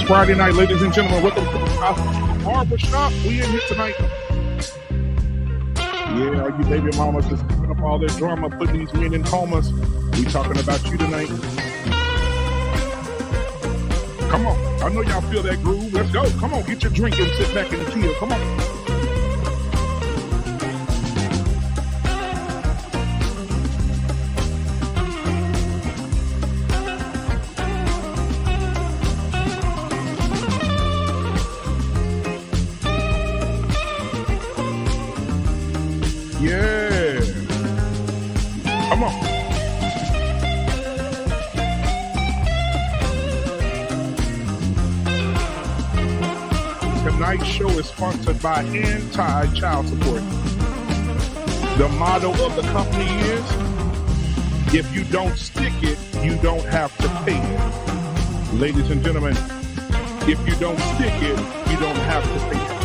Friday night, ladies and gentlemen. Welcome to the barbershop. We in here tonight. Yeah, you baby mamas just picking up all their drama, putting these men in comas. We talking about you tonight. Come on. I know y'all feel that groove. Let's go. Come on, get your drink and sit back and chill. Come on. Yeah. Come on. Tonight's show is sponsored by Anti-Child Support. The motto of the company is, if you don't stick it, you don't have to pay it. Ladies and gentlemen, if you don't stick it, you don't have to pay it.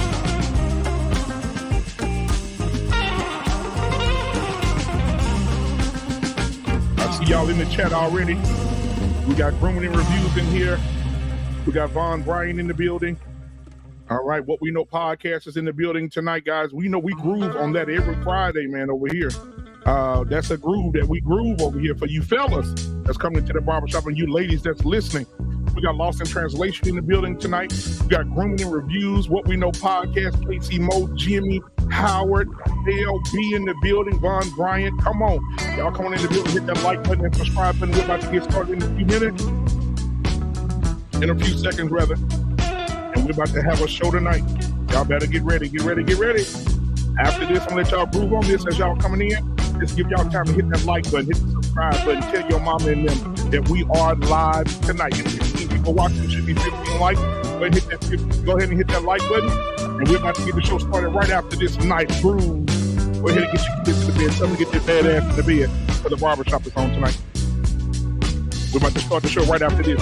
Y'all in the chat already. We got grooming and reviews in here. We got Von Bryan in the building. All right, What We Know podcast is in the building tonight, guys. We know we groove on that every Friday, man, over here. That's a groove that we groove over here for you fellas that's coming to the barbershop and you ladies that's listening. We got Lost in Translation in the building tonight. We got grooming and reviews, What We Know podcast, Casey Mo, Jimmy, Howard, LB in the building, Von Bryant. Come on. Y'all come on in the building, hit that like button and subscribe button. We're about to get started in a few minutes. In a few seconds, rather. And we're about to have a show tonight. Y'all better get ready, get ready, get ready. After this, I'm going to let y'all groove on this as y'all coming in. Just give y'all time to hit that like button, hit the subscribe button, tell your mama and them that we are live tonight. If 15 people watching, should be 15 likes. Go ahead and hit that like button. And we're about to get the show started right after this nice groove. Go ahead and get you to the bed. Tell them to get their bad ass in the bed for the barbershop is on tonight. We're about to start the show right after this.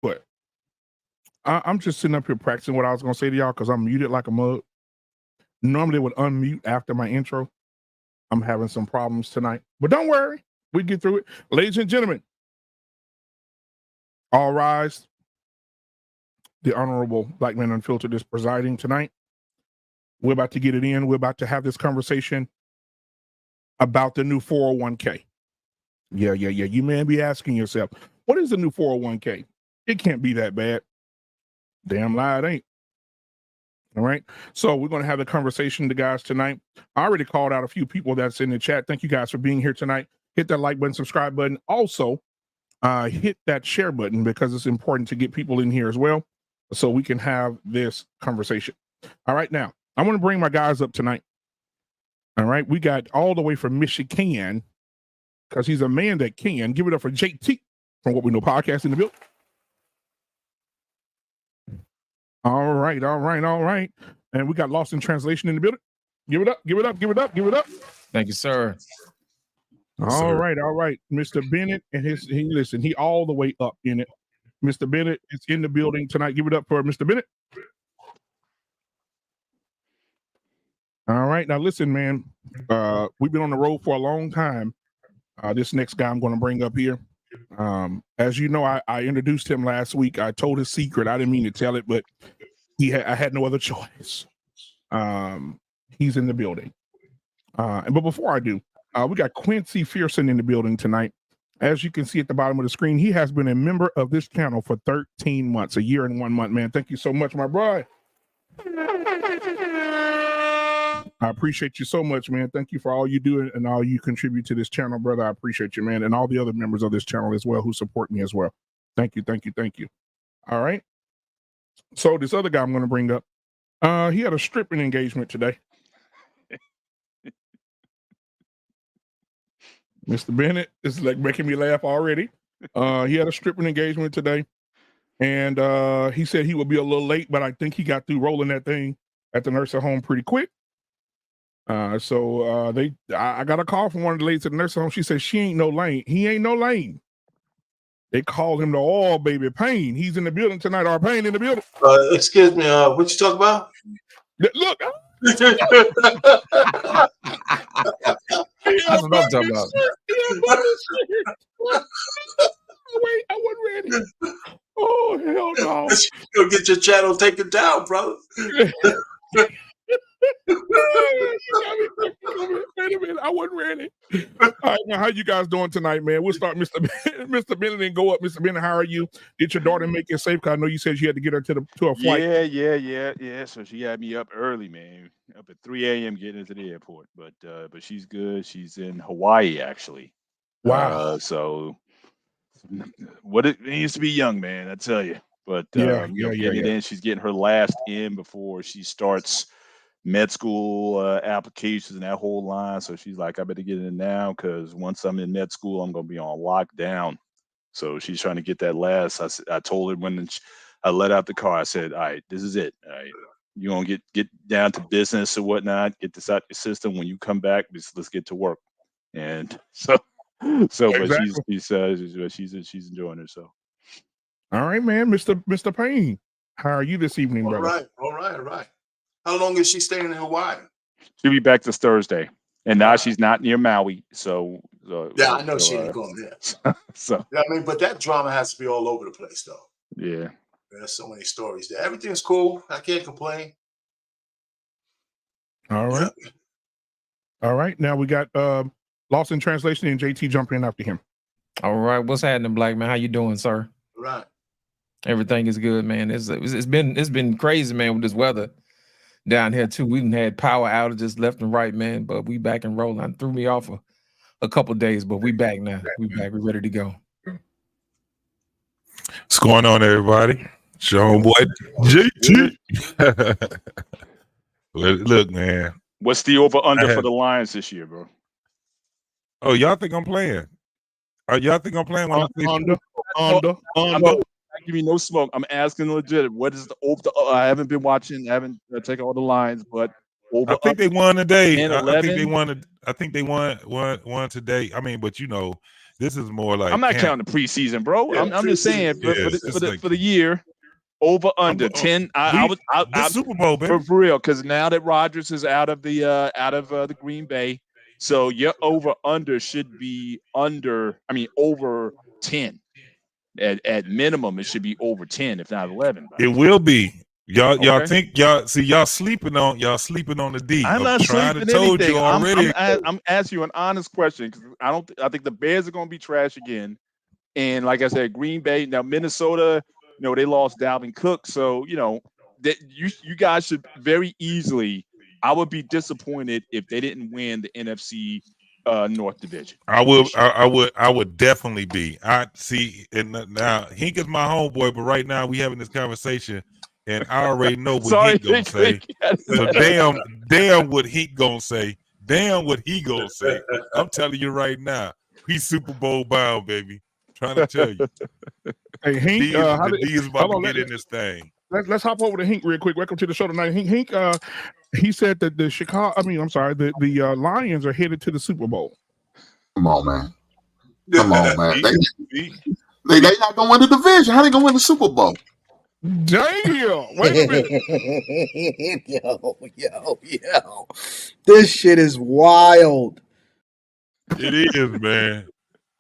But I'm just sitting up here practicing what I was going to say to y'all because I'm muted like a mug. Normally, it would unmute after my intro. I'm having some problems tonight, but don't worry, we get through it. Ladies and gentlemen, all rise. The Honorable Black Man Unfiltered is presiding tonight. We're about to get it in. We're about to have this conversation about the new 401k. Yeah. You may be asking yourself, what is the new 401k? It can't be that bad. Damn lie, it ain't. All right. So we're going to have the conversation, the guys, tonight. I already called out a few people that's in the chat. Thank you guys for being here tonight. Hit that like button, subscribe button. Also, hit that share button because it's important to get people in here as well so we can have this conversation. All right. Now, I want to bring my guys up tonight. All right. We got all the way from Michigan because he's a man that can. Give it up for JT from What We Know Podcast in the building. All right. And we got Lost in Translation in the building. Give it up. Thank you, sir. All right. Mr. Bennett and he all the way up in it. Mr. Bennett is in the building tonight. Give it up for Mr. Bennett. All right. Now listen, man. We've been on the road for a long time. This next guy I'm going to bring up here. As you know, I introduced him last week. I told his secret. I didn't mean to tell it, but I had no other choice. He's in the building. But before I do, we got Quincy Fearson in the building tonight. As you can see at the bottom of the screen, he has been a member of this channel for 13 months, a year and 1 month, man. Thank you so much, my boy. I appreciate you so much, man. Thank you for all you do and all you contribute to this channel, brother. I appreciate you, man. And all the other members of this channel as well who support me as well. Thank you. All right. So this other guy I'm going to bring up, he had a stripping engagement today. Mr. Bennett is like making me laugh already. He had a stripping engagement today. And he said he would be a little late, but I think he got through rolling that thing at the nursing home pretty quick. I got a call from one of the ladies at the nursing home. She said she ain't no lane. He ain't no lane. They called him the All Baby Payne. He's in the building tonight. Our Payne in the building. Excuse me. What you talk about? Look. That's what I'm talking about. Wait, I wasn't ready. Oh, hell no. Go get your channel taken down, brother. Wait a minute, I wasn't ready. All right, now how you guys doing tonight, man? We'll start Mr. Bennett and go up. Mr. Bennett, how are you? Did your daughter make it safe? Because I know you said you had to get her to a flight. Yeah. So she had me up early, man. Up at 3 a.m. getting into the airport. But she's good. She's in Hawaii, actually. Wow. So what it means to be young, man, I tell you. But getting it in, she's getting her last in before she starts med school applications and that whole line. So she's like, I better get in now because once I'm in med school, I'm going to be on lockdown. So she's trying to get that last. I told her when I let out the car, I said, all right, this is it. All right, you're going to get down to business or whatnot, get this out your system. When you come back, let's get to work. And so exactly. But she's enjoying herself. All right, man. Mr. Payne, how are you this evening, brother? All right. How long is she staying in Hawaii? She'll be back this Thursday, and now she's not near Maui. So I know she ain't going there. So I mean, but that drama has to be all over the place, though. Yeah, there's so many stories there. Everything's cool. I can't complain. All right. Yeah. All right. Now we got Lost in Translation and JT jumping in after him. All right. What's happening, Black Man? How you doing, sir? Right. Everything is good, man. It's been crazy, man, with this weather down here too. We done had power outages left and right, man, but we back and rolling. Threw me off a couple of days, but we back now. We back. We're ready to go. What's going on, everybody? It's your homeboy JT. Look, man, What's the over under for the Lions this year, bro? Oh, y'all think I'm playing? Y'all think I'm playing when I say under? I'm not giving you no smoke. I'm asking legit. What is the over? I haven't been watching. I haven't taken all the lines, but over. I think they won today. 10, I think they won. I think they won today. I mean, but this is more like I'm not counting the preseason, bro. Yeah, I'm just saying for the year. Over under 10. I'm Super Bowl, baby. For real, because now that Rodgers is out of the Green Bay, so your over under should be over 10. At minimum, it should be over 10, if not 11. It will be. Y'all think y'all sleeping on the D. I'm not sleeping told anything. you already. I'm asking you an honest question because I think the Bears are going to be trash again. And like I said, Green Bay, now Minnesota, they lost Dalvin Cook. So, that you guys should very easily, I would be disappointed if they didn't win the NFC North Division. I would definitely be. I see, and now Hink is my homeboy, but right now we having this conversation, and I already know what Hink gonna say. So damn what Hink gonna say. Damn what he gonna say. I'm telling you right now, he's Super Bowl bound, baby. Trying to tell you. Hey, Hink, D is about to get in this thing. Let's hop over to Hink real quick. Welcome to the show tonight. Hink, he said that the Lions are headed to the Super Bowl. Come on, man. Come on, man. They not gonna win the division. How they gonna win the Super Bowl? Damn! Wait a minute. Yo. This shit is wild. It is, man.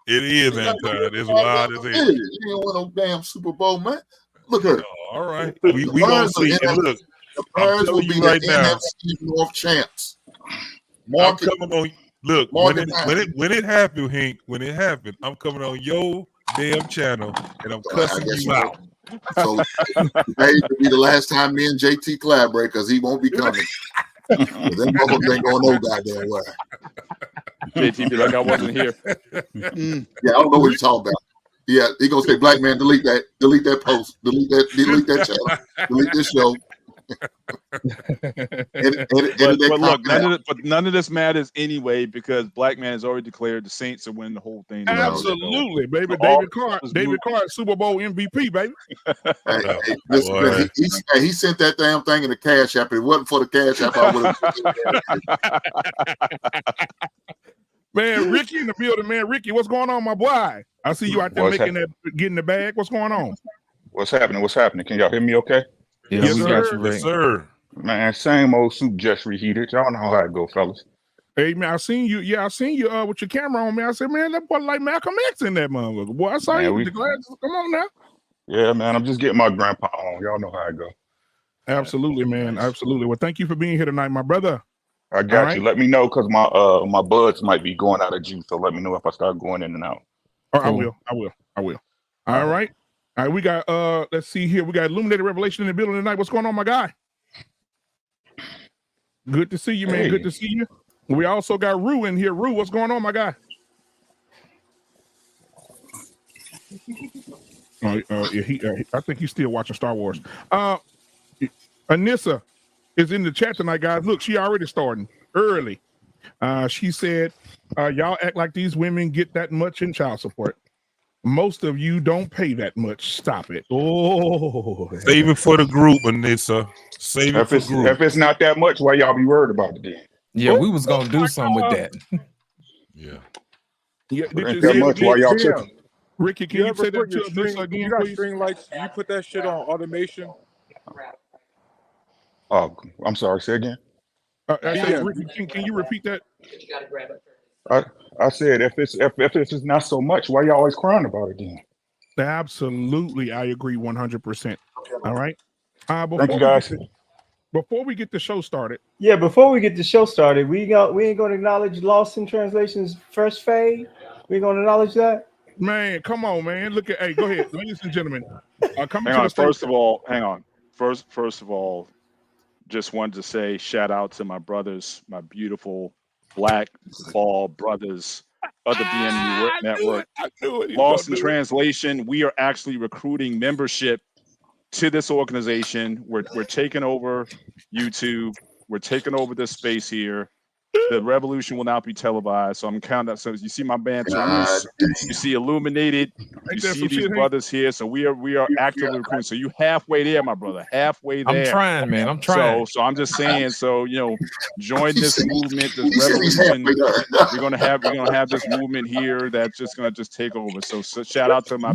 It is, Anton. It's wild as hell. You ain't win no damn Super Bowl, man. Look at it. All right. We gonna see. And look, the Bears will be right the now. NFC North champs. I'm coming on. Look, when it happened, Hank, when it happened, I'm coming on your damn channel and I'm cussing you out. So today will be the last time me and JT collaborate because he won't be coming. Them motherfuckers ain't going no goddamn way. JT be like, I wasn't here. Yeah, I don't know what you're talking about. Yeah, he gonna say, "Black man, delete that post, delete that channel, delete this show." But none of this matters anyway because Black Man has already declared the Saints are winning the whole thing. Absolutely, baby. David Carr, Super Bowl MVP, baby. Listen, he sent that damn thing in the Cash App. If it wasn't for the Cash App, I would have. Man, Ricky in the building, man. Ricky, what's going on, my boy? I see you out there getting the bag. What's going on? What's happening? Can y'all hear me okay? Yes, we got you, Rick. Yes, sir. Man, same old soup just reheated. Y'all know how it go, fellas. Hey, man, I seen you. Yeah, I seen you with your camera on, man. I said, man, that boy like Malcolm X in that motherfucker. Boy, I saw you with the glasses. Come on now. Yeah, man, I'm just getting my grandpa on. Y'all know how it go. Absolutely, man. Absolutely. Well, thank you for being here tonight, my brother. I got you. Let me know because my buds might be going out of juice. So let me know if I start going in and out. Oh, cool. I will. All right. All right, we got let's see here. We got Illuminated Revelation in the building tonight. What's going on, my guy? Good to see you, man. Hey. Good to see you. We also got Rue in here. Rue, what's going on, my guy? I think he's still watching Star Wars. Anissa is in the chat tonight, guys. Look, she already starting early. She said, y'all act like these women get that much in child support. Most of you don't pay that much. Stop it. Oh, save it for the group, Anissa. Save it for the group. If it's not that much, why y'all be worried about it then? Yeah, we was gonna do something with that. Yeah. That much, why y'all tripping? Ricky, can you say that to Anissa again, you got please? string lights. You put that shit on automation. Oh, I'm sorry. Say again. Ricky, can you repeat that? You gotta grab it first. I said if it's not so much, why you always crying about it then? Absolutely, I agree 100%. All right. Thank you, guys. Before we get the show started. Yeah, before we get the show started, we ain't gonna acknowledge Lost in Translation's first fade. We gonna acknowledge that. Man, come on, man. Look at go ahead, ladies and gentlemen. Hang on. First of all, just wanted to say shout out to my brothers, my beautiful Black Ball brothers of the BMU Network. Lost in Translation, we are actually recruiting membership to this organization. We're taking over YouTube. We're taking over this space here. The revolution will not be televised. So I'm counting up. So you see my banter loose. You see illuminated. You see these brothers here. So we are actively recruiting. So you halfway there, my brother. Halfway there. I'm trying, man. I'm trying. So I'm just saying. So join this movement, this revolution. We're gonna have this movement here that's just gonna take over. So shout out to my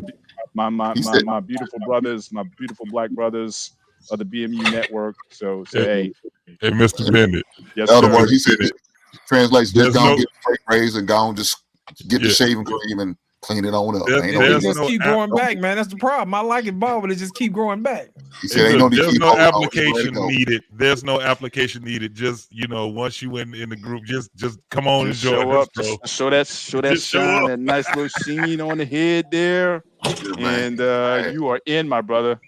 beautiful brothers, my beautiful black brothers of the BMU network. So hey, Mr. Bennett. Yes, sir. Other words, he said it translates. Just go get the fake raise and go and just get the shaving cream and clean it on up. It just keep growing back, man. That's the problem. I like it, but it just keep growing back. He said, there's no application needed. There's no application needed. Just once you in the group, just come on and join show us, up. bro. Show that shine, that nice little sheen on the head there, and you are in, my brother.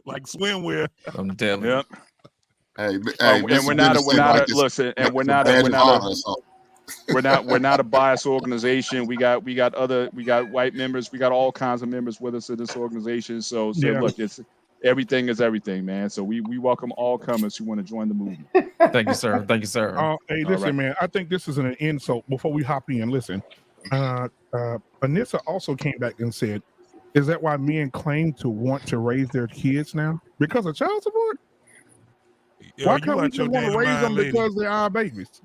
Like swimwear. I'm telling you. And we're not a biased organization. We got white members. We got all kinds of members with us in this organization. So look, it's everything is everything, man. So we welcome all comers who want to join the movement. Thank you, sir. Thank you, sir. Hey, listen, man. I think this is an insult. Before we hop in, listen. Anissa also came back and said, "Is that why men claim to want to raise their kids now because of child support? Why can't we just want to raise them because they're our babies?"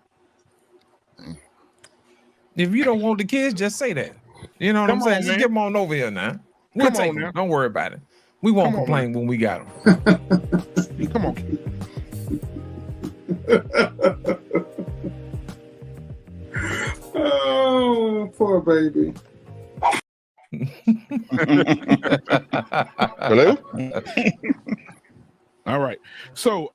If you don't want the kids, just say that. You know what I'm saying? Just get them on over here now. We'll take them. Don't worry about it. We won't complain when we got them. Come on. Oh, poor baby. Hello? All right. So,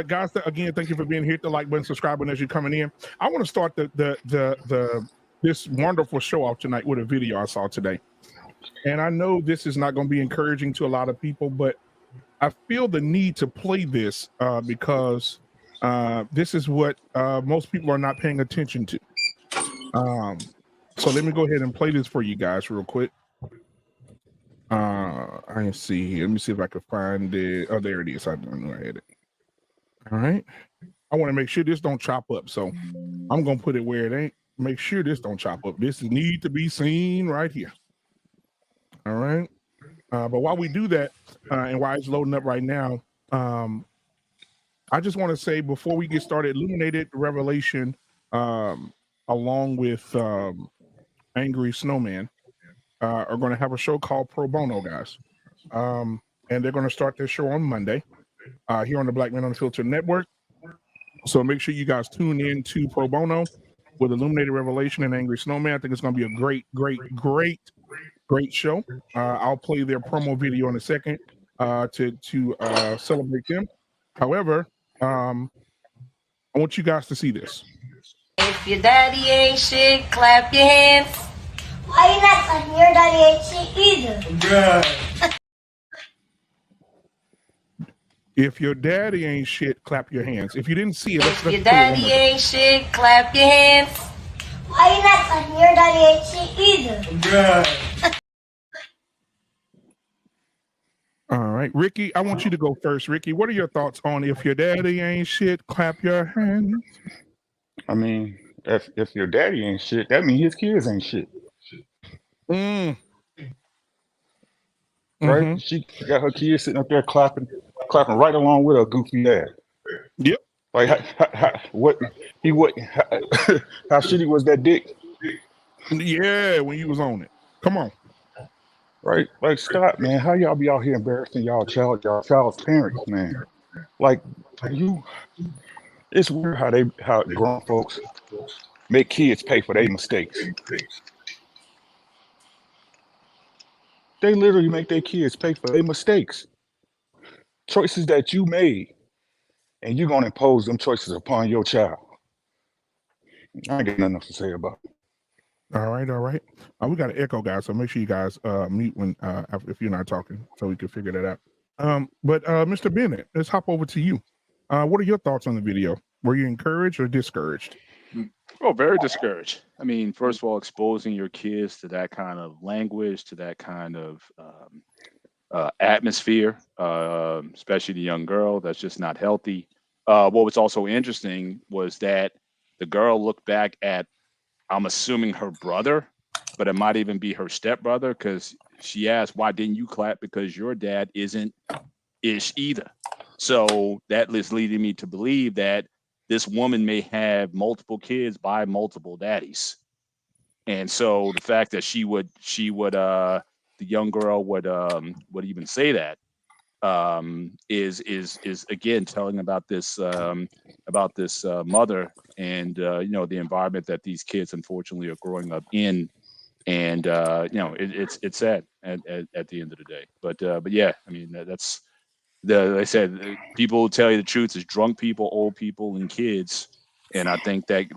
guys, again, thank you for being here. Hit the like button, subscribing as you're coming in. I want to start this wonderful show off tonight with a video I saw today. And I know this is not going to be encouraging to a lot of people, but I feel the need to play this because this is what most people are not paying attention to. So let me go ahead and play this for you guys real quick. I see here. Let me see if I can find it. Oh, there it is. I don't know I had it. All right. I want to make sure this don't chop up. So I'm going to put it where it ain't. Make sure this don't chop up. This need to be seen right here. All right. But while we do that, and while it's loading up right now, I just want to say before we get started, Illuminated Revelation, along with Angry Snowman, are going to have a show called Pro Bono, guys. And they're going to start their show on Monday here on the Black Men Unfiltered Network. So make sure you guys tune in to Pro Bono with Illuminated Revelation and Angry Snowman. I think it's going to be a great show. I'll play their promo video in a second to celebrate them. However, I want you guys to see this. If your daddy ain't shit, clap your hands. Why you not clapping? Your daddy ain't shit either. Good. If your daddy ain't shit, clap your hands. If you didn't see it, if your daddy ain't shit, clap your hands. Why you not clapping? Your daddy ain't shit either. Good. All right, Ricky, I want you to go first. Ricky, what are your thoughts on if your daddy ain't shit, clap your hands? I mean, if your daddy ain't shit, that means his kids ain't shit. Mm. Right? Mm-hmm. She got her kids sitting up there clapping right along with her goofy ass. Yep. Like how shitty was that dick? Yeah, when you was on it. Come on. Right? Like, stop, man. How y'all be out here embarrassing y'all child's parents, man? Like, it's weird how grown folks make kids pay for their mistakes. They literally make their kids pay for their mistakes. Choices that you made, and you're gonna impose them choices upon your child. I ain't got nothing else to say about it. All right. We got an echo, guys, so make sure you guys mute when if you're not talking, so we can figure that out. But Mr. Bennett, let's hop over to you. What are your thoughts on the video? Were you encouraged or discouraged? Oh, very discouraged. I mean, first of all, exposing your kids to that kind of language, to that kind of atmosphere, especially the young girl, that's just not healthy. what was also interesting was that the girl looked back at, I'm assuming her brother, but it might even be her stepbrother, because she asked, why didn't you clap? Because your dad isn't ish either. So that is leading me to believe that this woman may have multiple kids by multiple daddies. And so the fact that the young girl would even say that is again telling about this mother and the environment that these kids unfortunately are growing up in, and it's sad at the end of the day. But yeah, I mean that's they said people who tell you the truth is drunk people, old people, and kids. And I think that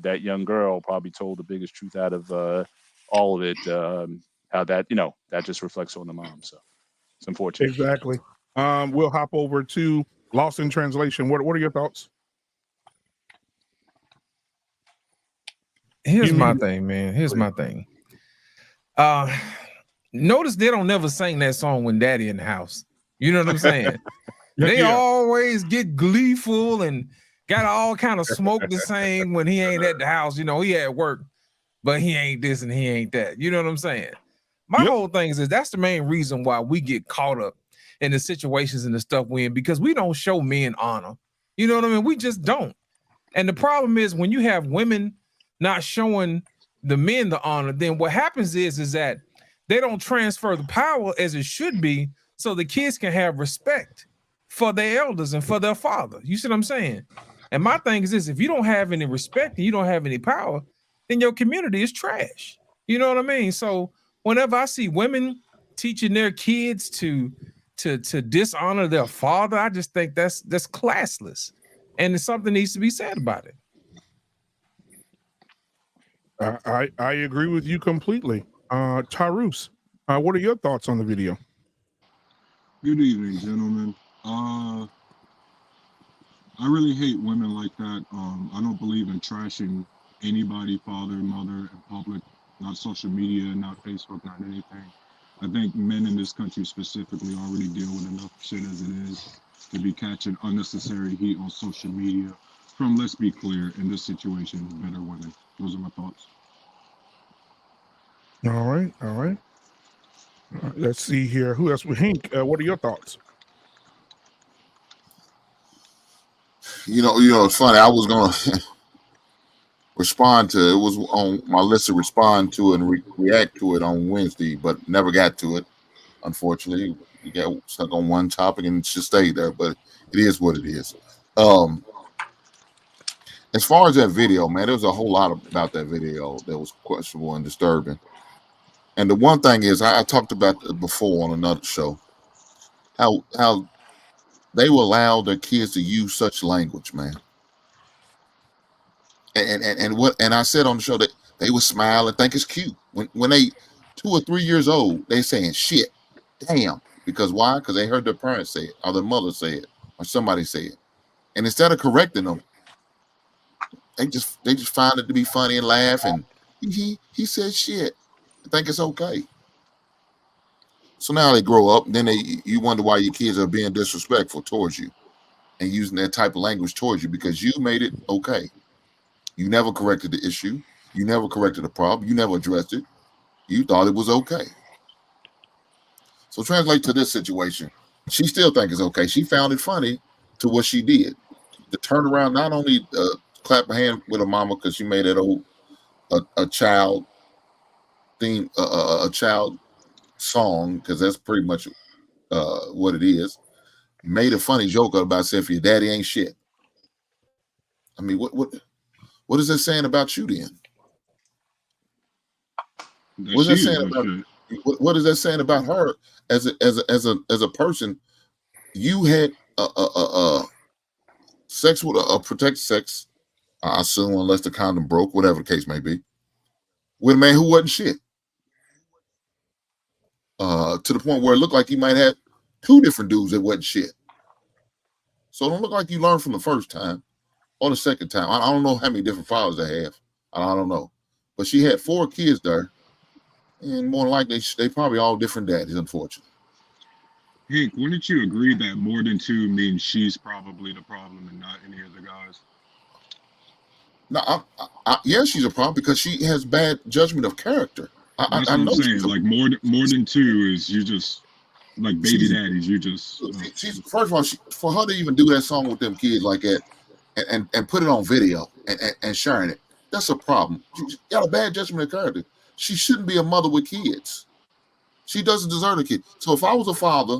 that young girl probably told the biggest truth out of all of it. How that that just reflects on the mom. So it's unfortunate. Exactly. We'll hop over to Lost in Translation. What are your thoughts? Here's my thing, man. Here's my thing. Notice they don't never sing that song when Daddy in the house. You know what I'm saying? They always get gleeful and got all kind of smoke to sing when he ain't at the house. You know, he at work, but he ain't this and he ain't that. You know what I'm saying? My whole thing is that's the main reason why we get caught up in the situations and the stuff we in, because we don't show men honor. You know what I mean? We just don't. And the problem is when you have women not showing the men the honor, then what happens is that they don't transfer the power as it should be, so the kids can have respect for their elders and for their father. You see what I'm saying? And my thing is this: if you don't have any respect and you don't have any power, then your community is trash. You know what I mean? So whenever I see women teaching their kids to dishonor their father, I just think that's classless, and something needs to be said about it. I agree with you completely. Tarus, what are your thoughts on the video? Good evening, gentlemen. I really hate women like that. I don't believe in trashing anybody, father, mother, in public, not social media, not Facebook, not anything. I think men in this country specifically already deal with enough shit as it is to be catching unnecessary heat on social media from, let's be clear, in this situation, better women. Those are my thoughts. All right. Let's see here. Who else? Hank, what are your thoughts? You know, it's funny. I was gonna respond to it. Was on my list to respond to it and react to it on Wednesday, but never got to it. Unfortunately, we got stuck on one topic and it should stay there. But it is what it is. As far as that video, man, there was a whole lot about that video that was questionable and disturbing. And the one thing is, I talked about it before on another show, how they will allow their kids to use such language, man. And I said on the show that they would smile and think it's cute when they 2 or 3 years old, they saying shit, damn, because why? Because they heard their parents say it or their mother say it or somebody say it, and instead of correcting them, they just find it to be funny and laugh and he said shit. I think it's okay. So now they grow up, and then you wonder why your kids are being disrespectful towards you and using that type of language towards you because you made it okay. You never corrected the issue. You never corrected the problem. You never addressed it. You thought it was okay. So translate to this situation. She still think it's okay. She found it funny to what she did. To turn around, not only clap her hand with her mama because she made that old a child theme, a child song, because that's pretty much what it is. Made a funny joke about saying if your daddy ain't shit. I mean, what is that saying about you then? What is that saying about what is that saying about her as a person? You had sex with a protected sex, I assume, unless the condom broke, whatever the case may be, with a man who wasn't shit. To the point where it looked like he might have 2 different dudes that wasn't shit. So it don't look like you learned from the first time or the second time. I don't know how many different fathers they have. I don't know. But she had 4 kids there, and more than likely they probably all different daddies, unfortunately. Hank, wouldn't you agree that more than two means she's probably the problem and not any of the guys? No, yeah, she's a problem because she has bad judgment of character. That's I what I'm know saying. Like more than two is you just like baby daddies. You just she's first of all, for her to even do that song with them kids like that and put it on video and sharing it, that's a problem. She got a bad judgment of character. She shouldn't be a mother with kids. She doesn't deserve a kid. So if I was a father,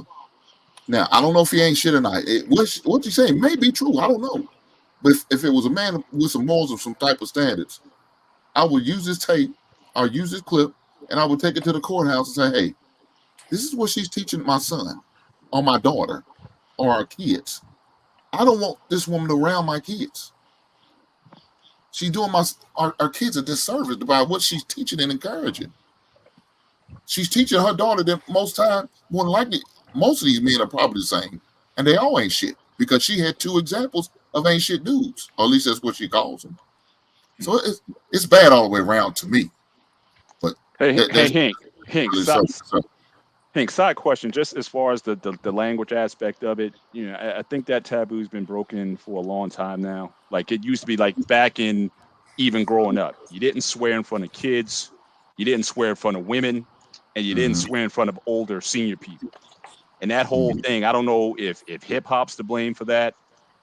now I don't know if he ain't shit or not. What you saying may be true. I don't know. But if it was a man with some morals or some type of standards, I would use this tape or use this clip and I would take it to the courthouse and say, hey, this is what she's teaching my son or my daughter or our kids. I don't want this woman around my kids. She's doing our kids a disservice by what she's teaching and encouraging. She's teaching her daughter that most time, more than likely, most of these men are probably the same. And they all ain't shit because she had two examples of ain't shit dudes. Or at least that's what she calls them. So it's bad all the way around to me. But Hank, side question, just as far as the language aspect of it, you know, I think that taboo's been broken for a long time now. Like it used to be like back in even growing up. You didn't swear in front of kids, you didn't swear in front of women, and you didn't swear in front of older senior people. And that whole thing, I don't know if hip hop's to blame for that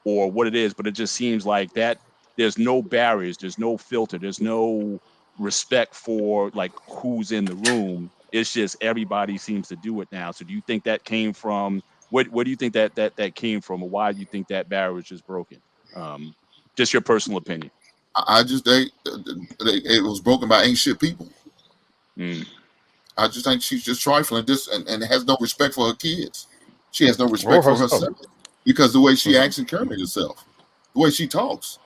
or what it is, but it just seems like that there's no barriers, there's no filter, there's no respect for like who's in the room. It's just everybody seems to do it now. So do you think that came from what do you think that came from, or why do you think that barrier is just broken? Just your personal opinion. I just it was broken by ain't shit people. I just think she's just trifling this and has no respect for her kids. She has no respect for herself because the way she acts and carries herself, the way she talks.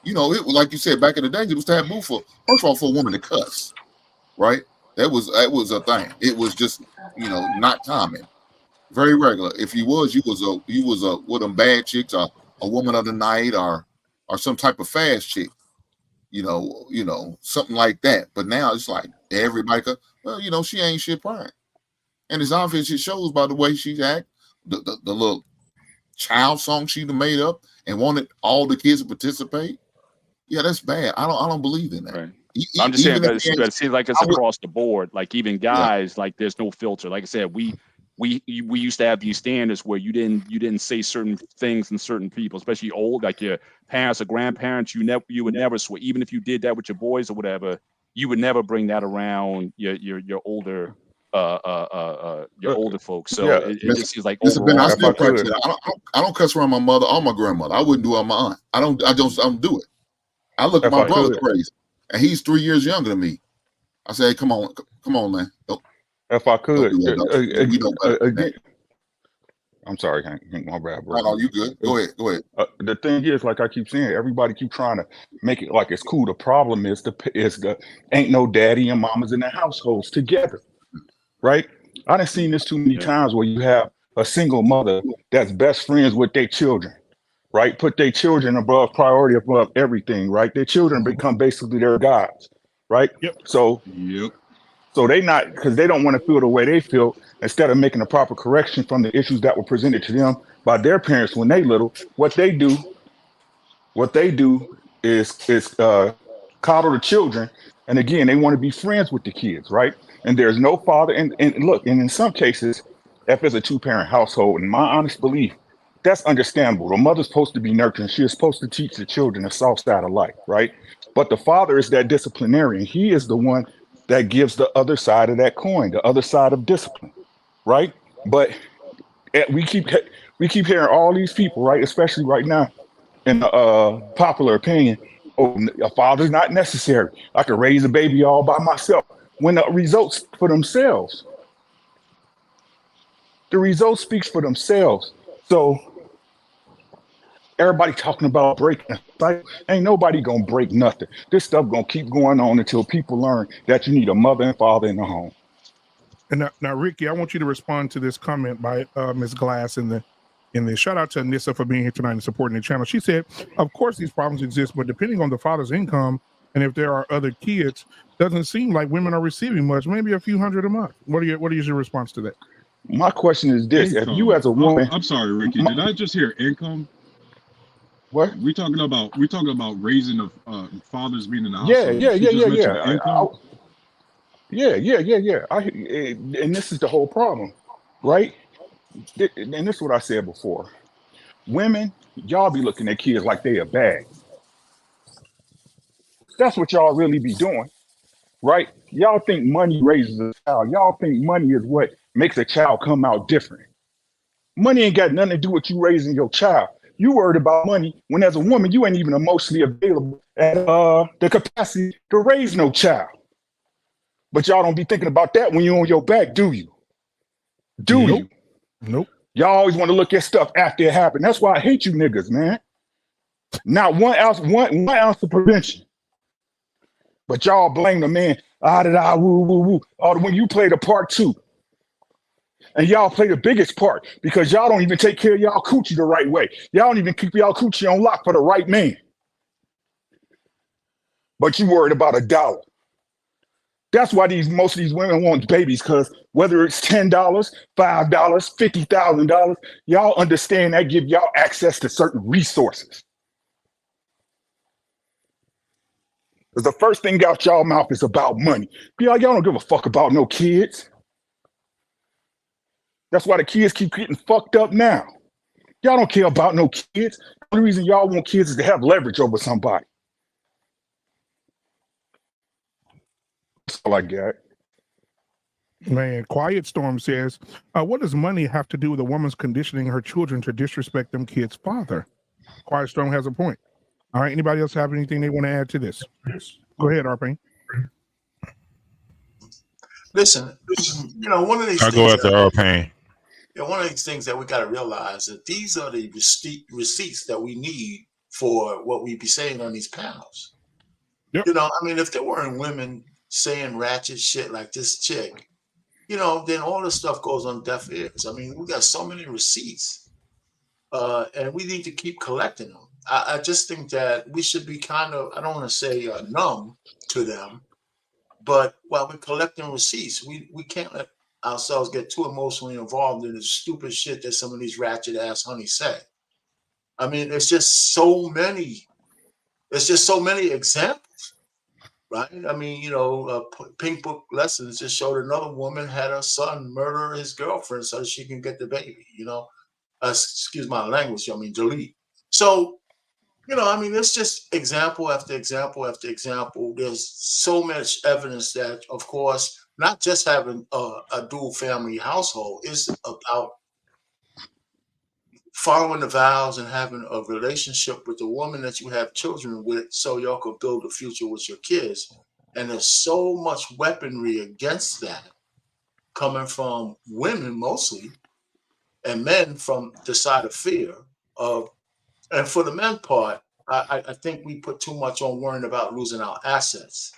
You know, it like you said back in the day, it was taboo for first of all for a woman to cuss, right? That was a thing. It was just, you know, not common, very regular. If you was a with them bad chicks, or a woman of the night, or some type of fast chick, you know, something like that. But now it's like everybody, well, you know, she ain't shit prime, and it's obvious. It shows by the way she act, the little child song she made up and wanted all the kids to participate. Yeah, that's bad. I don't believe in that. Right. I'm just saying that it seems like it's across the board. Like even guys, like there's no filter. Like I said, we used to have these standards where you didn't say certain things in certain people, especially old, like your parents or grandparents. You would never swear, even if you did that with your boys or whatever. You would never bring that around your older folks. So it just seems like overall, I still practice that. I don't cuss around my mother or my grandmother. I wouldn't do it on my aunt. I don't do it. I look at my brother crazy, and he's 3 years younger than me. I say, hey, come on, man. If I could, again, I'm sorry, Hank, my bad, bro. No, you good. Go ahead. The thing is, like I keep saying, everybody keep trying to make it like it's cool. The problem is the ain't no daddy and mamas in their households together, right? I done seen this too many times where you have a single mother that's best friends with their children. Right, put their children above priority, above everything. Right, their children become basically their gods. Right. So they not because they don't want to feel the way they feel. Instead of making a proper correction from the issues that were presented to them by their parents when they little, what they do is coddle the children. And again, they want to be friends with the kids. Right, and there's no father. And look, and in some cases, if it's a 2-parent household, in my honest belief, that's understandable. The mother's supposed to be nurturing. She is supposed to teach the children the soft side of life, right? But the father is that disciplinarian. He is the one that gives the other side of that coin, the other side of discipline, right? But we keep hearing all these people, right? Especially right now, in the popular opinion, oh, a father's not necessary. I can raise a baby all by myself. When the results for themselves, the results speaks for themselves. So everybody talking about breaking, like, ain't nobody gonna break nothing. This stuff gonna keep going on until people learn that you need a mother and father in the home. And now, Ricky, I want you to respond to this comment by Ms. Glass in the shout out to Anissa for being here tonight and supporting the channel. She said, of course these problems exist, but depending on the father's income and if there are other kids, doesn't seem like women are receiving much, maybe a few hundred a month. What is your response to that? My question is this: if you Income. as a woman, I'm sorry, Ricky. Did I just hear income? what? We talking about raising of fathers being in the Yeah, household. yeah, She yeah, just yeah, mentioned yeah. income. Yeah. And this is the whole problem, right? And this is what I said before. Women, y'all be looking at kids like they a bag. That's what y'all really be doing, right? Y'all think money raises a child. Y'all think money is what makes a child come out different. Money ain't got nothing to do with you raising your child. You worried about money when, as a woman, you ain't even emotionally available at the capacity to raise no child. But y'all don't be thinking about that when you're on your back, do you? Do you? Nope. Y'all always want to look at stuff after it happened. That's why I hate you niggas, man. Not one ounce of prevention. But y'all blame the man. Woo. Or when you play the part too. And y'all play the biggest part because y'all don't even take care of y'all coochie the right way. Y'all don't even keep y'all coochie on lock for the right man. But you worried about $1. That's why most of these women want babies, because whether it's $10, $5, $50,000, y'all understand that give y'all access to certain resources. Because the first thing out y'all mouth is about money. Y'all don't give a fuck about no kids. That's why the kids keep getting fucked up now. Y'all don't care about no kids. The only reason y'all want kids is to have leverage over somebody. That's all I got. Man, Quiet Storm says, what does money have to do with a woman's conditioning her children to disrespect them kids' father? Quiet Storm has a point. All right, anybody else have anything they want to add to this? Go ahead, Arpain. Listen, one of these I'll things. go after Arpain. One of these things that we got to realize that these are the receipts that we need for what we be saying on these panels. Yep. If there weren't women saying ratchet shit like this chick, then all this stuff goes on deaf ears. We got so many receipts, and we need to keep collecting them. I just think that we should be kind of, I don't want to say numb to them, but while we're collecting receipts, we can't let ourselves get too emotionally involved in the stupid shit that some of these ratchet ass honeys say. It's just so many examples, right? Pink Book Lessons just showed another woman had her son murder his girlfriend so that she can get the baby, excuse my language, delete. So, it's just example after example after example. There's so much evidence that, of course, not just having a dual family household is about following the vows and having a relationship with the woman that you have children with so y'all could build a future with your kids. And there's so much weaponry against that coming from women mostly and men from the side of fear of, and for the men part, I think we put too much on worrying about losing our assets.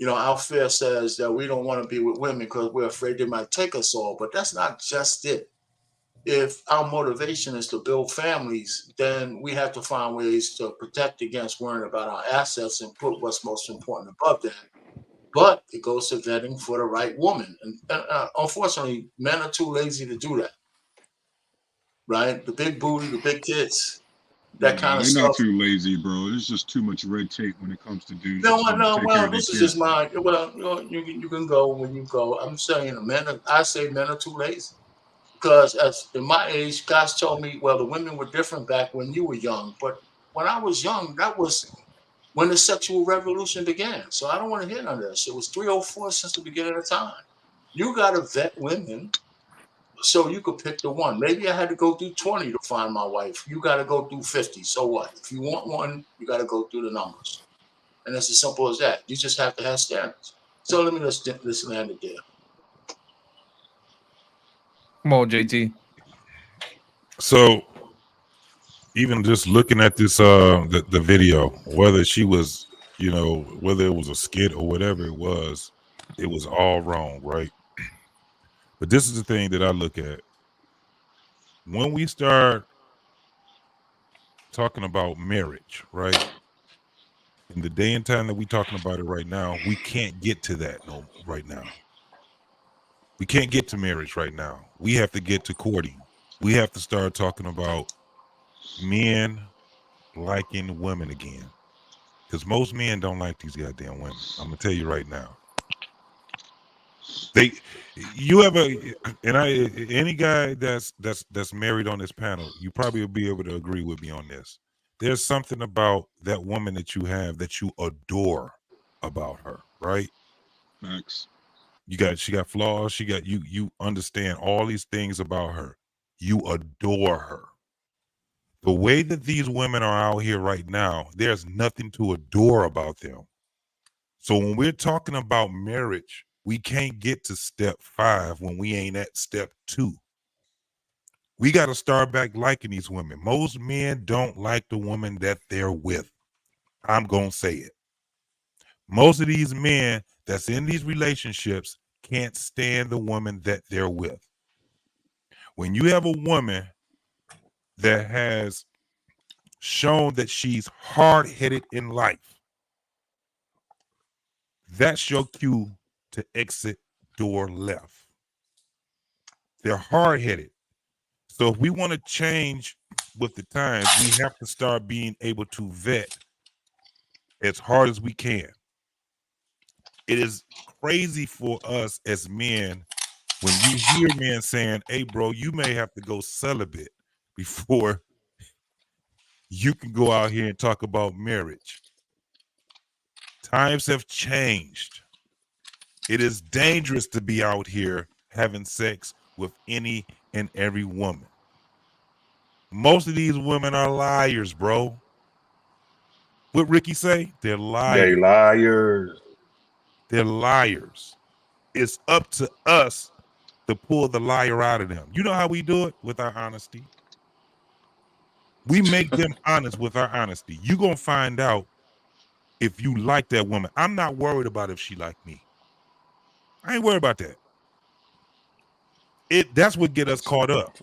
Our fear says that we don't want to be with women because we're afraid they might take us all, but that's not just it. If our motivation is to build families, then we have to find ways to protect against worrying about our assets and put what's most important above that. But it goes to vetting for the right woman. And unfortunately, men are too lazy to do that. Right? The big booty, the big tits, that kind of They're stuff. not too lazy, bro. There's just too much red tape when it comes to dudes. This is just mine. Well, you can go when you go. I'm saying I say men are too lazy. Because as in my age, guys told me, well, the women were different back when you were young. But when I was young, that was when the sexual revolution began. So I don't want to hear none of that shit. It was 304 since the beginning of time. You got to vet women so you could pick the one. Maybe I had to go through 20 to find my wife. You got to go through 50. So what? If you want one, you got to go through the numbers. And it's as simple as that. You just have to have standards. So let me just land it there. Come on, JT. So even just looking at this the video, whether she was, whether it was a skit or whatever it was all wrong, right? But this is the thing that I look at. When we start talking about marriage, right? In the day and time that we're talking about it right now, we can't get to that right now. We can't get to marriage right now. We have to get to courting. We have to start talking about men liking women again. Because most men don't like these goddamn women. I'm gonna tell you right now. Any guy that's married on this panel, you probably will be able to agree with me on this. There's something about that woman that you have that you adore about her, right? Max. She got flaws. You understand all these things about her. You adore her. The way that these women are out here right now, there's nothing to adore about them. So when we're talking about marriage, we can't get to step 5 when we ain't at step 2. We got to start back liking these women. Most men don't like the woman that they're with. I'm going to say it. Most of these men that's in these relationships can't stand the woman that they're with. When you have a woman that has shown that she's hard-headed in life, that's your cue to exit door left. They're hard-headed. So if we want to change with the times, we have to start being able to vet as hard as we can. It is crazy for us as men when we hear men saying, hey, bro, you may have to go celibate before you can go out here and talk about marriage. Times have changed. It is dangerous to be out here having sex with any and every woman. Most of these women are liars, bro. What Ricky say? They're liars. They liars. They're liars. It's up to us to pull the liar out of them. You know how we do it? With our honesty. We make them honest with our honesty. You're going to find out if you like that woman. I'm not worried about if she like me. I ain't worried about that. That's what get us caught up.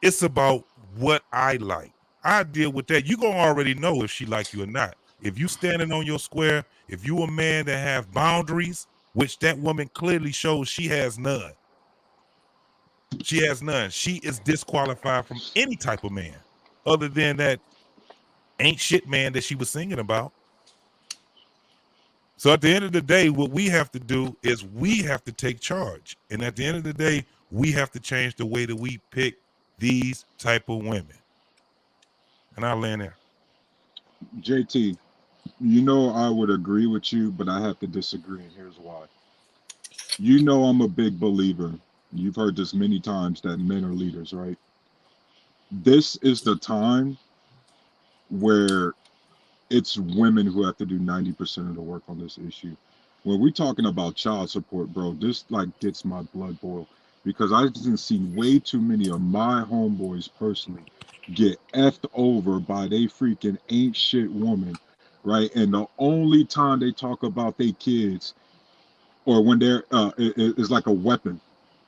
It's about what I like. I deal with that. You're going to already know if she like you or not. If you standing on your square, if you a man that have boundaries, which that woman clearly shows she has none. She has none. She is disqualified from any type of man other than that ain't shit man that she was singing about. So at the end of the day, what we have to do is we have to take charge. And at the end of the day, we have to change the way that we pick these type of women. And I'll land there. JT, you know I would agree with you, but I have to disagree, and here's why. You know I'm a big believer. You've heard this many times that men are leaders, right? This is the time where it's women who have to do 90% of the work on this issue. When we're talking about child support, bro, this like gets my blood boiled because I've seen way too many of my homeboys personally get effed over by they freaking ain't shit woman, right? And the only time they talk about their kids or when they're it's like a weapon.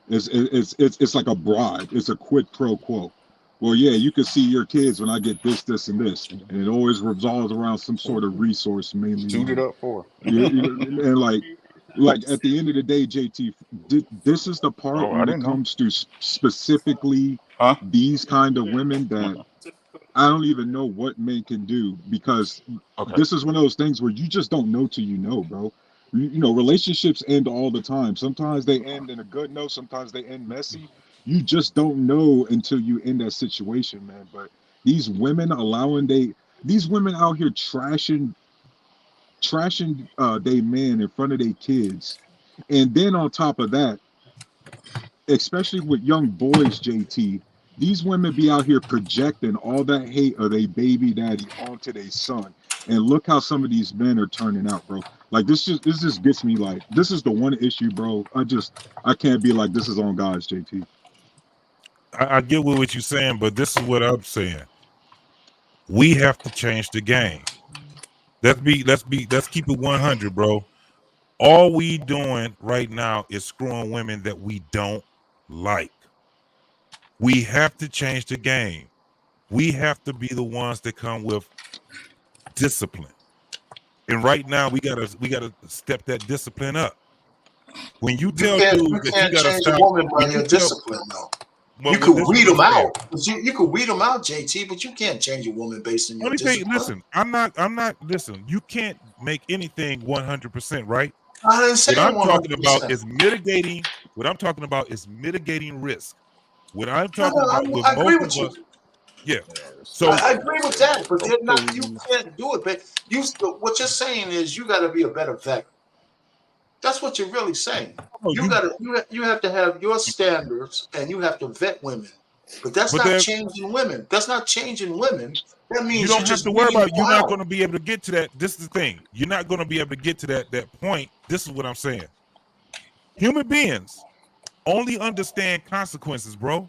It's like a bribe. It's a quid pro quo. Well, yeah, you can see your kids when I get this, this, and this, and it always revolves around some sort of resource, mainly. Shoot it up for. And like at the end of the day, JT, this is the part when it comes to specifically these kind of women that I don't even know what men can do because this is one of those things where you just don't know till you know, bro. You know, relationships end all the time. Sometimes they end in a good note. Sometimes they end messy. You just don't know until you in that situation, man. But these women these women out here trashing they man in front of their kids. And then on top of that, especially with young boys, JT, these women be out here projecting all that hate of their baby daddy onto their son. And look how some of these men are turning out, bro. Like this just gets me like, this is the one issue, bro. I can't be like, this is on guys, JT. I get what you're saying, but this is what I'm saying. We have to change the game. Let's keep it 100, bro. All we doing right now is screwing women that we don't like. We have to change the game. We have to be the ones that come with discipline. And right now we gotta step that discipline up. When you tell dudes that you gotta change stop, a woman by when your you tell, discipline, though. well, You could this is weed what them I'm saying. out. You could weed them out, JT, but you can't change a woman based on your Only thing, discipline. listen, I'm not. Listen, you can't make anything 100%, right? I didn't say What I'm 100%. talking about is mitigating. What I'm talking about is mitigating risk. What I'm talking about with I agree most with of you. us, yeah. So I agree with that, but they're not. You can't do it. But what you're saying is you got to be a better vet. That's what you're really saying. You have to have your standards, and you have to vet women. But that's not changing women. That's not changing women. That means you don't you're have just to worry weeding about it. You're them not out. going to be able to get to that. This is the thing. You're not going to be able to get to that point. This is what I'm saying. Human beings only understand consequences, bro.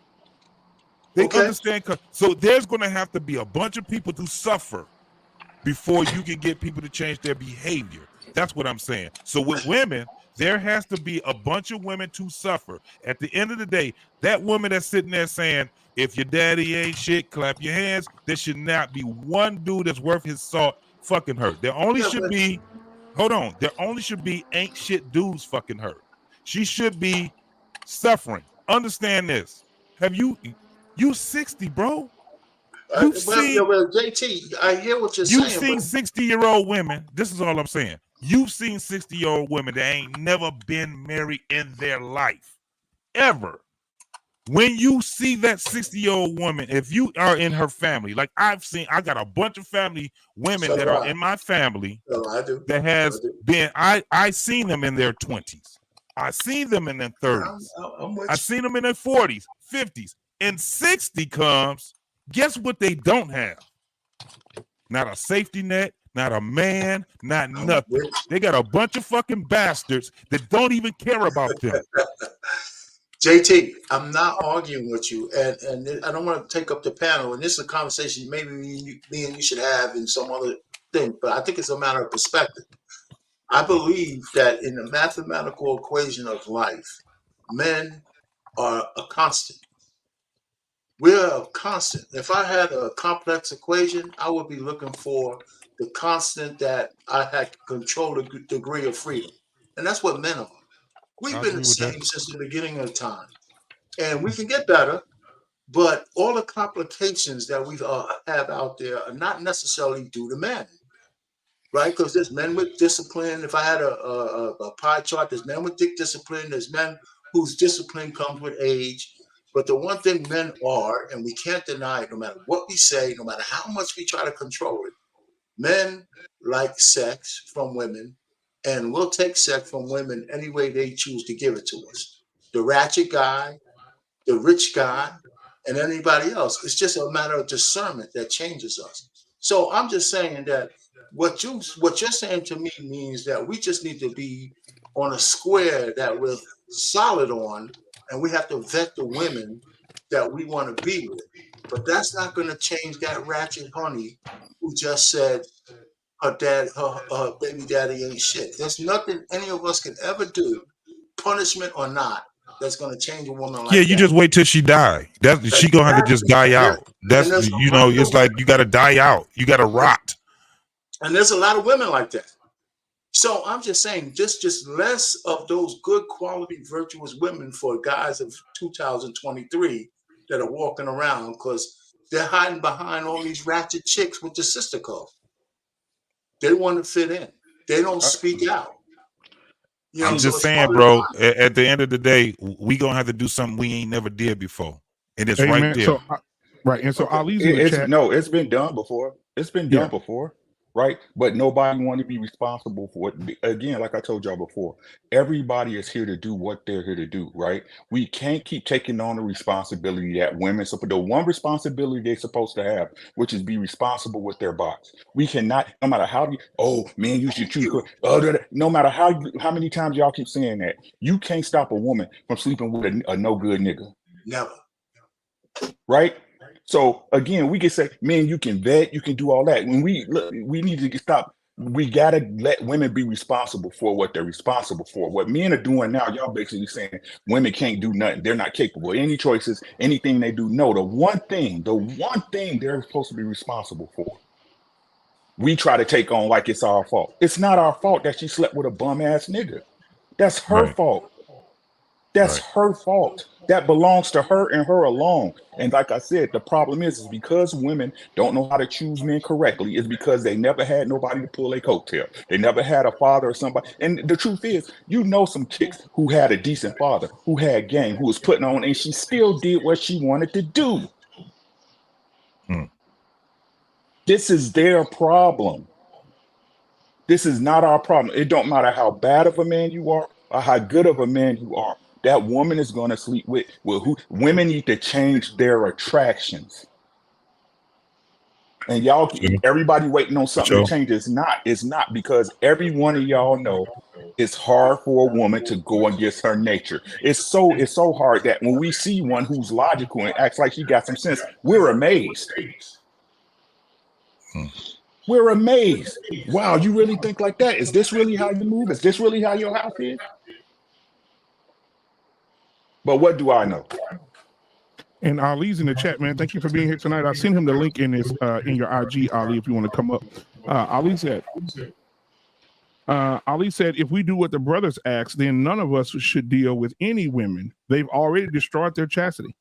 They understand. So there's going to have to be a bunch of people to suffer before you can get people to change their behavior. That's what I'm saying. So with women, there has to be a bunch of women to suffer. At the end of the day, that woman that's sitting there saying, if your daddy ain't shit, clap your hands. There should not be one dude that's worth his salt fucking her. There only should be, hold on, there only should be ain't shit dudes fucking her. She should be suffering. Understand this. You 60, bro. You've seen, JT, I hear what you're you've saying. seen 60-year-old women. This is all I'm saying. You've seen 60-year-old women that ain't never been married in their life, ever. When you see that 60-year-old woman, if you are in her family, like I got a bunch of family women that are in my family that has been, I seen them in their 20s. I seen them in their 30s. I seen them in their 40s, 50s, and 60 comes. Guess what they don't have? Not a safety net, not a man, not nothing. They got a bunch of fucking bastards that don't even care about them. JT, I'm not arguing with you, and I don't want to take up the panel. And this is a conversation maybe me and you should have in some other thing, but I think it's a matter of perspective. I believe that in the mathematical equation of life, men are a constant. We're a constant. If I had a complex equation, I would be looking for the constant that I had control a degree of freedom. And that's what men are. We've been the same since the beginning of time. And we can get better, but all the complications that we have out there are not necessarily due to men. Right? Because there's men with discipline. If I had a pie chart, there's men with discipline. There's men whose discipline comes with age. But the one thing men are, and we can't deny it, no matter what we say, no matter how much we try to control it, men like sex from women, and we'll take sex from women any way they choose to give it to us. The ratchet guy, the rich guy, and anybody else. It's just a matter of discernment that changes us. So I'm just saying that what you're saying to me means that we just need to be on a square that we're solid on, and we have to vet the women that we want to be with. But that's not going to change that ratchet honey who just said her baby daddy ain't shit. There's nothing any of us can ever do, punishment or not, that's going to change a woman like that. Yeah, you just wait till she die. She gonna have to just die out. That's it's like you got to die out. You got to rot. And there's a lot of women like that. So I'm just saying, just less of those good quality, virtuous women for guys of 2023 that are walking around because they're hiding behind all these ratchet chicks with the sister code. They want to fit in. They don't speak out. I'm just saying, bro, at the end of the day, we going to have to do something we ain't never did before. And it's right there. So, right. And so Ali's in the chat. No, it's been done before. It's been done before. Right, but nobody want to be responsible for it. Again, like I told y'all before, everybody is here to do what they're here to do. Right, we can't keep taking on the responsibility that women. So, for the one responsibility they're supposed to have, which is be responsible with their bodies, we cannot. No matter how man, you should choose. No matter how many times y'all keep saying that, you can't stop a woman from sleeping with a no good nigga. Never. Right. So again, we can say, man, you can vet, you can do all that. When we need to stop. We gotta let women be responsible for what they're responsible for. What men are doing now, y'all basically saying women can't do nothing. They're not capable of any choices, anything they do. No, the one thing they're supposed to be responsible for, we try to take on like it's our fault. It's not our fault that she slept with a bum ass nigga. That's her fault. That's her fault. That belongs to her and her alone. And like I said, the problem is because women don't know how to choose men correctly, is because they never had nobody to pull a coattail. They never had a father or somebody. And the truth is, you know some chicks who had a decent father, who had game, who was putting on, and she still did what she wanted to do. This is their problem. This is not our problem. It don't matter how bad of a man you are or how good of a man you are. That woman is going to sleep with who. Women need to change their attractions. And y'all, everybody waiting on something to change. It's not because every one of y'all know it's hard for a woman to go against her nature. It's so hard that when we see one who's logical and acts like he got some sense, we're amazed. We're amazed. Wow, you really think like that? Is this really how you move? Is this really how your house is? But what do I know? And Ali's in the chat, man. Thank you for being here tonight. I sent him the link in his in your IG, Ali, if you want to come up. Ali said, if we do what the brothers ask, then none of us should deal with any women. They've already destroyed their chastity.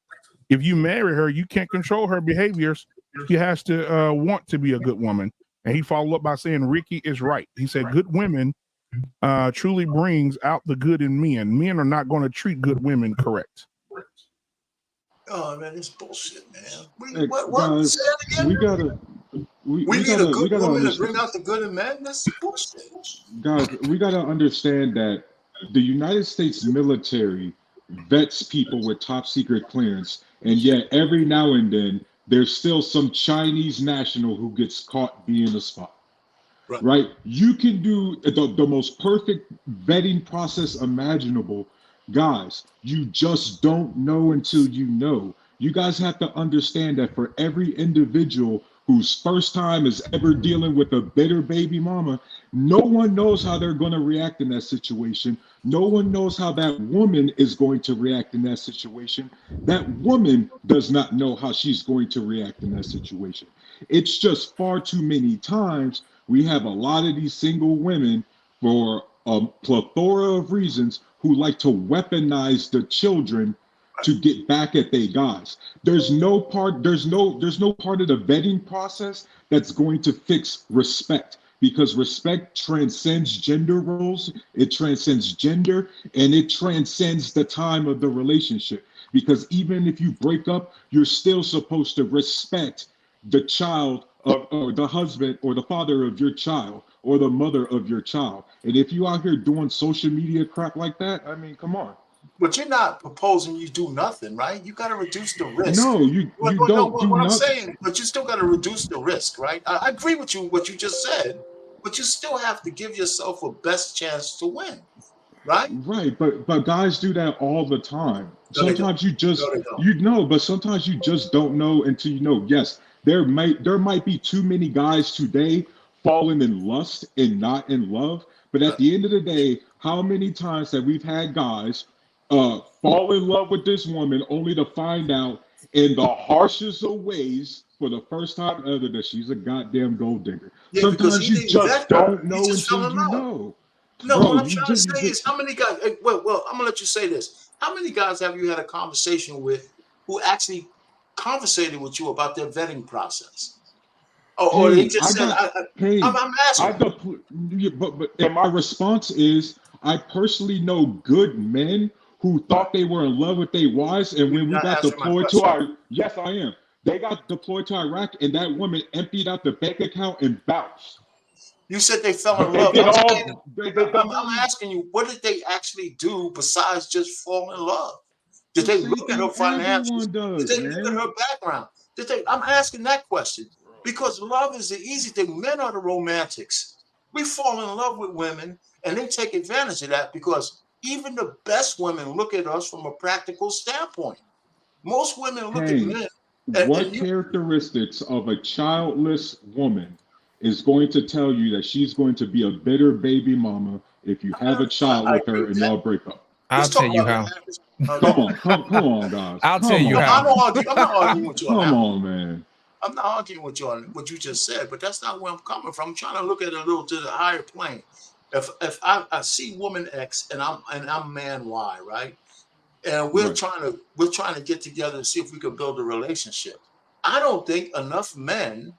If you marry her, you can't control her behaviors. She has to want to be a good woman. And he followed up by saying, Ricky is right. He said, good women truly brings out the good in men. Men are not going to treat good women correct. Oh man, it's bullshit, man. Hey, guys, we gotta need a good woman to bring out the good in men. That's bullshit. Guys, we gotta understand that the United States military vets people with top secret clearance, and yet every now and then there's still some Chinese national who gets caught being a spy. Right? You can do the most perfect vetting process imaginable. Guys, you just don't know until you know. You guys have to understand that for every individual whose first time is ever dealing with a bitter baby mama, no one knows how they're going to react in that situation. No one knows how that woman is going to react in that situation. That woman does not know how she's going to react in that situation. It's just far too many times we have a lot of these single women for a plethora of reasons who like to weaponize the children to get back at their guys. There's no part of the vetting process that's going to fix respect, because respect transcends gender roles, it transcends gender, and it transcends the time of the relationship. Because even if you break up, you're still supposed to respect the child or the husband or the father of your child or the mother of your child. And if you out here doing social media crap like that, I mean, come on. But you're not proposing you do nothing, right? You got to reduce the risk. No, you don't do nothing. I'm saying, but you still got to reduce the risk, right? I agree with you, what you just said, but you still have to give yourself a best chance to win, right? Right, but guys do that all the time. Sometimes but sometimes you just don't know until you know. Yes, there might be too many guys today falling in lust and not in love. But at the end of the day, how many times have we had guys fall in love with this woman only to find out in the harshest of ways for the first time ever that she's a goddamn gold digger? Yeah, sometimes you just don't know until you know. No, what I'm trying to say is how many guys, well, I'm gonna let you say this. How many guys have you had a conversation with who actually conversated with you about their vetting process? Or they just said, I'm asking. But my response is, I personally know good men who thought they were in love with their wives, and when we got deployed to yes, I am. They got deployed to Iraq, and that woman emptied out the bank account and bounced. You said they fell in love. I'm asking you, what did they actually do besides just fall in love? Did they look at her finances? Did they look at her background? I'm asking that question because love is the easy thing. Men are the romantics. We fall in love with women, and they take advantage of that because even the best women look at us from a practical standpoint. Most women look at men. What characteristics of a childless woman is going to tell you that she's going to be a bitter baby mama if you have a child with her and y'all break up? I'll tell you how. Come on, guys. I'll tell you how. I'm not arguing with you on that. Come on, man. I'm not arguing with you on what you just said, but that's not where I'm coming from. I'm trying to look at it a little to the higher plane. If I see woman X and I'm man Y, right? And we're trying to get together and see if we can build a relationship. I don't think enough men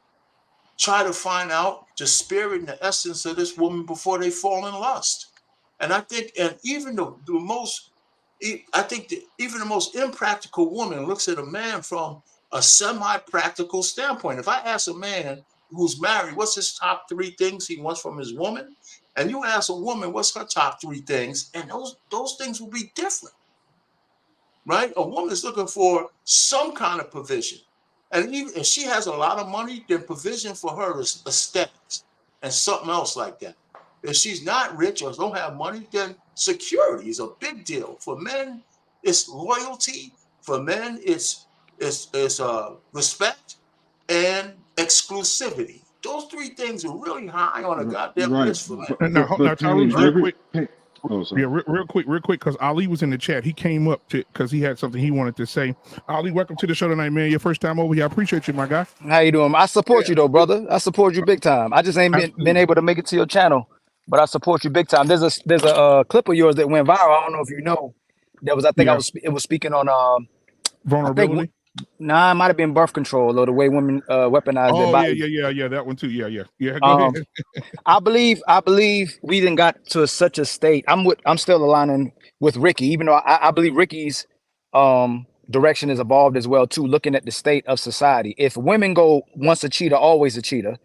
try to find out the spirit and the essence of this woman before they fall in lust. And I think, and even the most, I think that even the most impractical woman looks at a man from a semi-practical standpoint. If I ask a man who's married, what's his top 3 things he wants from his woman? And you ask a woman, what's her top 3 things? And those things will be different, right? A woman is looking for some kind of provision. And even if she has a lot of money, then provision for her is aesthetics and something else like that. If she's not rich or don't have money, then security is a big deal. For men, it's loyalty. For men, it's respect and exclusivity. Those 3 things are really high on a goddamn list for men. Now, Tyrese, real quick. Sorry. Yeah, real quick, because Ali was in the chat. He came up because he had something he wanted to say. Ali, welcome to the show tonight, man. Your first time over here. I appreciate you, my guy. How you doing? I support you though, brother. I support you big time. I just ain't been able to make it to your channel, but I support you big time. There's a clip of yours that went viral. I don't know if you know. That was it was speaking on vulnerability. It might have been birth control or the way women weaponize their bodies. Yeah, that one too. Yeah. Go ahead. I believe we didn't got to such a state. I'm still aligning with Ricky, even though I believe Ricky's direction has evolved as well too. Looking at the state of society, if women go once a cheater, always a cheater,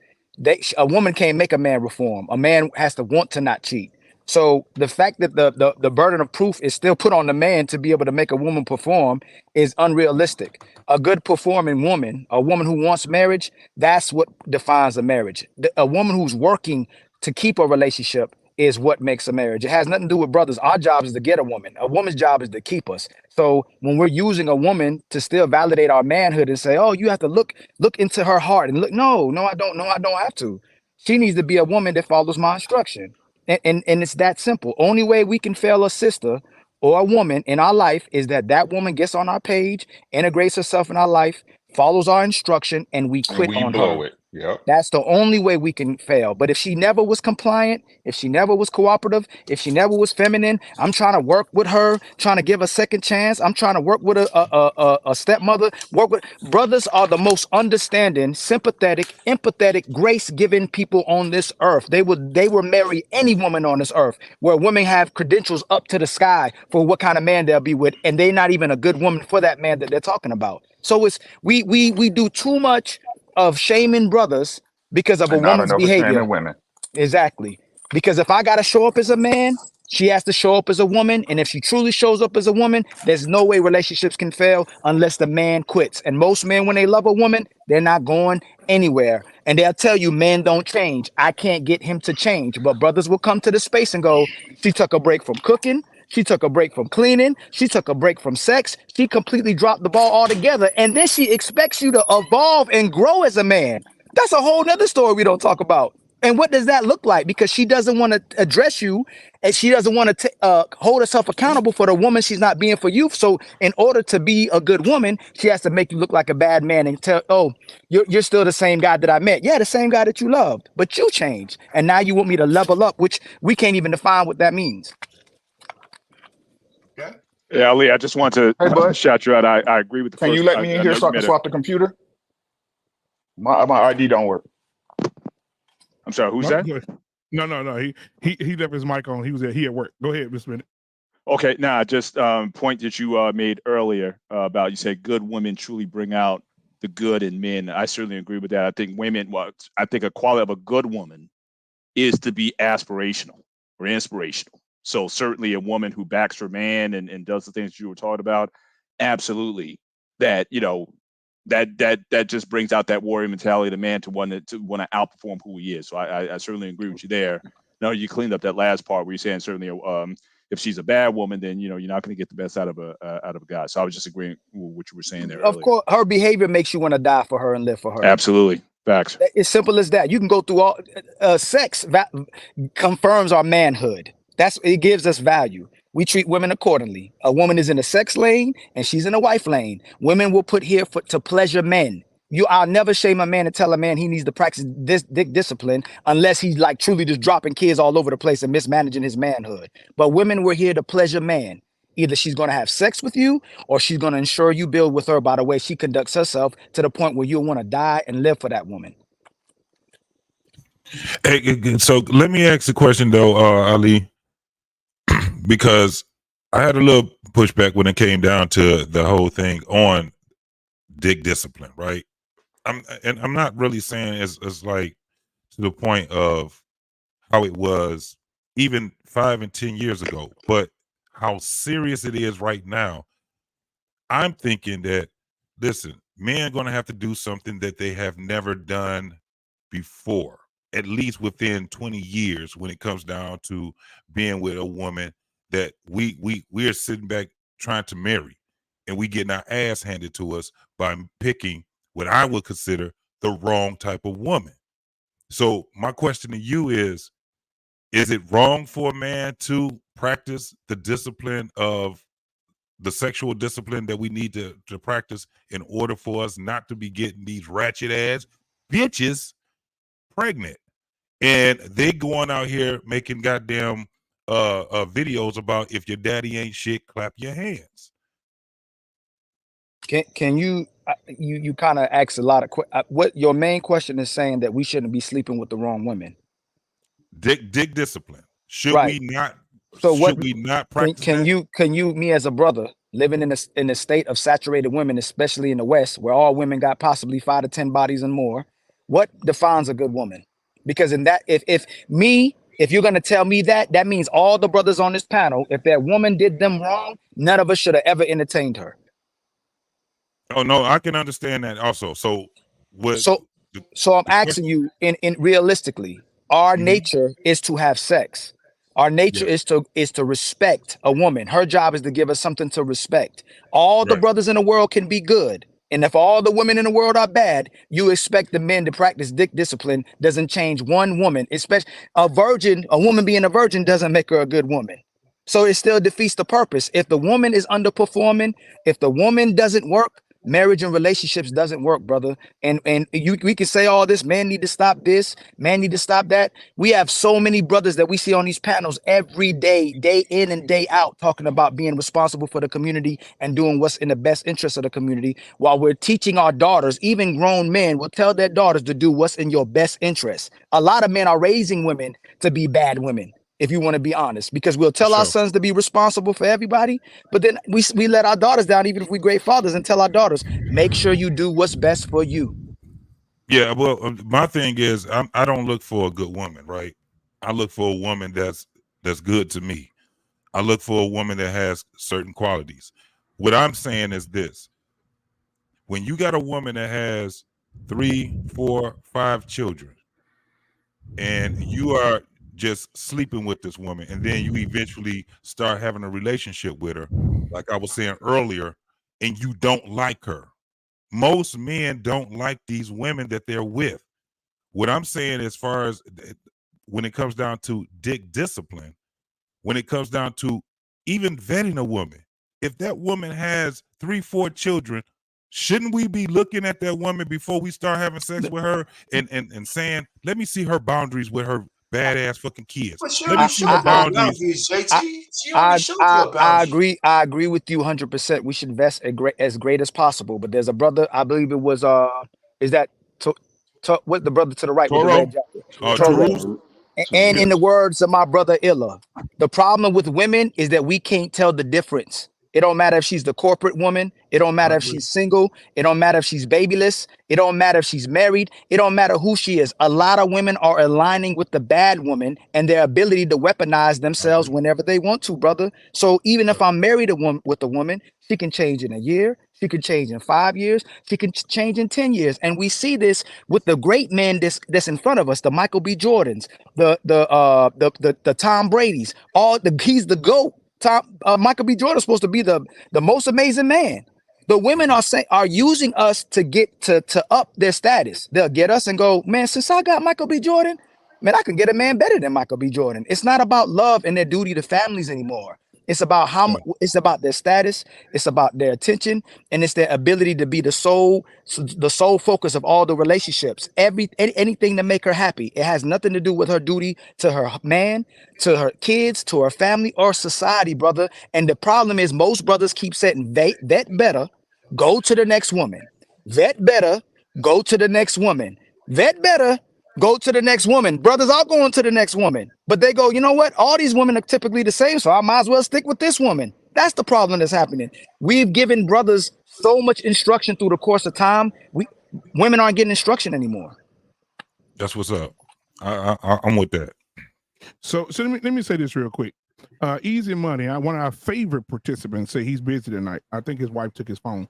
a woman can't make a man reform. A man has to want to not cheat. So the fact that the burden of proof is still put on the man to be able to make a woman perform is unrealistic. A good performing woman, a woman who wants marriage, that's what defines a marriage. A woman who's working to keep a relationship is what makes a marriage. It has nothing to do with brothers. Our job is to get a woman. A woman's job is to keep us. So when we're using a woman to still validate our manhood and say, oh, you have to look into her heart and look, no, I don't have to. She needs to be a woman that follows my instruction. And it's that simple. Only way we can fail a sister or a woman in our life is that woman gets on our page, integrates herself in our life, follows our instruction, and we quit on her. Yep. That's the only way we can fail. But if she never was compliant, if she never was cooperative, if she never was feminine, I'm trying to work with her, trying to give a second chance. I'm trying to work with a stepmother. Brothers are the most understanding, sympathetic, empathetic, grace-giving people on this earth. They would marry any woman on this earth, where women have credentials up to the sky for what kind of man they'll be with, and they're not even a good woman for that man that they're talking about. So it's we do too much of shaming brothers because of a woman's behavior. Women. Exactly. Because if I got to show up as a man, she has to show up as a woman. And if she truly shows up as a woman, there's no way relationships can fail unless the man quits. And most men, when they love a woman, they're not going anywhere. And they'll tell you, men don't change. I can't get him to change. But brothers will come to the space and go, she took a break from cooking. She took a break from cleaning. She took a break from sex. She completely dropped the ball altogether. And then she expects you to evolve and grow as a man. That's a whole nother story we don't talk about. And what does that look like? Because she doesn't want to address you, and she doesn't want to hold herself accountable for the woman she's not being for you. So in order to be a good woman, she has to make you look like a bad man and tell, oh, you're still the same guy that I met. Yeah, the same guy that you loved, but you changed. And now you want me to level up, which we can't even define what that means. Yeah, Ali, I just want to shout you out. I agree with the Can you let me in here so I can swap the computer? My ID don't work. I'm sorry, who's that? No. He left his mic on. He at work. Go ahead, Mr. Bennett. Okay, just point that you made earlier about, you said good women truly bring out the good in men. I certainly agree with that. I think I think a quality of a good woman is to be aspirational or inspirational. So certainly a woman who backs her man and does the things you were talking about, absolutely. That, that just brings out that warrior mentality of the man to want to outperform who he is. So I certainly agree with you there. No, you cleaned up that last part where you're saying certainly if she's a bad woman, then you're not going to get the best out of a guy. So I was just agreeing with what you were saying there. Of course, her behavior makes you want to die for her and live for her. Absolutely. Facts. It's simple as that. You can go through all sex that confirms our manhood. It gives us value. We treat women accordingly. A woman is in a sex lane and she's in a wife lane. Women will put here to pleasure men. I'll never shame a man and tell a man he needs to practice this discipline unless he's like truly just dropping kids all over the place and mismanaging his manhood. But women, we're here to pleasure man. Either she's going to have sex with you or she's going to ensure you build with her by the way she conducts herself to the point where you'll want to die and live for that woman. Hey, so let me ask a question though, Ali, because I had a little pushback when it came down to the whole thing on dick discipline, right? I'm not really saying it's like to the point of how it was even 5 and 10 years ago, but how serious it is right now. I'm thinking that, listen, men are going to have to do something that they have never done before, at least within 20 years, when it comes down to being with a woman that we are sitting back trying to marry, and we getting our ass handed to us by picking what I would consider the wrong type of woman. So my question to you is it wrong for a man to practice the discipline of the sexual discipline that we need to practice in order for us not to be getting these ratchet ass bitches pregnant? And they going out here making goddamn videos about if your daddy ain't shit, clap your hands. Can you you kind of ask a lot of what your main question is saying that we shouldn't be sleeping with the wrong women. Dick discipline. Should right. we not? So should what we not practice can you me as a brother living in a state of saturated women, especially in the West, where all women got possibly 5 to 10 bodies and more? What defines a good woman? Because in that, if you're gonna tell me that means all the brothers on this panel, if that woman did them wrong, none of us should have ever entertained her. Oh no, I can understand that also. So what? So I'm asking you, in realistically, our nature is to have sex. Our nature is to respect a woman. Her job is to give us something to respect. All the brothers in the world can be good, and if all the women in the world are bad, you expect the men to practice dick discipline. Doesn't change one woman, especially a woman being a virgin doesn't make her a good woman. So it still defeats the purpose. If the woman is underperforming, if the woman doesn't work, marriage and relationships doesn't work, brother. And we can say all this, man need to stop this, man need to stop that. We have so many brothers that we see on these panels every day, day in and day out, talking about being responsible for the community and doing what's in the best interest of the community, while we're teaching our daughters. Even grown men will tell their daughters to do what's in your best interest. A lot of men are raising women to be bad women, if you want to be honest, because we'll tell our sons to be responsible for everybody, but then we let our daughters down, even if we're great fathers, and tell our daughters, make sure you do what's best for you. Yeah, well, my thing is, I don't look for a good woman, right? I look for a woman that's good to me. I look for a woman that has certain qualities. What I'm saying is this: when you got a woman that has 3, 4, 5 children, and you are just sleeping with this woman, and then you eventually start having a relationship with her, like I was saying earlier, and you don't like her. Most men don't like these women that they're with. What I'm saying, as far as when it comes down to dick discipline, when it comes down to even vetting a woman, if that woman has 3, 4 children, shouldn't we be looking at that woman before we start having sex with her and saying, let me see her boundaries with her badass fucking kids. Let me see her boundaries. I agree with you 100%. We should invest as great as possible. But there's a brother, I believe it was is that what the brother to the right with the red jacket? And in the words of my brother Illa, the problem with women is that we can't tell the difference. It don't matter if she's the corporate woman. It don't matter if she's single. It don't matter if she's babyless. It don't matter if she's married. It don't matter who she is. A lot of women are aligning with the bad woman and their ability to weaponize themselves whenever they want to, brother. So even if I'm married with a woman, she can change in a year. She can change in 5 years. She can change in 10 years. And we see this with the great men that's in front of us, the Michael B. Jordans, the Tom Brady's, he's the GOAT. Michael B. Jordan is supposed to be the most amazing man. The women are using us to get to up their status. They'll get us and go, man, since I got Michael B. Jordan, man, I can get a man better than Michael B. Jordan. It's not about love and their duty to families anymore. It's about how much, it's about their status, it's about their attention, and it's their ability to be the sole focus of all the relationships. Anything to make her happy. It has nothing to do with her duty to her man, to her kids, to her family, or society, brother. And the problem is most brothers keep saying, vet better, go to the next woman. Vet better, go to the next woman. Vet better, go to the next woman. Brothers are going to the next woman, but they go, you know what? All these women are typically the same, so I might as well stick with this woman. That's the problem that's happening. We've given brothers so much instruction through the course of time. Women aren't getting instruction anymore. That's what's up. I'm with that. So let me say this real quick. Easy Money, one of our favorite participants, say he's busy tonight. I think his wife took his phone.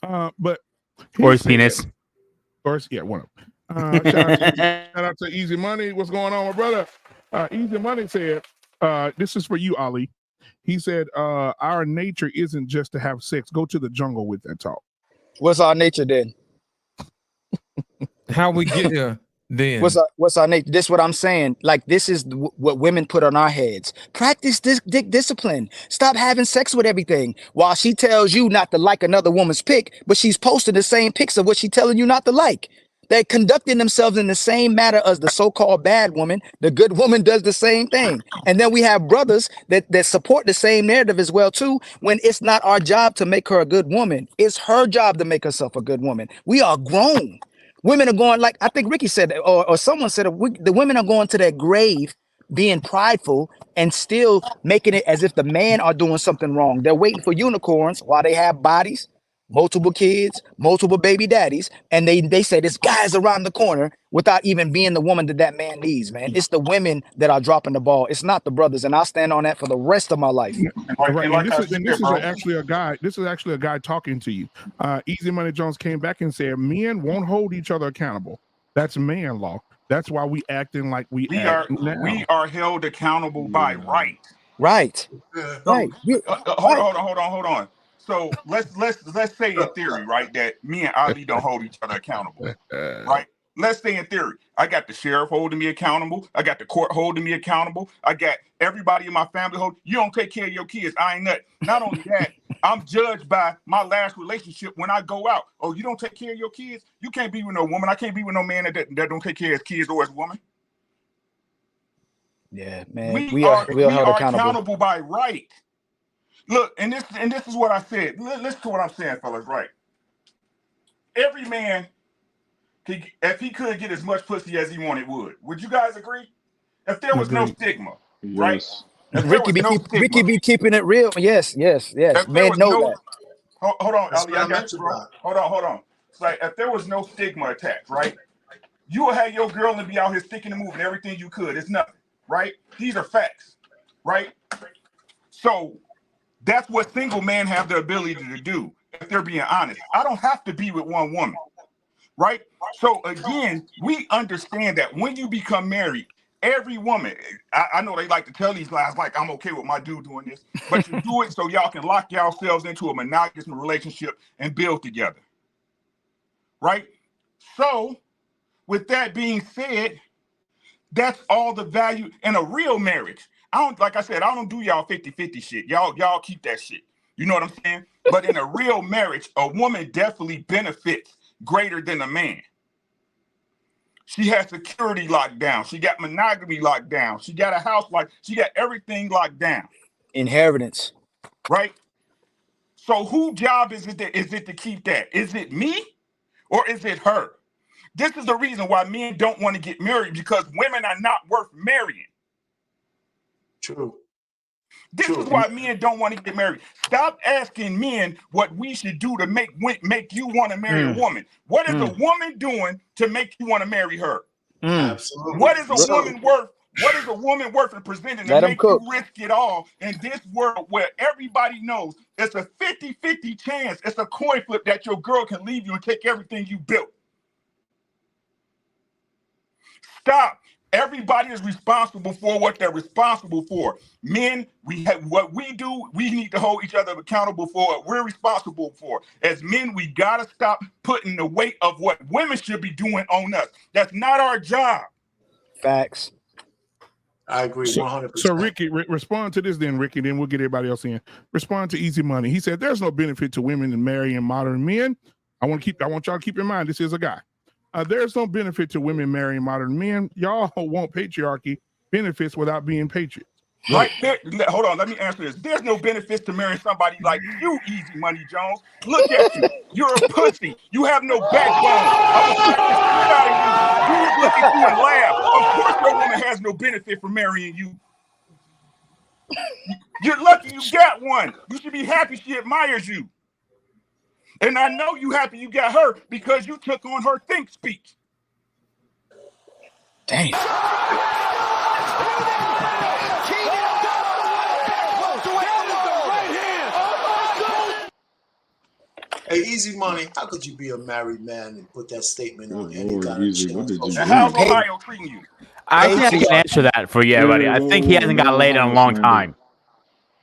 But or his penis. Or one of them. Shout out to Easy Money. What's going on, my brother? Easy Money said, this is for you, Ali. He said, our nature isn't just to have sex. Go to the jungle with that talk. What's our nature then? How we get here then? What's our nature? This is what I'm saying. Like, this is what women put on our heads. Practice this discipline. Stop having sex with everything. While she tells you not to like another woman's pic, but she's posting the same pics of what she's telling you not to like. They're conducting themselves in the same manner as the so-called bad woman. The good woman does the same thing. And then we have brothers that support the same narrative as well, too, when it's not our job to make her a good woman. It's her job to make herself a good woman. We are grown. Women are going, like I think Ricky said, or someone said, the women are going to their grave being prideful and still making it as if the men are doing something wrong. They're waiting for unicorns while they have bodies, multiple kids, multiple baby daddies, and they say this guy's around the corner without even being the woman that man needs, man. It's the women that are dropping the ball. It's not the brothers, and I'll stand on that for the rest of my life. Right. And this is actually a guy. This is actually a guy talking to you. Easy Money Jones came back and said, men won't hold each other accountable. That's man law. That's why we acting like we act now. We are held accountable by right. Right. Right. Hold on. So let's say in theory, right, that me and Ali don't hold each other accountable, right? Let's say in theory, I got the sheriff holding me accountable. I got the court holding me accountable. I got everybody in my family holding. You don't take care of your kids. I ain't nothing. Not only that, I'm judged by my last relationship when I go out. Oh, you don't take care of your kids? You can't be with no woman. I can't be with no man that don't take care of his kids or his woman. Yeah, man. We are accountable by right. Look, and this is what I said. Listen to what I'm saying, fellas, right? Every man, if he could get as much pussy as he wanted, would you guys agree? If there was no stigma, right? Ricky be keeping it real. Yes. Man, know that. Hold on, Ali, I got you, bro. Hold on. It's like, if there was no stigma attached, right? You would have your girl and be out here sticking and moving everything you could. It's nothing, right? These are facts, right? So that's what single men have the ability to do, if they're being honest. I don't have to be with one woman, right? So again, we understand that when you become married, every woman, I know they like to tell these guys, like, I'm okay with my dude doing this, but you do it so y'all can lock yourselves into a monogamous relationship and build together, right? So with that being said, that's all the value in a real marriage. Like I said, I don't do y'all 50-50 shit. Y'all keep that shit. You know what I'm saying? But in a real marriage, a woman definitely benefits greater than a man. She has security locked down. She got monogamy locked down. She got a house she got everything locked down. Inheritance. Right? So whose job is it to keep that? Is it me or is it her? This is the reason why men don't want to get married, because women are not worth marrying. True. This is why men don't want to get married. Stop asking men what we should do to make you want to marry a woman. What is a woman doing to make you want to marry her? Absolutely. What is a woman worth? What is a woman worth in presenting to make you risk it all in this world where everybody knows it's a 50-50 chance, it's a coin flip that your girl can leave you and take everything you built? Stop. Everybody is responsible for what they're responsible for. Men, we have what we do, we need to hold each other accountable for what we're responsible for. As men, we gotta stop putting the weight of what women should be doing on us. That's not our job. Facts. I agree 100%. So Ricky, respond to this then, Ricky, then we'll get everybody else in. Respond to Easy Money. He said, there's no benefit to women in marrying modern men. I want y'all to keep in mind, this is a guy. There's no benefit to women marrying modern men. Y'all want patriarchy benefits without being patriots. Right there, hold on, let me answer this. There's no benefits to marrying somebody like you, Easy Money Jones. Look at you. You're a pussy. You have no backbone. I will smack the shit out of you. You would look at you and laugh. Of course no woman has no benefit from marrying you. You're lucky you got one. You should be happy she admires you. And I know you happy you got her because you took on her think speech. Damn. Hey, Easy Money, how could you be a married man and put that statement on any kind of shit? How's Ohio treating you? I think I can answer that for you, everybody. I think he hasn't got laid in a long time.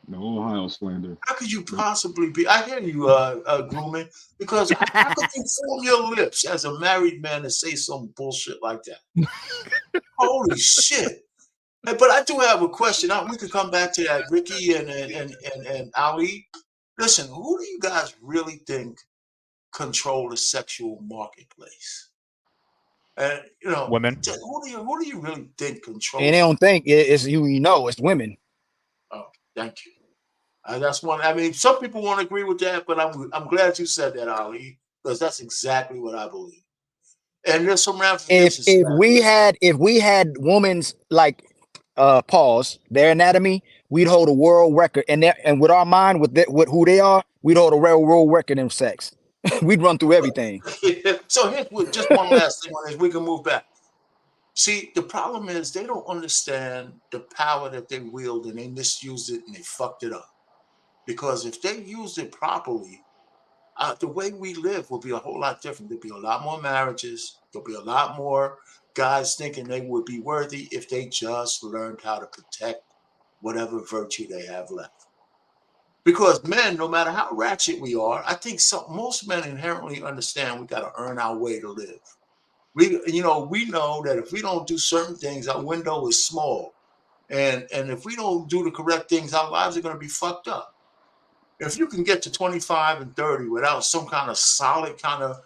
No Ohio slander. How could you possibly be? I hear you, Grooming, because how could you form your lips as a married man and say some bullshit like that? Holy shit. But I do have a question. We could come back to that, Ricky and Ali. Listen, who do you guys really think control the sexual marketplace? And women. Who do you really think controls? And they don't think it's it's women. Oh, thank you. That's one. I mean, some people won't agree with that, but I'm glad you said that, Ali, because that's exactly what I believe. And there's some ramifications. If we had women's like pause their anatomy, we'd hold a world record, and with our mind, with who they are, we'd hold a world record in sex. We'd run through everything. So here's just one last thing on this. We can move back. See, the problem is they don't understand the power that they wield, and they misused it and they fucked it up. Because if they used it properly, the way we live will be a whole lot different. There'll be a lot more marriages. There'll be a lot more guys thinking they would be worthy if they just learned how to protect whatever virtue they have left. Because men, no matter how ratchet we are, I think most men inherently understand we got to earn our way to live. We know that if we don't do certain things, our window is small. And if we don't do the correct things, our lives are going to be fucked up. If you can get to 25 and 30 without some kind of solid kind of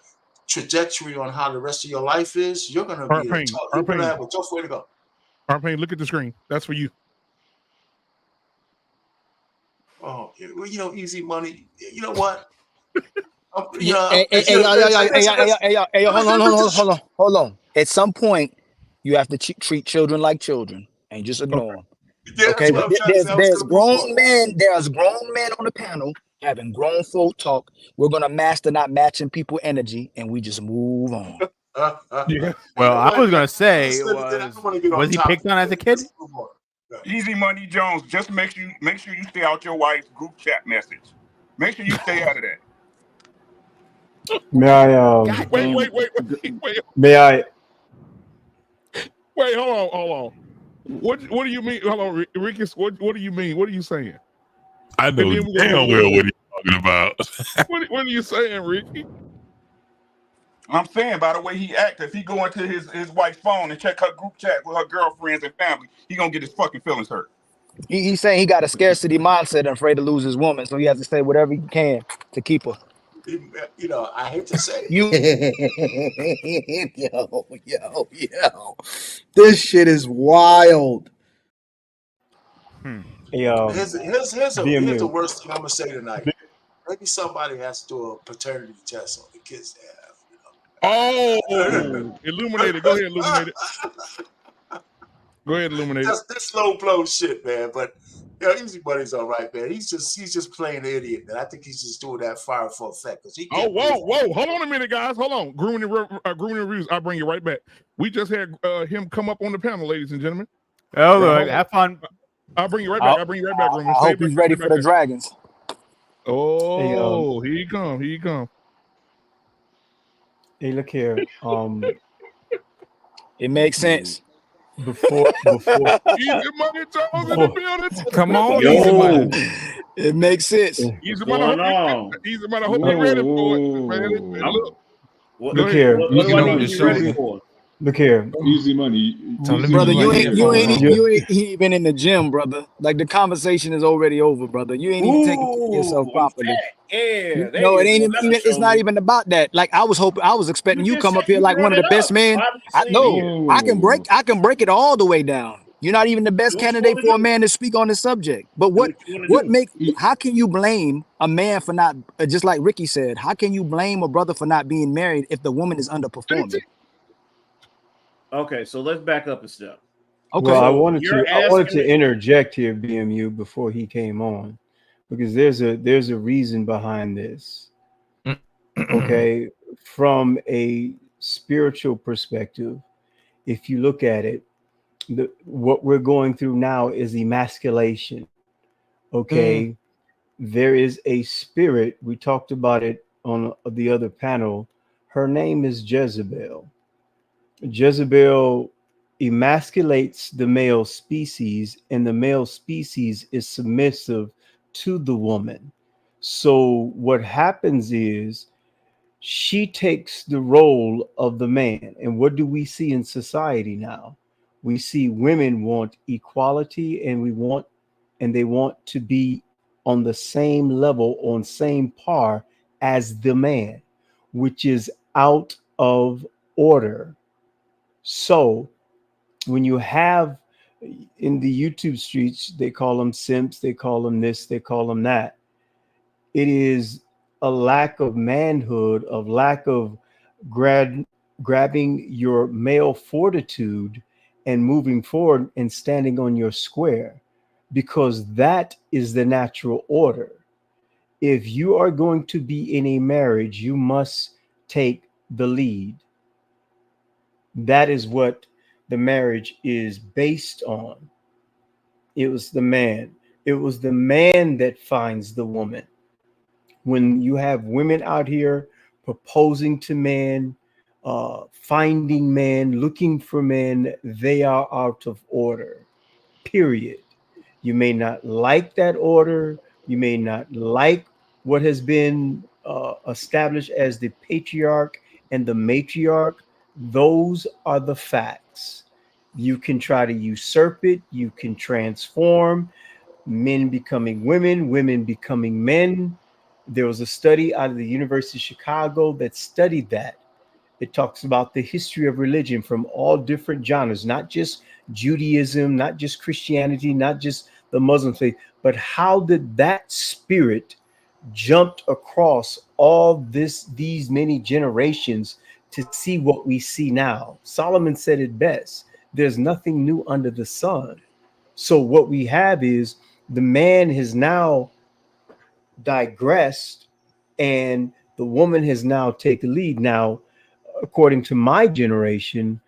trajectory on how the rest of your life is, you're going to have a tough way to go. Arpain, look at the screen. That's for you. Oh, well, Easy Money. You know what? Hold on. At some point, you have to treat children like children and just ignore them. Okay, there's grown men. There's grown men on the panel having grown folk talk. We're gonna master not matching people energy, and we just move on. Well, I was gonna say, was he picked on as a kid? Easy Money Jones, just make sure you stay out your wife's group chat message. Make sure you stay out of that. May I? Wait. May I? Wait, hold on. What do you mean? Hold on, Ricky. What do you mean? What are you saying? I know damn well what he's talking about. What are you saying, Ricky? I'm saying by the way he acts, if he go into his wife's phone and check her group chat with her girlfriends and family, he gonna get his fucking feelings hurt. He's saying he got a scarcity mindset and afraid to lose his woman, so he has to say whatever he can to keep her. I hate to say it. Yo. This shit is wild. Here's the worst thing I'm gonna say tonight. Maybe somebody has to do a paternity test on the kids they have. Oh, Illuminated. Go ahead, Illuminated. Go ahead, Illuminated. That's slow blow shit, man. But Easy Money's all right, man. He's just playing the idiot, man. I think he's just doing that fire for effect. Whoa! Hold on a minute, guys. Hold on. Grooming reviews. I'll bring you right back. We just had him come up on the panel, ladies and gentlemen. Oh, look, have fun. I'll bring you right back. Grooming. I hope he's ready for the Dragons. Oh, here you come. Hey, look here. It makes sense. Before Easy Money Jones in the building. Come on, Easy Money. It makes sense. Easy Money. Hope you're ready for it, man. Look here. What do I need to be ready for? Look here, Easy money. Brother, you ain't Yeah. even in the gym, brother. Like the conversation is already over, brother. You ain't even taking care of yourself properly. Yeah, there No, you it go. ain't That's even. a It's not show. even about that. Like I was expecting you just come said up here you like one brought of the it best up. men. Why did you say it? I can break it all the way down. You're not even the best Do what you candidate want to for a do. man to speak on this subject. But Do what what you want to do. how can you blame a man for not just like Ricky said, how can you blame a brother for not being married if the woman is underperforming? Okay, so let's back up a step. Okay. Well, I So wanted you're to asking interject here, BMU, before he came on, because there's a reason behind this. Okay, from a spiritual perspective, if you look at it, what we're going through now is emasculation. Okay, there is a spirit. We talked about it on the other panel. Her name is Jezebel. Jezebel emasculates the male species, and the male species is submissive to the woman. So what happens is she takes the role of the man. And what do we see in society now? We see women want equality, and they want to be on the same level, on same par as the man, which is out of order. So when you have in the YouTube streets, they call them simps, they call them this, they call them that. It is a lack of manhood, of lack of grabbing your male fortitude and moving forward and standing on your square, because that is the natural order. If you are going to be in a marriage, you must take the lead. That is what the marriage is based on. It was the man. It was the man that finds the woman. When you have women out here proposing to men, finding men, looking for men, they are out of order, period. You may not like that order. You may not like what has been established as the patriarch and the matriarch. Those are the facts. You can try to usurp it. You can transform men becoming women, women becoming men. There was a study out of the University of Chicago that studied that. It talks about the history of religion from all different genres, not just Judaism, not just Christianity, not just the Muslim faith, but how did that spirit jumped across all these many generations to see what we see now. Solomon said it best: there's nothing new under the sun. So what we have is the man has now digressed, and the woman has now taken the lead. Now, according to my generation,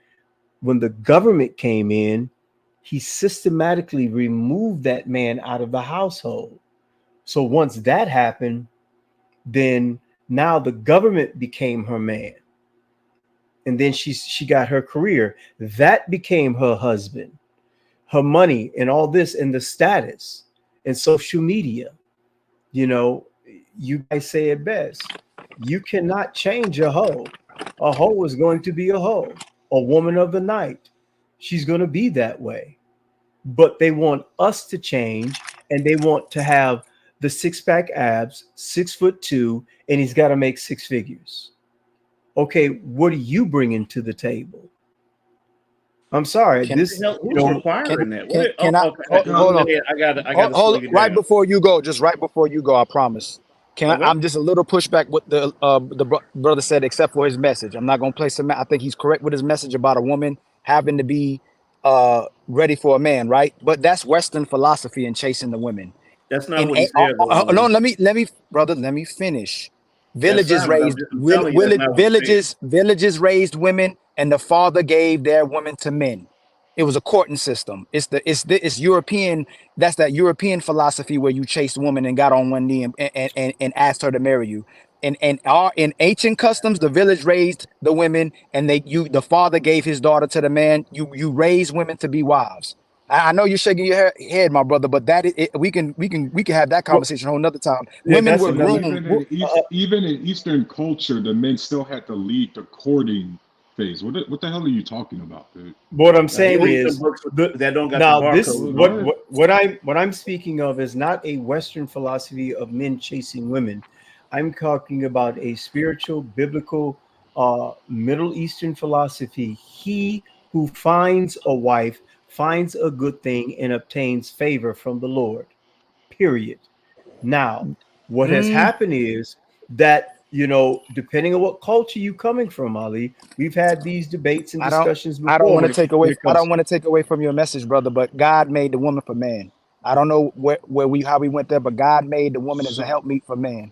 when the government came in, he systematically removed that man out of the household. So once that happened, then now the government became her man. And then she got her career. That became her husband, her money, and all this, and the status and social media. You know, you guys say it best. You cannot change a hoe. A hoe is going to be a hoe, a woman of the night. She's going to be that way. But they want us to change, and they want to have the six-pack abs, 6'2", and he's got to make six figures. Okay, what are you bringing to the table? I'm sorry. Who's requiring that? Hold on. I got to right before you go, I promise. I'm just a little pushback what the brother said, except for his message. I'm not gonna play some. I think he's correct with his message about a woman having to be ready for a man, right? But that's Western philosophy and chasing the women. That's not what he said. No, let me finish. Villages raised women, and the father gave their women to men. It was a courting system. It's European. That's that European philosophy where you chased a woman and got on one knee and asked her to marry you. In ancient customs, the village raised the women, and the father gave his daughter to the man. You raise women to be wives. I know you're shaking your head, my brother, but we can have that conversation a whole nother time. Yeah, women were groomed. Even in Eastern culture, the men still had to lead the courting phase. What the hell are you talking about, dude? What I'm saying is that don't got now the this barcode. what I'm speaking of is not a Western philosophy of men chasing women. I'm talking about a spiritual, biblical, Middle Eastern philosophy. He who finds a wife finds a good thing and obtains favor from the Lord. Period. Now, what has happened is that, you know, depending on what culture you coming from, Ali, we've had these debates and discussions before. I don't want to take away. I don't want to take away from your message, brother. But God made the woman for man. I don't know how we went there, but God made the woman as a helpmeet for man.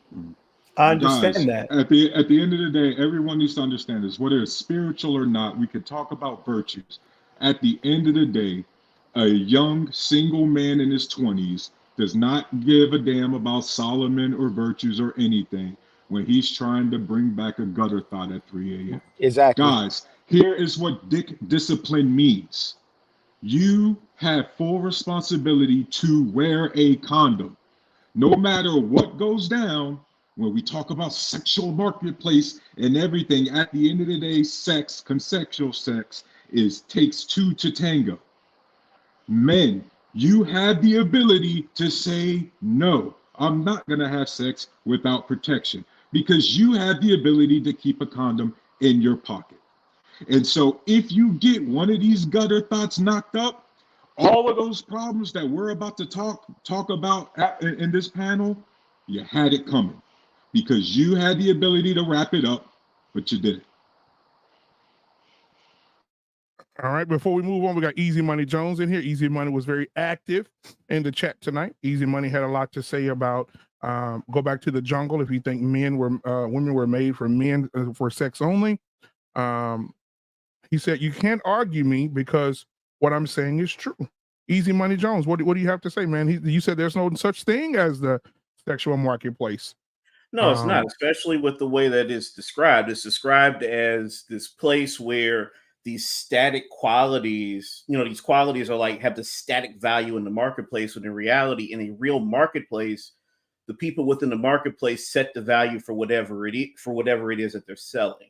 I understand that. At the end of the day, everyone needs to understand this. Whether it's spiritual or not, we could talk about virtues. At the end of the day, a young single man in his 20s does not give a damn about Solomon or virtues or anything when he's trying to bring back a gutter thought at 3 a.m. Exactly. Guys, here is what discipline means. You have full responsibility to wear a condom. No matter what goes down, when we talk about sexual marketplace and everything, at the end of the day, sex, consensual sex, takes two to tango. Men, you have the ability to say, no, I'm not going to have sex without protection, because you have the ability to keep a condom in your pocket. And so if you get one of these gutter thoughts knocked up, all of those problems that we're about to talk about in this panel, you had it coming, because you had the ability to wrap it up, but you didn't. All right, before we move on, we got Easy Money Jones in here. Easy Money was very active in the chat tonight. Easy Money had a lot to say about go back to the jungle if you think women were made for men for sex only. He said, you can't argue me because what I'm saying is true. Easy Money Jones, what do you have to say, man? You said there's no such thing as the sexual marketplace. No, it's not, especially with the way that it's described. It's described as this place where these static qualities, these qualities are like have the static value in the marketplace, when in reality, in a real marketplace, the people within the marketplace set the value for whatever it is that they're selling.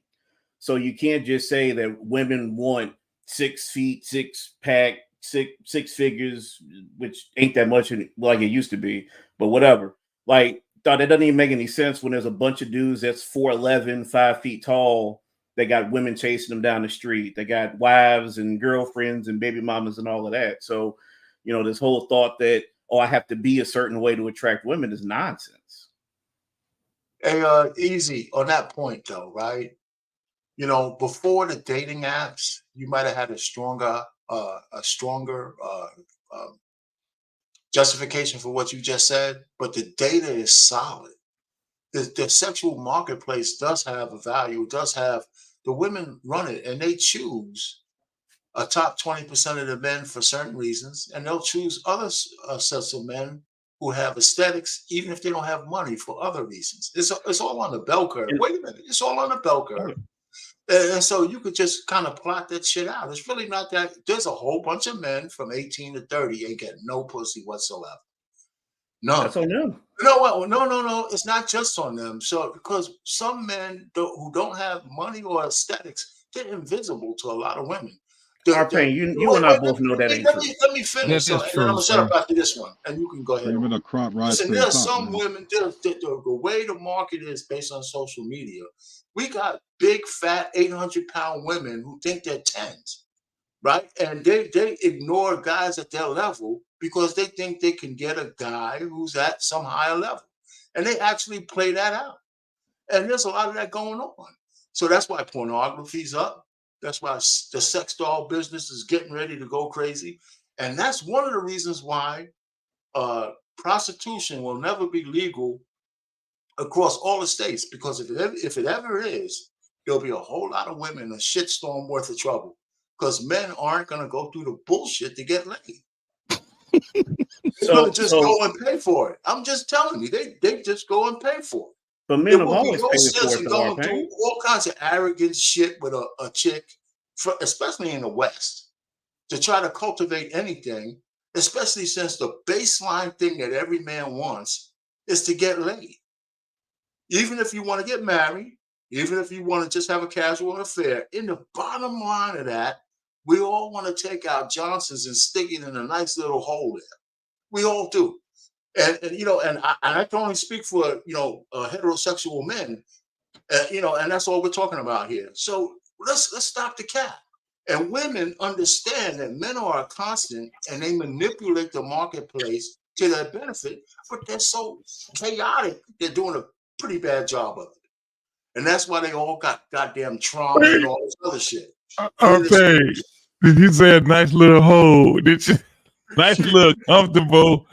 So you can't just say that women want 6 feet, 6-pack, six figures, which ain't that much like it used to be, but whatever. Like, that doesn't even make any sense when there's a bunch of dudes that's 4'11", 5 feet tall. They got women chasing them down the street. They got wives and girlfriends and baby mamas and all of that. So, this whole thought that, I have to be a certain way to attract women is nonsense. Hey, Easy, on that point though, right? Before the dating apps, you might have had a stronger justification for what you just said, but the data is solid. The sexual marketplace does have a value, does have, the women run it, and they choose a top 20% of the men for certain reasons, and they'll choose other sets of men who have aesthetics, even if they don't have money, for other reasons. It's all on the bell curve. Wait a minute, it's all on the bell curve. And so you could just kind of plot that shit out. It's really not that. There's a whole bunch of men from 18 to 30 ain't getting no pussy whatsoever. No. That's on them. No. It's not just on them. So because some men who don't have money or aesthetics, they're invisible to a lot of women. Arpain, you and I both know that ain't true. Let me finish. And I'm gonna shut up after this one, and you can go ahead. Even a crop rise. Listen, there's some women. The way the market is based on social media, we got big, fat, 800-pound women who think they're 10s, right? And they ignore guys at their level because they think they can get a guy who's at some higher level, and they actually play that out. And there's a lot of that going on. So that's why pornography's up. That's why the sex doll business is getting ready to go crazy. And that's one of the reasons why prostitution will never be legal across all the states, because if it ever is, there'll be a whole lot of women in a shitstorm worth of trouble, because men aren't going to go through the bullshit to get laid. They're going to just go and pay for it. I'm just telling you, they just go and pay for it. But men have always paid for it. Going through all kinds of arrogant shit with a chick, especially in the West, to try to cultivate anything, especially since the baseline thing that every man wants is to get laid. Even if you want to get married, even if you want to just have a casual affair, in the bottom line of that, we all want to take our Johnsons and stick it in a nice little hole there. We all do. And I can only speak for, heterosexual men, and that's all we're talking about here. So let's stop the cap. And women understand that men are a constant and they manipulate the marketplace to their benefit, but they're so chaotic, they're doing a pretty bad job of it. And that's why they all got goddamn trauma and all this other shit. Okay. Did you say a nice little hole? Did you? Nice little comfortable,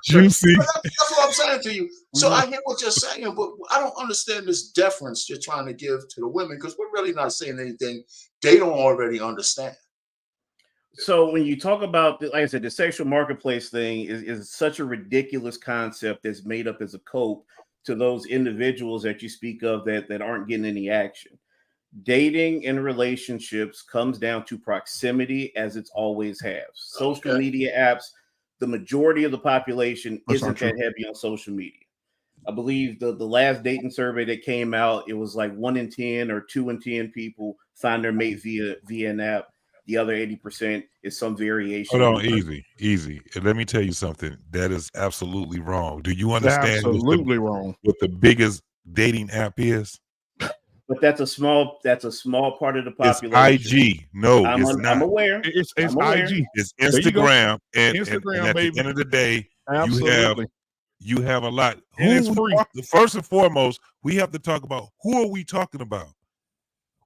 juicy. That's what I'm saying to you. So I hear what you're saying, but I don't understand this deference you're trying to give to the women, because we're really not saying anything they don't already understand. So when you talk about, like I said, the sexual marketplace thing is such a ridiculous concept that's made up as a cope to those individuals that you speak of that aren't getting any action. Dating and relationships comes down to proximity, as it's always has. Social media apps, the majority of the population isn't that heavy on social media. I believe the last dating survey that came out, it was like 1 in 10 or 2 in 10 people find their mate via an app. The other 80% is some variation. Hold on, easy. And let me tell you something. That is absolutely wrong. Do you understand wrong what the biggest dating app is? But that's a small part of the population. It's IG. No, it's not. I'm aware. It's aware. IG. It's Instagram. And at baby. the end of the day, absolutely, you have a lot. And it's free. First and foremost, we have to talk about who are we talking about.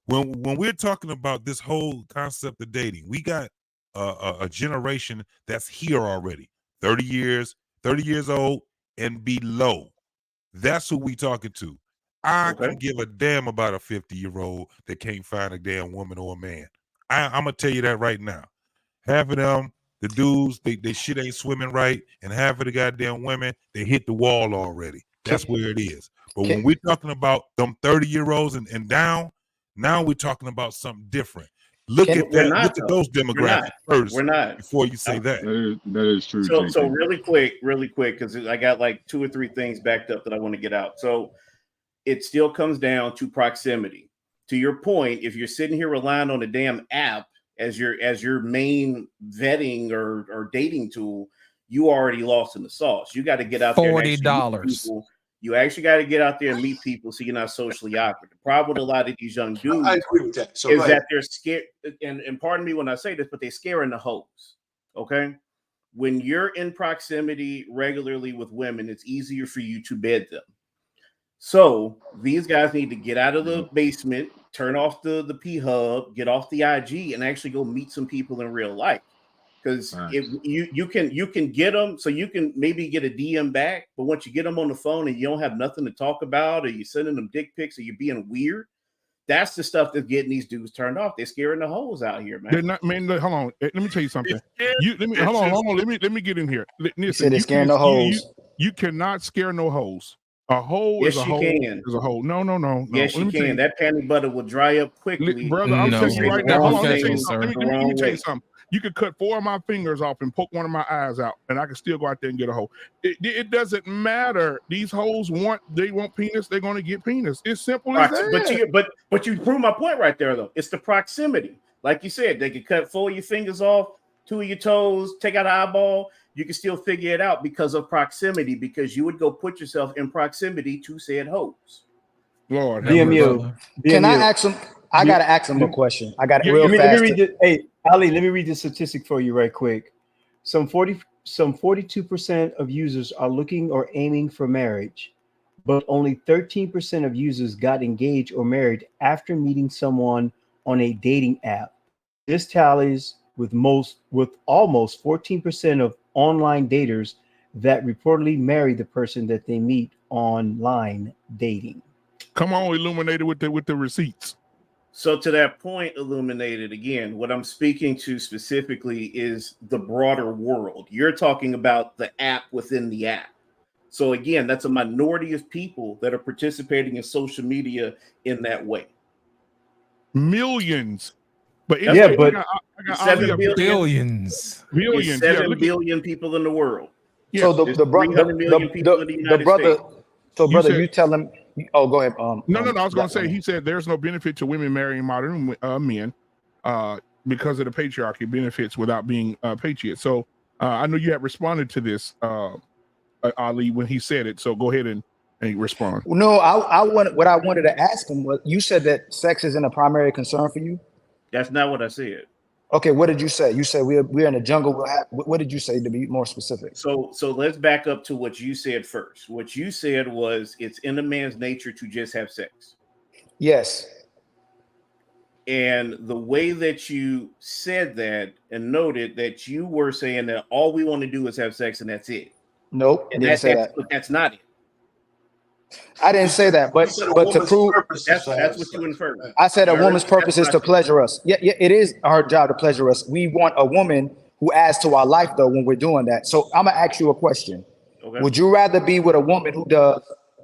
When we're talking about this whole concept of dating, we got a generation that's here already, 30 years old and below. That's who we talking to. I can give a damn about a 50-year-old that can't find a damn woman or a man. I'm gonna tell you that right now. Half of them, the dudes, they shit ain't swimming right, and half of the goddamn women, they hit the wall already. That's where it is. But when we're talking about them 30-year-olds and down, now we're talking about something different. Look at those demographics first before you say that. That is true. So really quick, because I got like 2 or 3 things backed up that I want to get out. So it still comes down to proximity. To your point, if you're sitting here relying on a damn app as your main vetting or dating tool, you already lost in the sauce. You got to get out there. $40. You actually got to get out there and meet people so you're not socially awkward. The problem with a lot of these young dudes I agree with that. is that they're scared. And pardon me when I say this, but they're scaring the hoes. Okay. When you're in proximity regularly with women, it's easier for you to bed them. So these guys need to get out of the basement, turn off the P-Hub, get off the IG, and actually go meet some people in real life. Because if you can get them, so you can maybe get a DM back, but once you get them on the phone and you don't have nothing to talk about, or you're sending them dick pics, or you're being weird, that's the stuff that's getting these dudes turned off. They're scaring the hoes out here, man. They're not, man. Look, hold on. Let me tell you something. Hold on. Let me get in here. Listen, they're scaring the hoes. You cannot scare no hoes. A hole is a hole. Is a hole. No. Yes, you can. That panty butter will dry up quickly. Brother, I'm telling you right now. Hold on, let me tell you something. You could cut 4 of my fingers off and poke one of my eyes out, and I can still go out there and get a hole. It doesn't matter. These hoes want penis. They're going to get penis. It's simple as that. But you prove my point right there, though. It's the proximity. Like you said, they could cut 4 of your fingers off, 2 of your toes, take out an eyeball. You can still figure it out because of proximity, because you would go put yourself in proximity to said hoes. Lord, BMU. Can I ask him? I gotta ask him a question. I got it real fast. Hey, Ali, let me read the statistic for you right quick. Some 42% of users are looking or aiming for marriage, but only 13% of users got engaged or married after meeting someone on a dating app. This tallies with almost 14% of online daters that reportedly marry the person that they meet online dating. Come on, Illuminated with the receipts. So to that point, Illuminated, again, what I'm speaking to specifically is the broader world. You're talking about the app within the app. So again, that's a minority of people that are participating in social media in that way. Millions. But I got 7 billions. Billions. 7 billion people in the world. So the brother, you tell him Oh, go ahead. No. I was going to say, he said there's no benefit to women marrying modern men because of the patriarchy. Benefits without being patriots. So I know you had responded to this, Ali, when he said it. So go ahead and respond. No, what I wanted to ask him was, you said that sex isn't a primary concern for you. That's not what I said. Okay, what did you say? You said we're in a jungle. What did you say, to be more specific? So let's back up to what you said first. What you said was it's in a man's nature to just have sex. Yes. And the way that you said that and noted that you were saying that all we want to do is have sex and that's it. Nope, and didn't say that. That's not it. I didn't say that, but to prove that's what you inferred. I said a woman's purpose is to pleasure us. Yeah, it is our job to pleasure us. We want a woman who adds to our life, though, when we're doing that. So I'm gonna ask you a question. Okay. Would you rather be with a woman who does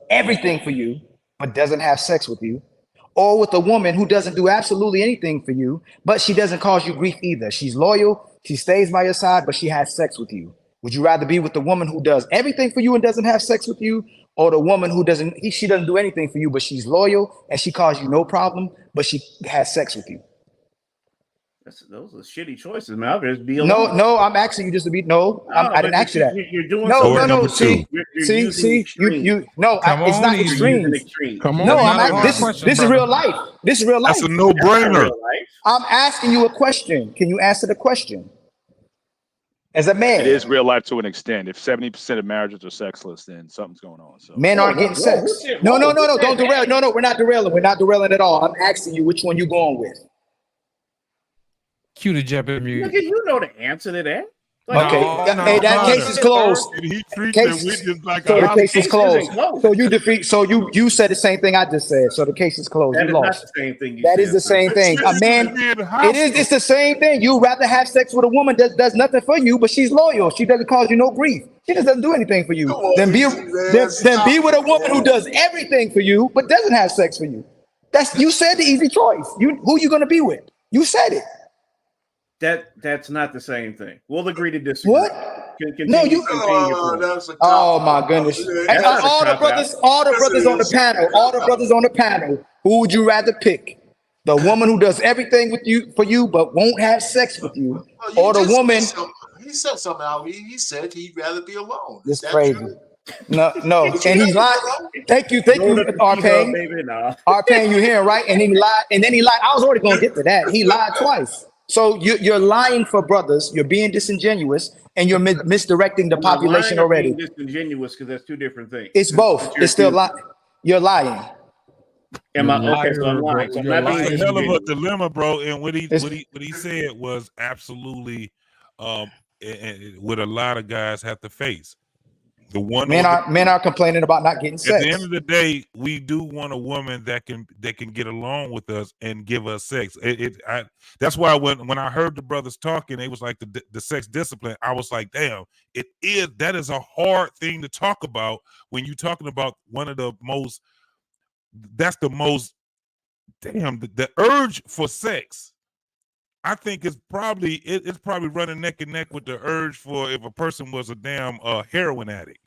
everything for you but doesn't have sex with you, or with a woman who doesn't do absolutely anything for you, but she doesn't cause you grief either? She's loyal, she stays by your side, but she has sex with you. Would you rather be with the woman who does everything for you and doesn't have sex with you, or the woman who she doesn't do anything for you, but she's loyal and she causes you no problem, but she has sex with you? Those are shitty choices, man. I'll just be alone. No, I'm asking you just to be. I didn't ask you that. You're doing no. See, you. No, it's not extreme. Come on. No, this is real life. This is real life. That's a no-brainer. I'm asking you a question. Can you answer the question? As a man, it is real life to an extent. If 70% of marriages are sexless, then something's going on. So men aren't getting sex. No. Don't derail. No, we're not derailing. We're not derailing at all. I'm asking you which one you going with. Cue the Jeopardy music. Nigga, you know the answer to that. Okay, hey, that case is closed. He treats the witness like so the case is closed. So you defeat. So you said the same thing I just said. So the case is closed. That you is lost. not the same thing. That is the same thing. A man. It is. It's the same thing. You rather have sex with a woman that does nothing for you, but she's loyal. She doesn't cause you no grief. She just doesn't do anything for you. Then be with a woman who does everything for you, but doesn't have sex for you. You said the easy choice. Who you gonna be with? You said it. That's not the same thing. We'll agree to disagree. What? No, you. Oh my goodness! All the brothers on the panel. Who would you rather pick? The woman who does everything for you, but won't have sex with you, or the woman? He said something, Ali. He said he'd rather be alone. It's crazy. No, and he's lying. Thank you, Arpane. Arpane, you hearing right? And he lied, I was already gonna get to that. He lied twice. So you're lying for brothers. You're being disingenuous, and you're misdirecting the population already. Disingenuous because that's two different things. It's both. It's still lying. You're lying. Am I okay? So I'm lying. So I'm not being a hell of a dilemma, bro. And what he said was absolutely what a lot of guys have to face. The one men are complaining about not getting sex. At the end of the day, we do want a woman that can get along with us and give us sex. That's why when I heard the brothers talking, it was like the sex discipline. I was like, damn, that is a hard thing to talk about when you're talking about one of the most. That's the most. Damn, the urge for sex. I think it's probably running neck and neck with the urge for if a person was a damn heroin addict.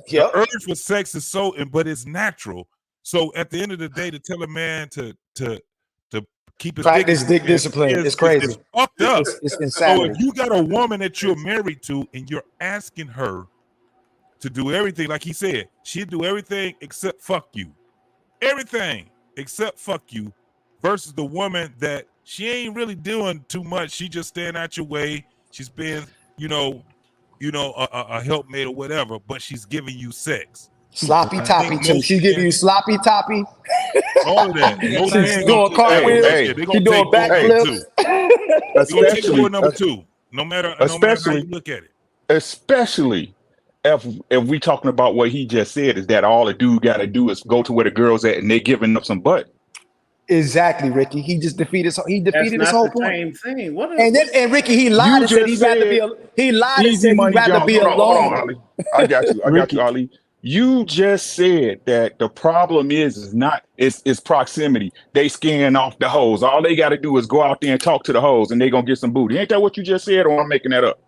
Yep. The urge for sex is but it's natural. So at the end of the day, to tell a man to keep his practice dick discipline is crazy. It's fucked up. It's insanity. So if you got a woman that you're married to and you're asking her to do everything, like he said, she'd do everything except fuck you. Everything except fuck you, versus the woman that she ain't really doing too much. She just staying out your way. She's been, a helpmate or whatever, but she's giving you sex. Sloppy toppy too. She giving you sloppy toppy. All of that. She's doing cartwheels. She's doing backflips. Especially number two. No matter how you look at it. Especially if we talking about what he just said, is that all a dude got to do is go to where the girl's at and they giving up some butt. Exactly, Ricky. He just defeated his whole point. Same thing. And Ricky, he lied and said he'd rather be alone. I got you, Ali. You just said that the problem is proximity. They scan off the hoes. All they got to do is go out there and talk to the hoes, and they gonna get some booty. Ain't that what you just said, or I'm making that up?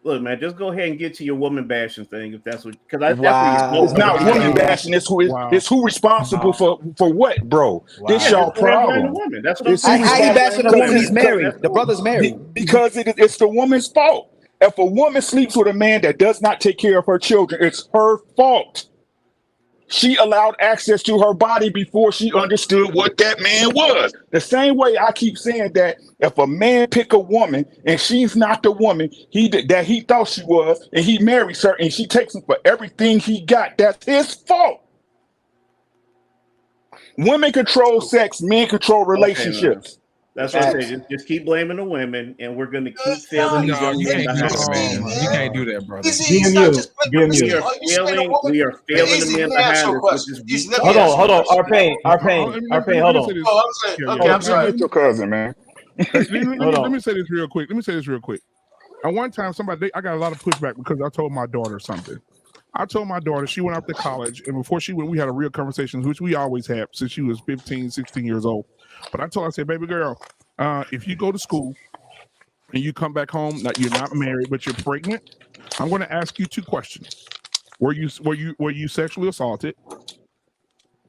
look, man, just go ahead and get to your woman bashing thing if that's what. Because It's not woman bashing. It's who responsible for what, bro? This y'all problem. That's what I'm saying. How you bashing a woman? He's married. The brother's married. Because it's the woman's fault. If a woman sleeps with a man that does not take care of her children, it's her fault. She allowed access to her body before she understood what that man was. The same way I keep saying that if a man pick a woman and she's not the woman that he thought she was, and he marries her and she takes him for everything he got, that's his fault. Women control sex, men control relationships. That's what I'm saying. Just keep blaming the women, and we're going to keep failing these young men. You can't do that, brother. We are failing the men behind us. Hold on. Arpain, hold on. Okay, I'm sorry. Your cousin, man. Let me say this real quick. At one time, I got a lot of pushback because I told my daughter something. I told my daughter, she went off to college, and before she went, we had a real conversation, which we always have since she was 15, 16 years old. But I told her, I said, baby girl, if you go to school and you come back home, you're not married, but you're pregnant, I'm going to ask you 2 questions. Were you sexually assaulted?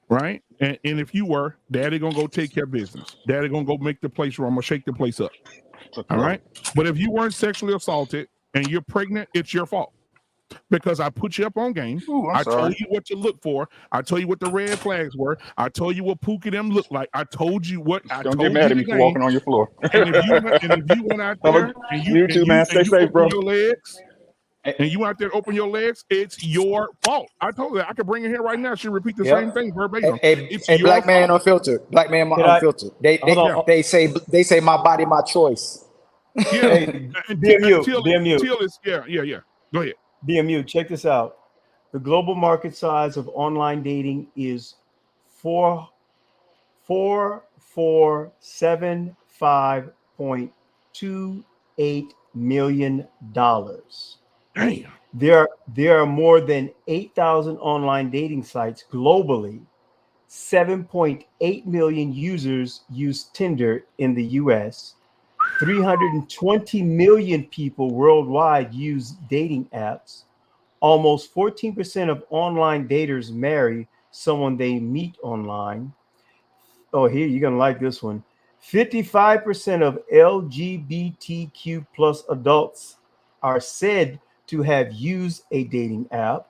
Right? And if you were, daddy going to go take care of business. Daddy going to go make the place where I'm going to shake the place up. All right? But if you weren't sexually assaulted and you're pregnant, it's your fault. Because I put you up on game. I told you what to look for. I told you what the red flags were. I told you what Pookie them looked like. I told you what. Don't get mad at me for walking on your floor. And if you went out there and you stay safe, bro. Your legs, and you out there open your legs, it's your fault. I told her I could bring her here right now. She'll repeat the same thing verbatim. Hey, black man unfiltered. Black man unfiltered. They say my body, my choice. Yeah. BMU. Yeah. Go ahead. BMU, check this out. The global market size of online dating is $475.28 million. Damn. There are more than 8,000 online dating sites globally. 7.8 million users use Tinder in the US. 320 million people worldwide use dating apps. Almost 14% of online daters marry someone they meet online. Oh, here, you're going to like this one. 55% of LGBTQ plus adults are said to have used a dating app.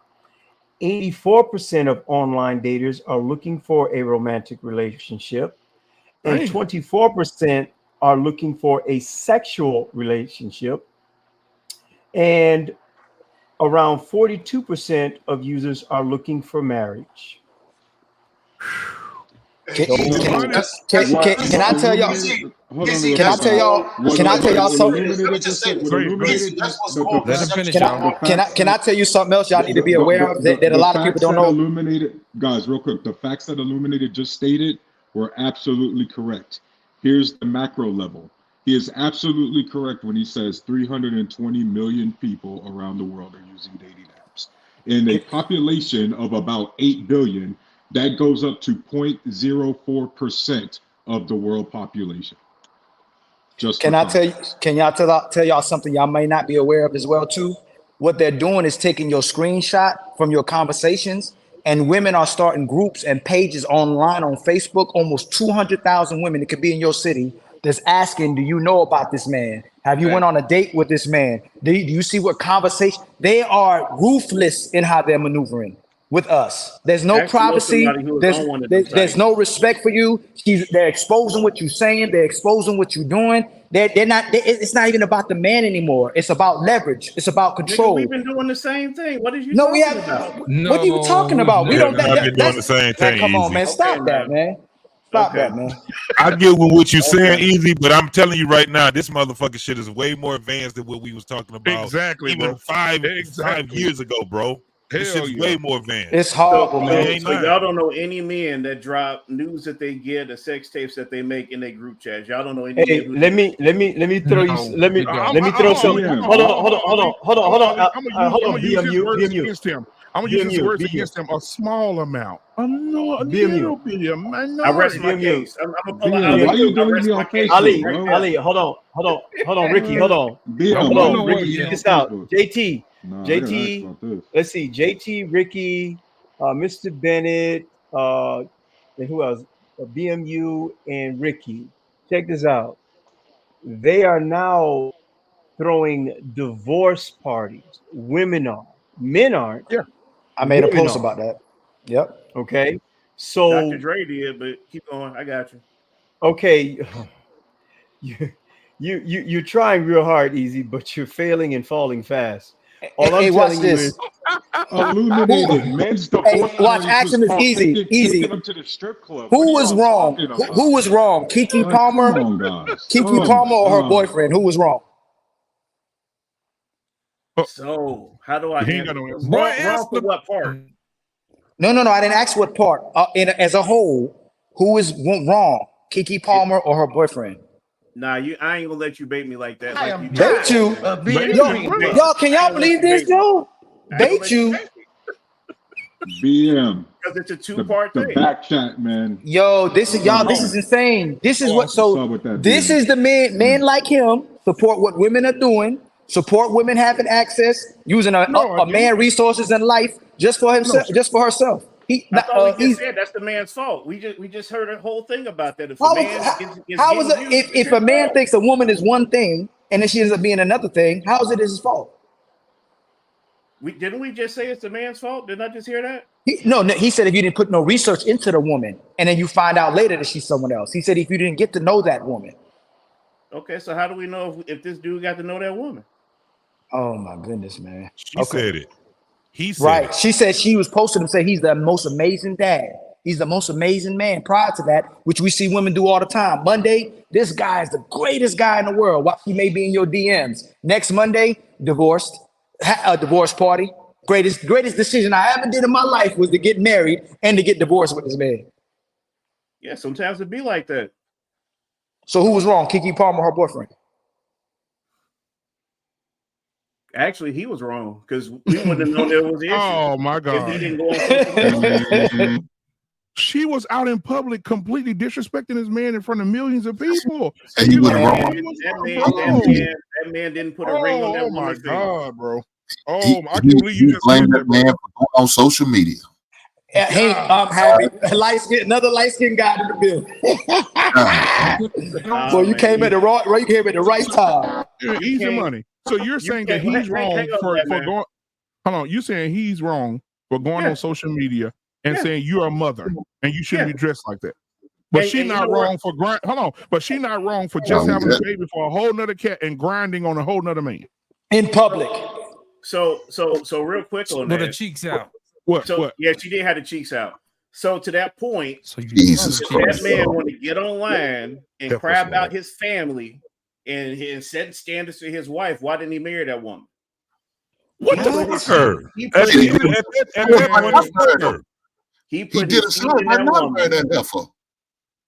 84% of online daters are looking for a romantic relationship. And 24% are looking for a sexual relationship, and around 42% of users are looking for marriage. Can I tell y'all? Can I tell y'all something? Let me just say this. Can I tell you something else y'all need to be aware of that a lot of people don't know? Guys, real quick, the facts that Illuminated just stated were absolutely correct. Here's the macro level. He is absolutely correct when he says 320 million people around the world are using dating apps. In a population of about 8 billion, that goes up to 0.04% of the world population. Can y'all tell y'all something y'all may not be aware of as well too? What they're doing is taking your screenshot from your conversations, and women are starting groups and pages online on Facebook. Almost 200,000 women, it could be in your city, that's asking, do you know about this man? Have you went on a date with this man? Do you see what conversation? They are ruthless in how they're maneuvering with us. There's no privacy. There's no respect for you. They're exposing what you're saying. They're exposing what you're doing. They're not. It's not even about the man anymore. It's about leverage. It's about control. Nigga, we've been doing the same thing. What are you? No, we have. About? No, what are you talking about? We don't. Been doing the same thing. Come on, man. Stop that, man. Stop that, man. I get with what you're saying, Easy, but I'm telling you right now, this motherfucking shit is way more advanced than what we was talking about. Exactly, even bro. 5 years ago, bro. This Hell shit's yeah. way more advanced. It's horrible, It man. ain't So lying. y'all don't know any men that drop news that they get, the sex tapes that they make in their group chats. Y'all don't know any Hey, men who let do me throw you. No, Let me we don't. let me throw some. BM. Hold on. I'm gonna use his BMU, words BMU, against him. I'm gonna use his words BMU. against him. A small amount, a little BMU. bit, a I rest minority. my BMU. case. I'm gonna pull out BM, why Ali. you I delete rest me my on case Facebook, right bro? there. Ali, hold on, Ricky, hold on. BM, Come why Hold on, you on, avoid Ricky, me check on this out. Facebook? JT, Nah, I gotta ask JT, about this. let's see, JT, Ricky, Mr. Bennett, and who else? BMU and Ricky. Check this out. They are now throwing divorce parties. Women are. Men aren't. Yeah. I made a Women post are. about that. Yep. Okay. Dr. So, Dre did, but keep going. I got you. okay. You're trying real hard, Easy, but you're failing and falling fast. All I'm Hey, watch telling you this. is Illuminated men's Hey, divorce watch. parties Ask was him is called easy. taking them to the strip club. What Who are was y'all wrong? talking Who about? was wrong? Kiki Like, come Palmer, on, guys. Kiki Oh Palmer, my or her God. boyfriend? Who was wrong? So how do I He ain't got answer? no answer. Boy, Wrong ask for the what part? No. I didn't ask what part. As a whole, who is wrong? Kiki Palmer or her boyfriend? Nah, I ain't gonna let you bait me like that. I Like am you tired Bait you? of being Yo, green. y'all, can y'all believe this, yo? Bait you? BM. Because it's a two-part The thing. back chat, man. Yo, this is y'all. This is insane. This is what. What's up So with that, this BM? is the men like him support what women are doing. Support women having access, using a man resources in life just for himself, just for herself. I thought we just said that's the man's fault. We just heard a whole thing about that. If a man is how is getting it used, if a man thinks a woman is one thing and then she ends up being another thing? How is it his fault? Didn't we just say it's the man's fault? Didn't I just hear that? No, he said if you didn't put no research into the woman and then you find out later that she's someone else. He said if you didn't get to know that woman. Okay, so how do we know if this dude got to know that woman? Oh my goodness, man. She said it. He said Right. it. She said she was posting him say he's the most amazing dad. He's the most amazing man. Prior to that, which we see women do all the time. Monday, this guy is the greatest guy in the world. While he may be in your DMs. Next Monday, divorced, a divorce party. Greatest decision I ever did in my life was to get married and to get divorced with this man. Yeah, sometimes it be like that. So who was wrong? Kiki Palmer, her boyfriend? Actually, he was wrong because we wouldn't have known there was an issue. Oh my If God. he didn't go on social media. She was out in public completely disrespecting this man in front of millions of people. And you like, went wrong. That man didn't put a ring on that Oh my woman's finger. God, bro. I He can't believe you just blamed said that that, man bro. for going on social media. Hey, I'm happy. Another light-skinned guy in the building. Well, you came at the right time. Easy money. So you're saying that he's wrong for going. Hold on, you saying he's wrong for going on social media and saying you're a mother and you shouldn't be dressed like that. But she's not wrong for grind. Hold on, but she's not wrong for just having a baby for a whole nother cat and grinding on a whole nother man in public. So real quick on with that. her cheeks out. What? Yeah, she did have the cheeks out. So to that point, so Jesus that man want to get online and cry about his family and set standards for his wife. Why didn't he marry that woman? What the fuck her? He put his seed in that woman.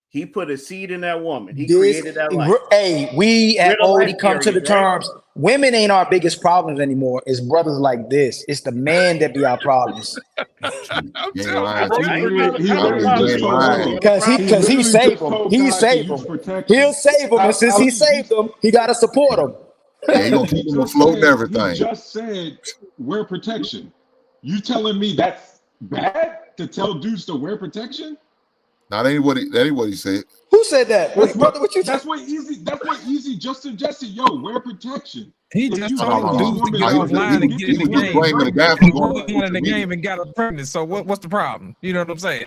He put a seed in that woman. He created that life. Hey, we have already come to the terms. Women ain't our biggest problems anymore. It's brothers like this. It's the man that be our problems. Because he saved them. He saved them. He'll save them, and since he saved them, he gotta support them. Yeah, he gonna keep them afloat and everything. He just said wear protection. You telling me that's bad to tell dudes to wear protection? Not anybody. That ain't what he said. Who said that? Brother, what you? That's what Easy just suggested. Yo, wear protection. He just told dudes to get offline and get in the game and got her pregnant. So what's the problem? You know what I'm saying?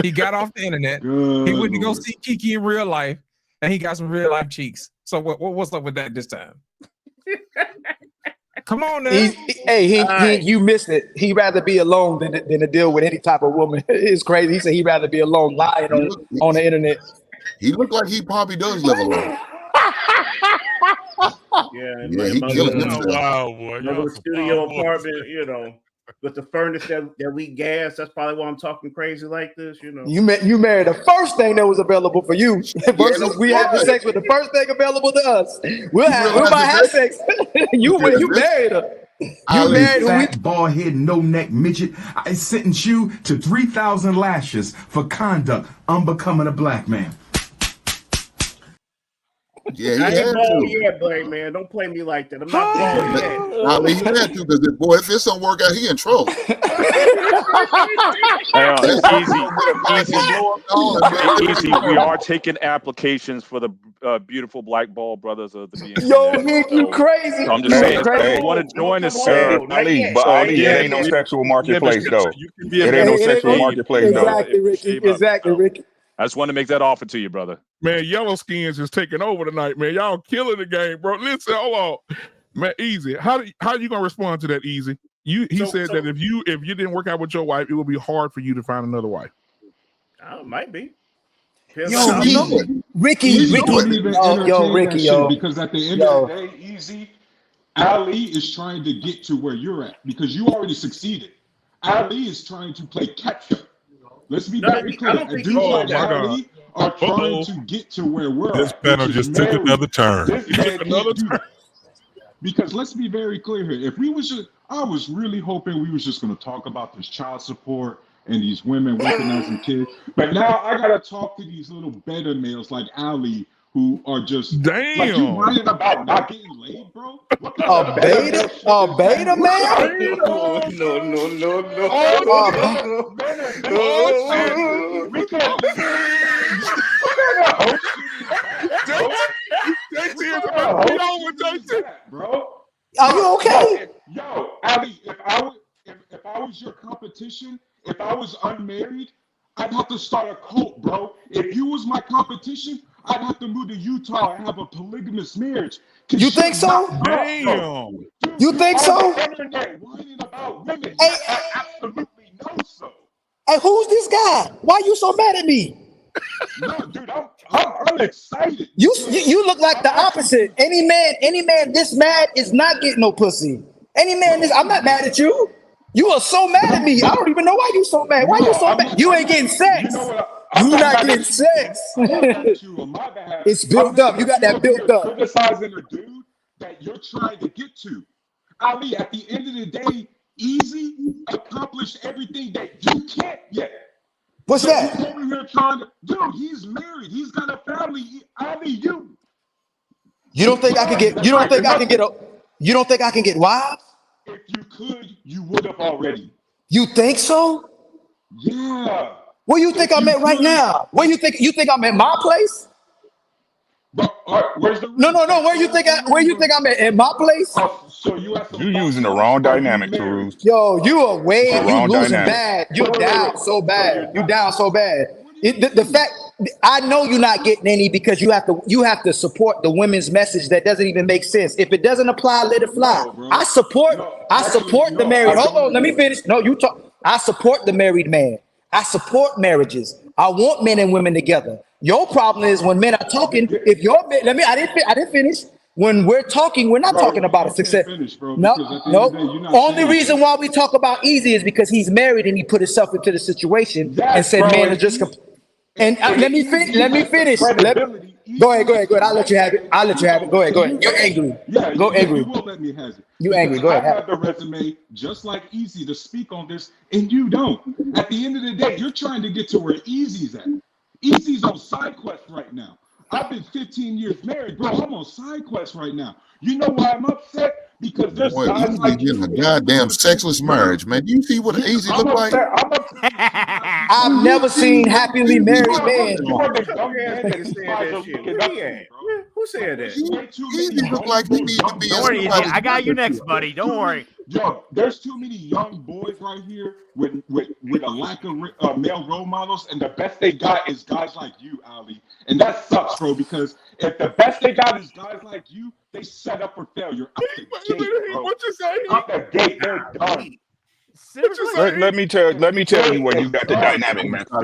He got off the internet. He went to go see Kiki in real life, and he got some real life cheeks. So what's up with that this time? Come on now. You missed it. He'd rather be alone than to deal with any type of woman. It's crazy. He said he'd rather be alone lying on the internet. He looked like he probably does live alone. Yeah, he killing himself. Wow, boy. Studio apartment, with the furnace that we gas. That's probably why I'm talking crazy like this. You know, you married the first thing that was available for you versus we having sex with the first thing available to us. We might have sex. you married her. You married fat, bald-headed, no-neck midget. I sentence you to 3,000 lashes for conduct unbecoming a black man. Yeah, he I had ain't bald to. yet, Blake, man. Don't play me like that. I'm not bald yet. I mean, he had to because if this don't work out, he in trouble. Easy. We are taking applications for the beautiful black bald brothers of the BNC. Yo, Nick, you crazy. I'm just saying, if you want to join us, sir. Ali, it ain't no sexual marketplace, though. It ain't no sexual marketplace, though. Exactly, Ricky. Exactly, Ricky. I just want to make that offer to you, brother. Man, Yellow Skins is taking over tonight, man. Y'all killing the game, bro. Listen, hold on. Man, Easy. How you gonna respond to that, Easy? He said that if you didn't work out with your wife, it would be hard for you to find another wife. Might be. Ricky. Because at the end of the day, Easy, Ali is trying to get to where you're at because you already succeeded. Ali is trying to play catch up. Let's be very clear. Dudes like Ali are trying to get to where we're at. This panel just took another turn. Because let's be very clear here. I was really hoping we was just going to talk about this child support and these women weaponizing kids. But now I got to talk to these little beta males like Ali who are just like you whining about not getting laid, bro. A beta man? No. Bro, are you okay? Yo, Ali, if I was your competition, if I was unmarried, I'd have to start a cult, bro. If you was my competition, I'd have to move to Utah and have a polygamous marriage. You think so? Damn. You think so? Whining about women. Hey, I absolutely know so. Hey, who's this guy? Why you so mad at me? No, dude, I'm excited. You look like the opposite. Any man this mad is not getting no pussy. I'm not mad at you. You are so mad at me. I don't even know why you so mad. Why you so mad? You ain't getting sex. You not getting sex. It's built up. You got that built up. Criticizing a dude that you're trying to get to. Ali, at the end of the day, Easy accomplished everything that you can't yet. What's that? He's over here trying to, dude, he's married. He's got a family. Ali, you. You don't think I can get wives? If you could, you would have already. You think so? Yeah. Where you think I'm at right now? Where you think I'm at my place? But, where's the No. Where you think I'm at my place? So you using the wrong dynamic, Tarus. Yo, you are way you losing bad. You're down so bad. You down so bad. The fact I know you're not getting any because you have to support the women's message that doesn't even make sense. If it doesn't apply, let it fly. I support the married. Hold on, let me finish. No, you talk. I support the married man. I support marriages. I want men and women together. Your problem is when men are talking. If your I didn't finish. When we're talking, we're not talking about a success. No. Only reason why we talk about Easy is because he's married and he put himself into the situation and said, "Man, it's just." And let me finish. Go ahead. I'll let you have it. Go ahead. You're angry. Go angry. You won't let me have it. You angry? Go ahead. I have the resume just like Easy to speak on this, and you don't. At the end of the day, you're trying to get to where Easy's at. Easy's on side quest right now. I've been 15 years married, bro. I'm on side quest right now. You know why I'm upset? Because there's guys like you a goddamn sexless marriage, man. You see what Easy look like? I've never seen happily married men. Who said that? Easy look like he needs to be. Don't worry, I got you next, buddy. Don't worry. Yo, there's too many young boys right here with a lack of male role models, and the best they got is guys like you, Ali. And that sucks, bro, because if the best they got is guys like you, they set up for failure. Out the gate, bro. What you say? Out the gate, they're done. Let me tell you where you got the dynamic messed up.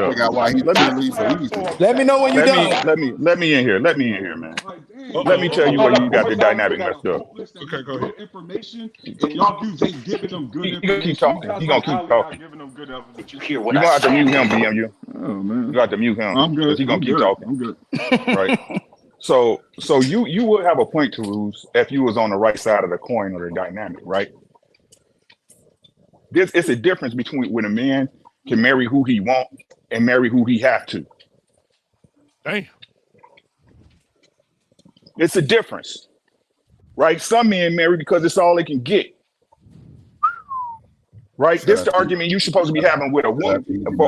Let me know when you're done. Let me in here, man. Let me tell you where you got the dynamic messed up. Okay, go ahead. Information and y'all dudes ain't giving them good He information. gonna keep talking. He gonna keep talking. Giving them good information. You gonna have to mute him, BMU. Oh man, you got to mute him. I'm good. He gonna I'm keep good. talking. I'm good. Right. So you would have a point to lose if you was on the right side of the coin or the dynamic, right? It's a difference between when a man can marry who he want and marry who he have to. Damn. It's a difference, right? Some men marry because it's all they can get. Right? This is the argument you're supposed to be having with a woman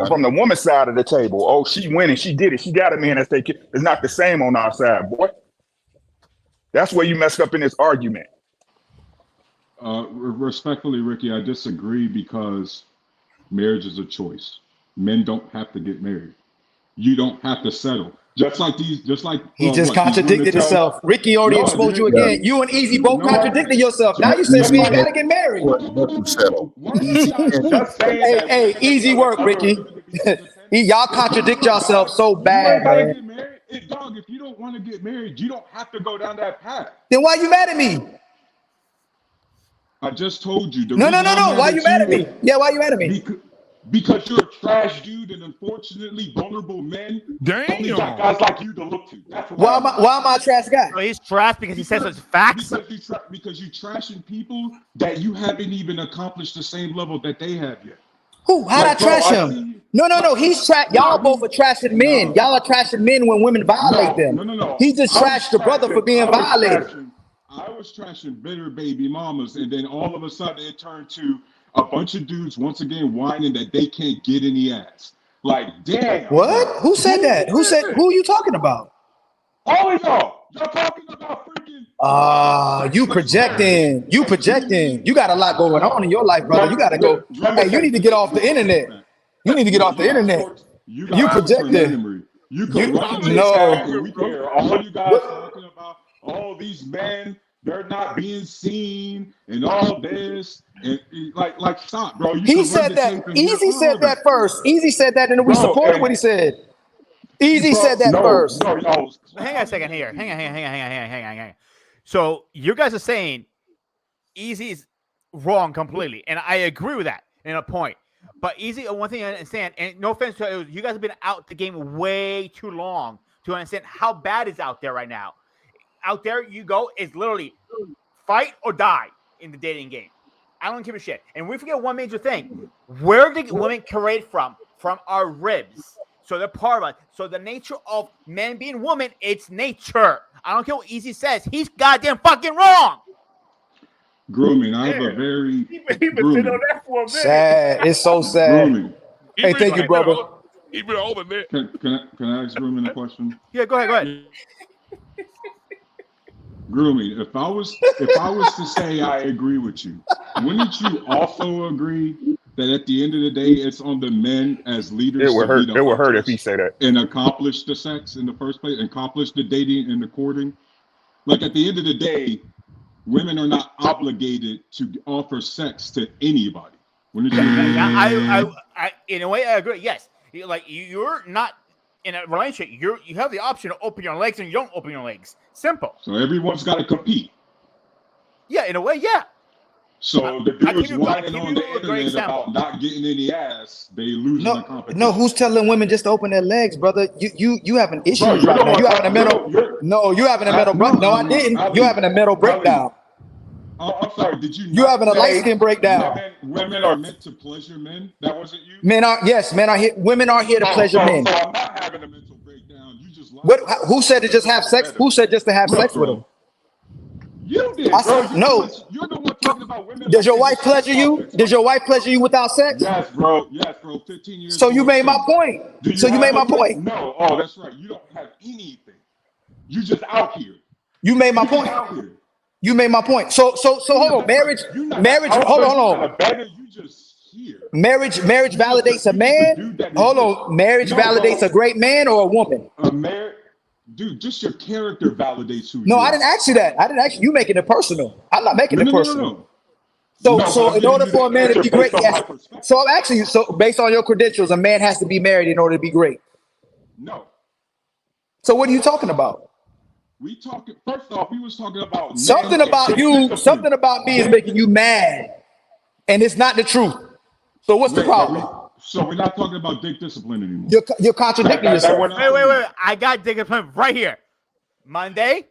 from the woman's side of the table. Oh, she winning, she did it, she got a man that's taking. It's not the same on our side, boy. That's where you messed up in this argument. Respectfully, Ricky, I disagree because marriage is a choice. Men don't have to get married. You don't have to settle. Just like he just contradicted himself. Ricky already exposed you again. You and Easy both contradicted yourself. Now you said we ain't gotta get married. Hey, easy work, Ricky. Y'all contradict yourself so bad, man. Hey, dog, if you don't want to get married, you don't have to go down that path. Then why you mad at me? I just told you. No. Why you mad at me? Yeah, why you mad at me? Because you're a trash dude, and unfortunately, vulnerable men only got guys like you to look to. That's why am I a trash guy? So he's trash because he says it's facts. Because you trashing people that you haven't even accomplished the same level that they have yet. Who? How'd I trash him? No. He's y'all both are trashing men. Y'all are trashing men when women violate them. No. He just trashed the brother for being violated. I was trashing bitter baby mamas, and then all of a sudden it turned to a bunch of dudes once again whining that they can't get any ass. Like, damn. What? Who said that? Who are you talking about? All of y'all. Y'all talking about freaking. You projecting. You projecting. You got a lot going on in your life, brother. You got to go. Hey, you need to get off the internet. You need to get off the internet. You projecting. No. All you guys talking about, all these men, they're not being seen and all this. And like stop, bro. He said that. Easy said that first. Easy said that, and we supported what he said. Easy said that first. Hang on a second here. Hang on. So you guys are saying Easy is wrong completely, and I agree with that in a point. But Easy, one thing I understand, and no offense to you guys have been out the game way too long to understand how bad is out there right now. Out there, you go, it's literally fight or die in the dating game. I don't give a shit. And we forget one major thing. Where did women create from? From our ribs. So they're part of it. So the nature of men being women, it's nature. I don't care what Easy says. He's goddamn fucking wrong. Grooming. I have a very grooming. On that for a minute. Sad. It's so sad. Grooming. Hey, thank you, brother. Keep it over there. Can I ask Grooming a question? Yeah, go ahead. Grooming. If I was to say I agree with you, wouldn't you also agree that at the end of the day, it's on the men as leaders? It would hurt if he said that. And accomplish the sex in the first place, accomplish the dating and the courting. Like at the end of the day, women are not obligated to offer sex to anybody. Wouldn't you agree? I in a way I agree. Yes, like you're not in a relationship. You have the option to open your legs and you don't open your legs. Simple. So everyone's got to compete. Yeah, in a way, yeah. So the dudes whining on the internet about not getting any ass, they lose the competition. No, who's telling women just to open their legs, brother? You having issues right now. You having a mental. No, you having a mental breakdown. No, I didn't. You having a mental breakdown. Oh, I'm sorry. Did you? You having a light skin breakdown. Women are meant to pleasure men. That wasn't you. Men are here. Women are here to pleasure men. So I'm not having a mental breakdown. You just. Who said to just have sex? Who said just to have sex with them? You did, bro. No. You're the one talking about women. Does your wife pleasure you? Does your wife pleasure you without sex? Yes, bro. 15 years. So you made my point. So you made my point. No. Oh, that's right. You don't have anything. You just out here. You made my point. You made my point. So hold on. Marriage. Hold on. You just here. Marriage validates a man. Hold on. Marriage validates a great man or a woman. Dude, just your character validates who. No, I didn't ask you that. I didn't ask you. You making it personal. I'm not making it personal. So in order for a man to be great, yes. So I'm asking you. So based on your credentials, a man has to be married in order to be great. No. So what are you talking about? We talking. First off, we was talking about Something about you. Something about me is making you mad, and it's not the truth. So what's the problem? So we're not talking about dick discipline anymore. You're contradicting yourself. Wait. I got discipline right here. Monday,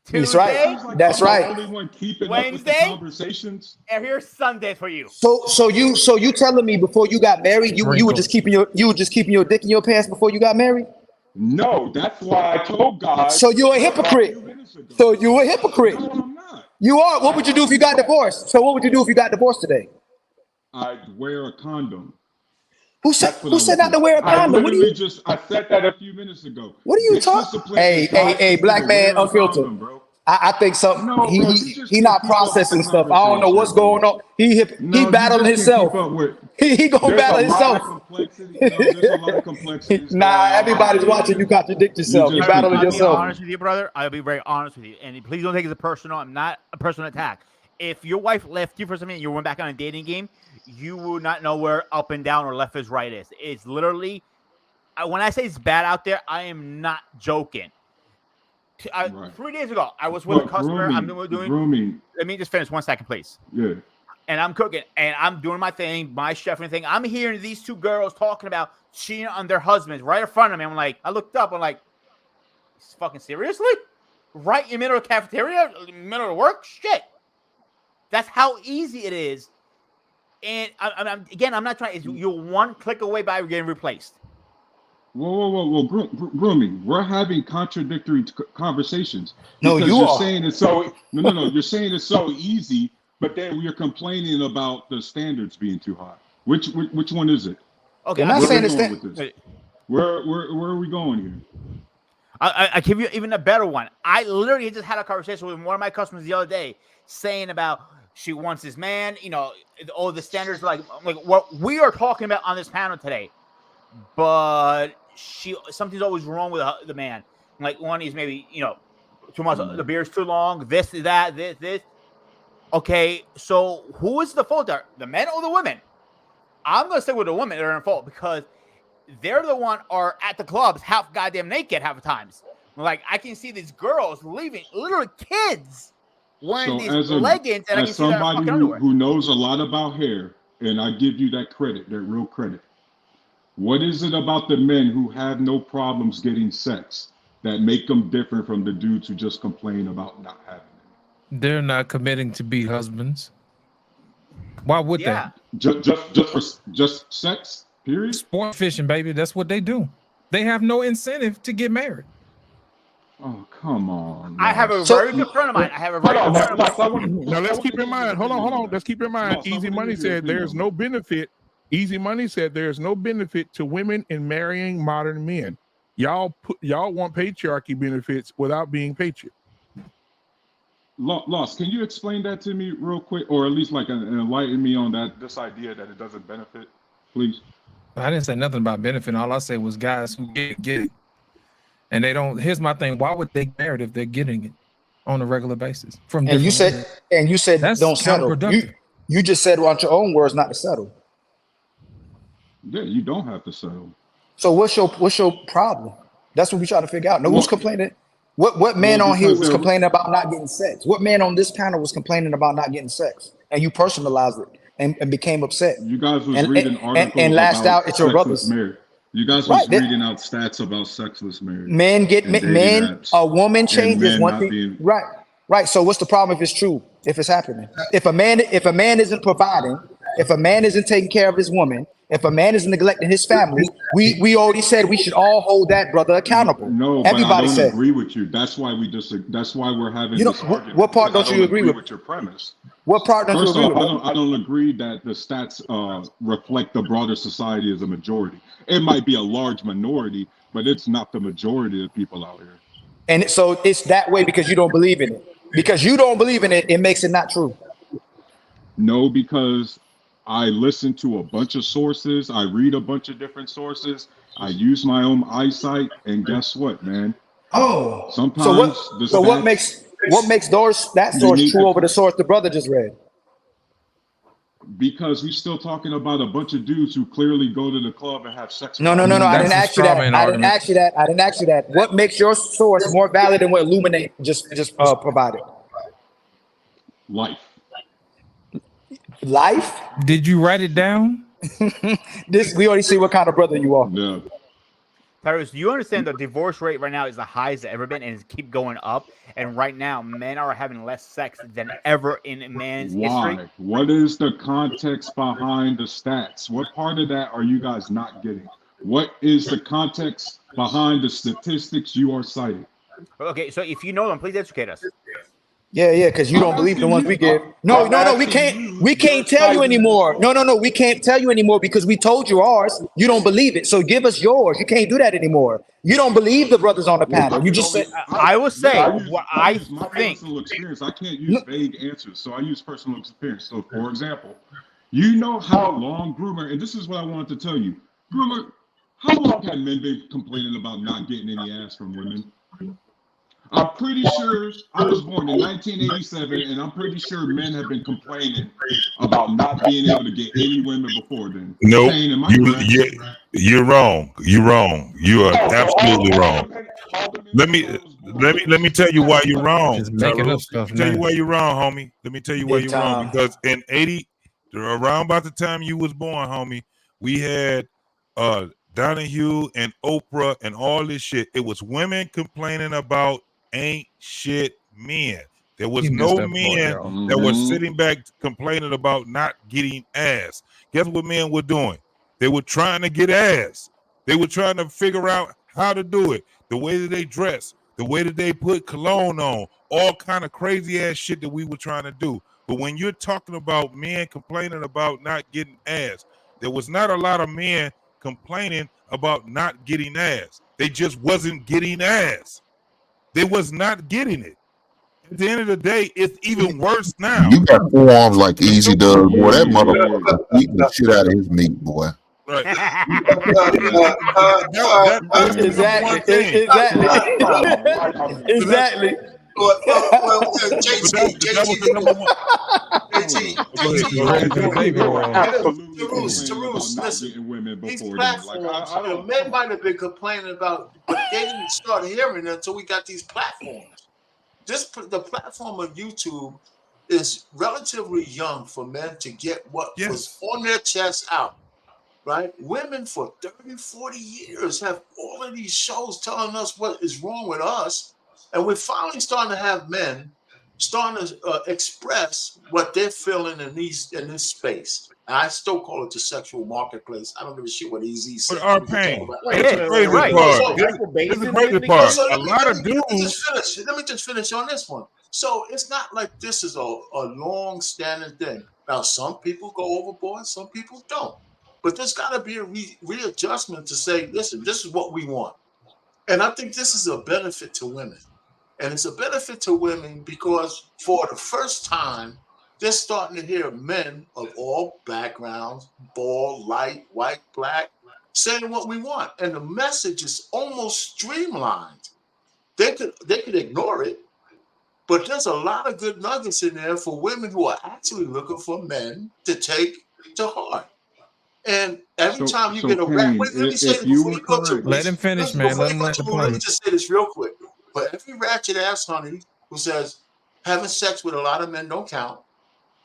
Tuesday, That's right. That's right. Only one keeping Wednesday, up with the conversations. And here's Sunday for you. So you telling me before you got married, you were just keeping your dick in your pants before you got married? No, that's why I told God. So you're a hypocrite. So you're a hypocrite. No, I'm not. You are. What would you do if you got divorced? So what would you do if you got divorced today? I'd wear a condom. Who said not to wear a condom? I said that a few minutes ago. What are you talking? Hey, black man, unfiltered. I think something. No, he not processing stuff. I don't know what's going on. He battling himself. He gonna battle himself. Nah, everybody's watching you contradict yourself. You're battling yourself. I'll be honest with you, brother. I'll be very honest with you, and please don't take it as personal. I'm not a personal attack. If your wife left you for something and you went back on a dating game, you will not know where up and down or left is right is. It's literally, when I say it's bad out there, I am not joking. 3 days ago, I was with a customer. I'm doing grooming. Let me just finish 1 second, please. Yeah. And I'm cooking, and I'm doing my thing, my chef and thing. I'm hearing these two girls talking about cheating on their husbands right in front of me. I'm like, I looked up. I'm like, fucking seriously? Right in the middle of the cafeteria, in the middle of work? Shit. That's how easy it is. And I'm not trying. You're one click away by getting replaced. Whoa. Grooming. We're having contradictory conversations. No, you're saying it's so. No. You're saying it's so easy, but then we're complaining about the standards being too high. Which one is it? Okay, I'm not saying it's Where are we going here? I give you even a better one. I literally just had a conversation with one of my customers the other day, saying about she wants this man. All the standards like what we are talking about on this panel today, but something's always wrong with the man. Like one is maybe too much. The beard's too long. This, that, this. Okay, so who is the fault there? The men or the women? I'm gonna say with the women that are in fault because they're the one are at the clubs half goddamn naked half the times. Like I can see these girls leaving, literally kids wearing these leggings, and I can see their fucking underwear. Who knows a lot about hair, and I give you that credit, that real credit. What is it about the men who have no problems getting sex that make them different from the dudes who just complain about not having it? They're not committing to be husbands. Why would they? Just sex, period? Sport fishing, baby. That's what they do. They have no incentive to get married. Oh, come on. I have a very good friend of mine. Now let's keep in mind. Hold on. Let's keep in mind. Easy Money said there's no benefit. Easy Money said there's no benefit to women in marrying modern men. Y'all want patriarchy benefits without being patriot. Lost, can you explain that to me real quick, or at least enlighten me on this idea that it doesn't benefit, please? I didn't say nothing about benefit. All I said was guys who get it. And they don't. Here's my thing. Why would they get married if they're getting it on a regular basis? You said that's don't settle. You just said on your own words not to settle. Yeah, you don't have to settle. So what's your problem? That's what we try to figure out. No, who's complaining? What man on here was complaining about not getting sex? What man on this panel was complaining about not getting sex? And you personalized it and became upset. You guys was reading articles and lashed out at your brothers. Marriage. You guys was reading out stats about sexless marriage. A woman changes one thing. Right. So what's the problem if it's true? If it's happening? If a man isn't providing, if a man isn't taking care of his woman, if a man is neglecting his family, we already said we should all hold that brother accountable. No, everybody but I don't agree with you. That's why we disagree. That's why we're having this argument. What part don't you agree with? Your premise. What part don't you agree with? I don't agree that the stats reflect the broader society as a majority. It might be a large minority, but it's not the majority of people out here. And so it's that way because you don't believe in it. Because you don't believe in it, it makes it not true. No, because I listen to a bunch of sources. I read a bunch of different sources. I use my own eyesight, and guess what, man? Sometimes. What makes that source true over the source the brother just read? Because he's still talking about a bunch of dudes who clearly go to the club and have sex. No. I didn't ask you that. I didn't ask you that. What makes your source more valid than what Illuminate just provided? Life. Did you write it down? We already see what kind of brother you are. Yeah. Tyrus, do you understand the divorce rate right now is the highest it's ever been and it's keep going up? And right now, men are having less sex than ever in man's history. Why? What is the context behind the stats? What part of that are you guys not getting? What is the context behind the statistics you are citing? Okay, so if you know them, please educate us. Yeah, because you don't believe the ones we give. No, we can't tell you anymore. No, we can't tell you anymore because we told you ours. You don't believe it, so give us yours. You can't do that anymore. You don't believe the brothers on the panel. You just said. I will say what I my think. Personal experience. I can't use vague answers, so I use personal experience. So, for example, you know how long Groomer, and this is what I wanted to tell you, Groomer, how long have men been complaining about not getting any ass from women? I'm pretty sure I was born in 1987, and I'm pretty sure men have been complaining about not being able to get any women before then. Nope, Shane, am I correct? you're wrong. You're wrong. You are absolutely wrong. Let me tell you why you're wrong. Just making up stuff. Let me tell you why you're wrong, homie. Let me tell you why you're wrong. Because in around about the time you was born, homie, we had Donahue and Oprah and all this shit. It was women complaining about ain't shit men. There was no men that were sitting back complaining about not getting ass. Guess what men were doing? They were trying to get ass. They were trying to figure out how to do it. The way that they dress, the way that they put cologne on, all kind of crazy ass shit that we were trying to do. But when you're talking about men complaining about not getting ass, there was not a lot of men complaining about not getting ass. They just wasn't getting ass. They was not getting it. At the end of the day, it's even worse now. You got forearms like Easy does, boy. That motherfucker eating the shit out of his meat, boy. Right. Exactly. These platforms, men might have been complaining about, but they didn't start hearing it until we got these platforms. The platform of YouTube is relatively young for men to get what was on their chest out, right? Women for 30, 40 years have all of these shows telling us what is wrong with us. And we're finally starting to have men starting to express what they're feeling in this space. And I still call it the sexual marketplace. I don't give a shit what Easy said. But our pain. It's the crazy part. It's the crazy part. A lot of dudes. Let me just finish on this one. So it's not like this is a long-standing thing. Now, some people go overboard, some people don't. But there's got to be a readjustment to say, listen, this is what we want. And I think this is a benefit to women. And it's a benefit to women because for the first time, they're starting to hear men of all backgrounds, bald, light, white, black, saying what we want. And the message is almost streamlined. They could ignore it, but there's a lot of good nuggets in there for women who are actually looking for men to take to heart. And every time you get a rap, let me say this before you go to let him finish, man. Let me just say this real quick. But every ratchet ass honey who says having sex with a lot of men don't count,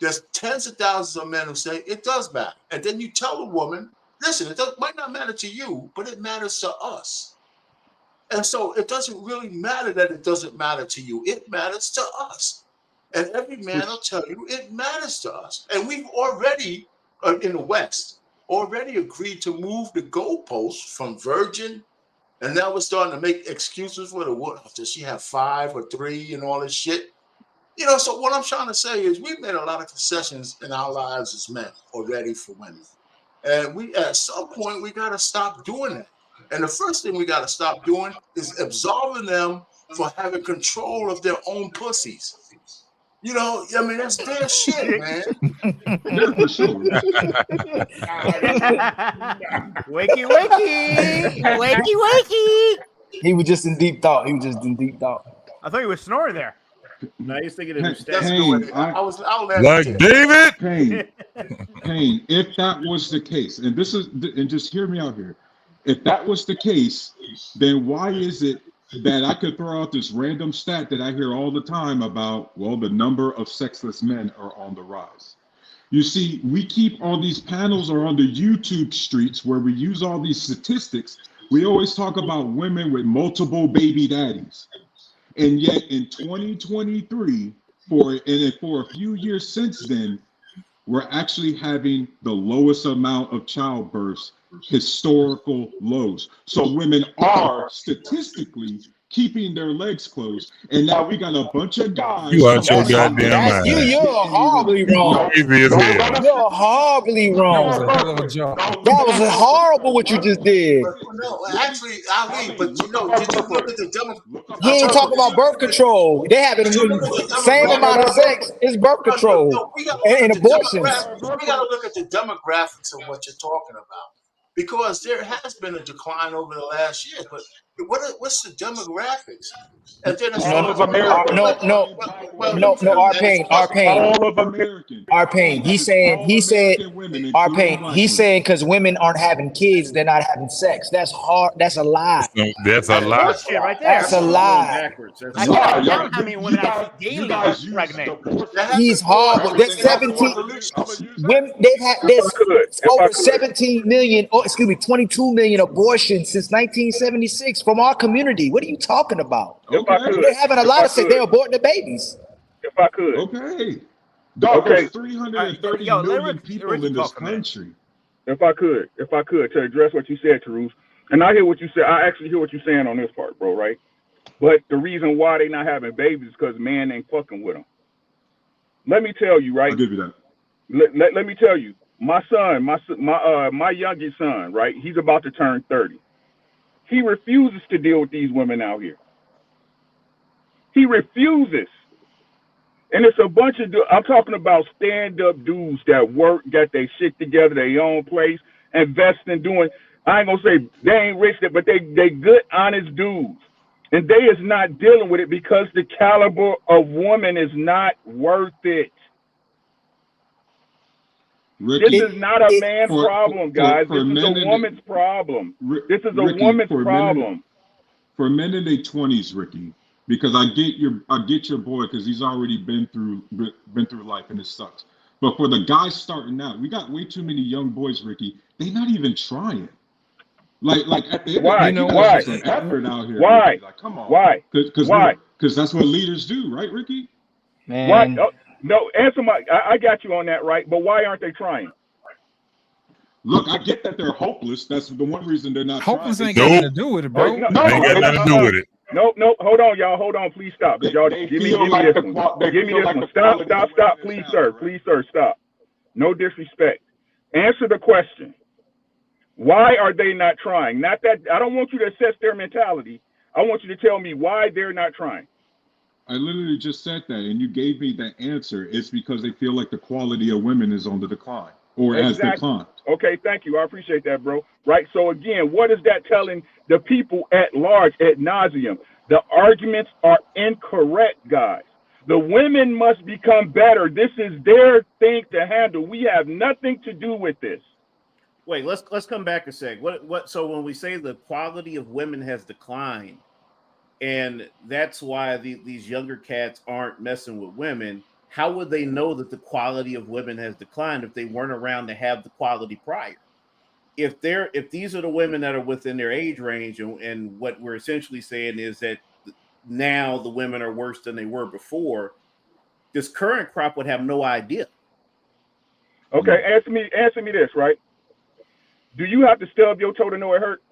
there's tens of thousands of men who say it does matter. And then you tell a woman, listen, it might not matter to you, but it matters to us. And so it doesn't really matter that it doesn't matter to you. It matters to us. And every man will tell you it matters to us. And we've already, in the West, already agreed to move the goalposts from virgin. And now we're starting to make excuses for the woman. Does she have 5 or 3 and all this shit? You know, so what I'm trying to say is we've made a lot of concessions in our lives as men already for women. And at some point, we got to stop doing that. And the first thing we got to stop doing is absolving them for having control of their own pussies. You know, I mean, that's their shit, man. Yeah, for sure. Wakey, wakey. Wakey, wakey. He was just in deep thought. I thought you were snoring there. Now he's thinking of new stats. Pain, I'll let like it David. Pain. If that was the case, and just hear me out here. If that was the case, then why is it that I could throw out this random stat that I hear all the time about, well, the number of sexless men are on the rise? You see, we keep on these panels or on the YouTube streets where we use all these statistics. We always talk about women with multiple baby daddies. And yet in 2023, for a few years since then, we're actually having the lowest amount of childbirths, historical lows. So women are statistically keeping their legs closed. And now we got a bunch of guys. You out your goddamn mind. You're horribly wrong. You're horribly wrong. That was a hell of a job. That was horrible what you just did. No, actually, Ali, but did you look at the demographics? He ain't talking about birth control. They having the same amount of sex as birth control and abortions. We got to look at the demographics of what you're talking about, because there has been a decline over the last year. But what's the demographics? And then our pain. He said because women aren't having kids, they're not having sex. That's hard. That's a lie. That's a lie. Right there. That's a lie. I mean, women I see daily pregnant. He's horrible. There's 17 women. There's over 17 million. Oh, excuse me, 22 million abortions since 1976 from our community. What are you talking about? They're having a lot of sex. They're aborting the babies. If I could. Okay. Dog, there's 330 million people in this country. If I could, to address what you said, Tarus, and I hear what you said. I actually hear what you're saying on this part, bro, right? But the reason why they not having babies is because man ain't fucking with them. Let me tell you, right? I'll give you that. Let me tell you, my son, my youngest son, right? He's about to turn 30. He refuses to deal with these women out here. He refuses. And it's a bunch of, I'm talking about stand-up dudes that work, got their shit together, their own place, invest in doing, I ain't gonna say they ain't rich, but they good, honest dudes. And they is not dealing with it because the caliber of woman is not worth it. Ricky, this is not a man's problem, guys. This is a woman's problem. This is a woman's problem. For men in their 20s, Ricky, because I get your boy, because he's already been through life and it sucks. But for the guys starting out, we got way too many young boys, Ricky. They not even trying. Like at the end why? Of the day, why? Some effort out here. Why? Ricky. Like, come on. Why? Because that's what leaders do, right, Ricky? Man. Why? No, answer my. I got you on that, right? But why aren't they trying? Look, I get that they're hopeless. That's the one reason they're not hopeless trying. Ain't got nothing to do with it, bro. Ain't got nothing to do with it. Nope. Hold on, y'all. Hold on. Please stop. Y'all, give me this one. Give me this one. Stop. Please, sir. Stop. No disrespect. Answer the question. Why are they not trying? Not that I don't want you to assess their mentality. I want you to tell me why they're not trying. I literally just said that, and you gave me that answer. It's because they feel like the quality of women is on the decline, or has declined. Okay, thank you. I appreciate that, bro. Right. So again, what is that telling the people at large, ad nauseum? The arguments are incorrect, guys. The women must become better. This is their thing to handle. We have nothing to do with this. Wait, let's come back a sec. What? So when we say the quality of women has declined, and that's why these younger cats aren't messing with women, how would they know that the quality of women has declined if they weren't around to have the quality prior? If these are the women that are within their age range, and what we're essentially saying is that now the women are worse than they were before, this current crop would have no idea. Okay, answer me this, right? Do you have to stub your toe to know it hurt?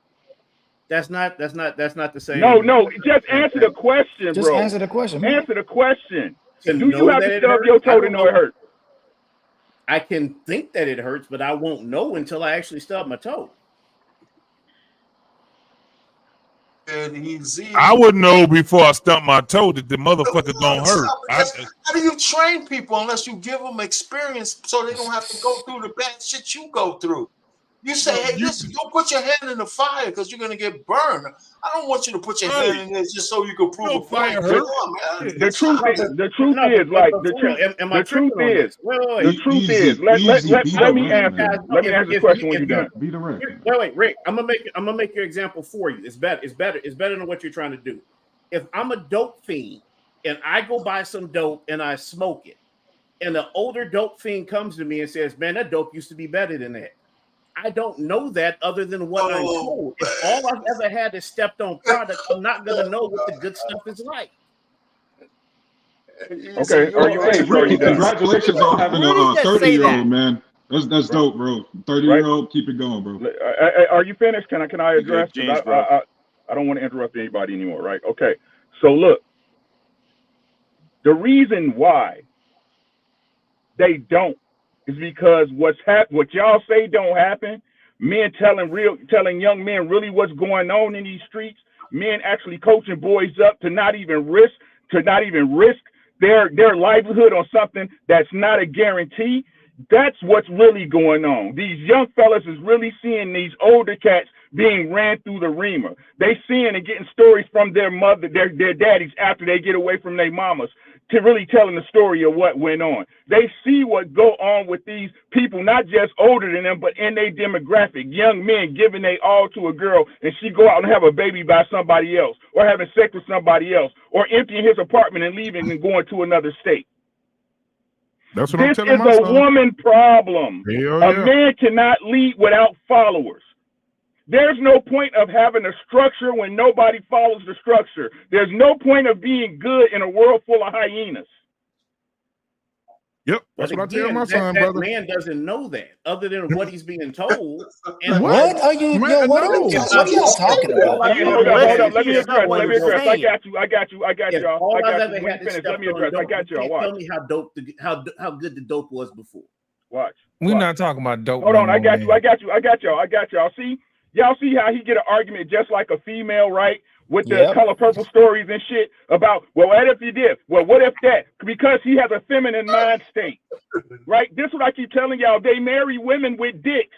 That's not the same. No, just answer the question, bro. Just answer the question. Man. Answer the question. Do you have to stub your toe to know it hurt? I can think that it hurts, but I won't know until I actually stub my toe. I would know before I stump my toe that the motherfucker don't hurt. How do you train people unless you give them experience so they don't have to go through the bad shit you go through? You say, hey, listen, don't put your hand in the fire because you're gonna get burned. I don't want you to put your hand in there just so you can prove a point. Come on, man. The truth is, let me answer this question when you're done. Be direct. Wait, Rick. I'm gonna make your example for you. It's better than what you're trying to do. If I'm a dope fiend and I go buy some dope and I smoke it, and the older dope fiend comes to me and says, "Man, that dope used to be better than that." I don't know that other than what I'm told. If all I've ever had is stepped on product, I'm not gonna know what the good stuff is like. Okay, are you hey, Ricky, congratulations on having a 30-year-old, man. That's dope, bro. 30-year-old, keep it going, bro. Are you finished? Can I address? James, bro. I don't want to interrupt anybody anymore, right? Okay. So look, the reason why they don't is because what y'all say don't happen. Men telling young men really what's going on in these streets. Men actually coaching boys up to not even risk their livelihood on something that's not a guarantee. That's what's really going on. These young fellas is really seeing these older cats being ran through the reamer. They seeing and getting stories from their mother, their daddies after they get away from their mamas, to really telling the story of what went on. They see what go on with these people, not just older than them, but in their demographic. Young men giving they all to a girl, and she go out and have a baby by somebody else, or having sex with somebody else, or emptying his apartment and leaving and going to another state. That's what I'm telling my son. This is a woman problem. Hell a yeah. man cannot lead without followers. There's no point of having a structure when nobody follows the structure. There's no point of being good in a world full of hyenas. Yep, that's what I tell my son, brother. That man doesn't know that, other than what he's being told. And what are you? Man, what are you talking about? Hold up. Let me address. I got y'all. All I I've got ever you. had to step Let me address. I got y'all. Tell me how good the dope was before. Watch. We're not talking about dope. Hold on, I got y'all. See, y'all see how he get an argument just like a female, right? With the color purple stories and shit about, well, what if you did? Well, what if that? Because he has a feminine mind state, right? This is what I keep telling y'all. They marry women with dicks.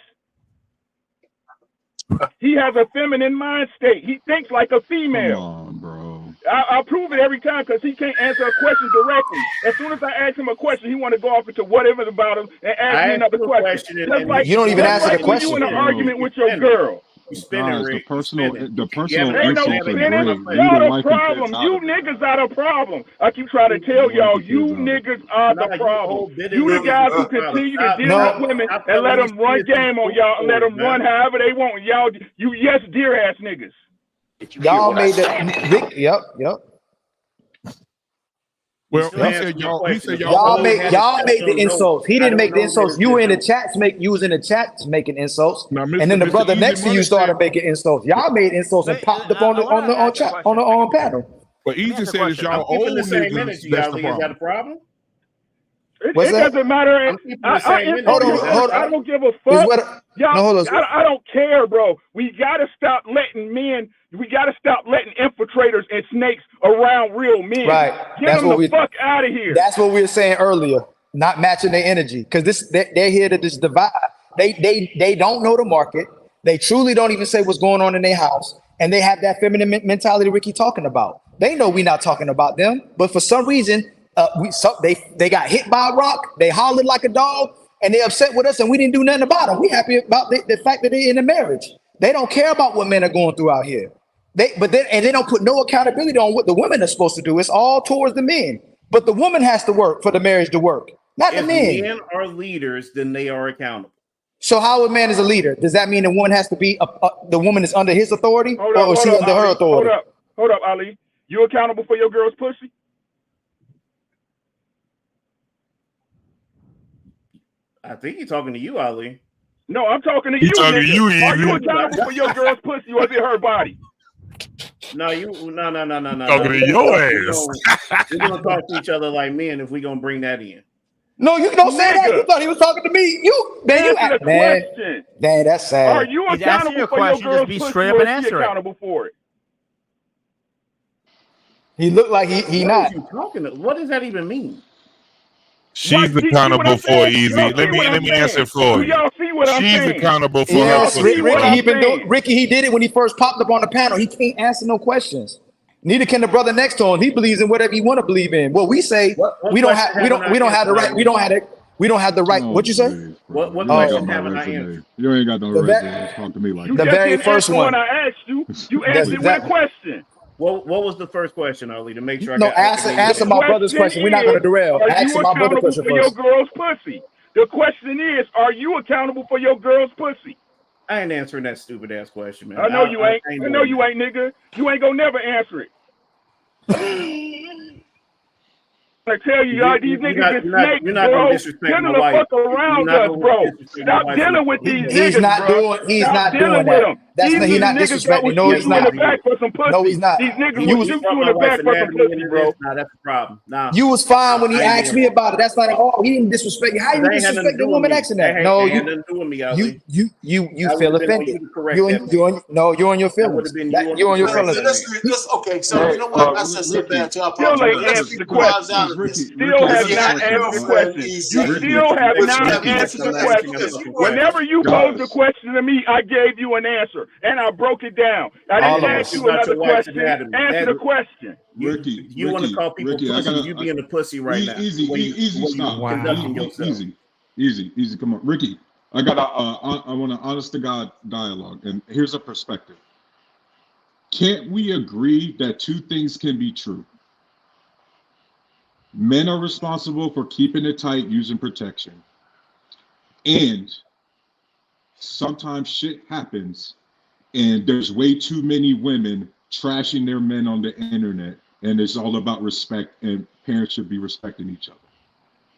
He has a feminine mind state. He thinks like a female. Come on, bro. I'll prove it every time because he can't answer a question directly. As soon as I ask him a question, he want to go off into whatever about him and ask me another question. You don't even answer the question. You in an argument with your girl. Guys, the personal insults are great. Y'all the problem. You niggas are the problem. I keep trying to tell y'all, you niggas are the problem. You the guys who continue to deal with women and let them run game on y'all and let them run however they want. Y'all, you yes dear ass niggas. Y'all made that. Yep. Well, he said y'all made the insults. He didn't make the insults. You were in the chats making insults, and then the brother next to you started making insults. Y'all made insults and popped up on the chat on the panel. But Easy said it's y'all old niggas. That's the problem. Got a problem? It doesn't matter. I don't give a fuck. I don't care, bro. We gotta stop letting infiltrators and snakes around real men. Right. Get them the fuck out of here. That's what we were saying earlier. Not matching their energy, because they're here to just divide. They don't know the market. They truly don't even say what's going on in their house, and they have that feminine mentality Ricky talking about. They know we're not talking about them, but for some reason, they got hit by a rock. They hollered like a dog, and they upset with us, and we didn't do nothing about it. We happy about the fact that they're in a marriage. They don't care about what men are going through out here. They don't put no accountability on what the women are supposed to do. It's all towards the men. But the woman has to work for the marriage to work, not the men. If men are leaders, then they are accountable. So how a man is a leader? Does that mean the woman has to be the woman is under his authority, or is she under her authority? Hold up, Ali. You accountable for your girl's pussy? I think he's talking to you, Ali. No, I'm talking to you. Talking to you, Are you accountable for your girl's pussy, or is it her body? No. Talking to your ass. We're gonna talk to each other like men if we're gonna bring that in. No, you don't say that. You thought he was talking to me. Question. Man, that's sad. Are you accountable for your girl's pussy, or is she accountable for it? He looked like he not. What does that even mean? She's See what accountable I'm for saying? Easy. Y'all see Let what I'm me saying? answer for Do you. y'all see what I'm She's saying? accountable for Do her y'all Yes, see what Ricky, I'm he been doing. saying? Ricky, he did it when he first popped up on the panel. He can't answer no questions. Neither can the brother next to him. He believes in whatever he want to believe in. Well, we say What we don't question have we don't haven't we I don't have the answered, right. We don't have it. We don't have the right. Oh, What you say? please, bro. What You ain't got question no haven't I resume. answered? You ain't got no The resume. ve- Don't talk to me like You the that. just very didn't first answer when one. I asked you. You The, answered with a that question. What was the first question, Ali, to make sure I no can answer accurately answer The answer? my brother's question question. We're not going is, to derail. are Answer you my brother's accountable question for your first. girl's pussy? The question is, are you accountable for your girl's pussy? I ain't answering that stupid ass question, man. I know you ain't. ain't I know doing you that. ain't, nigga. You ain't gonna never answer it. I tell you, y'all, these niggas is snakes, You're not gonna bro. disrespect Dealing my the wife. fuck You're around not us, gonna bro. disrespect my Stop wife dealing enough. with these He's niggas, not bro. doing. He's Stop not dealing doing with that. them. That's These not. He's is not niggas that disrespecting. will No, shoot he's you in not. the back for some No, pussy. he's not. These niggas You will was shoot brought you in my the wife back for some anatomy pussy, into bro. this. Nah, that's the problem. Nah, you was fine when he I ain't asked doing me that. about it. That's not at all. He didn't disrespect you. How you That ain't had nothing disrespect to the do with woman me. asking That that? No, ain't had nothing to do with me, Ali. you That would feel have been on offended. you to correct that, man. You're on your That would feelings. have been That you on you're to on your Well, correct feelings. that, man. okay, so Hey, you know what? I said so Ricky. bad to I Still apologize. ain't Let's answered get the two eyes question. out of this. Still I have If got you a had not question. answered the girlfriend, question. You easy, Ricky. still have which not never answered the exercised question. because you were. Whenever you posed a Guys. question to me, I gave you an answer and I broke it down. I All didn't of ask us. you About another your wife's question. anatomy. Answer That the question. you want to call people Ricky. I pussy. You got being a pussy right now. easy. The way you Stop. conducting yourself. Easy. Come on, Ricky. I got I want an honest to God dialogue, and here's a perspective. Can't we agree that two things can be true? Men are responsible for keeping it tight, using protection, and sometimes shit happens, and there's way too many women trashing their men on the internet, and it's all about respect, and parents should be respecting each other,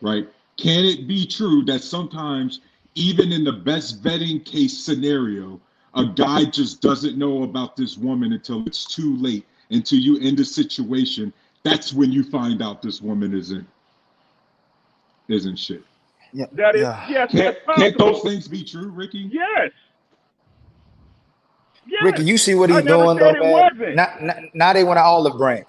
right? Can it be true that sometimes, even in the best vetting case scenario, a guy just doesn't know about this woman until it's too late, until you end the situation? That's when you find out this woman isn't shit. Yeah. That is, Yeah. yes, Can't, that's can't possible. those things be true, Ricky? Yes. Ricky, Yes. you see what I he's never doing said though, it man. wasn't. Now they want to olive branch.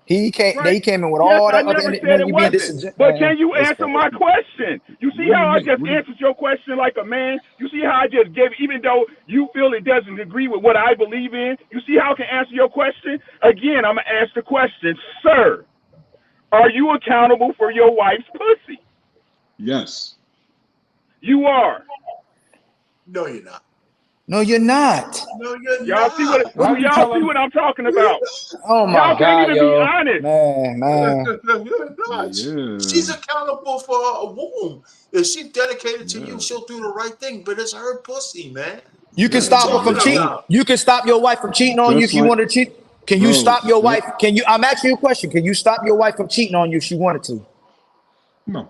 He Right. came in with Yes, all I that other. never said it You being wasn't. disingenuous, But man. can you It's answer fine. my question? You see how I just What do you answered your question like a man? You see how I just gave, even though you feel it doesn't agree with what I believe in? You see how I can answer your question? Again, I'm going to ask the question, sir, are you accountable for your wife's pussy? Yes. You are. No, you're not. No, you're not. No, you're Y'all see what? not. Why Do are you y'all see telling? what I'm talking about? Oh my Y'all can't God, even be yo, honest. man. You're not. She's Yeah. accountable for her womb. If she's dedicated to you, Yeah. she'll do the right thing. But it's her pussy, man. You can What are you stop her from talking Yeah. cheating. about? You can stop your wife from cheating on you Just if you like, want to cheat. Can you bro. stop your wife? Can you? I'm asking you a question. Can you stop your wife from cheating on you if she wanted to? No.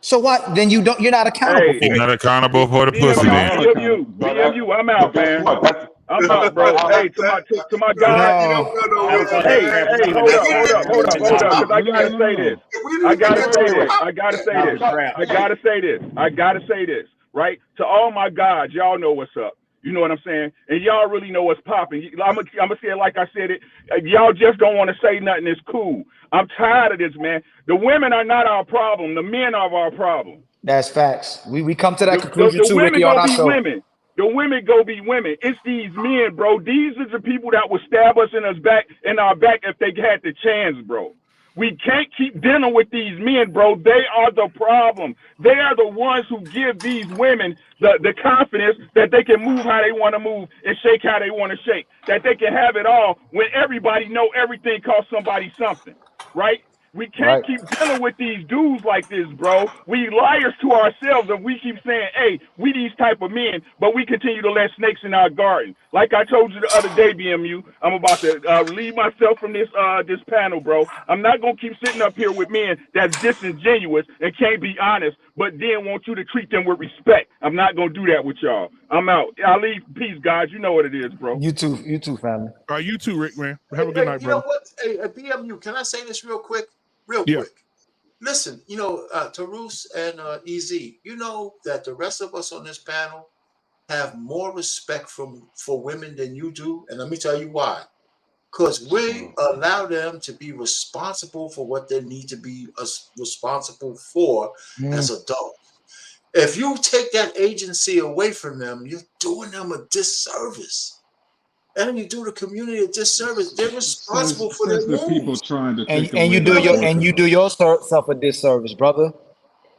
So what? Then you don't. You're not accountable Hey, He's for it. not accountable for the pussy I'm then. not accountable. BMU, I'm But out, guess man. what? That's I'm out, bro. Hey, to my guys. You don't No. go I was nowhere, on that Hey, man. trampoline hold and up, I hold saw up, that. That was a because trap. I gotta say this. I gotta say this. I gotta say That was this. a trap. I gotta say this. I gotta say this. Right? To all my guys, y'all know what's up. You know what I'm saying? And y'all really know what's popping. I'm gonna say it like I said it. Y'all just don't want to say nothing. It's cool. I'm tired of this, man. The women are not our problem. The men are our problem. That's facts. We come to that conclusion The too, women Ricky, on go our be show. women. The women go be women. It's these men, bro. These are the people that would stab us in our back if they had the chance, bro. We can't keep dealing with these men, bro. They are the problem. They are the ones who give these women the confidence that they can move how they want to move and shake how they want to shake. That they can have it all when everybody know everything costs somebody something, right? We can't Right. keep dealing with these dudes like this, bro. We liars to ourselves if we keep saying, hey, we these type of men, but we continue to let snakes in our garden. Like I told you the other day, BMU, I'm about to relieve myself from this panel, bro. I'm not going to keep sitting up here with men that's disingenuous and can't be honest, but then want you to treat them with respect. I'm not going to do that with y'all. I'm out. I leave. Peace, guys. You know what it is, bro. You too, family. All right, you too, Rick, man. Have a good night, You know brother. what? Hey, BMU, can I say this real quick? Real Yeah. quick. Listen, Tarus and EZ, you know that the rest of us on this panel have more respect for women than you do. And let me tell you why. because we allow them to be responsible for what they need to be responsible for as adults. If you take that agency away from them, you're doing them a disservice. And you do the community a disservice. They're responsible for their the people moves. trying to And take away you do yourself a disservice, brother.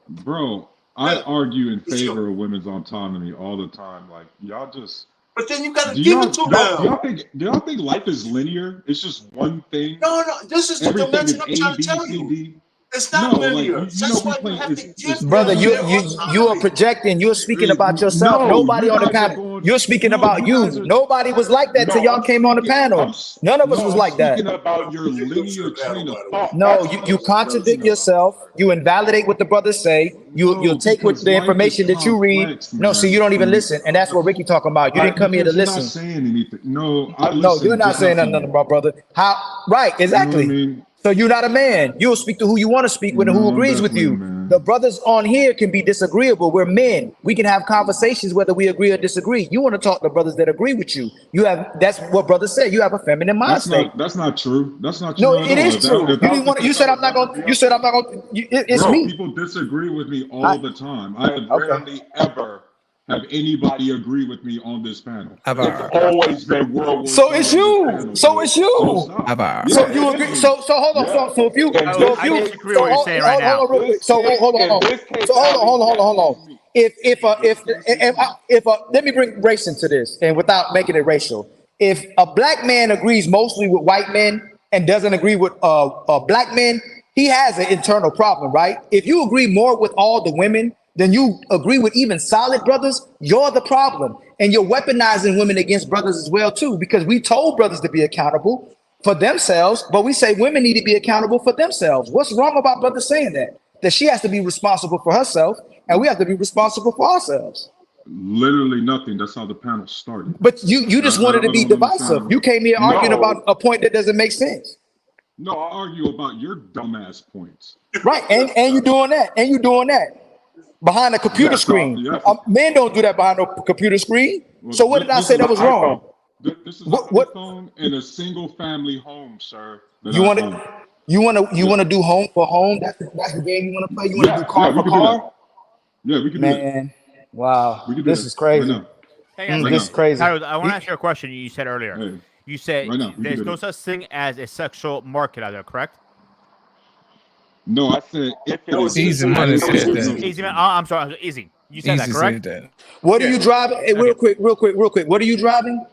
Bro, I argue in favor of women's autonomy all the time. Like y'all just. But then you gotta give it to them. Do y'all think life is linear? It's just one thing. No. This is the dimension I'm trying to tell you. It's not linear. That's why you have to give brother. You are projecting. You're speaking about yourself. Nobody on the panel. You're speaking about you. Nobody was like that till y'all came on the panel. None of us was like that. Speaking about your linear train of thought. No, you contradict yourself. You invalidate what the brothers say. You take with the information that you read. No, see, you don't even listen, and that's what Ricky talking about. You didn't come here to listen. Not saying anything. No, you're not saying nothing about brother. How? Right? Exactly. You know what I mean? So you're not a man. You'll speak to who you want to speak with and who agrees with you. The brothers on here can be disagreeable. We're men. We can have conversations whether we agree or disagree. You want to talk to brothers that agree with you. That's what brothers say. You have a feminine mind state. That's not true. That's not true. No, it is true. You said I'm not going. It's bro, me. People disagree with me all the time. I have rarely ever have anybody agree with me on this panel. It's always been World War. So it's you. So it's you. So you agree. So hold on. So if you disagree with what you're saying right now. Hold on. If let me bring race into this, and without making it racial, if a black man agrees mostly with white men and doesn't agree with black men, he has an internal problem, right? If you agree more with all the women than you agree with even solid brothers, you're the problem. And you're weaponizing women against brothers as well, too, because we told brothers to be accountable for themselves, but we say women need to be accountable for themselves. What's wrong about brothers saying that? That she has to be responsible for herself, and we have to be responsible for ourselves. Literally nothing. That's how the panel started. But you just wanted to be divisive. You came here arguing about a point that doesn't make sense. No, I argue about your dumbass points. Right, and you're doing that. Behind a computer screen. Men don't do that behind a computer screen. So what did I say that was wrong? This is what phone in a single family home, sir. You want to do home for home? That's the game you want to play. You want to do car for car? Yeah, we can do that. Man, wow, this is crazy. This is crazy. I want to ask you a question. You said earlier. You said there's no such thing as a sexual market out there, correct? No, I said if it was Easy Money said that. Easy man. I'm sorry, Easy. You said that, correct? What are you driving? Hey, real quick. What are you driving?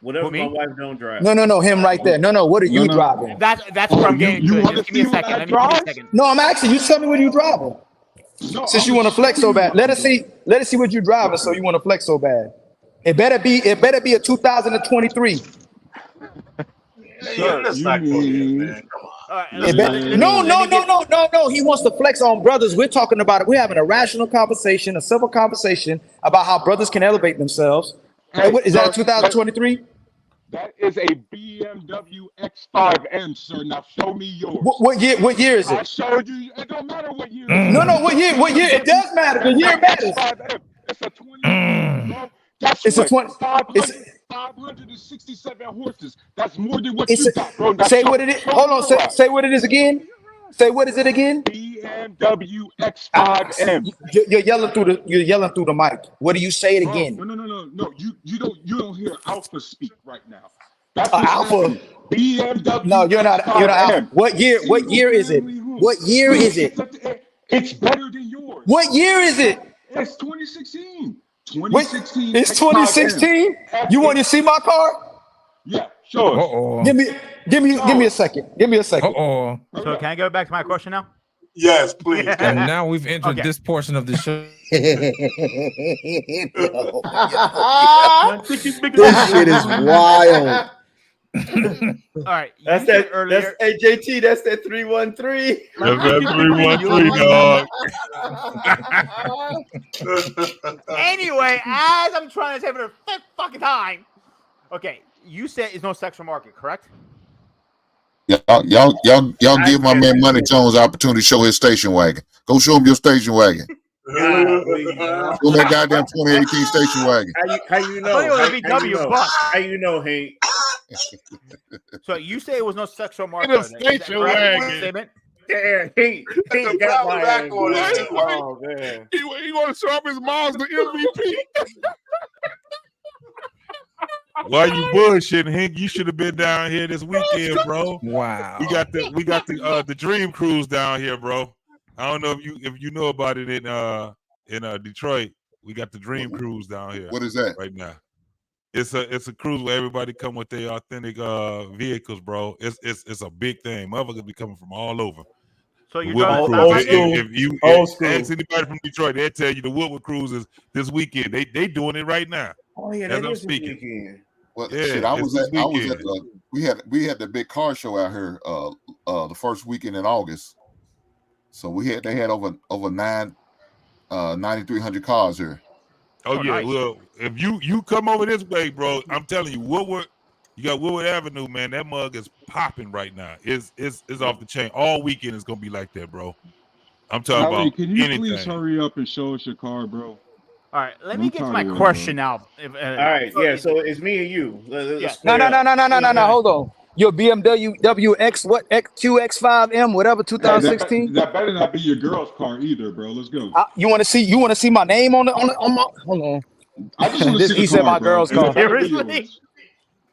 Whatever my wife don't drive. No, him right there. No, what are you driving? That's where I'm getting to. Just give me a second. Let me give me a second. No, I'm actually. You tell me what you driving. Since you want to flex so bad, let us see what you driving. So you want to flex so bad. It better be a 2023. Let's not go there, man. Come on. No. He wants to flex on brothers. We're talking about it. We're having a rational conversation, a civil conversation about how brothers can elevate themselves. Is that 2023? That is a BMW X5M, sir. Now show me yours. What year is it? I showed you. It don't matter what year. No. What year? It does matter. The year matters. It's a 20. It's a 20. 567 horses. That's more than what you got, bro. Say what it is. Hold on. Say what it is again. Say what is it again? BMW X5M. You're yelling through the mic. What do you say it again? No. You don't hear Alpha speak right now. Alpha. BMW. No, you're not Alpha. What year is it? What year is it? It's better than yours. What year is it? It's 2016. 2016. Wait, it's 2016. You want to see my car? Yeah, sure. Give me a second. So can I go back to my question now? Yes, please. And now we've entered this portion of the show. This shit is wild. All right, that's that. Earlier. That's AJT. That's that 313. That's that 313, dog. Anyway, as I'm trying to take it a fucking time. Okay, you said it's no sexual market, correct? Y'all give my man Money Jones opportunity to show his station wagon. Go show him your station wagon. Show that goddamn 2018 station wagon. How you know? How you know, Hank? So you say it was no sexual In marker. a Is that station correct wagon. statement? Yeah, he got my ass. Oh man. He want to show up his mom's the MVP. Why you bullshitting, Hank? You should have been down here this weekend, bro. Wow. We got the Dream Cruise down here, bro. I don't know if you know about it in Detroit. We got the Dream Cruise down here. What is that? Right now? It's a cruise where everybody come with their authentic vehicles, bro. It's a big thing. Motherfuckers be coming from all over. So you're Woodward driving Cruise. If you ask school. anybody from Detroit, they'll tell you the Woodward Cruise is this weekend. They doing it right now. Oh yeah, as that I'm is this speaking. weekend. Well, Yeah, shit, I was at the we had the big car show out here the first weekend in August. So they had over 9,300 cars here. Oh yeah, nice. well, if you come over this way, bro, I'm telling you, Woodward, you got Woodward Avenue, man. That mug is popping right now. It's off the chain. All weekend is gonna be like that, bro. I'm talking Howie, about can you anything. please hurry up and show us your car, bro? All right, let me I'm get to tired my of it, question bro. now. All right, yeah. So it's me and you. Let's Yeah. square No. up. Hold on. Your BMW WX what QX5M whatever Hey, 2016. that better not be your girl's car either, bro. Let's go. You want to see my name on my? Hold on. I just want to see He the said car, my bro. girl's And car. it better be Seriously? yours.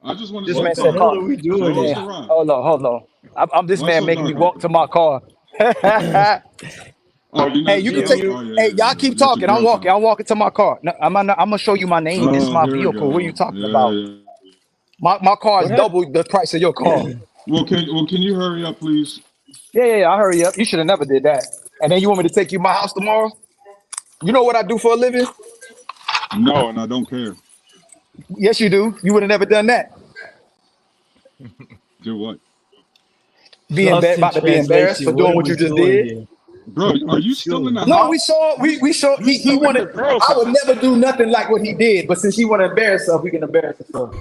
I just want to This see man the said car. car. What are we doing Show us here? the ride. Hold on. I'm this Let's man look making me like walk it. to my car. Oh, you know Hey, you your can girl's take. car? Yeah, Hey, y'all keep that's talking. your I'm girl's walking. car. I'm walking to my car. No, I'm gonna show you my name. This is Oh, my here we vehicle. go. What are you talking Yeah, about? yeah. My car is What happened? double the price of your car. Well, can you hurry up, please? Yeah. I'll hurry up. You should have never did that. And then you want me to take you to my house tomorrow? You know what I do for a living? No, and I don't care. Yes, you do. You would have never done that. Do what? Lost in About to be embarrassed for translation. What doing are what we you just doing did. here? Bro, What are are we you still in the doing? No, house? we saw he Still in your wanted. girl's I would house. never do nothing like what he did, but since he want to embarrass herself, we can embarrass herself.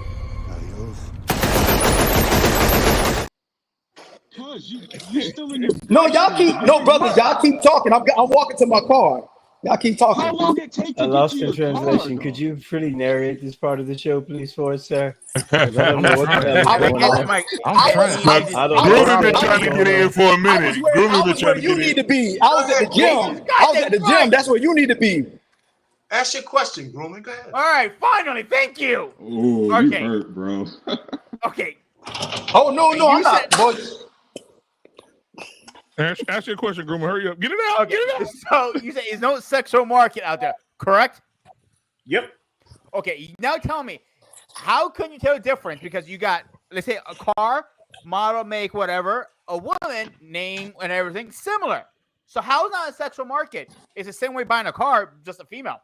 Cuz you still in your No, girl's crib. You brothers, y'all keep talking. I'm walking to my car. Y'all keep How talking. long it take I to get to lost in your car, translation. Could though? you really narrate this part of the show, please, for us, sir? Because I don't know what the trying. hell is Wait, going on. Mike. I'm trying. Now, I don't Take know it what Groovy the been hell slow. is trying to get going in on. for a minute. Groovy I been was trying where to you get in. need to be. I was at the gym. I was at the gym. That's where you need to be. Ask your question, Groomy. Go ahead. All right, finally. Thank you. Oh, you Okay. hurt, bro. Okay. Oh no, You I'm said- not. Boy. Ask your question, Groomer. Hurry up. Get it out. Okay. Get it out. So you say there's no sexual market out there, correct? Yep. Okay. Now tell me, how can you tell the difference? Because you got, let's say, a car, model, make, whatever, a woman, name, and everything similar. So how is not a sexual market? It's the same way buying a car, just a female.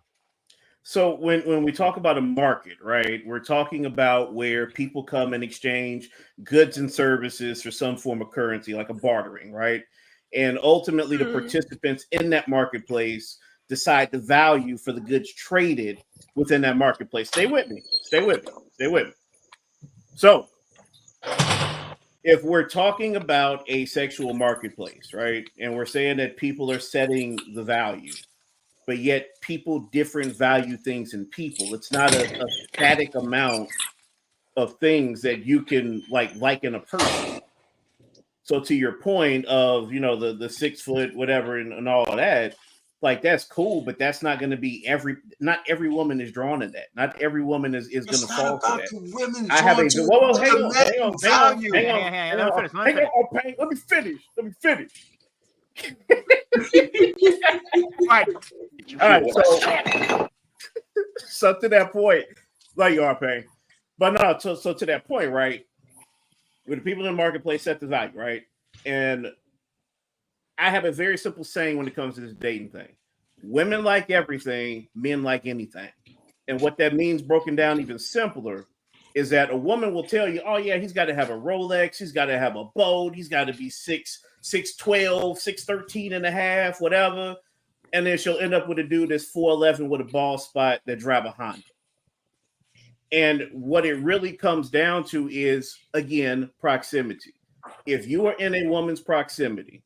So when we talk about a market, right, we're talking about where people come and exchange goods and services for some form of currency, like a bartering, right? And ultimately, the participants in that marketplace decide the value for the goods traded within that marketplace. Stay with me. So if we're talking about a sexual marketplace, right, and we're saying that people are setting the value, but yet people different value things in people. It's not a static amount of things that you can like in a person. So to your point of, the 6 foot, whatever, and all of that, like that's cool, but that's not going to be not every woman is drawn to that. Not every woman is going to fall for that. Women I have a drawn to whoa, the hang on. value. Let me finish. Let me finish. All right. So to that point, like you are paying, but no. So to that point, right? Where the people in the marketplace set the value, right? And I have a very simple saying when it comes to this dating thing: women like everything, men like anything. And what that means, broken down even simpler, is that a woman will tell you, "Oh yeah, he's got to have a Rolex, he's got to have a boat, he's got to be 6'12", 6'13 and a half, whatever." And then she'll end up with a dude that's 4'11 with a bald spot that drive a Honda. And what it really comes down to is, again, proximity. If you are in a woman's proximity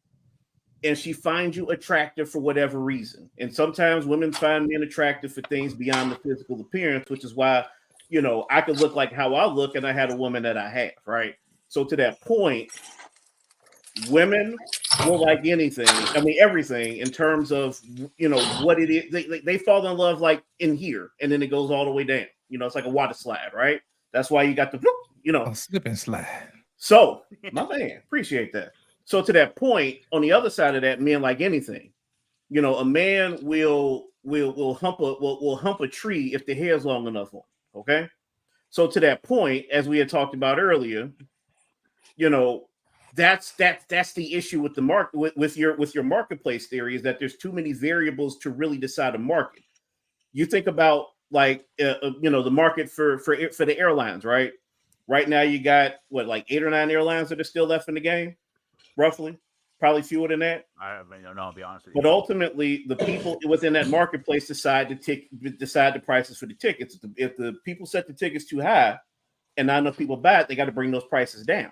and she finds you attractive for whatever reason, and sometimes women find men attractive for things beyond the physical appearance, which is why you know, I could look like how I look, and I had a woman that I have, right? So to that point, women will like anything. I mean, everything in terms of, you know, what it is. They fall in love like in here, and then it goes all the way down. You know, it's like a water slide, right? That's why you got the, you know, slip and slide. So, my man, appreciate that. So to that point, on the other side of that, men like anything. You know, a man will hump a tree if the hair's long enough on it, okay? So to that point, as we had talked about earlier, you know, that's the issue with the market with your marketplace theory, is that there's too many variables to really decide a market. You think about like you know, the market for the airlines, right? Right now you got what, like 8 or 9 airlines that are still left in the game, roughly, probably fewer than that. I mean, no, I'll be honest with you. But ultimately, the people within that marketplace decide the prices for the tickets. If the people set the tickets too high and not enough people buy it, they got to bring those prices down.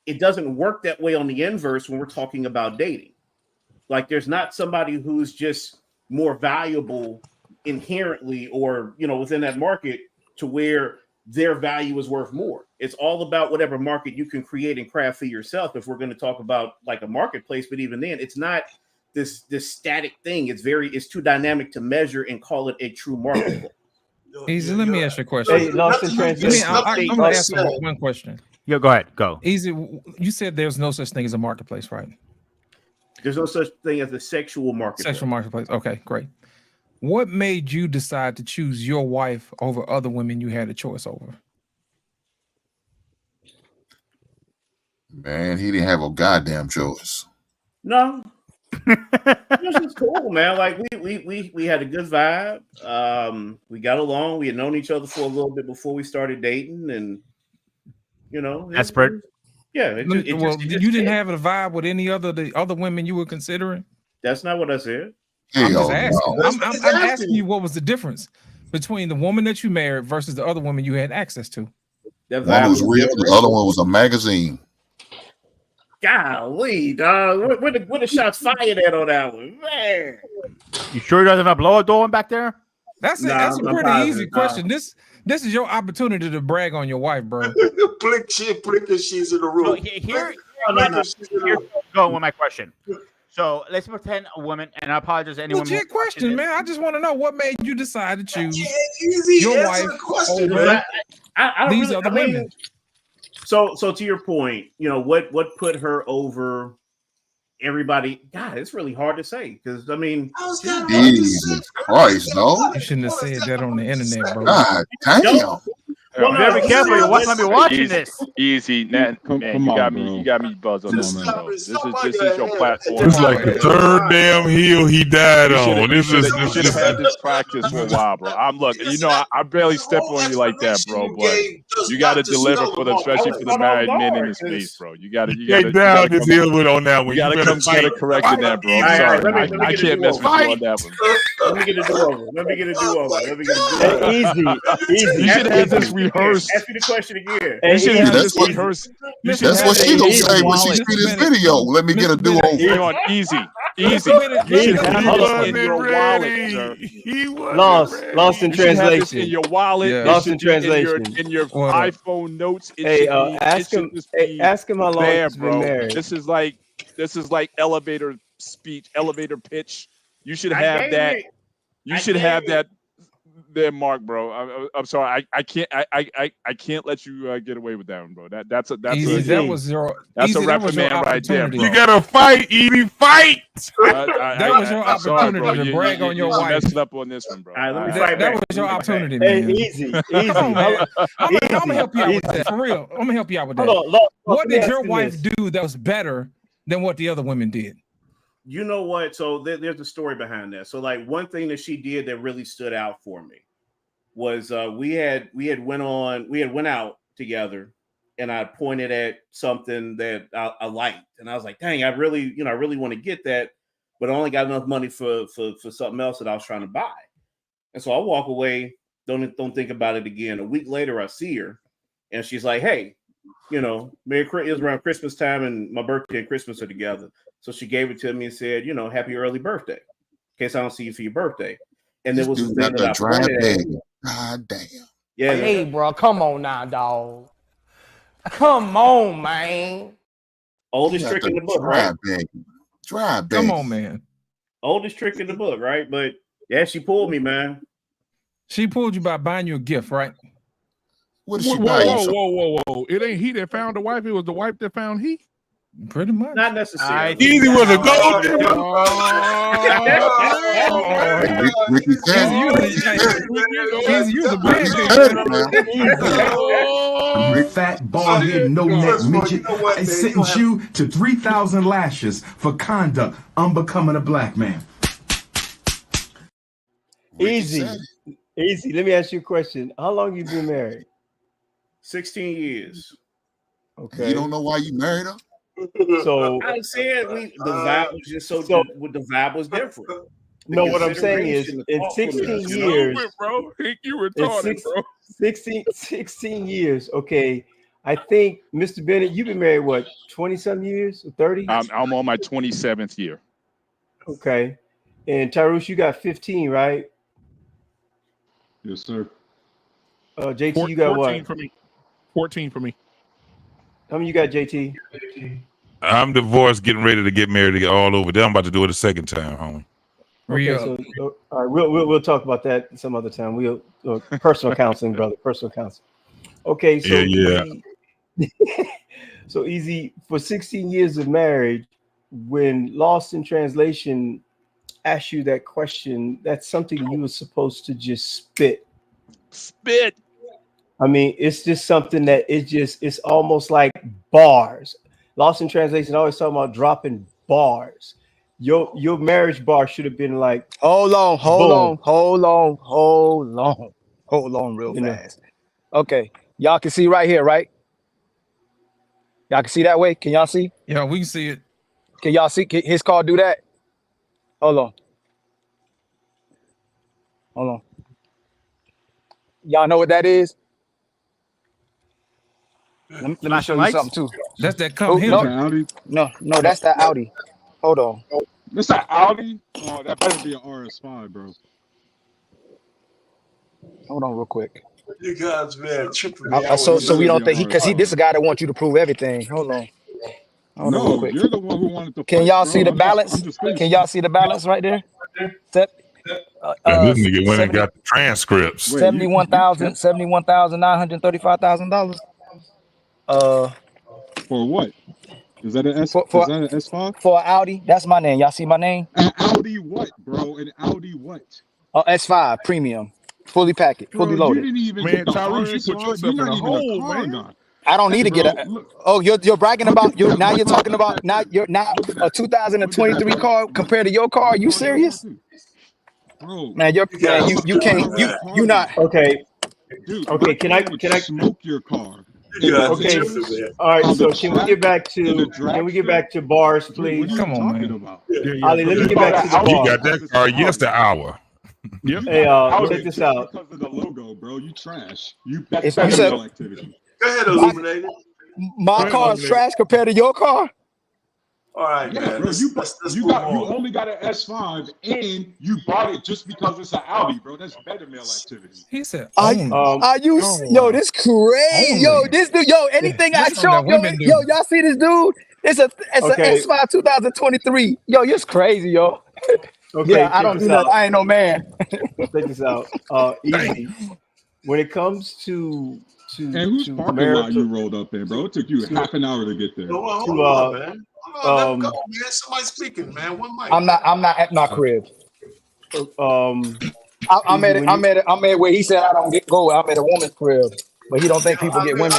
It doesn't work that way on the inverse when we're talking about dating. Like, there's not somebody who's just more valuable inherently, or, you know, within that market to where their value is worth more. It's all about whatever market you can create and craft for yourself. If we're going to talk about like a marketplace, but even then, it's not this static thing. It's too dynamic to measure and call it a true marketplace. Easy, let me ask you a question. Hey, lost in translation. I'm going to ask you one question. Yeah, go ahead. Go. Easy, you said there's no such thing as a marketplace, right? There's no such thing as a sexual marketplace. Sexual marketplace. Okay, great. What made you decide to choose your wife over other women you had a choice over? Man, he didn't have a goddamn choice. No. This is cool, man. Like we had a good vibe. We got along. We had known each other for a little bit before we started dating, and you know, desperate. Yeah. You didn't have a vibe with any the other women you were considering? That's not what I said. I'm just asking. I'm asking you, what was the difference between the woman that you married versus the other woman you had access to? That one was real, the other one was a magazine. Golly, dog. Where the shots fired at on that one? Man. You sure he doesn't have a blower door back there? That's a pretty easy question. This is your opportunity to brag on your wife, bro. Blink, she's in the room. So here go with my question. So let's pretend a woman, and I apologize to anyone. Legit question, man. I just want to know what made you decide to choose Easy, your wife over these other women. So to your point, you know, what put her over everybody? God, it's really hard to say, because I mean, Jesus Christ, no. You shouldn't have said that on the internet, bro. God damn. Well, very careful. Your wife might be watching this. Easy, man. You got me buzzed on this. This is your platform. It's like the third damn hill he died on. You should have had this practice for a while, bro. You know, I barely step on you like that, bro. But you got to deliver especially for the married men in this space, bro. You got to down this hill with on that one. You got to come get it corrected, that, bro. I'm sorry, I can't mess with you on that one. Let me get a do-over. Easy. You should have this rehearsed. Ask me the question again. You should have this rehearsed. That's what she gonna say when she see this video. Let me get a do-over. Hang on, easy. You should have this in your wallet, sir. Lost in translation. In your wallet. Lost in translation. In your iPhone notes. Hey, ask him how long he's been married. This is like elevator speech, elevator pitch. You should have that. You should have that there, Mark, bro. I'm sorry. I can't let you get away with that one, bro. That's a reprimand right there, bro. You gotta fight, Edie, fight. That was your opportunity to brag on your wife. Messed up on this one, bro. That was your opportunity, man. Hey, easy. I'm gonna help you out with that. For real, I'm gonna help you out with that. What did your wife do that was better than what the other women did? You know what? So there's a story behind that. So like one thing that she did that really stood out for me was we had went out together, and I pointed at something that I liked, and I was like, dang, I really want to get that, but I only got enough money for something else that I was trying to buy. And so I walk away, don't think about it again. A week later, I see her, and she's like, hey, you know, it was around Christmas time, and my birthday and Christmas are together. So she gave it to me and said, you know, happy early birthday, in case I don't see you for your birthday. And there was the thing that I pointed at. God damn. Yeah. Hey, bro, come on now, dog. Come on, man. Oldest trick in the book, right? Dry, come on, man. Oldest trick in the book, right? But yeah, she pulled me, man. She pulled you by buying you a gift, right? What did Whoa, she buy you? whoa. It ain't he that found the wife. It was the wife that found he. Pretty much. Not necessarily. Easy was a gold. Ricky said you the You fat, bald-headed, no-neck midget. I sentence you to 3,000 lashes for conduct unbecoming a black man. Easy. Let me ask you a question. How long you been married? 16 years. Okay. You don't know why you married her? So I said the vibe was just the vibe was different. No, what I'm saying is in 16 years, bro. You retarded, bro. 16 years. Okay. I think, Mr. Bennett, you've been married, what, 20-some years or 30? I'm on my 27th year. Okay. And Tyrus, you got 15, right? Yes, sir. JT, you got 14 what? for me. 14 for me. How many you got, JT? I'm divorced, getting ready to get married all over there. I'm about to do it a second time, homie. Okay, so all right, we'll talk about that some other time. We'll personal counseling, brother. Personal counseling. Okay, so yeah. So Easy, for 16 years of marriage, when Lost in Translation asked you that question, that's something you were supposed to just spit. I mean, it's just something that it's almost like bars. Lost in Translation always talking about dropping bars. Your marriage bar should have been like, hold on real fast. Okay, y'all can see right here, right? Y'all can see that way. Can y'all see? Yeah, we can see it. Can y'all see? Can his car do that? Hold on. Y'all know what that is? Let me show you something too. That's that come here. No, that's that Audi. Hold on. This an Audi? Oh, that better be an RS5, bro. Hold on real quick. You guys, man, tripping me So out. we don't think this is a guy that wants you to prove everything. Hold on No, real quick. you're the one who wanted to. Can y'all see the I'm balance? just Can y'all see the balance right there? This nigga went and got the transcripts. $71,935,000. For what? Is that an S? Is that an S5? For an Audi. That's my name. Y'all see my name? An Audi what, bro? An Audi what? S5 premium, fully packaged, fully loaded. You didn't even Man, get the Tyrese, you put RS5. yourself You're in not a even hole, a car man. guy. I don't need to get a. Oh, you're bragging about you now. You're talking about now. You're not a 2023 car compared to your car. Are you serious? Bro, Man, you can't. You not. Okay. Dude, okay. Can I smoke your car? Okay. All right. So can we get back to bars, please? What are you talking about? Ali, let me get back to the You bar. got that car yesterday hour. Yep. Hey, check this out. Because of the logo, bro. You trash. You That's said activity. Go ahead, Illuminated. My car is trash compared to your car. All right, man. Bro, Let's you only got an S5 and you bought it just because it's an Audi, bro. That's better male activity. He said, Are you? Yo, this crazy. Yo, this dude. Yo, anything I show up. Yo, y'all see this dude? It's an S5 2023. Yo, you're crazy, yo. Okay, yeah, I don't do nothing. I ain't no man. Check this out. Easy. When it comes to and whose parking lot you rolled up in, bro? It took you half an hour to get there. Hold on, man. Let him go, man. Somebody's speaking, man. One mic. I'm not at my crib. I'm at where he said I don't go. I'm at a woman's crib, but he don't think people get women.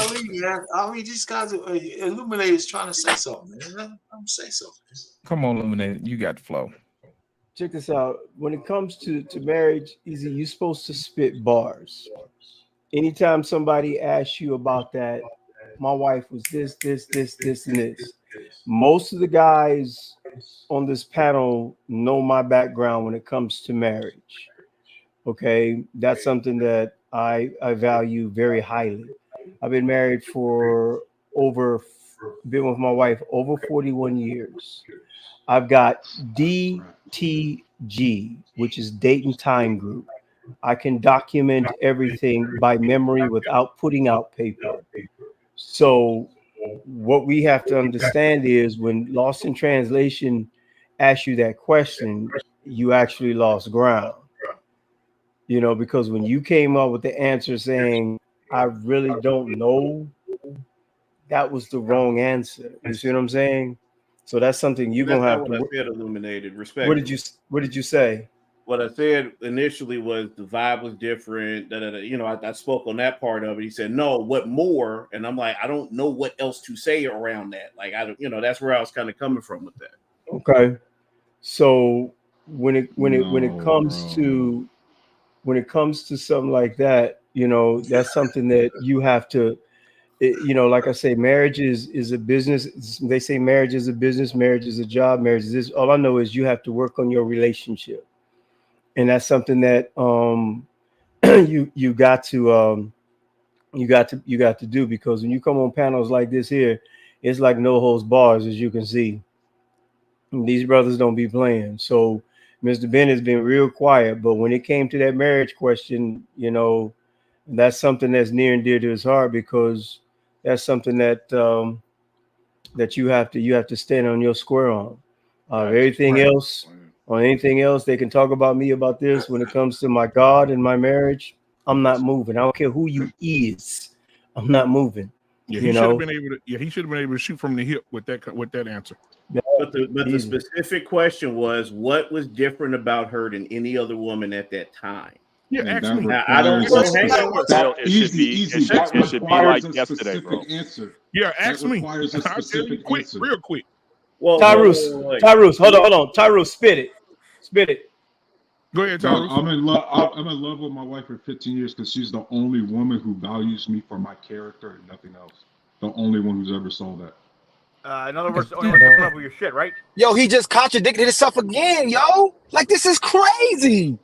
I mean, these guys, Illuminated is trying to say something, man. Let him say something. Come on, Illuminated. You got the flow. Check this out. When it comes to marriage, Easy, you're supposed to spit bars. Anytime somebody asks you about that, my wife was this, and this. Most of the guys on this panel know my background when it comes to marriage. Okay, that's something that I value very highly. I've been married been with my wife over 41 years. I've got DTG, which is Date and Time Group. I can document everything by memory without putting out paper. So what we have to understand is when Lost in Translation asks you that question, you actually lost ground. You know, because when you came up with the answer saying, I really don't know, that was the wrong answer. You see what I'm saying? So that's something you're gonna have to. What I said, Illuminated. Respect. What did you say? What I said initially was the vibe was different. You know, I spoke on that part of it. He said, "No, what more?" And I'm like, I don't know what else to say around that. Like, I don't, you know, that's where I was kind of coming from with that. Okay, so when it comes to something like that, you know, that's something that you have to. You know, like I say, marriage is a business. They say marriage is a business, marriage is a job, marriage is this. All I know is you have to work on your relationship, and that's something that you got to do, because when you come on panels like this here, it's like no holds bars, as you can see. These brothers don't be playing. So Mr. Ben has been real quiet, but when it came to that marriage question, you know, that's something that's near and dear to his heart, because that's something that that you have to stand on your square on. Anything else, they can talk about me about this. When it comes to my God and my marriage, I'm not moving. I don't care who you is. I'm not moving. Yeah, he should have been able to. Yeah, he should have been able to shoot from the hip with that answer. But the specific question was, what was different about her than any other woman at that time? Yeah, ask me. I don't know. It should be like yesterday, bro. Answer. Yeah, ask me. I'll tell you quick, real quick. Well, Tyrus, hold on. Tyrus, spit it. Go ahead, No, Tyrus. I'm in love with my wife for 15 years because she's the only woman who values me for my character and nothing else. The only one who's ever saw that. In other words, the only one to put up with your shit, right? Yo, he just contradicted himself again, yo. Like, this is crazy.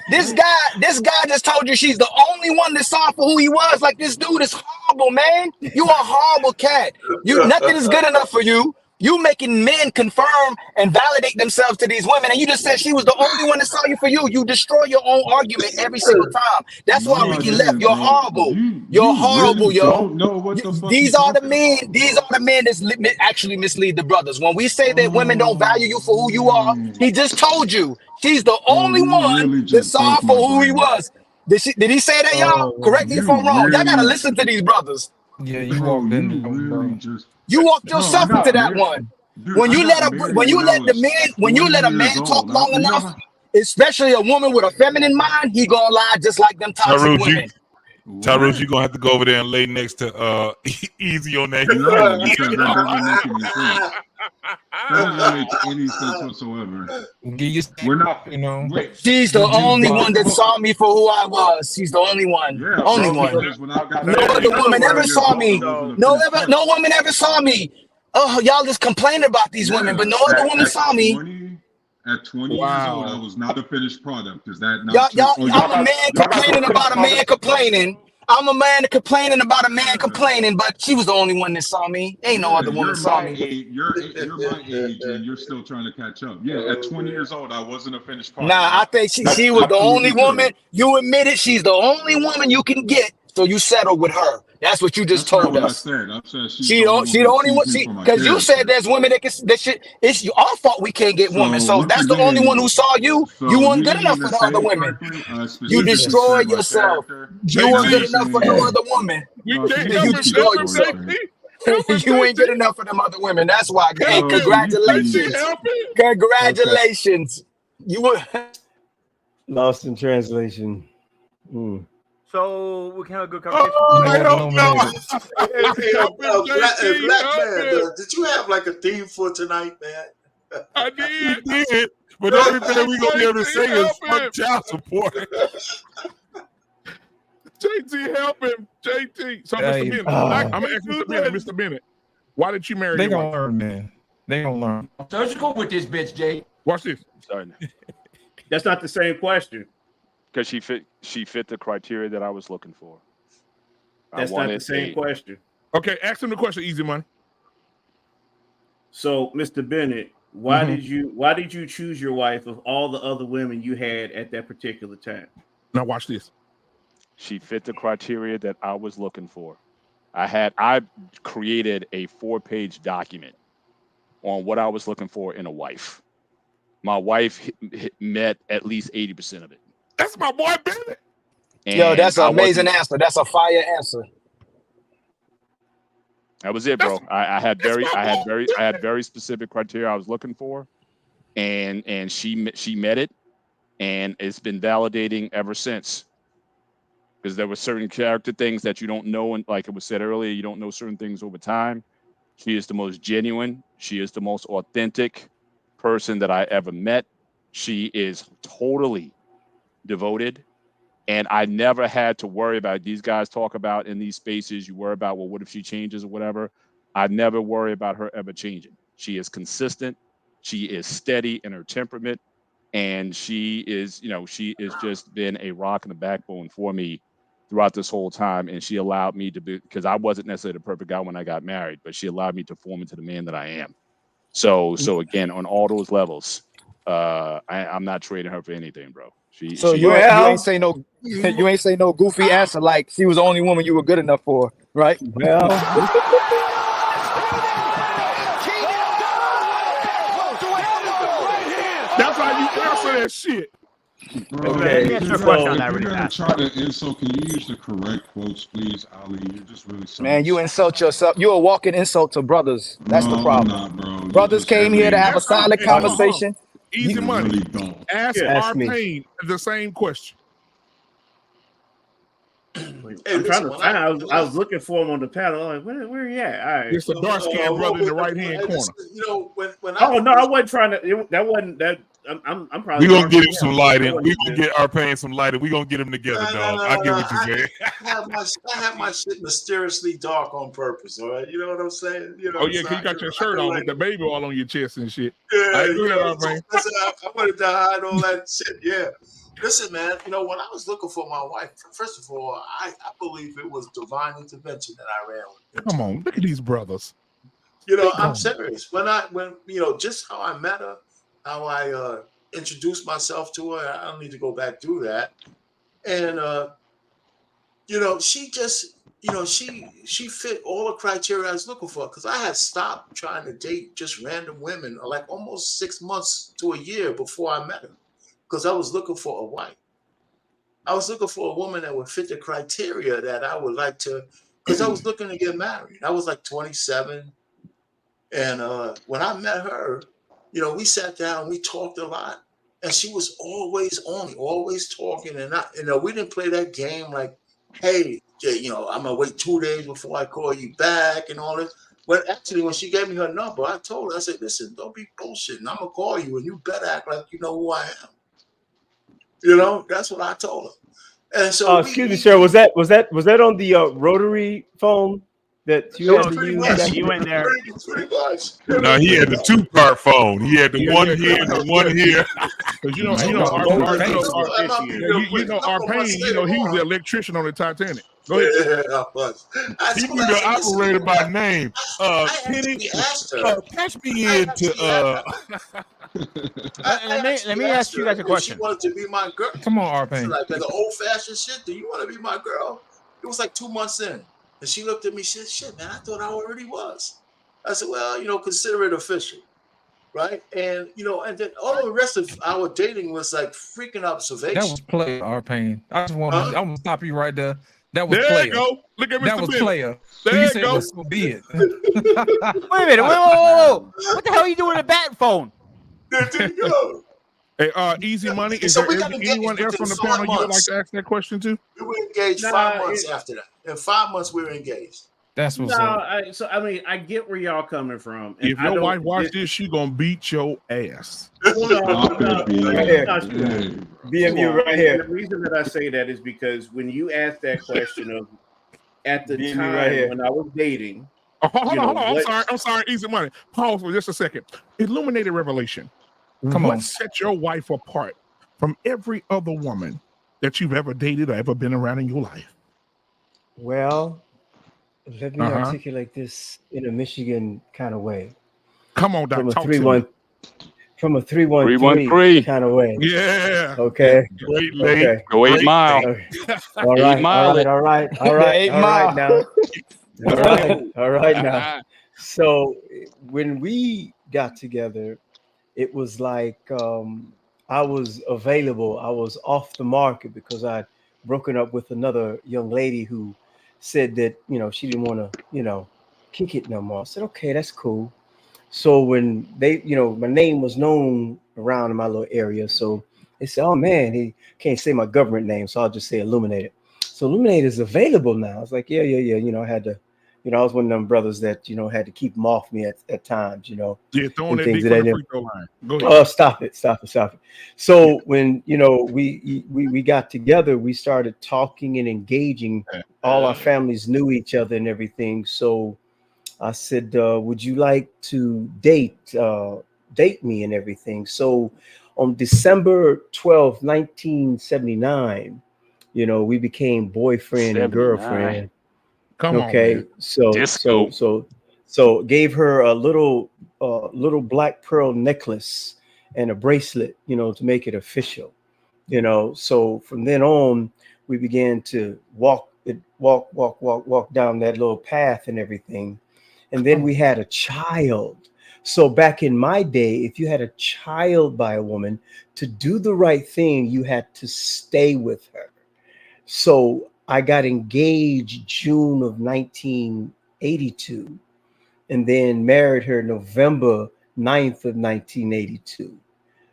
This guy just told you she's the only one that saw for who he was. Like, this dude is horrible, man. You a horrible cat. Nothing is good enough for you. You making men confirm and validate themselves to these women, and you just said she was the only one that saw you for you. You destroy your own argument every single time. That's why Ricky left. You're horrible. You're horrible, really yo. Don't know what the fuck These are the men. These are the men that actually mislead the brothers. When we say that women don't value you for who you are, he just told you she's the only one that saw for who he was. Did he say that, y'all? Correct me if I'm wrong. Y'all gotta listen to these brothers. Yeah, you walked in, bro. You walked yourself into that one. Dude, when you let a man talk long enough, especially a woman with a feminine mind, he gonna lie just like them toxic women. Tyrus, you're gonna have to go over there and lay next to Easy on that. No, because that doesn't make any sense. That doesn't make any sense whatsoever. We're not, you know. She's the only one that saw me for who I was. She's the only one. Yeah, only one. No other woman ever saw me. No woman ever saw me. Oh, y'all just complaining about these women, but no other woman saw me. At 20 years old, I was not a finished product. Is that not true? I'm a man complaining about a man complaining. I'm a man complaining about a man complaining, but she was the only one that saw me. Ain't no other woman saw me. You're my age, and you're still trying to catch up. Yeah, at 20 years old, I wasn't a finished product. Nah, I think she was the only woman. You admitted she's the only woman you can get, so you settled with her. That's what you just told us. I said she the only one. Because you said there's women that shit. It's our fault we can't get women. So that's the only one who saw you. You weren't good enough for the other women. You destroyed yourself. You weren't good enough for no other woman. You destroyed yourself. You ain't good enough for them other women. That's why. Hey, congratulations. Congratulations. You were lost in translation. So we can have a good conversation. Black man, did you have like a theme for tonight, man? I did. But the only thing we gonna be able to say is fuck child support. JT, help him. JT. So, Mr. Bennett, I'm gonna ask Mr. Bennett, why did you marry They your gonna wife? learn, man. They gonna learn. Surgical with this bitch, Jay. Watch this. Sorry. That's not the same question. Because she fit the criteria that I was looking for. That's not the same question. Okay, ask him the question, Easy Money. So, Mr. Bennett, why did you choose your wife of all the other women you had at that particular time? Now watch this. She fit the criteria that I was looking for. I created a 4-page document on what I was looking for in a wife. My wife met at least 80% of it. That's my boy, baby. Yo, that's an amazing answer. That's a fire answer. That was it, bro. I had very specific criteria I was looking for, and she met it, and it's been validating ever since. Because there were certain character things that you don't know, and like it was said earlier, you don't know certain things over time. She is the most genuine. She is the most authentic person that I ever met. She is totally devoted. And I never had to worry about, these guys talk about in these spaces, you worry about, well, what if she changes or whatever? I never worry about her ever changing. She is consistent. She is steady in her temperament. And she is just been a rock and a backbone for me throughout this whole time. And she allowed me to be, because I wasn't necessarily the perfect guy when I got married, but she allowed me to form into the man that I am. So again, on all those levels, I'm not trading her for anything, bro. You ain't say no goofy answer like she was the only woman you were good enough for, right? Well, that's how you answer that shit. Bro, Okay, if you're gonna try to insult, can you use the correct quotes, please, Ali? You're just really Man, you insult yourself. You're a walking insult to brothers. That's the problem. I'm not, bro. Brothers came here to have a solid conversation. Easy money. Really don't. Ask R-Pain the same question. I'm trying to find. I was looking for him on the panel. I'm like, where are you at? All right. It's the dark skinned brother in the right hand corner. You know, when I wasn't trying to. That wasn't that. I'm probably. We gonna get him some lighting. We gonna get R-Pain some lighting. We gonna get him together, dog. I get what you're saying. I have my shit mysteriously dark on purpose. All right, you know what I'm saying? You know, Oh yeah, cause you got your shirt on with the baby all on your chest and shit. Yeah, Go ahead, R-Pain. I wanted to hide all that shit. Yeah. Listen, man, you know, when I was looking for my wife, first of all, I believe it was divine intervention that I ran with. Come on, look at these brothers. You know, I'm serious. When you know, just how I met her, how I introduced myself to her, I don't need to go back through that. And you know, she just, you know, she fit all the criteria I was looking for, because I had stopped trying to date just random women like almost 6 months to a year before I met her. Because I was looking for a wife. I was looking for a woman that would fit the criteria that I would like to, because I was looking to get married. I was like 27. And when I met her, you know, we sat down, we talked a lot. And she was always on me, always talking. And we didn't play that game like, hey, you know, I'm going to wait 2 days before I call you back and all this. Well, actually, when she gave me her number, I told her, I said, listen, don't be bullshitting. I'm going to call you and you better act like you know who I am. You know, that's what I told him. And so, excuse me, sir. Was that on the rotary phone that you had to use? You went there. Pretty much. No, he had the 2-part phone. He had the one here and the one here. Because you know, R-Pain, you know, he was the electrician on the Titanic. Go ahead. He knew the operator by name. Penny, patch me into. Let me ask you guys a question. She wanted to be my girl. Come on, R-Pain. Like the old-fashioned shit. Do you want to be my girl? It was like 2 months in, and she looked at me. She said, "Shit, man, I thought I already was." I said, "Well, you know, consider it official, right?" And you know, and then all the rest of our dating was like freaking observation. That was player, R-Pain. I just want I'm gonna stop you right there. That was there player. You go. Look at Mr. That was Bennett. player. There you go. go. Be it. Wait a minute. Whoa. What the hell are you doing with a bat phone? There you go. Hey, Easy Money. Is there anyone else on the panel you would like to ask that question to? We were engaged 5 months after that. In 5 months, we were engaged. That's what's up. I mean, I get where y'all coming from. And if your wife watch this, she gonna beat your ass. BMU right here. The reason that I say that is because when you ask that question of at the time right when I was dating. Hold on. I'm sorry. Easy Money. Pause for just a second. Illuminated revelation. Come on. What set your wife apart from every other woman that you've ever dated or ever been around in your life? Well, let me articulate this in a Michigan kind of way. Come on, Doc. From a 3-1. from a 313 kind of way. Yeah. Okay. Great lake. Okay. Go 8 Mile. Okay. All right. All right now. All right now. So when we got together, it was like I was available. I was off the market because I'd broken up with another young lady who said that, she didn't want to, kick it no more. I said, okay, that's cool. So when they, my name was known around in my little area. So they said, oh man, he can't say my government name. So I'll just say Illuminated. So Illuminated is available now. I was like, yeah. I had to, I was one of them brothers that, had to keep them off me at times, Yeah, throwing that things deep that on the free throw line. Go ahead. Oh, stop it. So when, we got together, we started talking and engaging. All our families knew each other and everything. So I said, would you like to date me and everything? So on December 12th, 1979, we became boyfriend and girlfriend. Come on, Okay. man. So gave her a little black pearl necklace and a bracelet, to make it official. So from then on, we began to walk down that little path and everything. And then we had a child. So back in my day, if you had a child by a woman, to do the right thing, you had to stay with her. So I got engaged June of 1982 and then married her November 9th of 1982.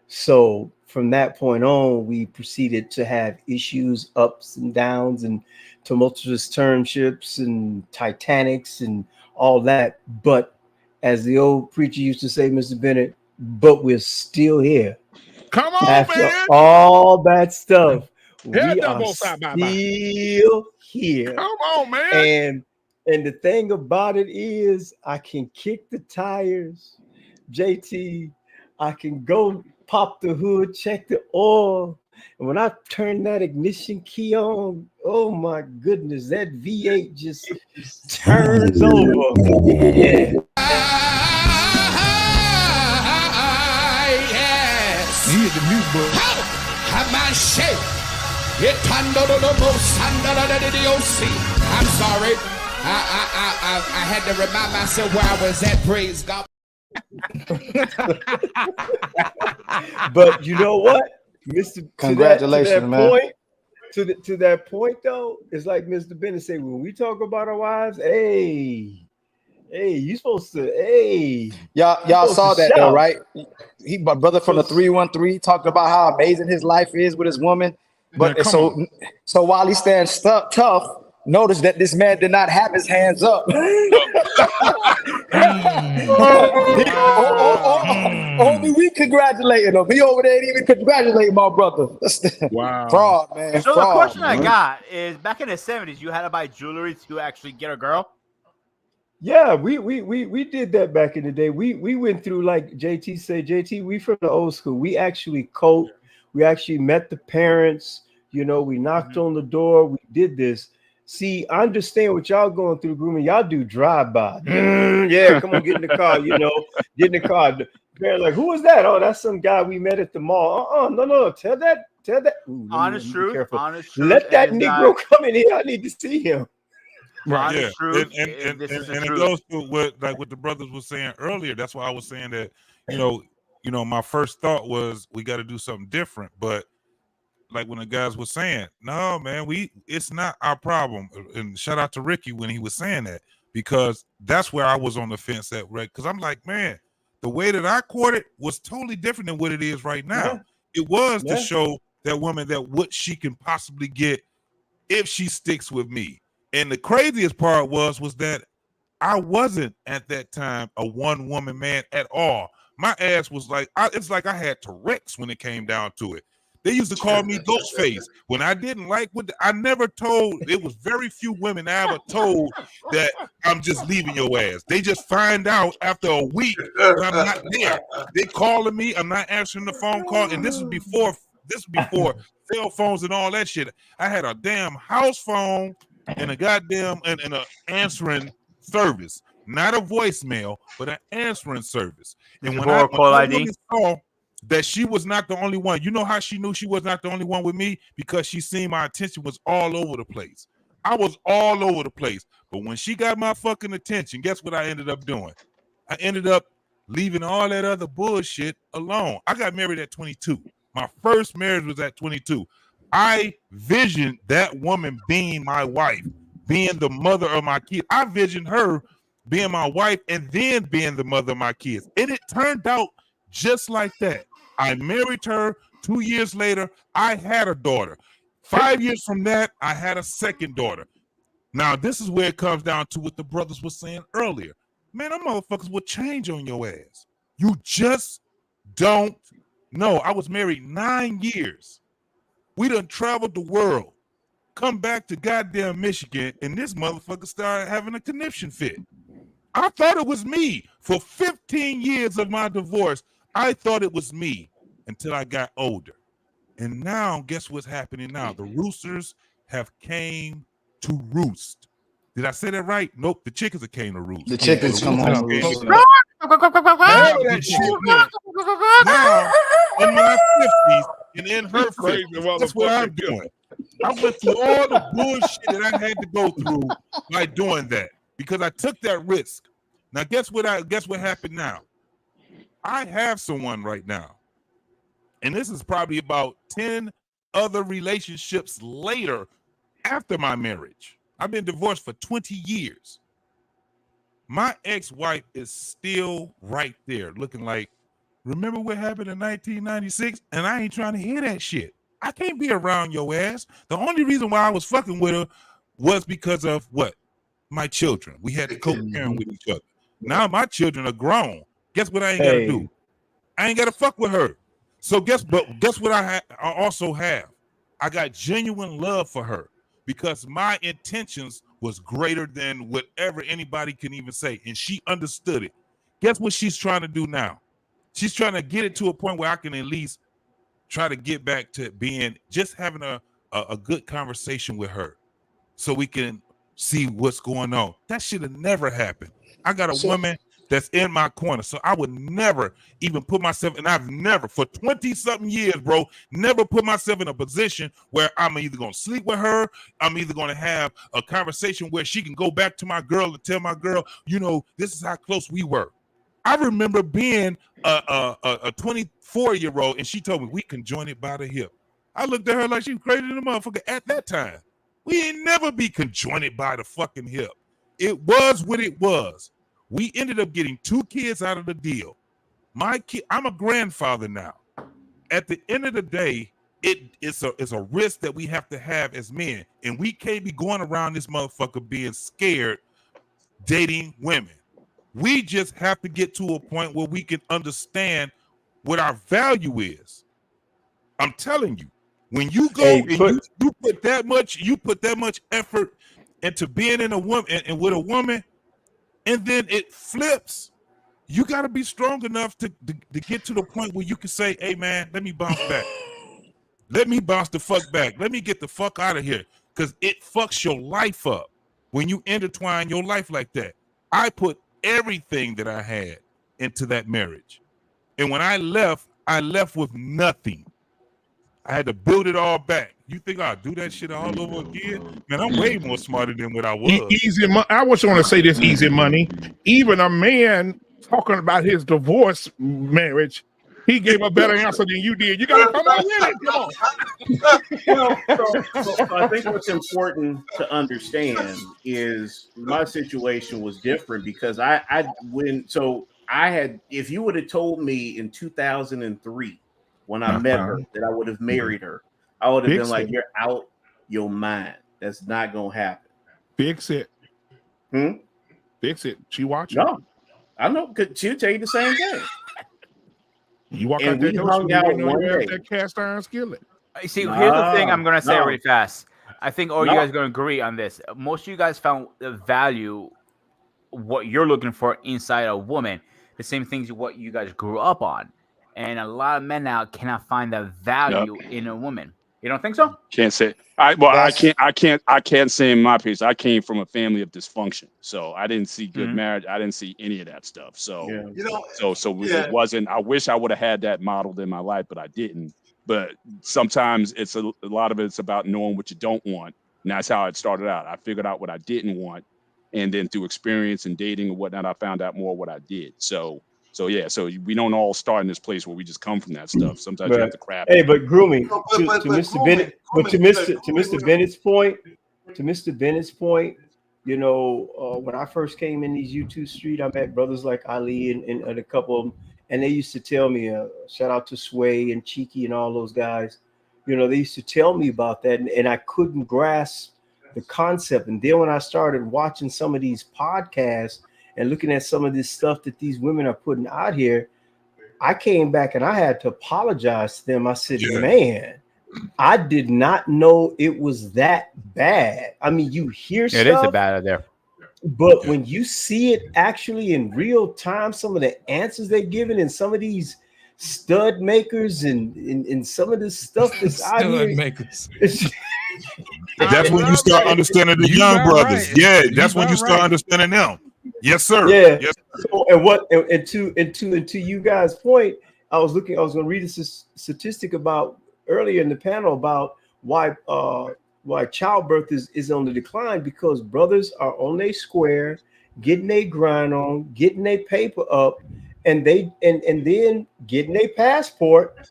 So from that point on, we proceeded to have issues, ups and downs, and tumultuous termships and Titanics and all that. But as the old preacher used to say, Mr. Bennett, but we're still here. Come on, after man. all that stuff. Head We down are both sides, bye-bye. still here. Come on, man. And the thing about it is, I can kick the tires, JT. I can go pop the hood, check the oil. And when I turn that ignition key on, oh my goodness, that V8 just turns over. Yeah. Yes. You hit the mute button. Have my shape. I'm sorry. I had to remind myself where I was at. Praise God. But you know what, Mr. Congratulations, man. To that point, though, it's like Mr. Bennett said, when we talk about our wives, hey, you supposed to, y'all saw that though, right? My brother from the 313 talked about how amazing his life is with his woman. But so while he stands tough, notice that this man did not have his hands up. Only we congratulating him. He over there didn't even congratulate my brother. Wow. Fraud, man. So fraud, the question man. I got is, back in the 70s, you had to buy jewelry to actually get a girl? Yeah, we did that back in the day. We went through, like JT said, we from the old school. We actually we actually met the parents, we knocked on the door, we did this. See, I understand what y'all going through, grooming. Y'all do drive-by. Yeah, come on, get in the car, get in the car. They're like, who is that? Oh, that's some guy we met at the mall. No, tell that. Ooh, honest truth. Let that Negro come in here. I need to see him. Right. Yeah. And it goes to what the brothers were saying earlier. That's why I was saying that, my first thought was we got to do something different. But like when the guys were saying, no, man, it's not our problem. And shout out to Ricky when he was saying that, because that's where I was on the fence at, right? Because I'm like, man, the way that I courted was totally different than what it is right now. Yeah. It was to show that woman that what she can possibly get if she sticks with me. And the craziest part was that I wasn't at that time a one-woman man at all. My ass was like, it's like I had Tourette's when it came down to it. They used to call me Ghostface when I didn't like what I never told. It was very few women I ever told that I'm just leaving your ass. They just find out after a week that I'm not there. They calling me, I'm not answering the phone call, and this is before cell phones and all that shit. I had a damn house phone and a goddamn and an answering service, not a voicemail, but an answering service. And when call ID? that she was not the only one. You know how she knew she was not the only one with me? Because she seen my attention was all over the place. I was all over the place. But when she got my fucking attention, guess what I ended up doing? I ended up leaving all that other bullshit alone. I got married at 22. My first marriage was at 22. I visioned that woman being my wife, being the mother of my kids. I visioned her being my wife and then being the mother of my kids. And it turned out just like that. I married her. 2 years later, I had a daughter. 5 years from that, I had a second daughter. Now, this is where it comes down to what the brothers were saying earlier. Man, them motherfuckers will change on your ass. You just don't know. I was married 9 years. We done traveled the world. Come back to goddamn Michigan, and this motherfucker started having a conniption fit. I thought it was me. For 15 years of my divorce, I thought it was me until I got older. And now, guess what's happening now? The roosters have came to roost. Did I say that right? Nope, the chickens have came to roost. The chickens come home to roost. Now, in my 50s and in her 50s, that's what I'm doing. I went through all the bullshit that I had to go through by doing that because I took that risk. Now, guess what happened now? I have someone right now, and this is probably about 10 other relationships later after my marriage. I've been divorced for 20 years. My ex-wife is still right there looking like, remember what happened in 1996? And I ain't trying to hear that shit. I can't be around your ass. The only reason why I was fucking with her was because of what? My children. We had to co-parent with each other. Now my children are grown. Guess what I ain't got to do? I ain't got to fuck with her. So guess what I also have? I got genuine love for her because my intentions was greater than whatever anybody can even say. And she understood it. Guess what she's trying to do now? She's trying to get it to a point where I can at least try to get back to just having a good conversation with her so we can see what's going on. That should have never happened. I got a woman that's in my corner. So I would never even put myself, and I've never, for 20-something years, bro, never put myself in a position where I'm either going to sleep with her, I'm either going to have a conversation where she can go back to my girl and tell my girl, you know, this is how close we were. I remember being a 24-year-old, and she told me we can join it by the hip. I looked at her like she was crazy than a motherfucker at that time. We ain't never be conjoined by the fucking hip. It was what it was. We ended up getting 2 kids out of the deal. My kid, I'm a grandfather now. At the end of the day, it's a risk that we have to have as men, and we can't be going around this motherfucker being scared dating women. We just have to get to a point where we can understand what our value is. I'm telling you, when you go and you put that much effort into being in a woman and with a woman, and then it flips, you got to be strong enough to get to the point where you can say, hey man, let me bounce back. Let me bounce the fuck back. Let me get the fuck out of here. Because it fucks your life up when you intertwine your life like that. I put everything that I had into that marriage. And when I left with nothing. I had to build it all back. You think I'll do that shit all over again? Man, I'm way more smarter than what I was. Easy money. I was going to say this, easy money. Even a man talking about his divorce marriage, he gave a better answer than you did. You got to come on with it. Come on. So I think what's important to understand is my situation was different because if you would have told me in 2003 when I met her that I would have married her, I would have been like, you're out your mind. That's not going to happen. Fix it. Fix it. She watching. No, I know. She'll tell you the same thing. You walk out that door, hung out one day. That cast iron skillet. See, here's the thing I'm going to say really fast. I think all you guys are going to agree on this. Most of you guys found the value, what you're looking for inside a woman, the same things what you guys grew up on. And a lot of men now cannot find that value in a woman. You don't think so? Can't say. I can't say in my piece. I came from a family of dysfunction, so I didn't see good marriage. I didn't see any of that stuff. So it wasn't. I wish I would have had that modeled in my life, but I didn't. But sometimes it's a lot of it's about knowing what you don't want, and that's how it started out. I figured out what I didn't want, and then through experience and dating and whatnot, I found out more what I did. So we don't all start in this place where we just come from that stuff. Sometimes you have to craft. Hey, but grooming to Mr. Bennett, but to Mr. Bennett's point, you know, when I first came in these YouTube street, I met brothers like Ali and a couple of them, and they used to tell me, shout out to Sway and Cheeky and all those guys, you know, they used to tell me about that, and I couldn't grasp the concept. And then when I started watching some of these podcasts and looking at some of this stuff that these women are putting out here, I came back and I had to apologize to them. I said, man, I did not know it was that bad. I mean, you hear stuff. It is bad out there. But when you see it actually in real time, some of the answers they're giving and some of these stud makers and some of this stuff that's out here. That's when you start understanding the young brothers. Right. Yeah, that's when you start understanding them. Yes, sir. Yeah. Yes, sir. So, and to you guys' point, I was going to read a statistic about earlier in the panel about why childbirth is on the decline, because brothers are on their square, getting their grind on, getting their paper up, and then getting their passport.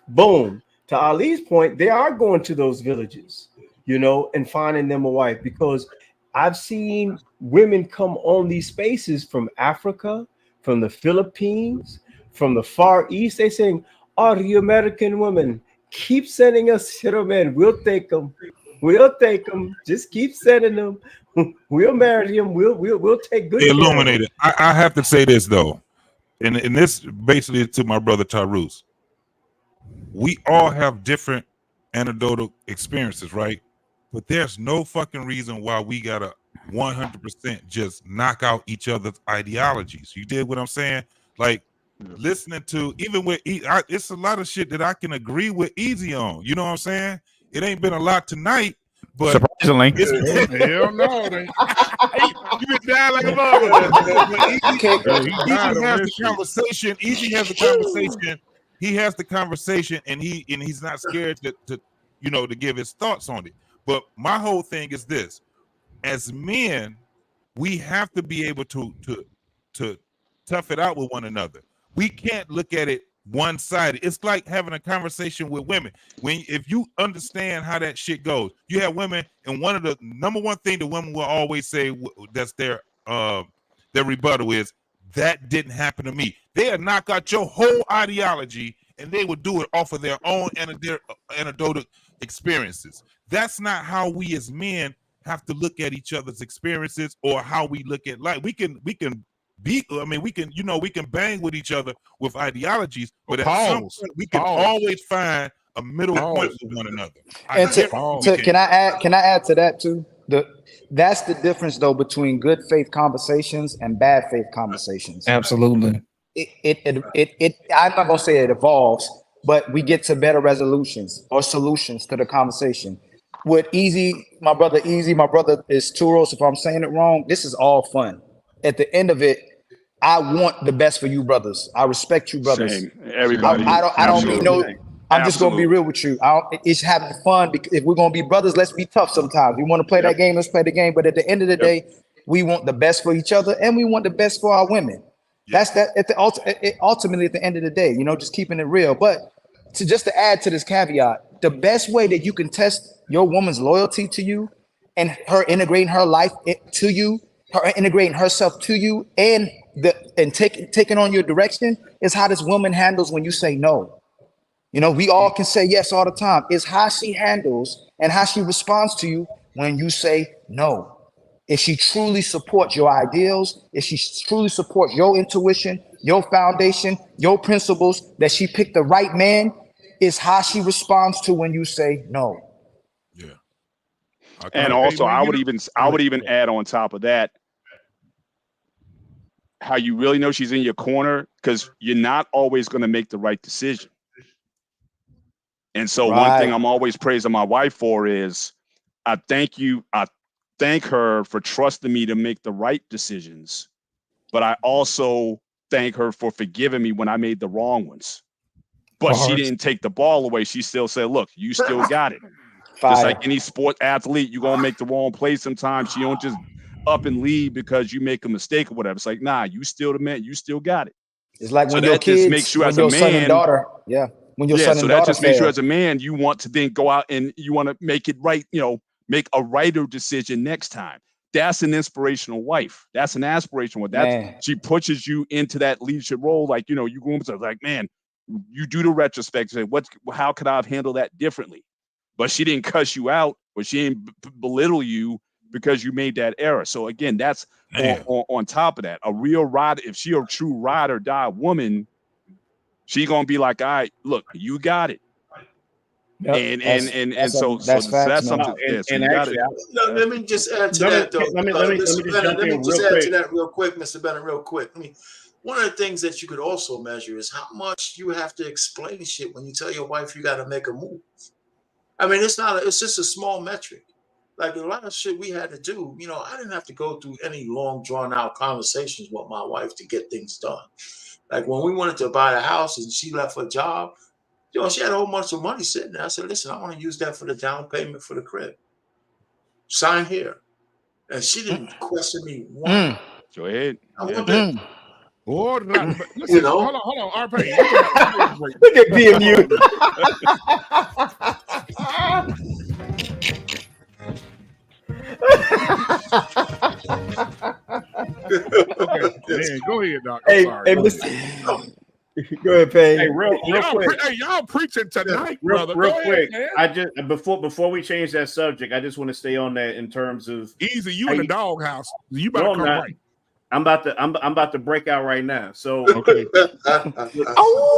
Boom. To Ali's point, they are going to those villages, you know, and finding them a wife, because I've seen women come on these spaces from Africa, from the Philippines, from the Far East. They saying, "Oh, the American women, keep sending us men. We'll take them. We'll take them. Just keep sending them. We'll marry them. We'll take good care of them." Illuminated. I have to say this though, and this basically to my brother Tyrus. We all have different anecdotal experiences, right? But there's no fucking reason why we gotta 100% just knock out each other's ideologies. You did what I'm saying? Like listening to, even with it's a lot of shit that I can agree with Easy on. You know what I'm saying? It ain't been a lot tonight, but surprisingly, hell no, you been down like a motherfucker. Easy has the conversation. Easy has the conversation. He has the conversation, and he's not scared to give his thoughts on it. But my whole thing is this: as men, we have to be able to tough it out with one another. We can't look at it one-sided. It's like having a conversation with women. If you understand how that shit goes, you have women, and one of the number one thing the women will always say that's their rebuttal is, "That didn't happen to me." They'll knock out your whole ideology, and they will do it off of their own anecdotal experiences. That's not how we as men have to look at each other's experiences or how we look at life. We can bang with each other with ideologies, but at some point we can always find a middle point with one another. Can I add to that too? That's the difference though between good faith conversations and bad faith conversations. Absolutely. I'm not gonna say it evolves, but we get to better resolutions or solutions to the conversation. With my brother is Turos. If I'm saying it wrong, this is all fun. At the end of it, I want the best for you brothers. I respect you brothers. Same. Everybody. I don't mean no. I'm just gonna be real with you. It's having fun, because if we're gonna be brothers, let's be tough sometimes. We want to play that game, let's play the game. But at the end of the day, we want the best for each other, and we want the best for our women. That's that. Ultimately, at the end of the day, just keeping it real. But to add to this caveat, the best way that you can test your woman's loyalty to you, and her integrating her life to you, her integrating herself to you, and taking on your direction, is how this woman handles when you say no. We all can say yes all the time. It's how she handles and how she responds to you when you say no. If she truly supports your ideals, if she truly supports your intuition, your foundation, your principles, that she picked the right man, is how she responds to when you say no. Yeah. And also, I would even add on top of that, how you really know she's in your corner, because you're not always going to make the right decision. And so one thing I'm always praising my wife for is I thank her for trusting me to make the right decisions, but I also thank her for forgiving me when I made the wrong ones. But she didn't take the ball away. She still said, look, you still got it. Just like any sport athlete, you're going to make the wrong play sometimes. She don't just up and leave because you make a mistake or whatever. It's like, nah, you still the man. You still got it. It's like when so your that kids, just makes you when as your a son and man, daughter, when your son so and that daughter just makes you fail. as a man, you want to then go out and you want to make it right, make a righter decision next time. That's an inspirational wife. That's an aspirational one. She pushes you into that leadership role. Like, you go into like, man, you do the retrospect, say, how could I have handled that differently? But she didn't cuss you out, or she didn't belittle you because you made that error. So again, that's on top of that. A real ride, if she a true ride or die woman, she gonna be like, all right, look, you got it. Yep. So that's something. And actually, let me just add to that, though. Let me just jump in real quick. To that real quick, Mr. Bennett, real quick. I mean, one of the things that you could also measure is how much you have to explain shit when you tell your wife you got to make a move. I mean, it's just a small metric. Like a lot of shit we had to do, I didn't have to go through any long, drawn out conversations with my wife to get things done. Like when we wanted to buy a house and she left her job, she had a whole bunch of money sitting there. I said, listen, I want to use that for the down payment for the crib. Sign here. And she didn't question me one. Go ahead. Listen, hold on, RP. Look at BMU. Okay, man, go ahead, Doc. Hey, sorry. Go ahead, Payne. Hey, real quick. Y'all preaching tonight, real brother. quick. Ahead, I just before we change that subject, I just want to stay on that in terms of Easy. You in the doghouse. You better come right. I'm about to break out right now. So okay. I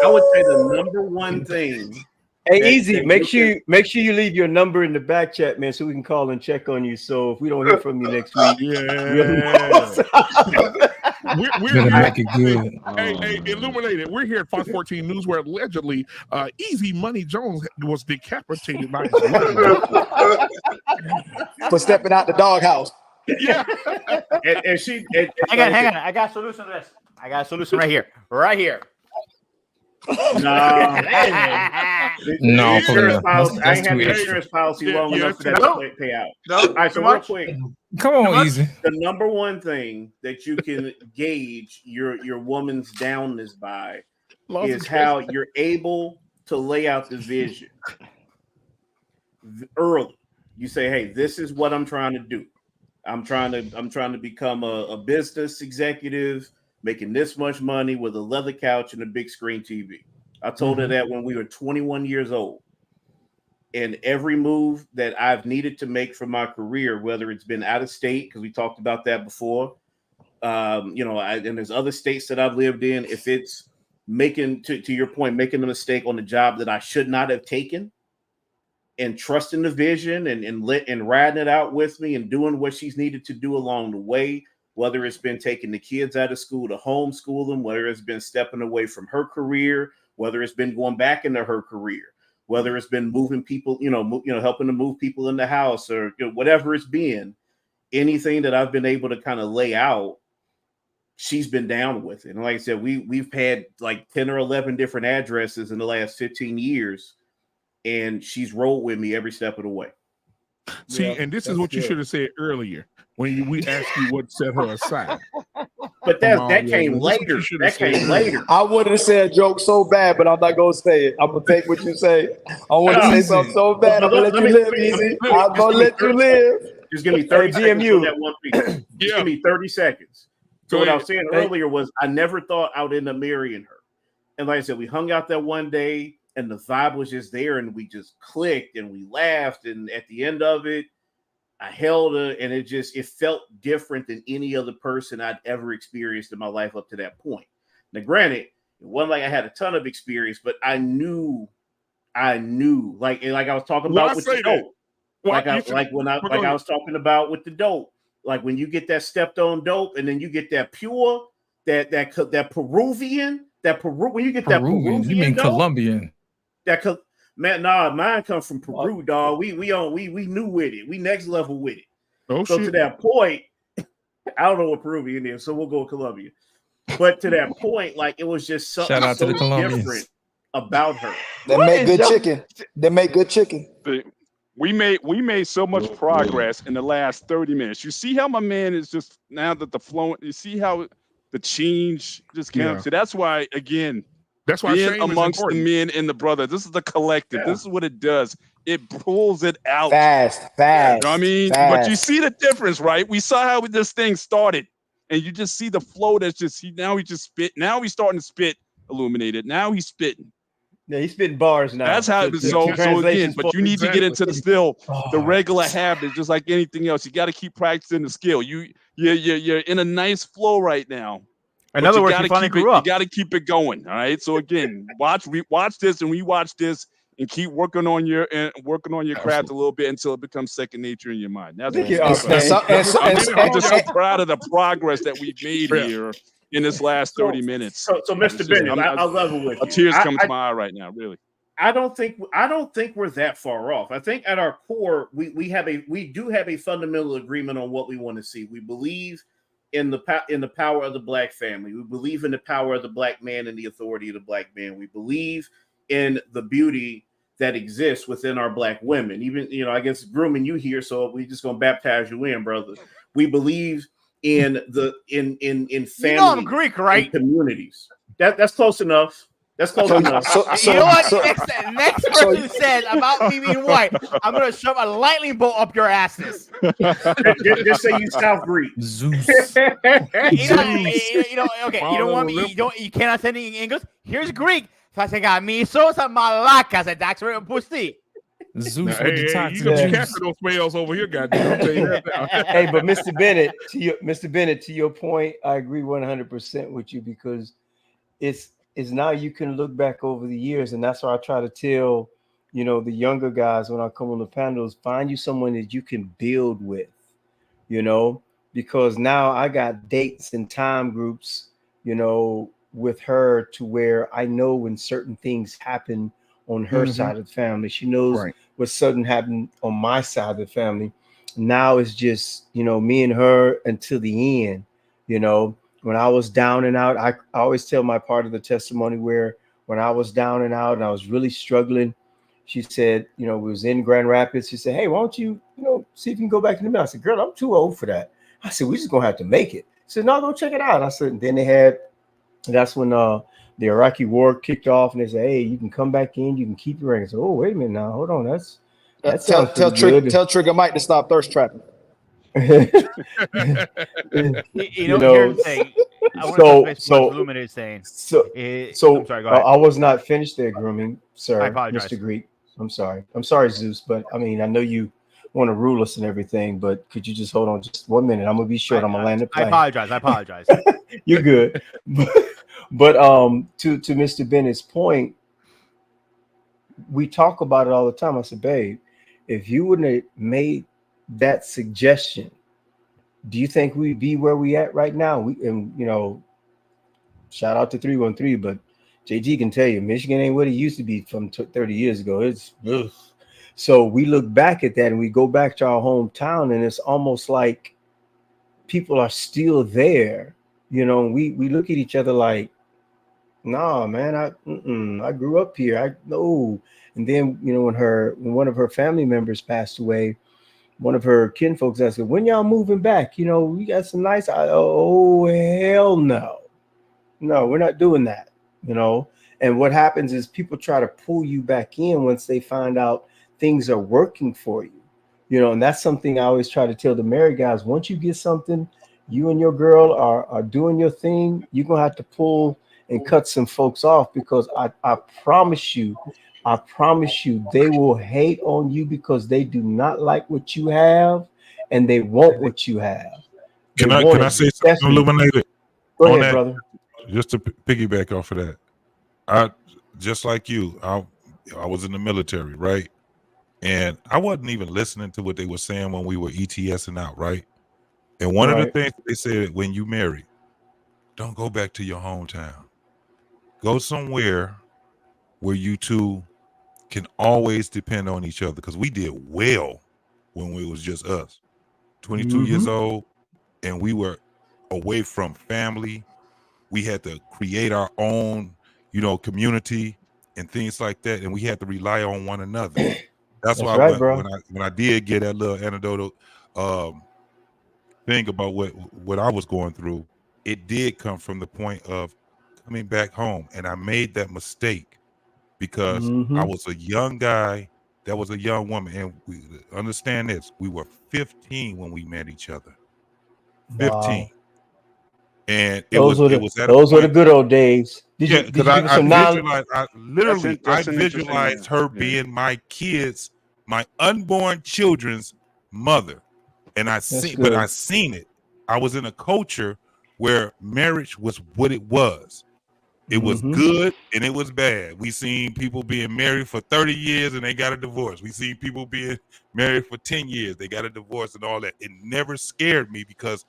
would say the number one thing. Hey, Easy. Make sure you leave your number in the back chat, man, so we can call and check on you. So if we don't hear from you next week, we're gonna make it good. Hey, Illuminated. We're here at Fox 14 News, where allegedly Easy Money Jones was decapitated by his wife for stepping out the doghouse. Yeah, and she. Hang on. I got a solution to this. I got a solution right here. No, insurance policy. I ain't had the insurance policy long enough for that to pay out. All right, so real quick. Come on, Easy. The number one thing that you can gauge your woman's downness by is how you're able to lay out the vision early. You say, "Hey, this is what I'm trying to do. I'm trying to become a business executive." Making this much money with a leather couch and a big screen TV. I told her that when we were 21 years old. And every move that I've needed to make for my career, whether it's been out of state, because we talked about that before, and there's other states that I've lived in. If it's making, to your point, making a mistake on the job that I should not have taken, and trusting the vision and riding it out with me and doing what she's needed to do along the way. Whether it's been taking the kids out of school to homeschool them, whether it's been stepping away from her career, whether it's been going back into her career, whether it's been moving people, helping to move people in the house or whatever it's been, anything that I've been able to kind of lay out, she's been down with it. And like I said, we've had like 10 or 11 different addresses in the last 15 years, and she's rolled with me every step of the way. See, and this is what you should have said earlier when we asked you what set her aside. But that came later. That came later. I wanted to say a joke so bad, but I'm not gonna say it. I'm gonna take what you say. I want to say something so bad. I'm gonna let you live, Easy. I'm gonna let you live. Just give me 30 seconds for that one piece. Just give me 30 seconds. So what I was saying earlier was I never thought I would end up marrying her. And like I said, we hung out that one day and the vibe was just there and we just clicked and we laughed. And at the end of it, I held her and it felt different than any other person I'd ever experienced in my life up to that point. Now, granted, it wasn't like I had a ton of experience, but I knew like I was talking about with the dope. I was talking about with the dope. Like when you get that stepped on dope and then you get that pure, that Peruvian, when you get that Peruvian, you mean dope, Colombian? Man, mine come from Peru, dog. We knew with it. We next level with it. Oh, so shit. To that point, I don't know what Peruvian is, so we'll go with Colombia. But to that point, like it was just something Shout out so to the Colombians. different about her. They make good chicken. They make good chicken. We made so much progress in the last 30 minutes. You see how my man is just now that the flow. You see how the change just came. So that's why again. That's why being shame is amongst the important. men and the brothers. This is the collective. This is what it does. It pulls it out fast. You know what I mean, but you see the difference, right? We saw how this thing started, and you just see the flow. That's just now he just spit. Now he's starting to spit. Illuminated. Now he's spitting. Yeah, he's spitting bars now. That's how. So again, but you need to get into the regular habit, just like anything else. You got to keep practicing the skill. You're in a nice flow right now. In other words, you finally grew up. You got to keep it going. All right. So again, watch this and rewatch this, and keep working on your craft a little bit until it becomes second nature in your mind. That's I'm just so proud of the progress that we've made here in this last 30 minutes. So Mr. Bennett, I'll level with you. Tears coming to my eye right now. Really. I don't think we're that far off. I think at our core, we do have a fundamental agreement on what we want to see. We believe in the power of the Black family. We believe in the power of the Black man and the authority of the Black man. We believe in the beauty that exists within our Black women. Even, I guess grooming you here, so we just gonna baptize you in, brother. We believe in in family. I'm Greek, right? Communities. That's close enough. That's close enough. You know what? Next person says about me being white, I'm gonna shove a lightning bolt up your asses. Just say you South Greek. Zeus. Okay. You don't want me. You cannot say anything in English. Here's Greek. Misos and malacas and that's where pussy. Zeus with Hey, the toxic. you got capture those spells over here, goddamn. I'll tell you that now. Hey, but Mr. Bennett, to your point, I agree 100% with you, because it's now you can look back over the years, and that's why I try to tell, the younger guys when I come on the panels, find you someone that you can build with, because now I got dates and time groups, with her, to where I know when certain things happen on her side of the family. She knows what sudden happened on my side of the family. Now it's just, me and her until the end. When I was down and out, I always tell my part of the testimony where when I was down and out and I was really struggling, she said, we was in Grand Rapids. She said, hey, why don't you, see if you can go back in the middle? I said, girl, I'm too old for that. I said, we just gonna have to make it. She said, no, go check it out. I said, and then that's when the Iraqi war kicked off, and they said, hey, you can come back in, you can keep your ring. I said, oh, wait a minute now, hold on, tell Trigger Mike to stop thirst trapping. Here's the thing. I want to what Illuminated is saying. I'm sorry, go ahead. I was not finished there, grooming, sir. I apologize. Mr. Greek. I'm sorry, Zeus, but I mean, I know you want to rule us and everything, but could you just hold on just 1 minute? I'm gonna be short. I'm gonna land the plane. I apologize. You're good. But to Mr. Bennett's point, we talk about it all the time. I said, babe, if you wouldn't have made that suggestion, do you think we'd be where we at right now? Shout out to 313, but JG can tell you, Michigan ain't what it used to be from 30 years ago. It's ugh. So we look back at that and we go back to our hometown, and it's almost like people are still there. We look at each other like, nah, man, I grew up here. I know. And then, when one of her family members passed away, one of her kinfolks asked her, when y'all moving back? We got some nice, oh, hell no. No, we're not doing that, And what happens is people try to pull you back in once they find out things are working for you, and that's something I always try to tell the married guys. Once you get something, you and your girl are doing your thing, you're going to have to pull and cut some folks off, because I promise you, they will hate on you because they do not like what you have and they want what you have. Can I say something, Illuminated? Go ahead, brother. Just to piggyback off of that, I just like you, I was in the military, right? And I wasn't even listening to what they were saying when we were ETSing out, right? And one of the things they said, when you marry, don't go back to your hometown. Go somewhere where you two can always depend on each other because we did well when it was just us. 22 years old, and we were away from family. We had to create our own, community and things like that, and we had to rely on one another. That's why right, bro. when I did get that little anecdotal thing about what I was going through, it did come from the point of coming back home, and I made that mistake because I was a young guy. That was a young woman, and we understand this. We were 15 when we met each other. 15. Wow. And those were the good old days. Did you give us some knowledge? I visualized her being my unborn children's mother. And I seen it. I was in a culture where marriage was what it was. It was good and it was bad. We seen people being married for 30 years and they got a divorce. We seen people being married for 10 years, they got a divorce and all that. It never scared me because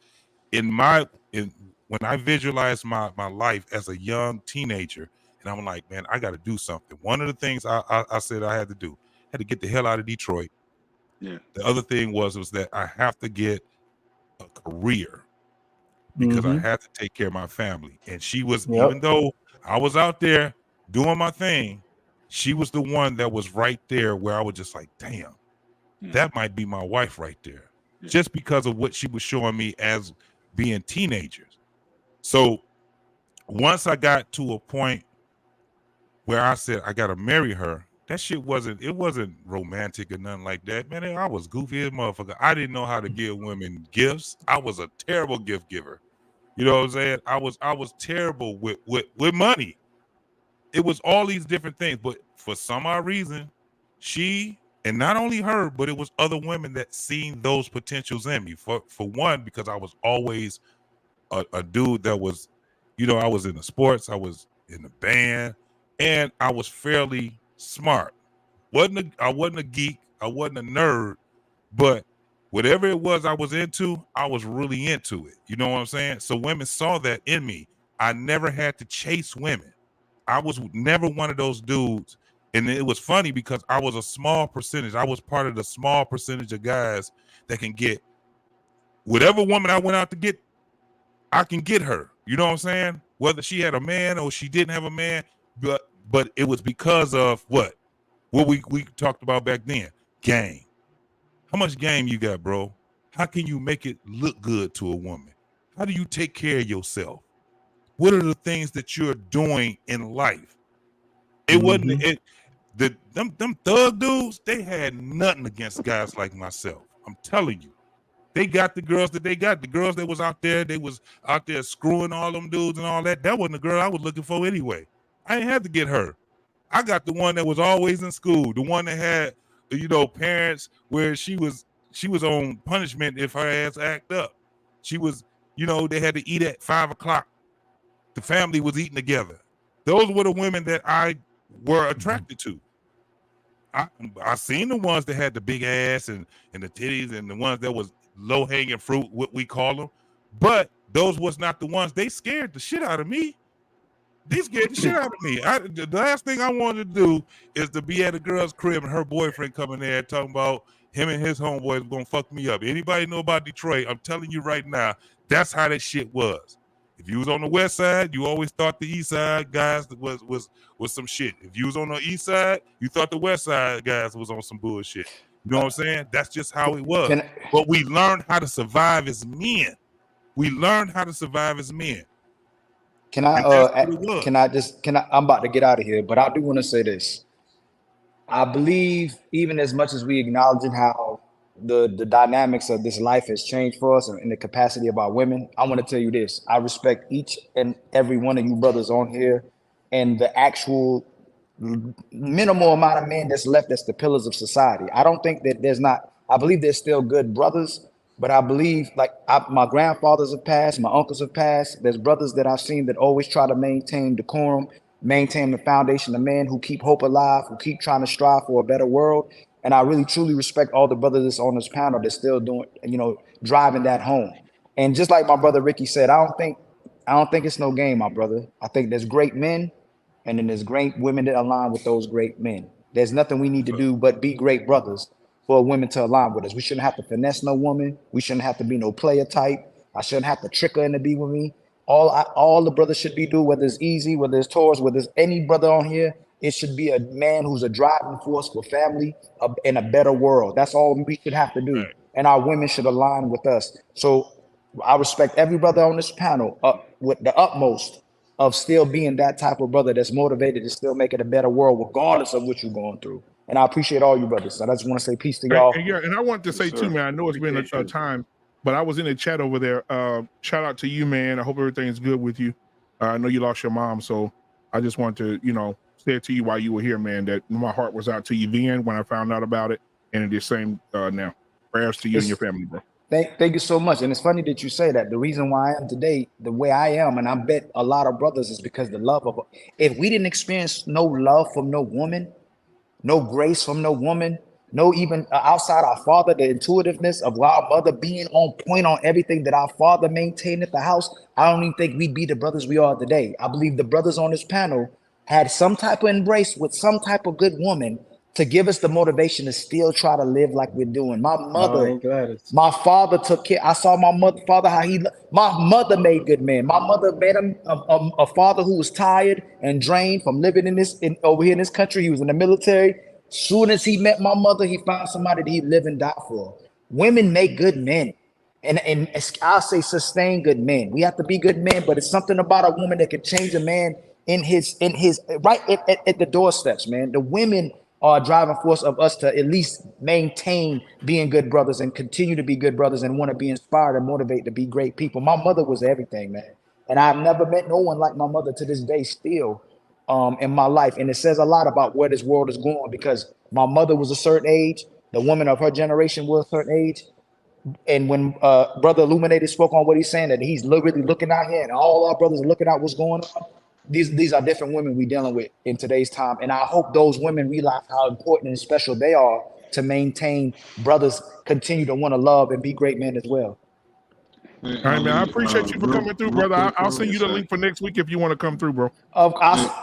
when I visualized my life as a young teenager, and I'm like, man, I got to do something. One of the things I said I had to do, I had to get the hell out of Detroit. Yeah. The other thing was that I have to get a career because I had to take care of my family. And she was, even though I was out there doing my thing, she was the one that was right there where I was just like, damn, that might be my wife right there. Yeah. Just because of what she was showing me as being teenagers. So once I got to a point where I said I gotta marry her, that shit wasn't romantic or nothing like that. Man, I was goofy as motherfucker. I didn't know how to give women gifts. I was a terrible gift giver. You know what I'm saying? I was terrible with money. It was all these different things, but for some odd reason, she, and not only her, but it was other women that seen those potentials in me. For one, because I was always a dude that was, I was in the sports, I was in the band, and I was fairly smart. I wasn't a geek, I wasn't a nerd, but whatever it was I was into, I was really into it. You know what I'm saying? So women saw that in me. I never had to chase women. I was never one of those dudes. And it was funny because I was a small percentage. I was part of the small percentage of guys that can get whatever woman I went out to get, I can get her. You know what I'm saying? Whether she had a man or she didn't have a man, but it was because of what we talked about back then. Game. How much game you got, bro? How can you make it look good to a woman? How do you take care of yourself? What are the things that you're doing in life? It wasn't them thug dudes, they had nothing against guys like myself. I'm telling you. They got the girls that they got. The girls that was out there, they was out there screwing all them dudes and all that. That wasn't the girl I was looking for anyway. I didn't have to get her. I got the one that was always in school, the one that had, parents where she was on punishment if her ass act up. She was, they had to eat at 5 o'clock. The family was eating together. Those were the women that I were attracted to. I seen the ones that had the big ass and the titties and the ones that was low hanging fruit, what we call them, but those was not the ones. They scared the shit out of me. They scared the shit out of me. The last thing I wanted to do is to be at a girl's crib and her boyfriend coming there talking about him and his homeboys gonna fuck me up. Anybody know about Detroit? I'm telling you right now, that's how that shit was. If you was on the west side, you always thought the east side guys was some shit. If you was on the east side, you thought the west side guys was on some bullshit. You know what I'm saying? That's just how it was. But we learned how to survive as men. I'm about to get out of here, but I do want to say this. I believe, even as much as we acknowledge how the dynamics of this life has changed for us and the capacity of our women, I want to tell you this. I respect each and every one of you brothers on here and the actual minimal amount of men that's left as the pillars of society. I don't think that I believe there's still good brothers, but I believe my grandfathers have passed, my uncles have passed. There's brothers that I've seen that always try to maintain decorum, maintain the foundation of men who keep hope alive, who keep trying to strive for a better world. And I really, truly respect all the brothers that's on this panel that's still doing, driving that home. And just like my brother Ricky said, I don't think it's no game, my brother. I think there's great men, and then there's great women that align with those great men. There's nothing we need to do but be great brothers for women to align with us. We shouldn't have to finesse no woman. We shouldn't have to be no player type. I shouldn't have to trick her into be with me. All the brothers should be do, whether it's Easy, whether it's Taurus, whether it's any brother on here, it should be a man who's a driving force for family in a better world. That's all we should have to do. And our women should align with us. So I respect every brother on this panel with the utmost of still being that type of brother that's motivated to still make it a better world, regardless of what you're going through. And I appreciate all you brothers. So I just want to say peace to y'all. And I want to say too, man, I know it's been a time, but I was in the chat over there. Shout out to you, man. I hope everything's good with you. I know you lost your mom, so I just want to, say it to you while you were here, man, that my heart was out to you then when I found out about it, and it is same now. Prayers to you and your family, bro. Thank you so much. And it's funny that you say that. The reason why I am today the way I am, and I bet a lot of brothers, is because the love of, if we didn't experience no love from no woman, no grace from no woman, no even outside our father, the intuitiveness of our mother being on point on everything that our father maintained at the house, I don't even think we'd be the brothers we are today. I believe the brothers on this panel had some type of embrace with some type of good woman to give us the motivation to still try to live like we're doing. My mother, my father took care. I saw my father, my mother made good men. My mother made him a father who was tired and drained from living over here in this country. He was in the military. Soon as he met my mother, he found somebody that he'd live and die for. Women make good men. And I'll say sustain good men. We have to be good men, but it's something about a woman that can change a man in his right at the doorsteps, man. The women are a driving force of us to at least maintain being good brothers and continue to be good brothers and want to be inspired and motivate to be great people. My mother was everything, man. And I've never met no one like my mother to this day still in my life. And it says a lot about where this world is going, because my mother was a certain age. The woman of her generation was a certain age. And when Brother Illuminated spoke on what he's saying, that he's literally looking out here and all our brothers are looking out what's going on. These are different women we're dealing with in today's time. And I hope those women realize how important and special they are to maintain brothers continue to want to love and be great men as well. All right, man. I appreciate you for coming through, brother. I'll send you the link for next week if you want to come through, bro.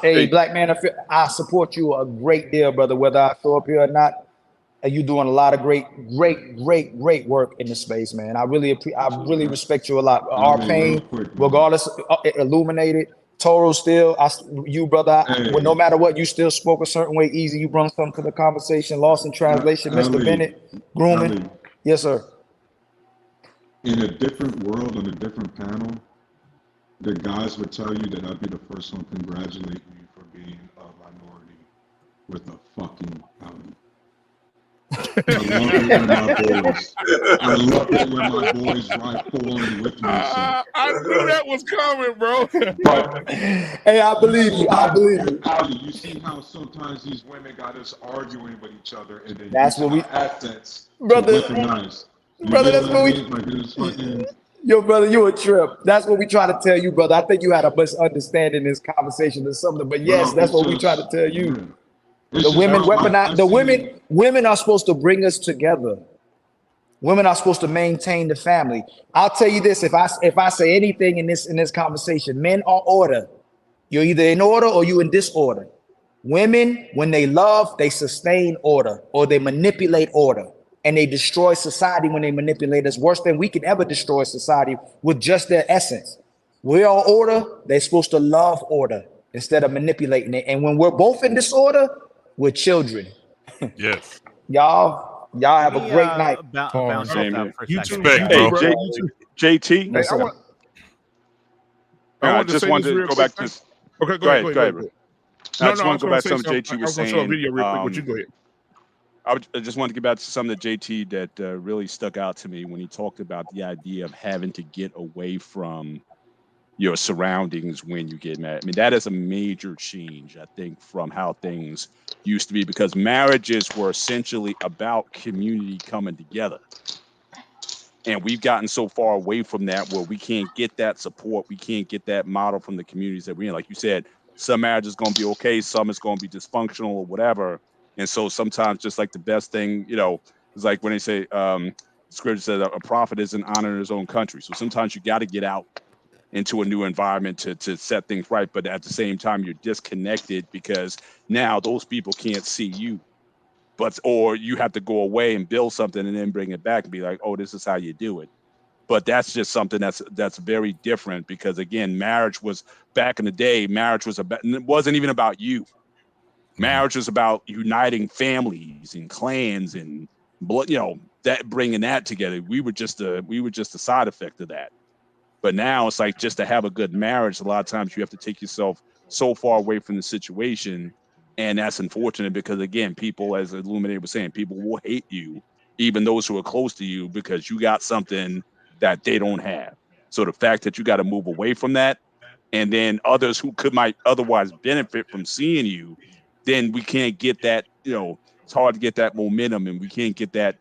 Hey, Black man, I support you a great deal, brother, whether I show up here or not. You doing a lot of great work in the space, man. I really respect you a lot. Our pain, regardless, Illuminated, Toro still, you brother, well, no matter what, you still spoke a certain way. Easy, you brought something to the conversation. Lost in translation, Mr. Bennett, grooming. Yes, sir. In a different world, on a different panel, the guys would tell you that I'd be the first one congratulating you for being a minority with a fucking outie. I love it when my boys ride forward with me. So. I knew that was coming, bro. Hey, I believe you. Ali, you see how sometimes these women got us arguing with each other, and then that's what we assets, brother. Brother, that's what we. Yo, brother, you a trip. That's what we try to tell you, brother. I think you had a misunderstanding in this conversation or something, but yes, that's what we try to tell you. The women weaponize. Women are supposed to bring us together. Women are supposed to maintain the family. I'll tell you this: if I say anything in this conversation, men are order. You're either in order or you in disorder. Women, when they love, they sustain order or they manipulate order, and they destroy society when they manipulate us worse than we can ever destroy society with just their essence. We are order. They're supposed to love order instead of manipulating it. And when we're both in disorder, we're children. Yes. Y'all have a great night. You too, hey, JT. Hey, I just wanted to go back to this. Okay, go ahead. I just want to go back to something JT was saying. I was going to show a video real quick, but you go ahead. I just wanted to get back to something that JT that really stuck out to me when he talked about the idea of having to get away from your surroundings when you get married. I mean, that is a major change, I think, from how things used to be, because marriages were essentially about community coming together. And we've gotten so far away from that where we can't get that support. We can't get that model from the communities that we're in. Like you said, some marriages going to be okay. Some is going to be dysfunctional or whatever. And so sometimes just like the best thing, it's like when they say, scripture says a prophet isn't honored in his own country. So sometimes you got to get out into a new environment to set things right. But at the same time, you're disconnected because now those people can't see you. Or you have to go away and build something and then bring it back and be like, oh, this is how you do it. But that's just something that's very different because, again, marriage was back in the day. Marriage was it wasn't even about you. Marriage was about uniting families and clans and blood. That bringing that together. We were just a side effect of that. But now it's like just to have a good marriage. A lot of times you have to take yourself so far away from the situation. And that's unfortunate because, again, people, as Illuminated was saying, people will hate you, even those who are close to you, because you got something that they don't have. So the fact that you got to move away from that, and then others who might otherwise benefit from seeing you, then we can't get that, it's hard to get that momentum, and we can't get that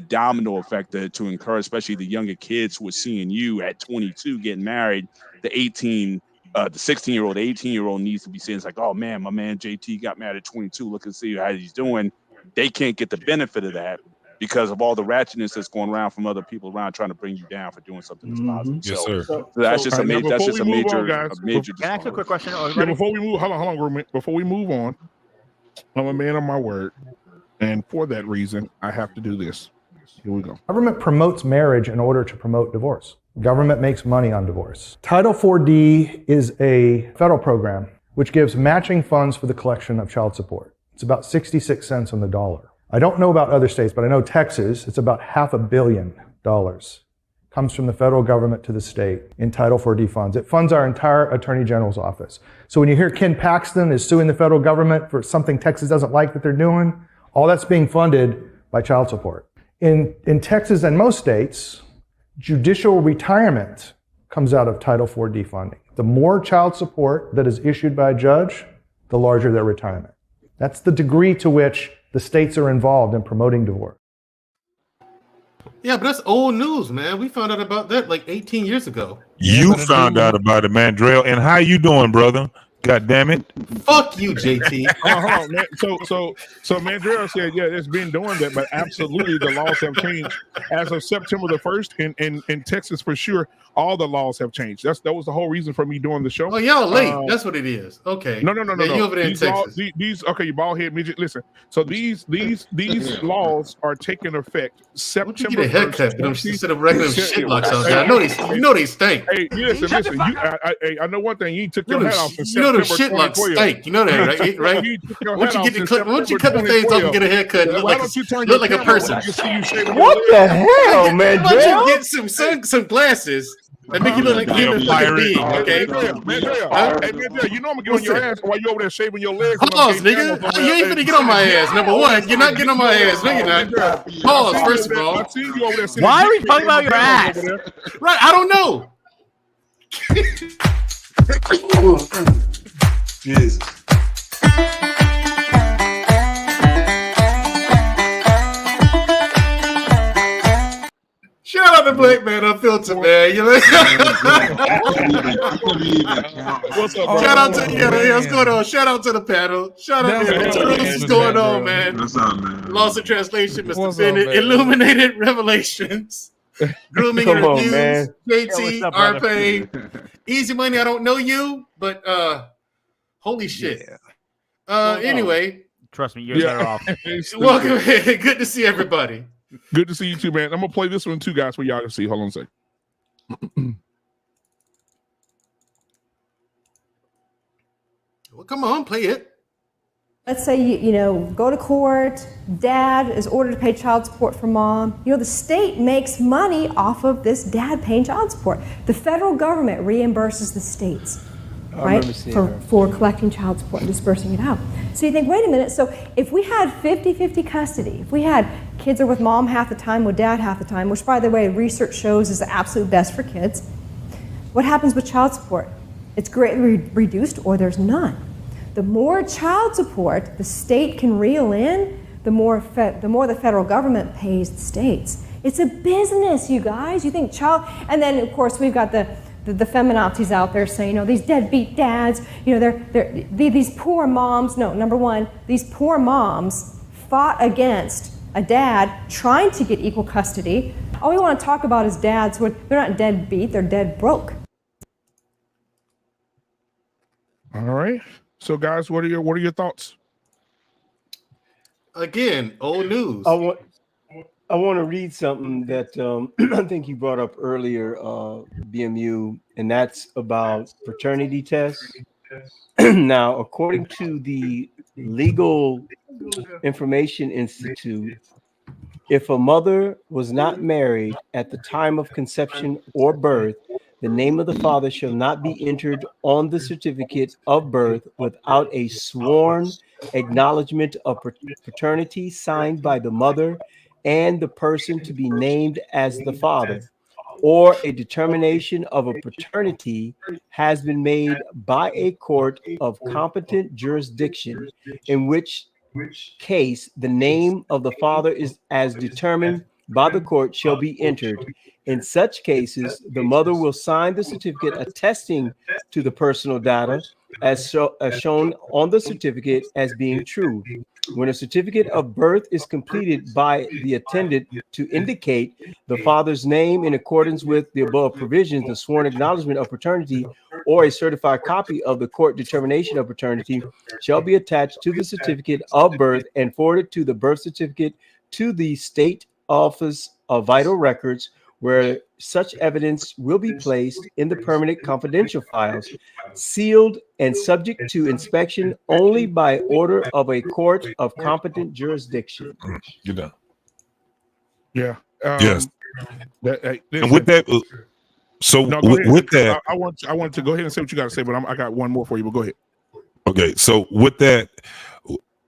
domino effect to encourage, especially the younger kids who are seeing you at 22 getting married. The 16-year-old, the 18-year-old needs to be saying, it's like, oh man, my man JT got married at 22. Look and see how he's doing. They can't get the benefit of that because of all the ratchetness that's going around from other people around trying to bring you down for doing something that's positive. Yes, sir. So that's just a major. That's just a major. Can I ask a quick question? Before we move, hold on, before we move on, I'm a man of my word, and for that reason, I have to do this. Here we go. Government promotes marriage in order to promote divorce. Government makes money on divorce. Title 4D is a federal program which gives matching funds for the collection of child support. It's about 66 cents on the dollar. I don't know about other states, but I know Texas, it's about $500 million. Comes from the federal government to the state in Title 4D funds. It funds our entire Attorney General's office. So when you hear Ken Paxton is suing the federal government for something Texas doesn't like that they're doing, all that's being funded by child support. In Texas and most states, judicial retirement comes out of Title 4D funding. The more child support that is issued by a judge, the larger their retirement. That's the degree to which the states are involved in promoting divorce. Yeah, but that's old news, man. We found out about that like 18 years ago. You found out about it, Mandrell. And how you doing, brother? God damn it. Fuck you, JT. Hold on, man. So Mandrell said, yeah, it's been doing that, but absolutely the laws have changed. As of September the 1st, in Texas for sure, all the laws have changed. That was the whole reason for me doing the show. Oh, y'all late. That's what it is. Okay. No. Yeah, you over there in Texas. Okay, you bald head midget. Listen. So these laws are taking effect September. You get a haircut instead of regular shit locks out there. I know they stink. Hey, listen. I know one thing. You took your hat off in September. Them shit locks stink. You know that, right? Once you cut the things off and get a haircut, look like a person. What the hell, man? Why don't you get some glasses? That make you look like a human being, okay? Mandrell, you know I'm gonna get on your ass while you over there shaving your legs. Pause, nigga. You ain't gonna get on my ass. Number one, you're not getting on my ass. No, you're not. Pause, first of all. Why are we talking about your ass? Right, I don't know. Jesus. Shout out to Black Man Unfiltered, man. You know? What's up, bro? Shout out to what's going on? Shout out to the panel. Shout out to what's going on, man. What's up, man? Lost in translation, Mr. Bennett. Illuminated Revelations. Grooming and Reviews. JT, R-Pain. Easy Money, I don't know you, but holy shit. Anyway. Trust me, you're better off. Welcome. Good to see everybody. Good to see you too, man. I'm gonna play this one too, guys, for y'all to see. Hold on a second. Well, come on, play it. Let's say you go to court, dad is ordered to pay child support for mom. The state makes money off of this dad paying child support. The federal government reimburses the states, right, for collecting child support and dispersing it out. So you think, wait a minute, so if we had 50-50 custody, if we had kids are with mom half the time, with dad half the time, which by the way, research shows is the absolute best for kids, what happens with child support? It's greatly reduced or there's none. The more child support the state can reel in, the more the federal government pays the states. It's a business, you guys. You think and then of course we've got the feminazis out there saying, these deadbeat dads, these poor moms. No, number one, these poor moms fought against a dad trying to get equal custody. All we want to talk about is dads they're not deadbeat, they're dead broke. right. So, guys, what are your thoughts? Again, old news. I want to read something that I think you brought up earlier, BMU, and that's about paternity tests. Now, according to the Legal Information Institute, if a mother was not married at the time of conception or birth, the name of the father shall not be entered on the certificate of birth without a sworn acknowledgement of paternity signed by the mother and the person to be named as the father, or a determination of a paternity has been made by a court of competent jurisdiction, in which case the name of the father is as determined by the court shall be entered. In such cases, the mother will sign the certificate attesting to the personal data as shown on the certificate as being true. When a certificate of birth is completed by the attendant to indicate the father's name in accordance with the above provisions, the sworn acknowledgement of paternity or a certified copy of the court determination of paternity shall be attached to the certificate of birth and forwarded to the birth certificate to the state office of vital records, where such evidence will be placed in the permanent confidential files, sealed and subject to inspection only by order of a court of competent jurisdiction. You're done. Yeah. Yes. Listen, And with that, so no, with that, I want to go ahead and say what you got to say, but I got one more for you. But go ahead. Okay. So with that,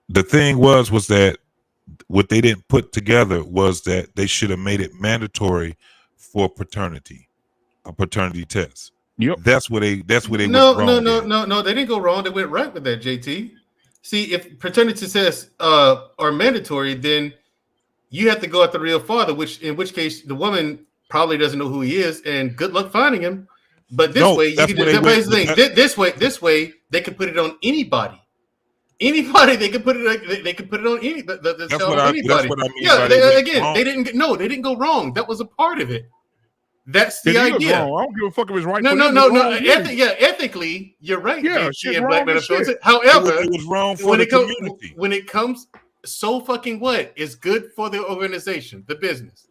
the thing was that what they didn't put together was that they should have made it mandatory for paternity, a paternity test. Yep. That's where they No, went wrong. No. They didn't go wrong. They went right with that, JT. See, if paternity tests are mandatory, then you have to go at the real father, in which case the woman probably doesn't know who he is, and good luck finding him. But this way, you can this way they can put it on anybody. Anybody, they can put it on any the child on anybody. They didn't go wrong. That was a part of it. That's the idea. I don't give a fuck if it's right. No. Ethically, you're right. Yeah, However, it was wrong for the community. When it comes, so fucking what? It's good for the organization, the business.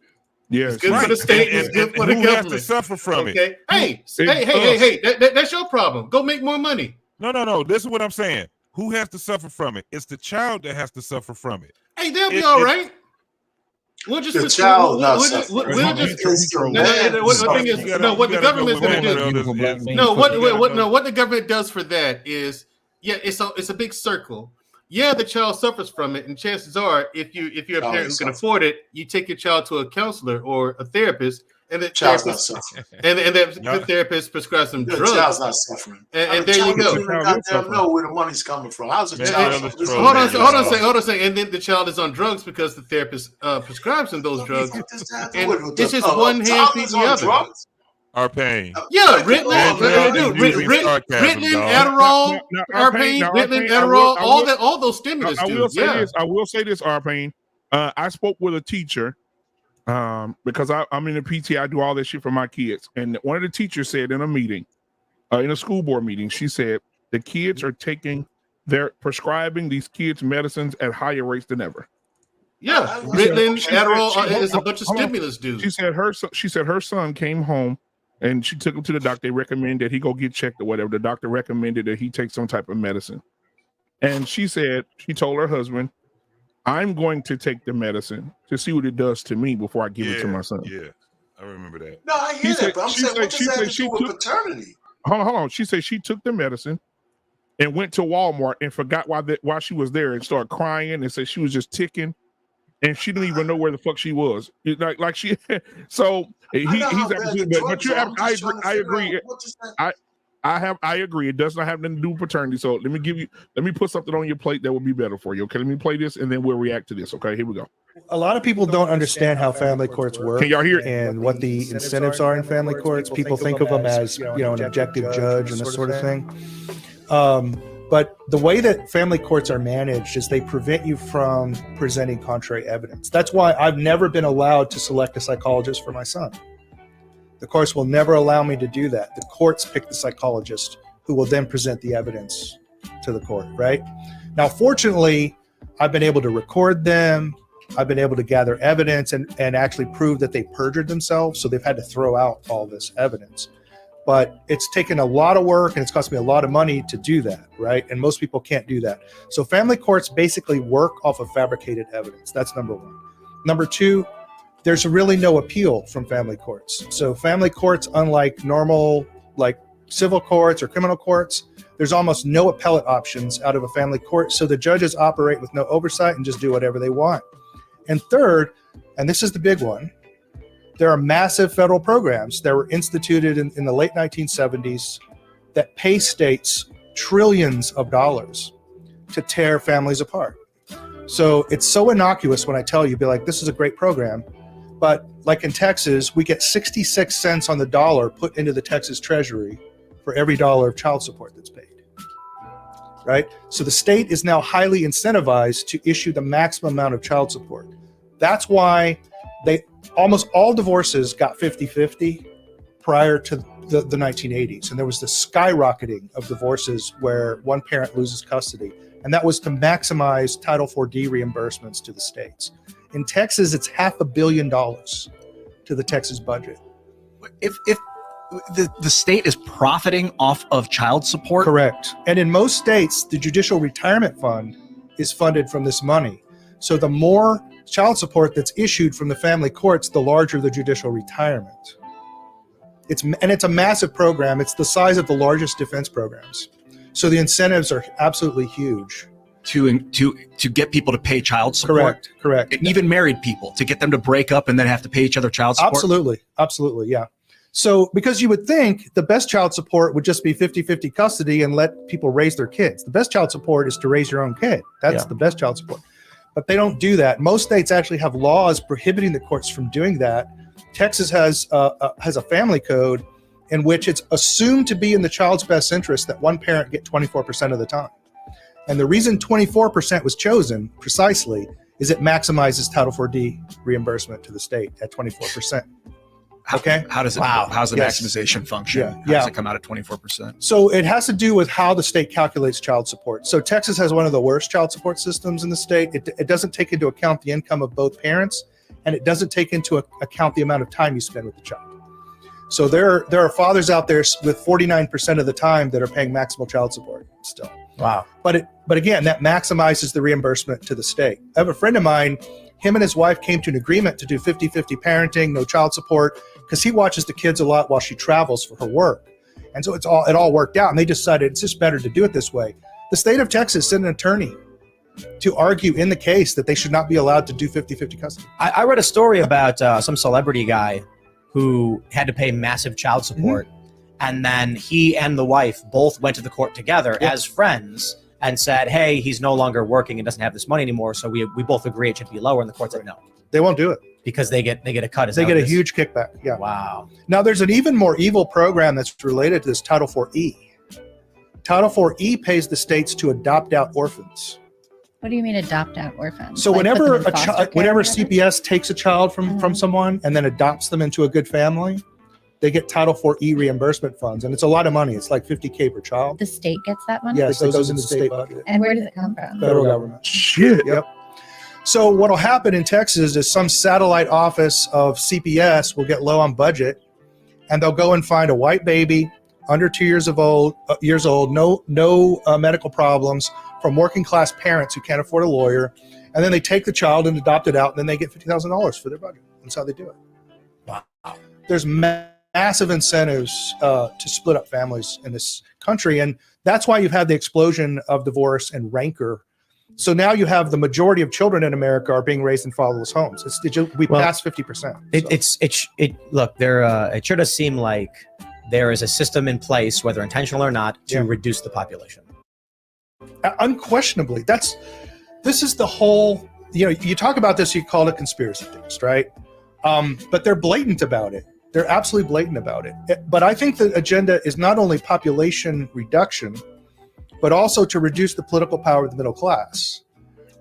Yeah, it's good for the state. It's good for the government. Who has to suffer from it? Hey. That's your problem. Go make more money. No. This is what I'm saying. Who has to suffer from it? It's the child that has to suffer from it. Hey, they'll be all right. We'll just the child not what the government's going to do. What the government does for that is, it's a big circle. Yeah, the child suffers from it, and chances are, if you're a parent who can afford it, you take your child to a counselor or a therapist, and the child's not suffering. And the therapist prescribes some drugs. The child's not suffering. And there you go. Goddamn know where the money's coming from. How's a child? Hold on a second. And then the child is on drugs because the therapist prescribes him those drugs. And it's just one hand feeding the other. Our pain. Yeah, Ritalin, Adderall, our pain, Ritalin, Adderall, all those stimulus. I will say this, our pain. I spoke with a teacher because I'm in the PT. I do all this shit for my kids, and one of the teachers said in a meeting, in a school board meeting, she said the kids are they're prescribing these kids medicines at higher rates than ever. Yeah, Ritalin, Adderall is a bunch of stimulus, dude. She said her son came home. And she took him to the doctor. They recommended he go get checked or whatever. The doctor recommended that he take some type of medicine. And she told her husband, I'm going to take the medicine to see what it does to me before I give it to my son. Yeah, I remember that. No, I hear that, but I'm saying, what does that have to do with paternity? Hold on. She said she took the medicine and went to Walmart and forgot why she was there and started crying and said she was just ticking. And she didn't even know where the fuck she was. Like she, so he's absolutely. But I agree. I agree. It does not have nothing to do with paternity. So let me put something on your plate that will be better for you. Okay, let me play this and then we'll react to this. Okay, here we go. A lot of people don't understand how family courts work. Can y'all hear it? And what the incentives are in family courts. People think of them as an objective judge and this sort of thing. But the way that family courts are managed is they prevent you from presenting contrary evidence. That's why I've never been allowed to select a psychologist for my son. The courts will never allow me to do that. The courts pick the psychologist who will then present the evidence to the court, right? Now, fortunately, I've been able to record them. I've been able to gather evidence and actually prove that they perjured themselves. So they've had to throw out all this evidence. But it's taken a lot of work and it's cost me a lot of money to do that, right? And most people can't do that. So family courts basically work off of fabricated evidence. That's number one. Number two, there's really no appeal from family courts. So family courts, unlike normal, like civil courts or criminal courts, there's almost no appellate options out of a family court. So the judges operate with no oversight and just do whatever they want. And third, and this is the big one, there are massive federal programs that were instituted in the late 1970s that pay states trillions of dollars to tear families apart. So it's so innocuous when I tell you, be like, this is a great program. But like in Texas, we get 66 cents on the dollar put into the Texas Treasury for every dollar of child support that's paid, right? So the state is now highly incentivized to issue the maximum amount of child support. That's why almost all divorces got 50-50 prior to the 1980s. And there was this skyrocketing of divorces where one parent loses custody. And that was to maximize Title IV-D reimbursements to the states. In Texas, it's $500 million to the Texas budget. If the state is profiting off of child support? Correct. And in most states, the Judicial Retirement Fund is funded from this money. So the more child support that's issued from the family courts, the larger the judicial retirement. It's a massive program. It's the size of the largest defense programs. So the incentives are absolutely huge. To get people to pay child support? Correct. And even married people, to get them to break up and then have to pay each other child support? Absolutely, yeah. So because you would think the best child support would just be 50-50 custody and let people raise their kids. The best child support is to raise your own kid. That's the best child support. But they don't do that. Most states actually have laws prohibiting the courts from doing that. Texas has a family code in which it's assumed to be in the child's best interest that one parent get 24% of the time. And the reason 24% was chosen precisely is it maximizes Title IV-D reimbursement to the state at 24%. Okay. How does it? Wow. How's the maximization function? How does it come out at 24%? So it has to do with how the state calculates child support. So Texas has one of the worst child support systems in the state. It doesn't take into account the income of both parents, and it doesn't take into account the amount of time you spend with the child. So there are fathers out there with 49% of the time that are paying maximal child support still. Wow. But again, that maximizes the reimbursement to the state. I have a friend of mine, him and his wife came to an agreement to do 50-50 parenting, no child support, because he watches the kids a lot while she travels for her work. And so it all worked out, and they decided it's just better to do it this way. The state of Texas sent an attorney to argue in the case that they should not be allowed to do 50-50 custody. I read a story about some celebrity guy who had to pay massive child support, and then he and the wife both went to the court together as friends and said, hey, he's no longer working and doesn't have this money anymore, so we both agree it should be lower, and the court said no. They won't do it. Because they get a cut. They get a huge kickback. Yeah. Wow. Now there's an even more evil program that's related to this, Title IV-E. Title IV-E pays the states to adopt out orphans. What do you mean adopt out orphans? So Like whenever put them in foster care whenever or whatever? CPS takes a child from someone and then adopts them into a good family, they get Title IV-E reimbursement funds, and it's a lot of money. It's like $50K per child. The state gets that money? Yes, it goes into the state budget. And where does it come from? Federal government. Shit. Yep. So what'll happen in Texas is some satellite office of CPS will get low on budget, and they'll go and find a white baby under 2 years old, no medical problems, from working class parents who can't afford a lawyer, and then they take the child and adopt it out, and then they get $50,000 for their budget. That's how they do it. Wow. There's massive incentives to split up families in this country, and that's why you've had the explosion of divorce and rancor. So now you have the majority of children in America are being raised in fatherless homes. We passed 50%. Look, it sure does seem like there is a system in place, whether intentional or not, to reduce the population. Unquestionably, this is the whole. You talk about this, you call it conspiracy theorist, right? But they're blatant about it. They're absolutely blatant about it. But I think the agenda is not only population reduction, but also to reduce the political power of the middle class,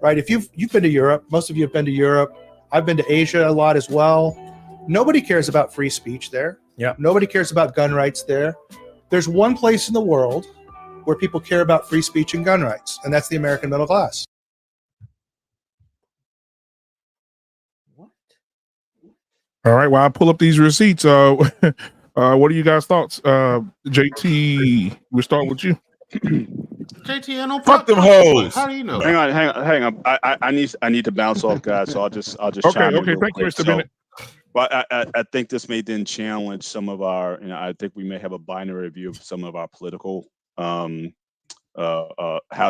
right? If you've been to Europe, most of you have been to Europe. I've been to Asia a lot as well. Nobody cares about free speech there. Yeah. Nobody cares about gun rights there. There's one place in the world where people care about free speech and gun rights, and that's the American middle class. All right, well, I pull up these receipts. What are you guys' thoughts? JT, we'll start with you. JT, I don't fuck them hoes. How do you know? Hang on. I need to bounce off, guys. So I'll just chime in real Thank you, quick. Mr. Bennett. But I think this may then challenge some of our, I think we may have a binary view of some of our political, how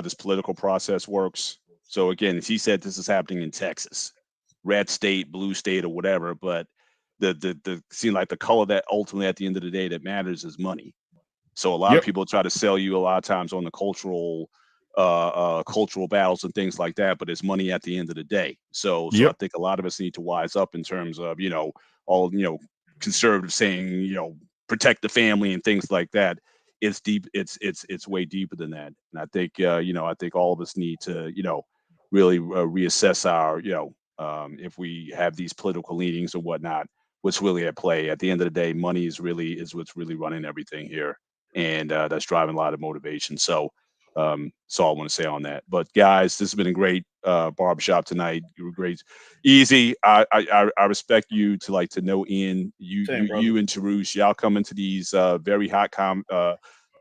this political process works. So again, as he said, this is happening in Texas, red state, blue state, or whatever. But the seem like the color that ultimately at the end of the day that matters is money. So a lot of people try to sell you a lot of times on the cultural battles and things like that, but it's money at the end of the day. So I think a lot of us need to wise up in terms of, all, conservative saying, protect the family and things like that. It's deep. It's way deeper than that. And I think, I think all of us need to, really reassess our, if we have these political leanings or whatnot, what's really at play. At the end of the day, money is what's really running everything here. And that's driving a lot of motivation. So that's all I want to say on that. But guys, this has been a great barbershop tonight. You were great. Easy. I respect you to no end. You and Tarush, y'all come into these very hot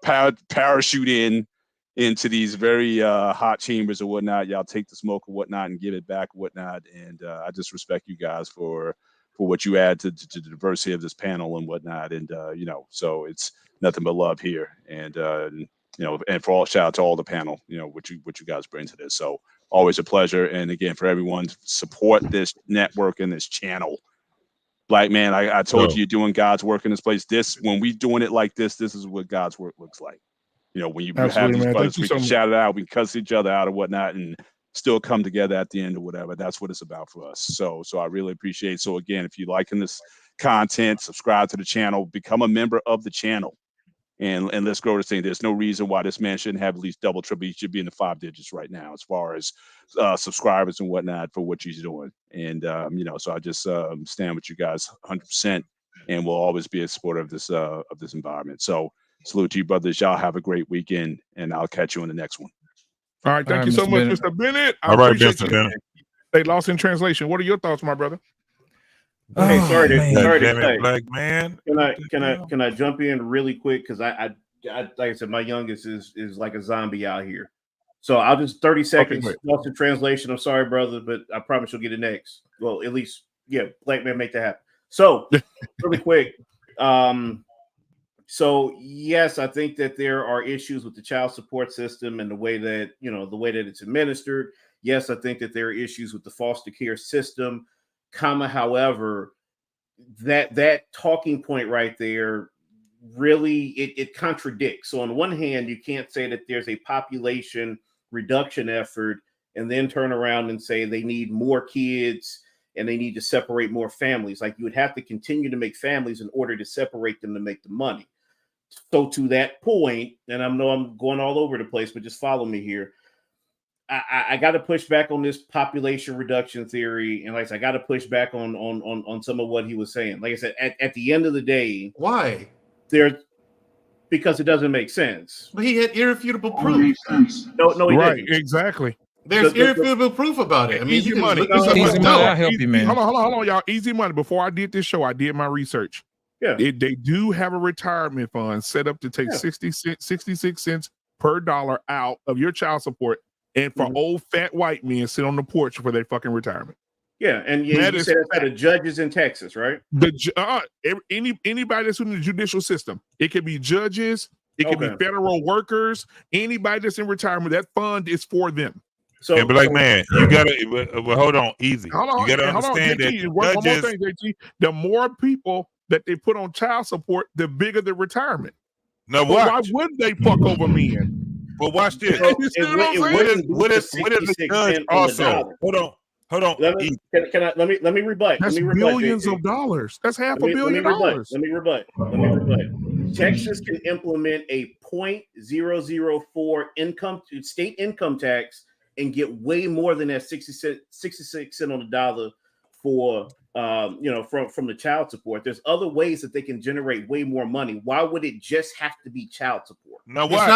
parachute into these very hot chambers or whatnot. Y'all take the smoke or whatnot and give it back or whatnot. And I just respect you guys for what you add to the diversity of this panel and whatnot. And so it's nothing but love here. And and for all, shout out to all the panel, what you guys bring to this. So always a pleasure. And again, for everyone, support this network and this channel. Black man, I told you, you're doing God's work in this place. When we doing it like this is what God's work looks like. When you have these brothers, we can shout it out, we can cuss each other out or whatnot, and still come together at the end or whatever. That's what it's about for us. So I really appreciate it. So again, if you're liking this content, subscribe to the channel, become a member of the channel. And let's grow this thing. There's no reason why this man shouldn't have at least double, triple. He should be in the 5 digits right now as far as subscribers and whatnot for what he's doing. And so I just stand with you guys 100%, and will always be a supporter of this environment. So salute to you, brothers. Y'all have a great weekend, and I'll catch you on the next one. All right, thank you so much, Mr. Bennett. All right, Mr. Bennett. They lost in translation. What are your thoughts, my brother? Hey, sorry to say, black man. Can I jump in really quick? Because I like I said, my youngest is like a zombie out here. So I'll just 30 seconds. Lost the translation. I'm sorry, brother, but I promise you'll get it next. Well, at least, black man, make that happen. So really quick. So yes, I think that there are issues with the child support system and the way that it's administered. Yes, I think that there are issues with the foster care system. However, that talking point right there really it contradicts. So on one hand, you can't say that there's a population reduction effort and then turn around and say they need more kids and they need to separate more families. Like, you would have to continue to make families in order to separate them to make the money. So to that point, and I know I'm going all over the place, but just follow me here. I got to push back on this population reduction theory, and like I said, I got to push back on some of what he was saying. Like I said, at the end of the day, why? Because it doesn't make sense. But he had irrefutable proof. No, he right, didn't. Exactly. There's irrefutable proof about it. I mean, easy money. Easy money. I'll help you, man. Hold on, y'all. Easy money. Before I did this show, I did my research. Yeah, they do have a retirement fund set up to take 66 cents per dollar out of your child support. And for old fat white men sit on the porch for their fucking retirement. Yeah, and you said it's at the judges in Texas, right? Anybody that's in the judicial system. It could be judges, it could be federal workers, anybody that's in retirement. That fund is for them. So, and black man, you gotta. Well, hold on, easy. You gotta understand that one more thing, JT. The more people that they put on child support, the bigger the retirement. No, why wouldn't they fuck over men? But watch this. What is the judge also? Hold on. Let me rebut. That's billions of dollars. That's $500 million. Let me rebut. Texas can implement a 0.004 state income tax and get way more than that 66 cents on the dollar for from the child support. There's other ways that they can generate way more money. Why would it just have to be child support? Now It's what?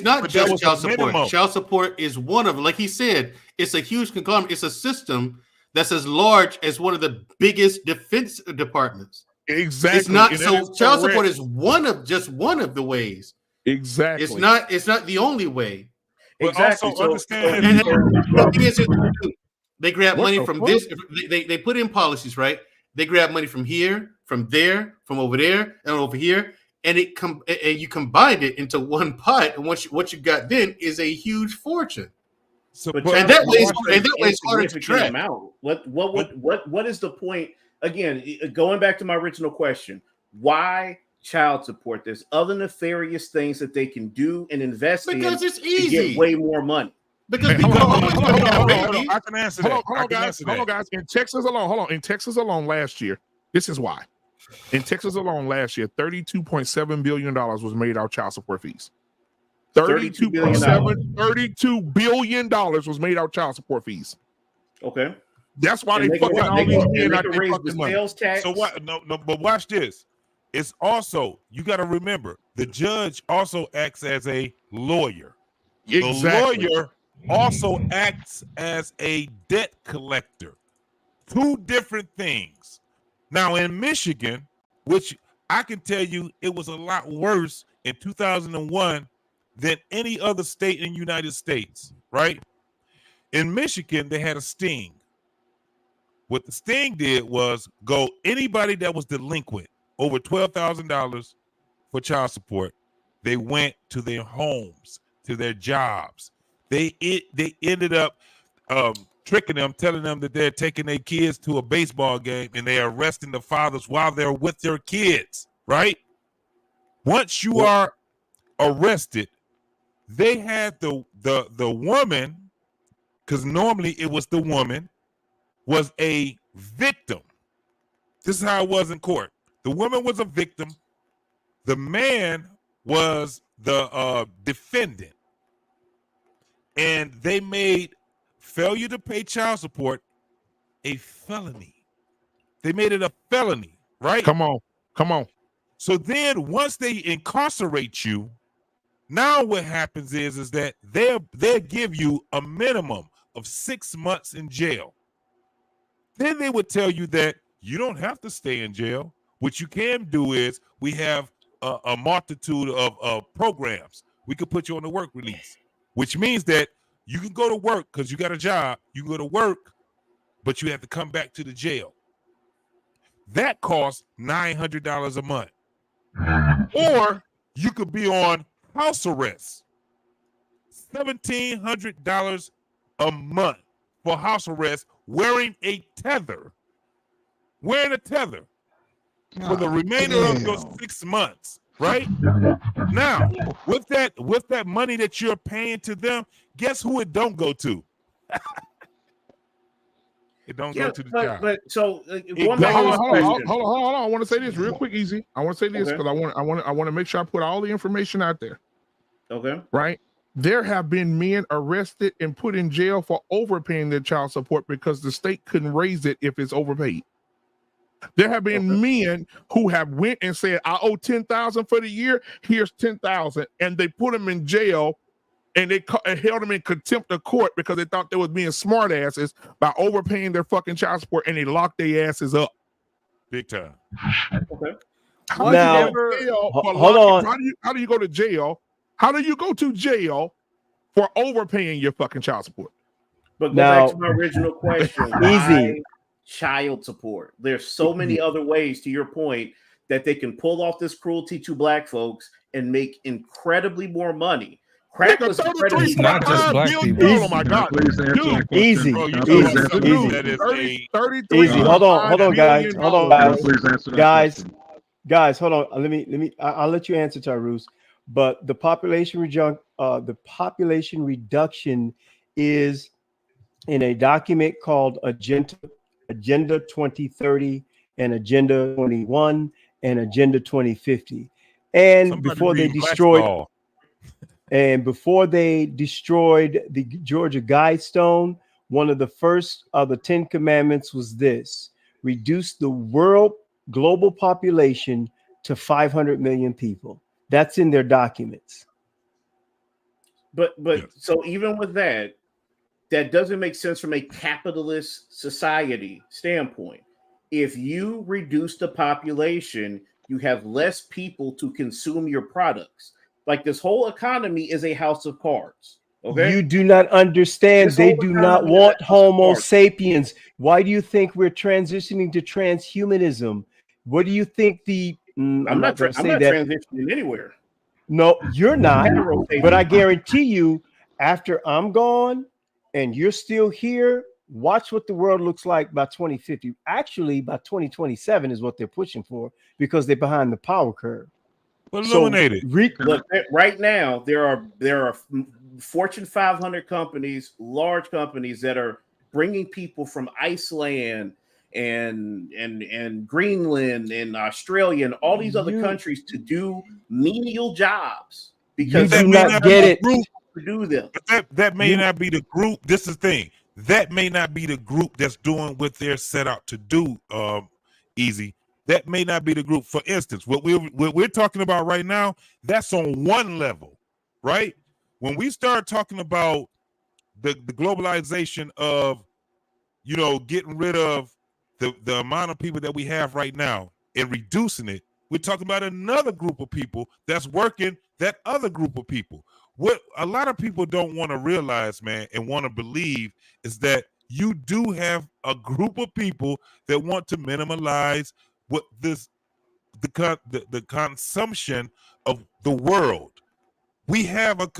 not just child support. Minimum. Child support is one of them. Like he said, it's a huge conglomerate. It's a system that's as large as one of the biggest defense departments. Exactly. It's not And so. Child support is one of the ways. Exactly. It's not the only way. But Exactly. also understand they grab money from this. They put in policies, right? They grab money from here, from there, from over there, and over here, and you combined it into one pot. And what you got then is a huge fortune. So, and that way it's harder to track. What is the point? Again, going back to my original question, why child support? There's other nefarious things that they can do and invest in because it's easy to get way more money. Because hold on, I can answer that. Hold on, guys. In Texas alone, last year, this is why. In Texas alone last year, $32.7 billion was made out child support fees. $32 billion was made out child support fees. Okay. That's why they fucking all these men out there fucking money. So what? No, but watch this. It's also, you got to remember, the judge also acts as a lawyer. Exactly. The lawyer also acts as a debt collector. Two different things. Now in Michigan, which I can tell you it was a lot worse in 2001 than any other state in the United States, right? In Michigan, they had a sting. What the sting did was go anybody that was delinquent over $12,000 for child support, they went to their homes, to their jobs. They ended up tricking them, telling them that they're taking their kids to a baseball game and they're arresting the fathers while they're with their kids, right? Once you are arrested, they had the woman, because normally it was the woman, was a victim. This is how it was in court. The woman was a victim. The man was the defendant. And they made failure to pay child support a felony. They made it a felony, right? Come on. So then once they incarcerate you, now what happens is that they'll give you a minimum of 6 months in jail. Then they would tell you that you don't have to stay in jail. What you can do is we have a multitude of programs. We could put you on the work release, which means that you can go to work because you got a job. You can go to work, but you have to come back to the jail. That costs $900 a month. Or you could be on house arrest, $1,700 a month for house arrest, wearing a tether. For the remainder of those 6 months, right? Now, with that money that you're paying to them, guess who it don't go to? It don't go to the job. But so hold on. I want to say this real quick, Easy. I want to say this because I want to make sure I put all the information out there. Okay. Right. There have been men arrested and put in jail for overpaying their child support because the state couldn't raise it if it's overpaid. There have been men who have went and said, I owe $10,000 for the year. Here's $10,000. And they put them in jail and they held them in contempt of court because they thought they was being smart asses by overpaying their fucking child support, and they locked their asses up. Big time. Okay. How do you go to jail? How do you go to jail for overpaying your fucking child support? But go back to my original question. Easy. Child support. There's so many other ways, to your point, that they can pull off this cruelty to black folks and make incredibly more money. Crack was It's not just black people. Oh my God. Easy. Hold on, guys. Guys, hold on. I'll let you answer, Tyrus. But the population reduction is in a document called Agenda 2030 and Agenda 21 and Agenda 2050. And before they destroyed the Georgia Guidestone, one of the first of the 10 commandments was this: reduce the world global population to 500 million people. That's in their documents. But so even with that, that doesn't make sense from a capitalist society standpoint. If you reduce the population, you have less people to consume your products. Like this whole economy is a house of cards. Okay. You do not understand. They do not want Homo sapiens. Why do you think we're transitioning to transhumanism? What do you think I'm not transitioning anywhere. No, you're not. But I guarantee you, after I'm gone and you're still here, watch what the world looks like by 2050. Actually, by 2027 is what they're pushing for because they're behind the power curve. Eliminated. Look, right now there are Fortune 500 companies, large companies that are bringing people from Iceland and Greenland and Australia and all these other countries to do menial jobs because you do not get it. To do them. But that may not be the group. This is the thing. That may not be the group that's doing what they're set out to do. Easy. That may not be the group. For instance, what we're talking about right now, that's on one level, right? When we start talking about the globalization of, getting rid of the amount of people that we have right now and reducing it, we're talking about another group of people that's working that other group of people. What a lot of people don't want to realize, man, and want to believe is that you do have a group of people that want to minimize what the consumption of the world. We have a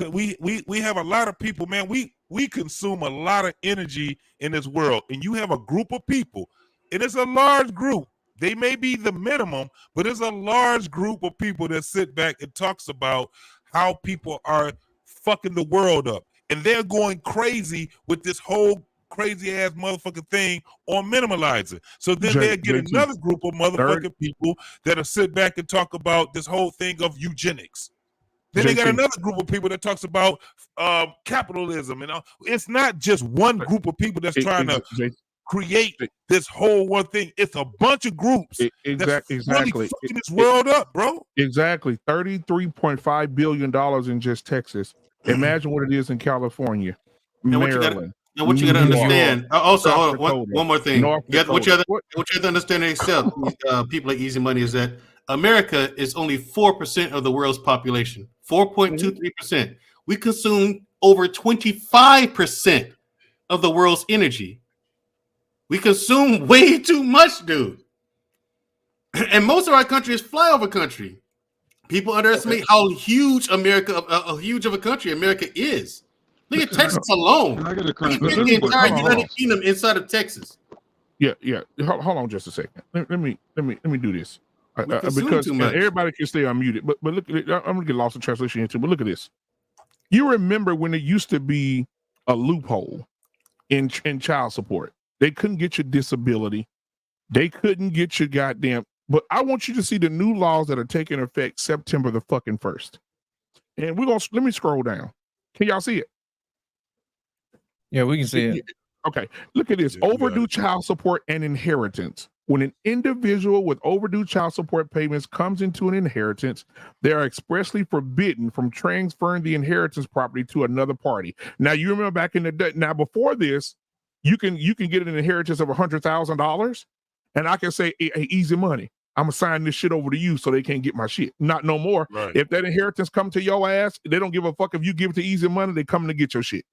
lot of people, man. We consume a lot of energy in this world, and you have a group of people, and it's a large group. They may be the minimum, but it's a large group of people that sit back and talks about how people are fucking the world up, and they're going crazy with this whole crazy ass motherfucking thing on minimalizer. So then they get another group of motherfucking people that'll sit back and talk about this whole thing of eugenics. Then they got another group of people that talks about capitalism, and it's not just one group of people that's trying to create this whole one thing. It's a bunch of groups that's really fucking this world up, bro. Exactly. $33.5 billion in just Texas. Imagine what it is in California, Maryland. And what you got to understand, also, one more thing. What you have to understand and accept, people like Easy Money, is that America is only 4% of the world's population, 4.23%. We consume over 25% of the world's energy. We consume way too much, dude. And most of our country is flyover country. People underestimate how huge of a country America is. Look at Texas alone. The entire United Kingdom inside of Texas. Yeah. Hold on just a second. Let me do this because everybody can stay unmuted. But look, I'm gonna get lost in translation here too. But look at this. You remember when it used to be a loophole in child support? They couldn't get your disability. They couldn't get your goddamn. But I want you to see the new laws that are taking effect September the fucking 1st. And let me scroll down. Can y'all see it? Yeah, we can see it. Okay, look at this. Overdue child support and inheritance. When an individual with overdue child support payments comes into an inheritance, they are expressly forbidden from transferring the inheritance property to another party. Now, you remember back in the day. Now, before this, you can get an inheritance of $100,000, and I can say, hey, Easy Money, I'm gonna sign this shit over to you so they can't get my shit. Not no more. Right. If that inheritance come to your ass, they don't give a fuck if you give it to Easy Money. They coming to get your shit.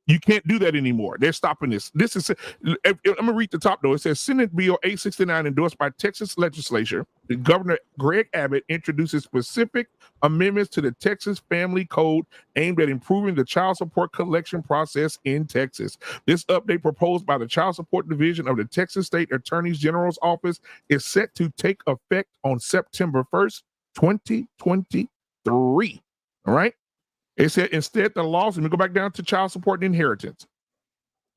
You can't do that anymore. They're stopping this. This is, I'm gonna read the top though. It says Senate Bill 869 endorsed by Texas Legislature. Governor Greg Abbott introduces specific amendments to the Texas Family Code aimed at improving the child support collection process in Texas. This update proposed by the Child Support Division of the Texas State Attorney General's Office is set to take effect on September 1st, 2023. All right. It said instead the laws, let me go back down to child support and inheritance.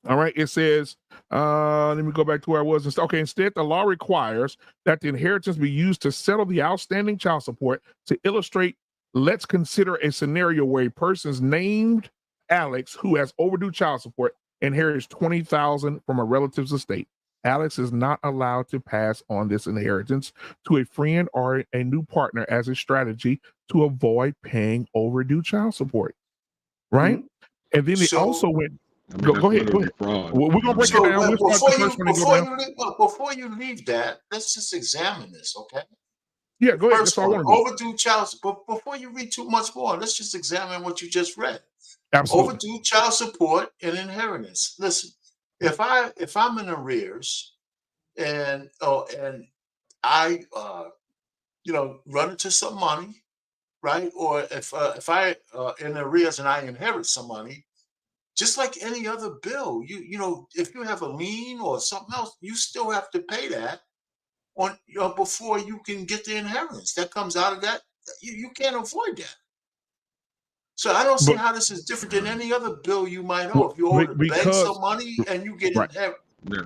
All right, it says, let me go back to where I was. Okay, instead the law requires that the inheritance be used to settle the outstanding child support. To illustrate, let's consider a scenario where a person's named Alex, who has overdue child support, inherits $20,000 from a relative's estate. Alex is not allowed to pass on this inheritance to a friend or a new partner as a strategy to avoid paying overdue child support. right? And then they also went. Go ahead. We're gonna break it down. Before you leave that, let's just examine this, okay? Yeah, go ahead. First one, overdue child support. Before you read too much more, let's just examine what you just read. Absolutely. Overdue child support and inheritance. Listen, if I'm in arrears and I run into some money, right? Or if I in arrears and I inherit some money, just like any other bill, if you have a lien or something else, you still have to pay that on before you can get the inheritance that comes out of that. You can't avoid that. So I don't see how this is different than any other bill you might owe. If you owe the bank some money and you get inheritance. Yeah.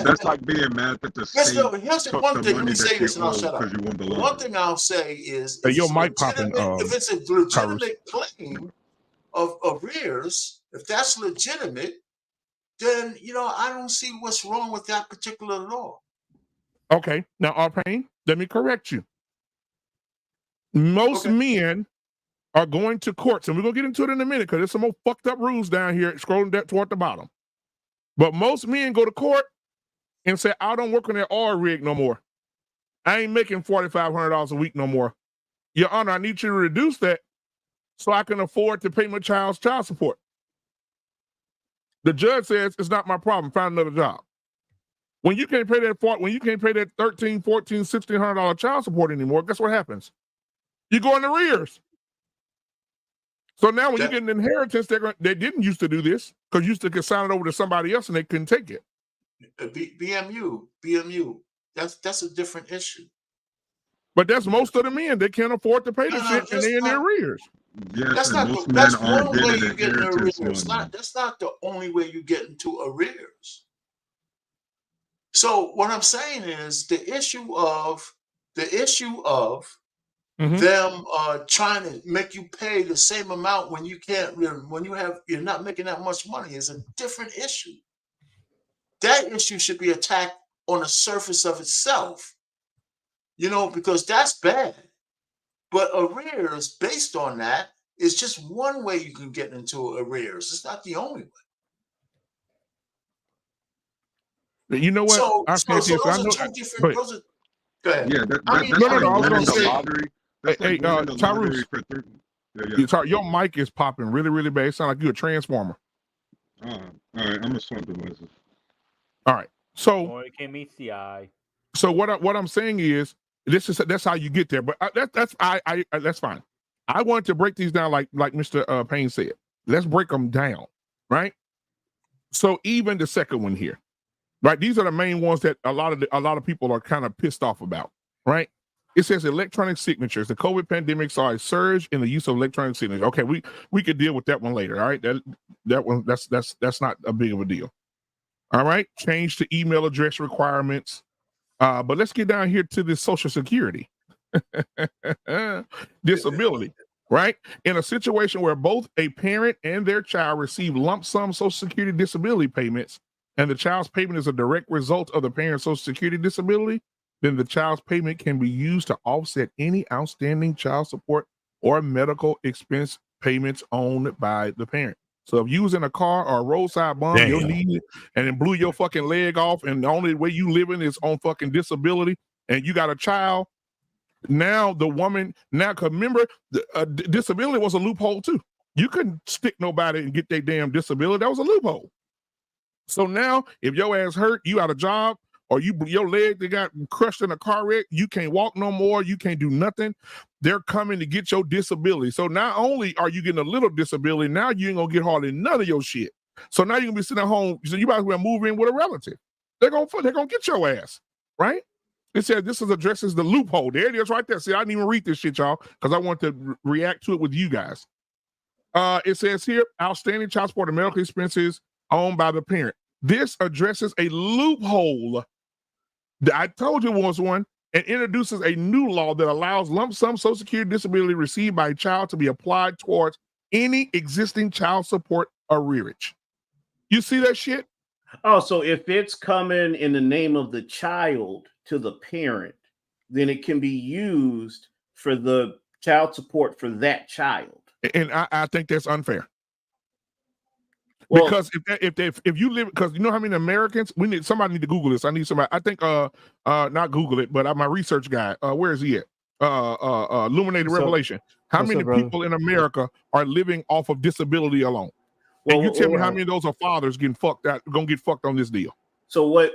That's like being mad that the state here's the one thing. Let me say this and I'll shut up. One thing I'll say is if it's a legitimate claim of arrears, if that's legitimate, then I don't see what's wrong with that particular law. Okay, now Arpain, let me correct you. Most men are going to courts, and we're gonna get into it in a minute because there's some more fucked up rules down here scrolling that toward the bottom. But most men go to court and say, I don't work on that oil rig no more. I ain't making $4,500 a week no more. Your Honor, I need you to reduce that so I can afford to pay my child's child support. The judge says it's not my problem. Find another job. When you can't pay that $13, $14, $1,600 child support anymore, guess what happens? You go in arrears. So now when you get an inheritance, they didn't used to do this because you used to sign it over to somebody else and they couldn't take it. BMU, that's a different issue. But that's most of the men. They can't afford to pay the shit and they're in their arrears. Yes, that's one way you get into arrears. That's not the only way you get into arrears. So what I'm saying is the issue of them trying to make you pay the same amount when you can't, you're not making that much money is a different issue. That issue should be attacked on the surface of itself, because that's bad. But arrears, based on that, is just one way you can get into arrears. It's not the only way. You know what? So those are two different. Go ahead. Yeah, I was going to say. Hey, Tyrus. Sorry, your mic is popping really, really bad. It sounds like you're a transformer. All right, I'm gonna swap devices. All right, so what I'm saying is that's how you get there. But that's fine. I want to break these down like Mr. Payne said. Let's break them down, right? So even the second one here, right? These are the main ones that a lot of people are kind of pissed off about, right? It says electronic signatures. The COVID pandemic saw a surge in the use of electronic signatures. Okay, we could deal with that one later. All right, that one that's not a big of a deal. All right, change to email address requirements. But let's get down here to this Social Security disability. Right, in a situation where both a parent and their child receive lump sum Social Security disability payments, and the child's payment is a direct result of the parent's Social Security disability, then the child's payment can be used to offset any outstanding child support or medical expense payments owned by the parent. So if you was in a car or a roadside bomb, your knee, and it blew your fucking leg off, and the only way you living is on fucking disability, and you got a child, now the woman, cause remember, disability was a loophole too. You couldn't stick nobody and get their damn disability. That was a loophole. So now if your ass hurt, you out of job, or your leg that got crushed in a car wreck, you can't walk no more, you can't do nothing. They're coming to get your disability. So not only are you getting a little disability, now you ain't gonna get hardly none of your shit. So now you're gonna be sitting at home. So you might as well move in with a relative. They're gonna get your ass, right? It said this addresses the loophole. There it is right there. See, I didn't even read this shit, y'all, because I want to react to it with you guys. It says here, outstanding child support and medical expenses owned by the parent. This addresses a loophole that I told you was one, and introduces a new law that allows lump sum Social Security disability received by a child to be applied towards any existing child support arrearage. You see that shit? Oh, so if it's coming in the name of the child to the parent, then it can be used for the child support for that child. And I think that's unfair. Well, because if you live, because you know how many Americans, somebody need to Google this. I need somebody. I think not Google it, but my research guy. Where is he at? Illuminated Revelation. How many people in America are living off of disability alone? And you tell me how many of those are fathers getting fucked out, gonna get fucked on this deal. So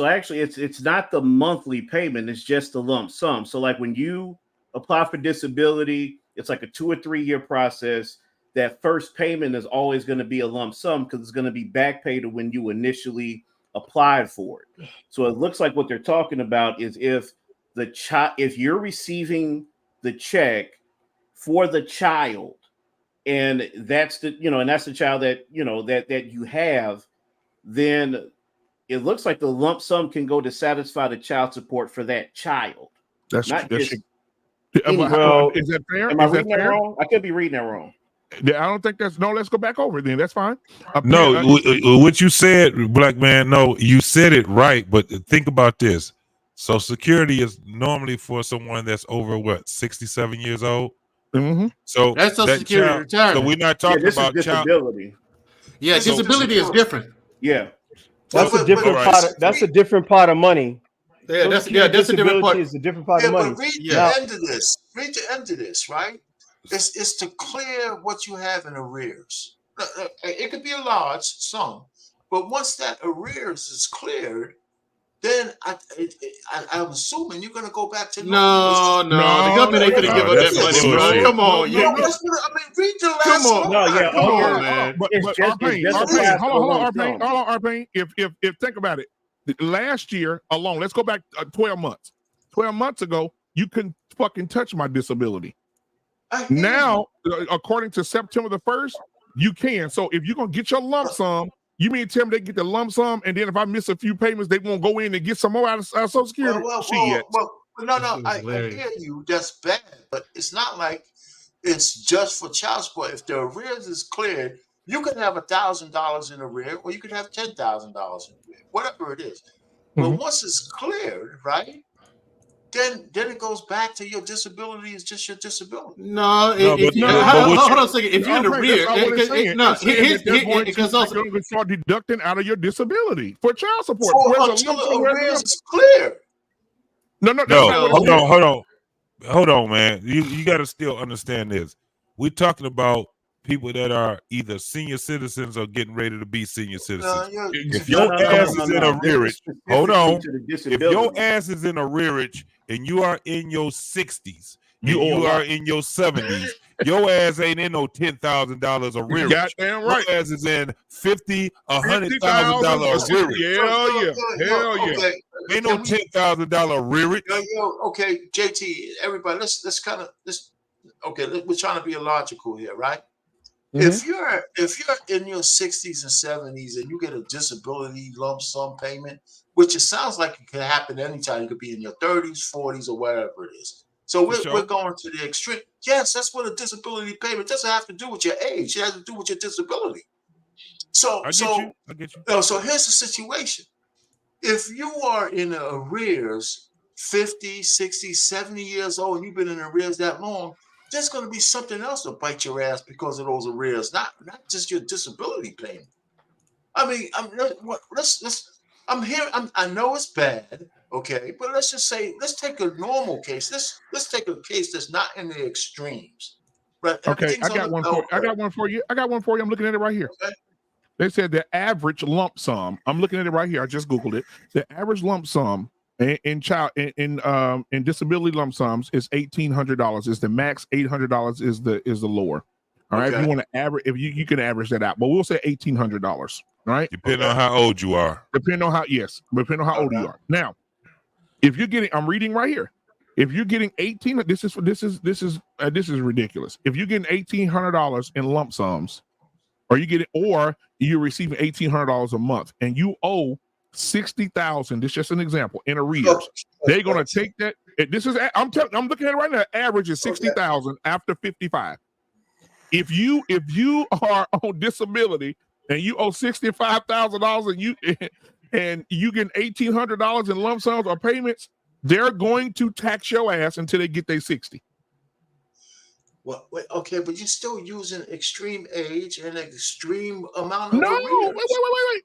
actually it's not the monthly payment, it's just the lump sum. So like when you apply for disability, it's like a 2 or 3 year process. That first payment is always going to be a lump sum because it's going to be back paid to when you initially applied for it. So it looks like what they're talking about is if you're receiving the check for the child, and that's the child that that you have, then it looks like the lump sum can go to satisfy the child support for that child. That's not just. Is that fair? Am I reading that wrong? I could be reading that wrong. I don't think that's no. Let's go back over it then. That's fine. What you said, black man. No, you said it right. But think about this. So Security is normally for someone that's over 67 years old. Mm-hmm. So that's Social Security retirement. So we're not talking about disability. Yeah, disability is different. Yeah, that's a different pot. That's a different pot of money. Yeah, that's a different part. Is a different pot of money. But read the end of this. Read the end of this, right? It's to clear what you have in arrears. It could be a large sum, but once that arrears is cleared, then I'm assuming you're going to go back to no. The government ain't going to give up that money, bro. Come on, read the last. Come on, come on, man. But hold on, Arpain. If think about it, last year alone, let's go back 12 months. 12 months ago, you couldn't fucking touch my disability. Now, according to September the 1st, you can. So if you're gonna get your lump sum, you mean tell me they get the lump sum, and then if I miss a few payments, they won't go in and get some more out of Social Security? No, I hear you. That's bad, but it's not like it's just for child support. If the arrears is cleared, you can have $1,000 in arrear, or you could have $10,000 in arrear, whatever it is. But once it's cleared, right? Then it goes back to your disability is just your disability. No, hold on a second. If you're in the rear, because also going to start deducting out of your disability for child support. Until the arrears is clear. No. Hold on, man. You got to still understand this. We're talking about people that are either senior citizens or getting ready to be senior citizens. If your ass is in a rearage, hold on. If your ass is in a rearage and you are in your 60s, you are in your 70s, your ass ain't in no $10,000 a rearage. Goddamn right. Your ass is in $50,000, $100,000 a rearage. Hell yeah. Ain't no $10,000 rearage. Okay, JT, everybody, let's kind of we're trying to be illogical here, right? Mm-hmm. If you're in your 60s and 70s and you get a disability lump sum payment, which it sounds like it could happen anytime, you could be in your 30s, 40s, or whatever it is. So we're going to the extreme. Yes, that's what a disability payment doesn't have to do with your age. It has to do with your disability. So I get you. So here's the situation. If you are in arrears 50, 60, 70 years old and you've been in arrears that long, there's going to be something else to bite your ass because of those arrears, not just your disability payment. I mean, I know it's bad, okay, but let's just say, let's take a normal case. Let's take a case that's not in the extremes. But okay, I got one for you. I'm looking at it right here. Okay. They said the average lump sum. I'm looking at it right here. I just Googled it. The average lump sum in disability lump sums is $1,800. Is the max. $800 is the lower. All right. Okay. If you want to average, if you can average that out, but we'll say $1,800. All right. Depending on how old you are. Depending on how old you are. Now, if you're getting, I'm reading right here. If you're getting this is ridiculous. If you're getting $1,800 in lump sums, or you're receiving $1,800 a month, and you owe $60,000. This is just an example in arrears. They're gonna take that. This is I'm looking at it right now. Average is $60,000 after 55. If you are on disability and you owe $65,000 and you get $1,800 in lump sums or payments, they're going to tax your ass until they get their 60. Well, wait, okay, but you're still using extreme age and extreme amount of No, arrears.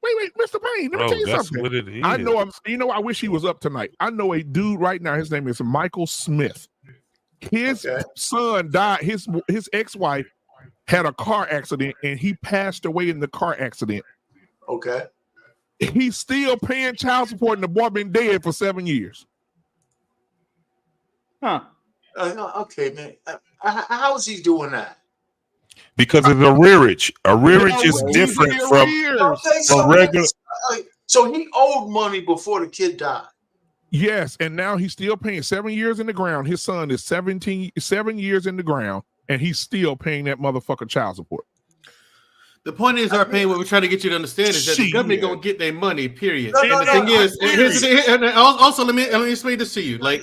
wait, Mr. Payne. Let me tell you that's something. what it is. I know I wish he was up tonight. I know a dude right now. His name is Michael Smith. His son died. His ex-wife had a car accident and he passed away in the car accident. Okay. He's still paying child support and the boy been dead for 7 years. Huh. Okay, man. How is he doing that? Because of the arrearage. Arrearage is different from regular. So he owed money before the kid died. Yes, and now he's still paying 7 years in the ground. His son is 7 years in the ground, and he's still paying that motherfucker child support. The point is, what we're trying to get you to understand is that the government gonna get their money. Period. And the thing is, also let me explain this to you, like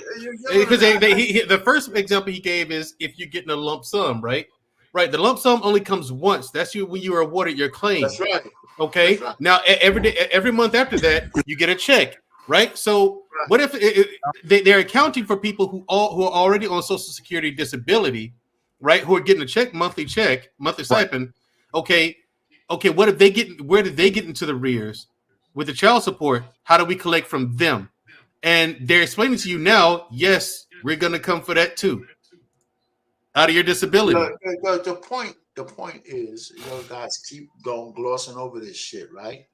because the first example he gave is if you're getting a lump sum, right? Right. The lump sum only comes once. That's when you are awarded your claim. That's right. Okay. That's right. Now every month after that, you get a check. Right. So what if they're accounting for people who are already on Social Security disability, right? Who are getting a monthly stipend. Okay. Okay, where did they get into the rears with the child support? How do we collect from them? And they're explaining to you now, yes, we're going to come for that too. Out of your disability. The point is, guys keep glossing over this shit, right?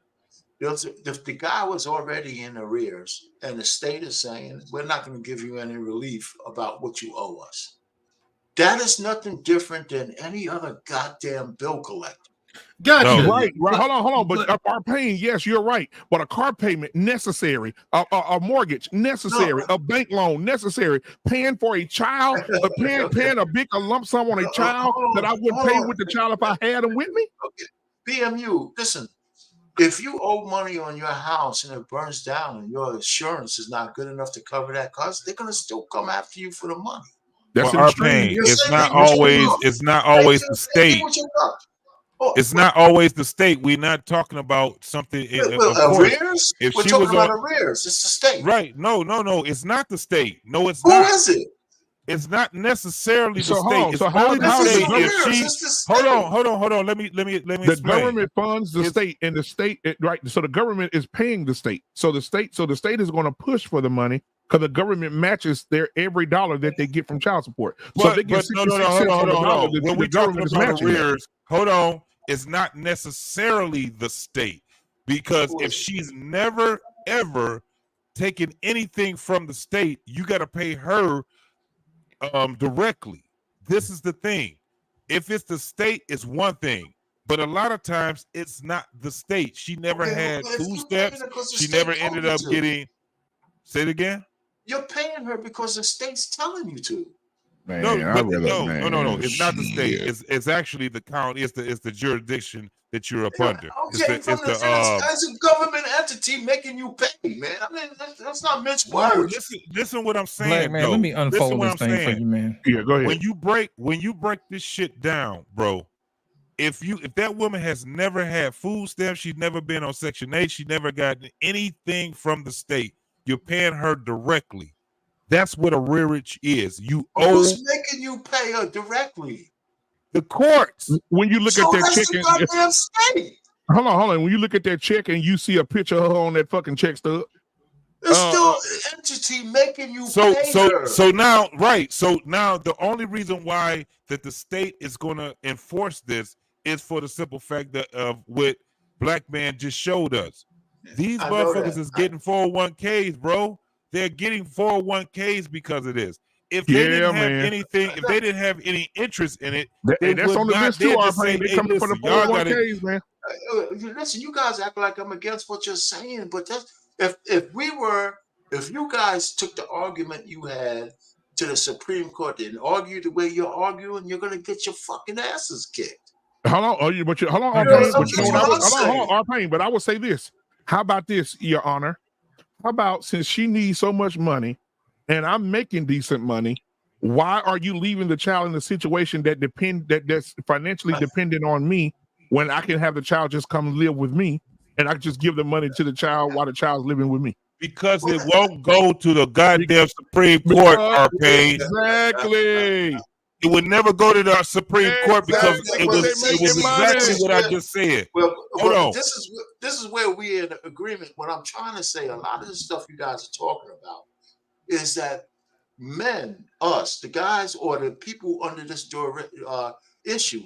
If the guy was already in arrears and the state is saying, we're not going to give you any relief about what you owe us. That is nothing different than any other goddamn bill collector. Gotcha. Right. Hold on. But our paying, yes, you're right. But a car payment necessary, a mortgage necessary, a bank loan necessary, paying for a child, paying a big lump sum on a child that I wouldn't pay with the child if I had him with me. Okay. BMU, listen. If you owe money on your house and it burns down and your insurance is not good enough to cover that cost, they're gonna still come after you for the money. That's our pain. It's not always the state. It's not always the state. We're not talking about something. Arrears? We're talking about arrears. It's the state. Right. No. It's not the state. No, it's not. Who is it? It's not necessarily the state. Hold on. Let me The explain. government funds the state, and the state, right? So the government is paying the state. So the state is going to push for the money because the government matches their every dollar that they get from child support. So they get hold on. When we talking about arrears, hold on. It's not necessarily the state, because if she's never ever taken anything from the state, you got to pay her directly. This is the thing. If it's the state, it's one thing, but a lot of times it's not the state. She never had food stamps. She never ended up getting. Say it again. You're paying her because the state's telling you to. Man, no. It's not the state. It's actually the county. It's the jurisdiction that you're up under. Okay, it's a government entity making you pay, man. I mean, that's not minced words. Listen what I'm saying. Black man, let me unfold this thing for you, man. Yeah, go ahead. When you break this shit down, bro, if that woman has never had food stamps, she's never been on Section 8, she never gotten anything from the state, you're paying her directly. That's what arrearage is. You owe. Who's making you pay her directly? The courts. When you look at that check, the goddamn state. Hold on. When you look at that check and you see a picture of her on that fucking check stub, it's still an entity making you pay her. So now the only reason why that the state is going to enforce this is for the simple fact that of what Black Man just showed us. These motherfuckers is getting 401ks, bro. They're getting 401ks because of this. If they didn't have anything, if they didn't have any interest in it, that's on the list too. They coming for the 401ks, man. Listen, you guys act like I'm against what you're saying, but that's if you guys took the argument you had to the Supreme Court and argued the way you're arguing, you're gonna get your fucking asses kicked. Hold on, Arpain. But I would say this. How about this, Your Honor? How about, since she needs so much money and I'm making decent money, why are you leaving the child in a situation that's financially dependent on me when I can have the child just come live with me and I can just give the money to the child while the child's living with me? Because it won't go to the goddamn Supreme Court, Arpain. Exactly. It would never go to the Supreme Court because it was exactly what I just said. Well, Hold on. this is where we're in agreement. What I'm trying to say, a lot of the stuff you guys are talking about is that men, us, the guys, or the people under this issue,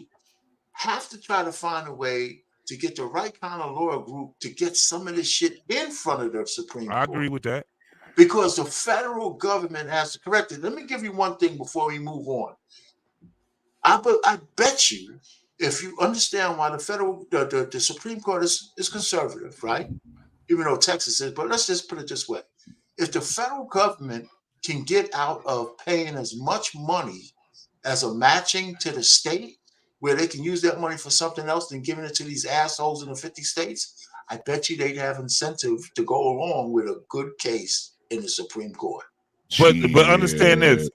have to try to find a way to get the right kind of lawyer group to get some of this shit in front of the Supreme Court. I agree with that. Because the federal government has to correct it. Let me give you one thing before we move on. I bet you, if you understand why the Supreme Court is conservative, right? Even though Texas is, but let's just put it this way. If the federal government can get out of paying as much money as a matching to the state, where they can use that money for something else than giving it to these assholes in the 50 states, I bet you they'd have incentive to go along with a good case in the Supreme Court. But understand this.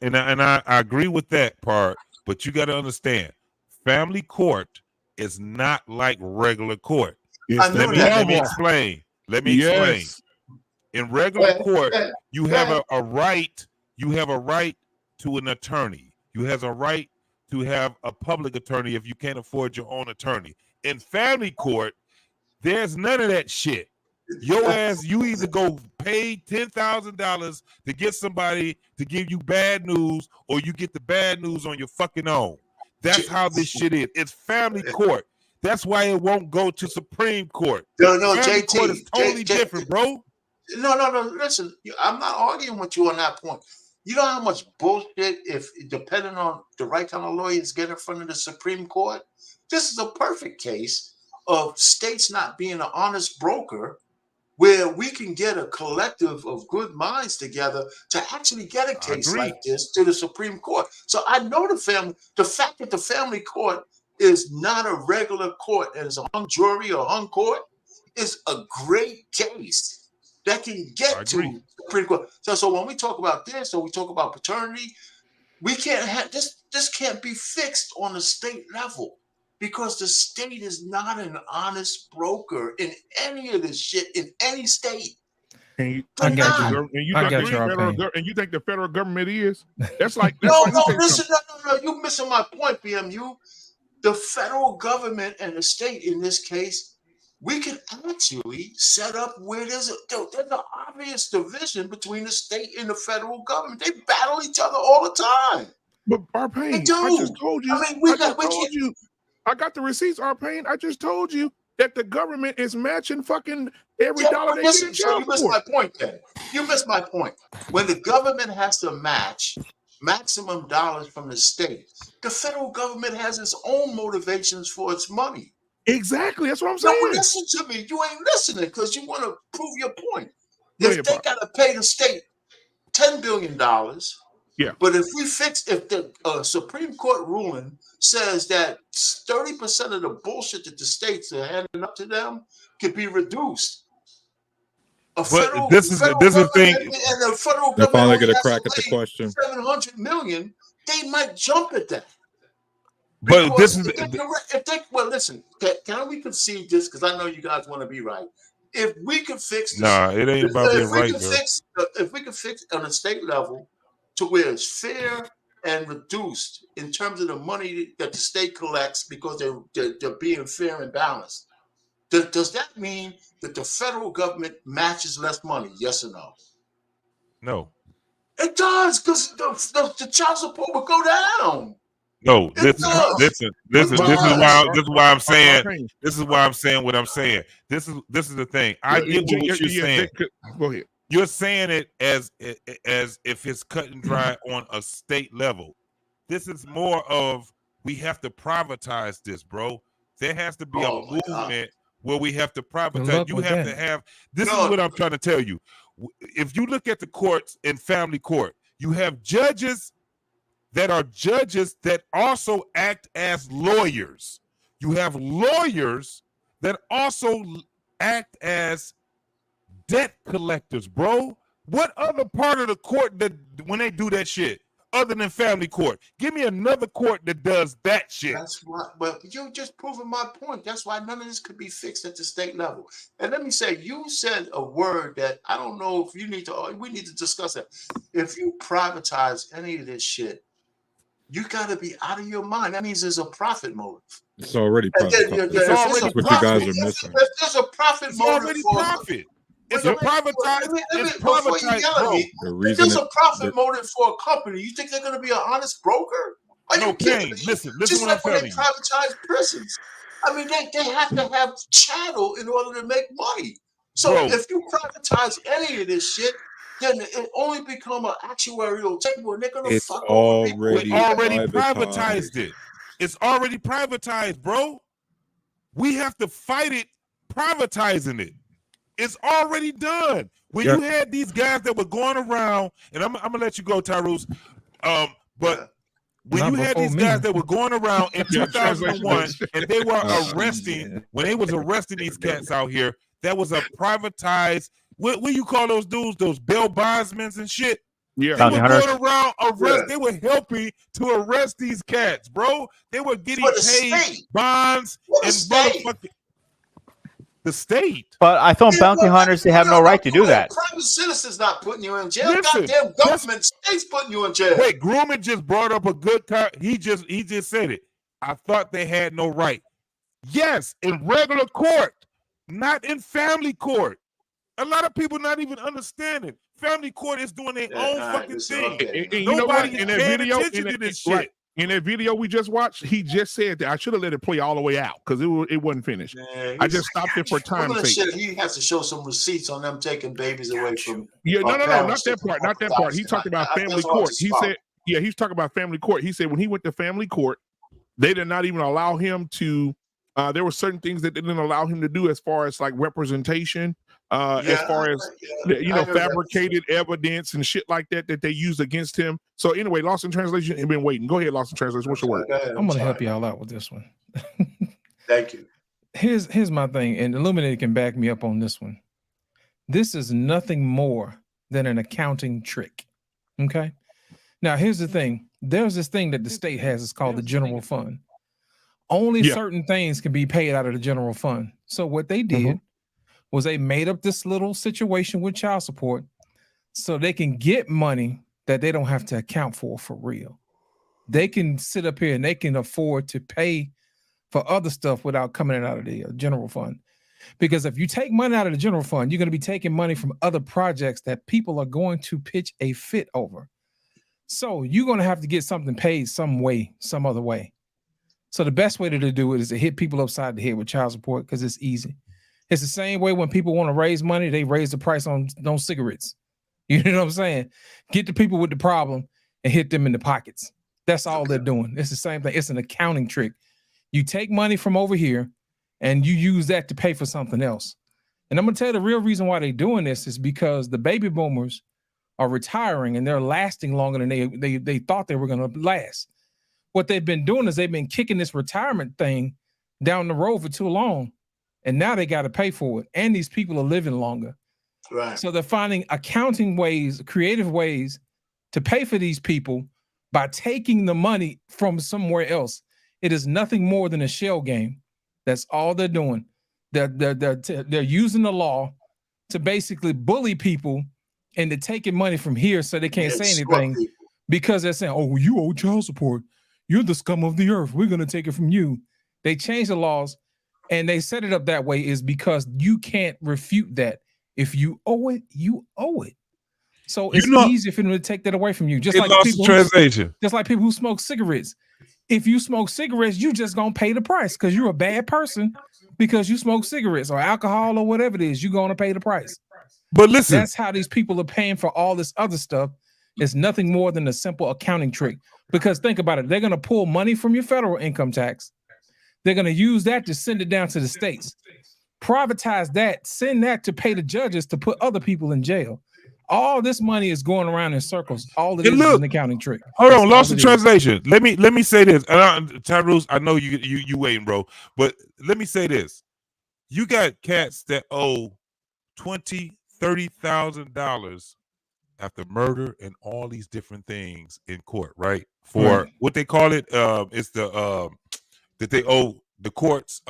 And I agree with that part. But you got to understand, family court is not like regular court. Let me explain. In regular court, you have a right. You have a right to an attorney. You have a right to have a public attorney if you can't afford your own attorney. In family court, there's none of that shit. Your ass, you either go pay $10,000 to get somebody to give you bad news, or you get the bad news on your fucking own. That's how this shit is. It's family court. That's why it won't go to Supreme Court. No, family JT, court is totally different, bro. No. Listen, I'm not arguing with you on that point. You know how much bullshit, if depending on the right kind of lawyers get in front of the Supreme Court? This is a perfect case of states not being an honest broker, where we can get a collective of good minds together to actually get a case like this to the Supreme Court. So I know the fact that the family court is not a regular court and is a hung jury or hung court is a great case that can get to the Supreme Court. So when we talk about this, or we talk about paternity, we can't have this can't be fixed on the state level. Because the state is not an honest broker in any of this shit in any state. And you I got think the federal government is? That's like no. You're missing my point, BMU. The federal government and the state in this case, we can actually set up where there's an obvious division between the state and the federal government. They battle each other all the time. But Arpain, I just told you. I got the receipts, Arpain. I just told you that the government is matching fucking every dollar they get in child support. You missed my point then. You missed my point. When the government has to match maximum dollars from the state, the federal government has its own motivations for its money. Exactly. That's what I'm saying. No, listen to me. You ain't listening because you want to prove your point. If they got to pay the state $10 billion, yeah. But if the Supreme Court ruling says that 30% of the bullshit that the states are handing up to them could be reduced. This is the thing. And the federal They government finally get a crack at the question. $700 million, they might jump at that. But because listen. Can we concede this? Because I know you guys want to be right. If we could fix this, it ain't about being right, bro. If we could fix on a state level to where it's fair and reduced in terms of the money that the state collects because they're being fair and balanced. Does that mean that the federal government matches less money? Yes or no? No. It does, because the child support will go down. No, listen. This is why I'm saying what I'm saying. This is the thing. I get what you're saying. Go ahead. You're saying it as if it's cut and dry on a state level. This is more of we have to privatize this, bro. There has to be a movement where we have to privatize. You have to have. This is what I'm trying to tell you. If you look at the courts in family court, you have judges that are judges that also act as lawyers. You have lawyers that also act as debt collectors, bro. What other part of the court that when they do that shit other than family court? Give me another court that does that shit. That's right. But you're just proving my point. That's why none of this could be fixed at the state level. And let me say, you said a word that I don't know if we need to discuss it. If you privatize any of this shit, you got to be out of your mind. That means there's a profit motive. It's already profit. That's what you guys are missing. If there's a profit motive already for profit. It's a privatized. Before you yell at me, if there's a profit motive for a company, you think they're going to be an honest broker? Are you kidding me? Listen Just what like I'm when telling they you. privatize prisons. I mean, they have to have chattel in order to make money. So if you privatize any of this shit, then it only become an actuarial table, and they're going to fuck over people. We already privatized it. It's already privatized, bro. We have to fight it, privatizing it. It's already done. When you had these guys that were going around, and I'm gonna let you go, Tyrus. But when you had these guys that were going around in 2001 and they were arresting, when they was arresting these cats out here, that was a privatized. What you call those dudes? Those bail bondsmen and shit. Yeah, they were going around arrest. They were helping to arrest these cats, bro. They were getting paid bonds and motherfucking. The state. But I thought bounty hunters, they have no right to do that. Private citizens not putting you in jail. Goddamn government states putting you in jail. Wait, Grumman just brought up a good time. He just said it. I thought they had no right. Yes, in regular court, not in family court. A lot of people not even understanding. Family court is doing their own fucking thing. And you know what? In that video, shit. In that video we just watched, he just said that. I should have let it play all the way out because it wasn't finished. I just stopped it for time's sake. He has to show some receipts on them taking babies away from. Yeah, no, not that part. Not that part. He talked about family court. He said, he's talking about family court. He said when he went to family court, they did not even allow him to. There were certain things that they didn't allow him to do as far as like representation. As far as fabricated evidence and shit like that they used against him. So anyway, Lost in Translation, you've been waiting. Go ahead, Lost in Translation. What's your word? I'm gonna help y'all out with this one. Thank you. Here's my thing, and Illuminated can back me up on this one. This is nothing more than an accounting trick. Okay. Now here's the thing. There's this thing that the state has. It's called the general fund. Only certain things can be paid out of the general fund. So what they did was they made up this little situation with child support so they can get money that they don't have to account for real. They can sit up here and they can afford to pay for other stuff without coming out of the general fund. Because if you take money out of the general fund, you're going to be taking money from other projects that people are going to pitch a fit over. So you're going to have to get something paid some way, some other way. So the best way to do it is to hit people upside the head with child support because it's easy. It's the same way when people want to raise money, they raise the price on cigarettes. You know what I'm saying? Get the people with the problem and hit them in the pockets. That's all they're doing. It's the same thing. It's an accounting trick. You take money from over here and you use that to pay for something else. And I'm going to tell you the real reason why they're doing this is because the baby boomers are retiring and they're lasting longer than they thought they were going to last. What they've been doing is they've been kicking this retirement thing down the road for too long. And now they got to pay for it. And these people are living longer. Right. So they're finding accounting ways, creative ways to pay for these people by taking the money from somewhere else. It is nothing more than a shell game. That's all they're doing. They're using the law to basically bully people into taking money from here so they can't say anything because they're saying, oh, you owe child support. You're the scum of the earth. We're going to take it from you. They changed the laws. And they set it up that way is because you can't refute that. If you owe it, you owe it. So it's easy for them to take that away from you. Just like people who smoke cigarettes. If you smoke cigarettes, you just gonna pay the price because you're a bad person because you smoke cigarettes or alcohol or whatever it is. You're gonna pay the price. But listen, that's how these people are paying for all this other stuff. It's nothing more than a simple accounting trick. Because think about it, they're gonna pull money from your federal income tax. They're going to use that to send it down to the states, privatize that, send that to pay the judges to put other people in jail. All this money is going around in circles. All it is an accounting trick. Hold on, Lost in Translation. Let me say this. Tyrus, I know you waiting, bro, but let me say this. You got cats that owe $20,000, $30,000 after murder and all these different things in court, right? For what they call it, it's the that they owe the courts.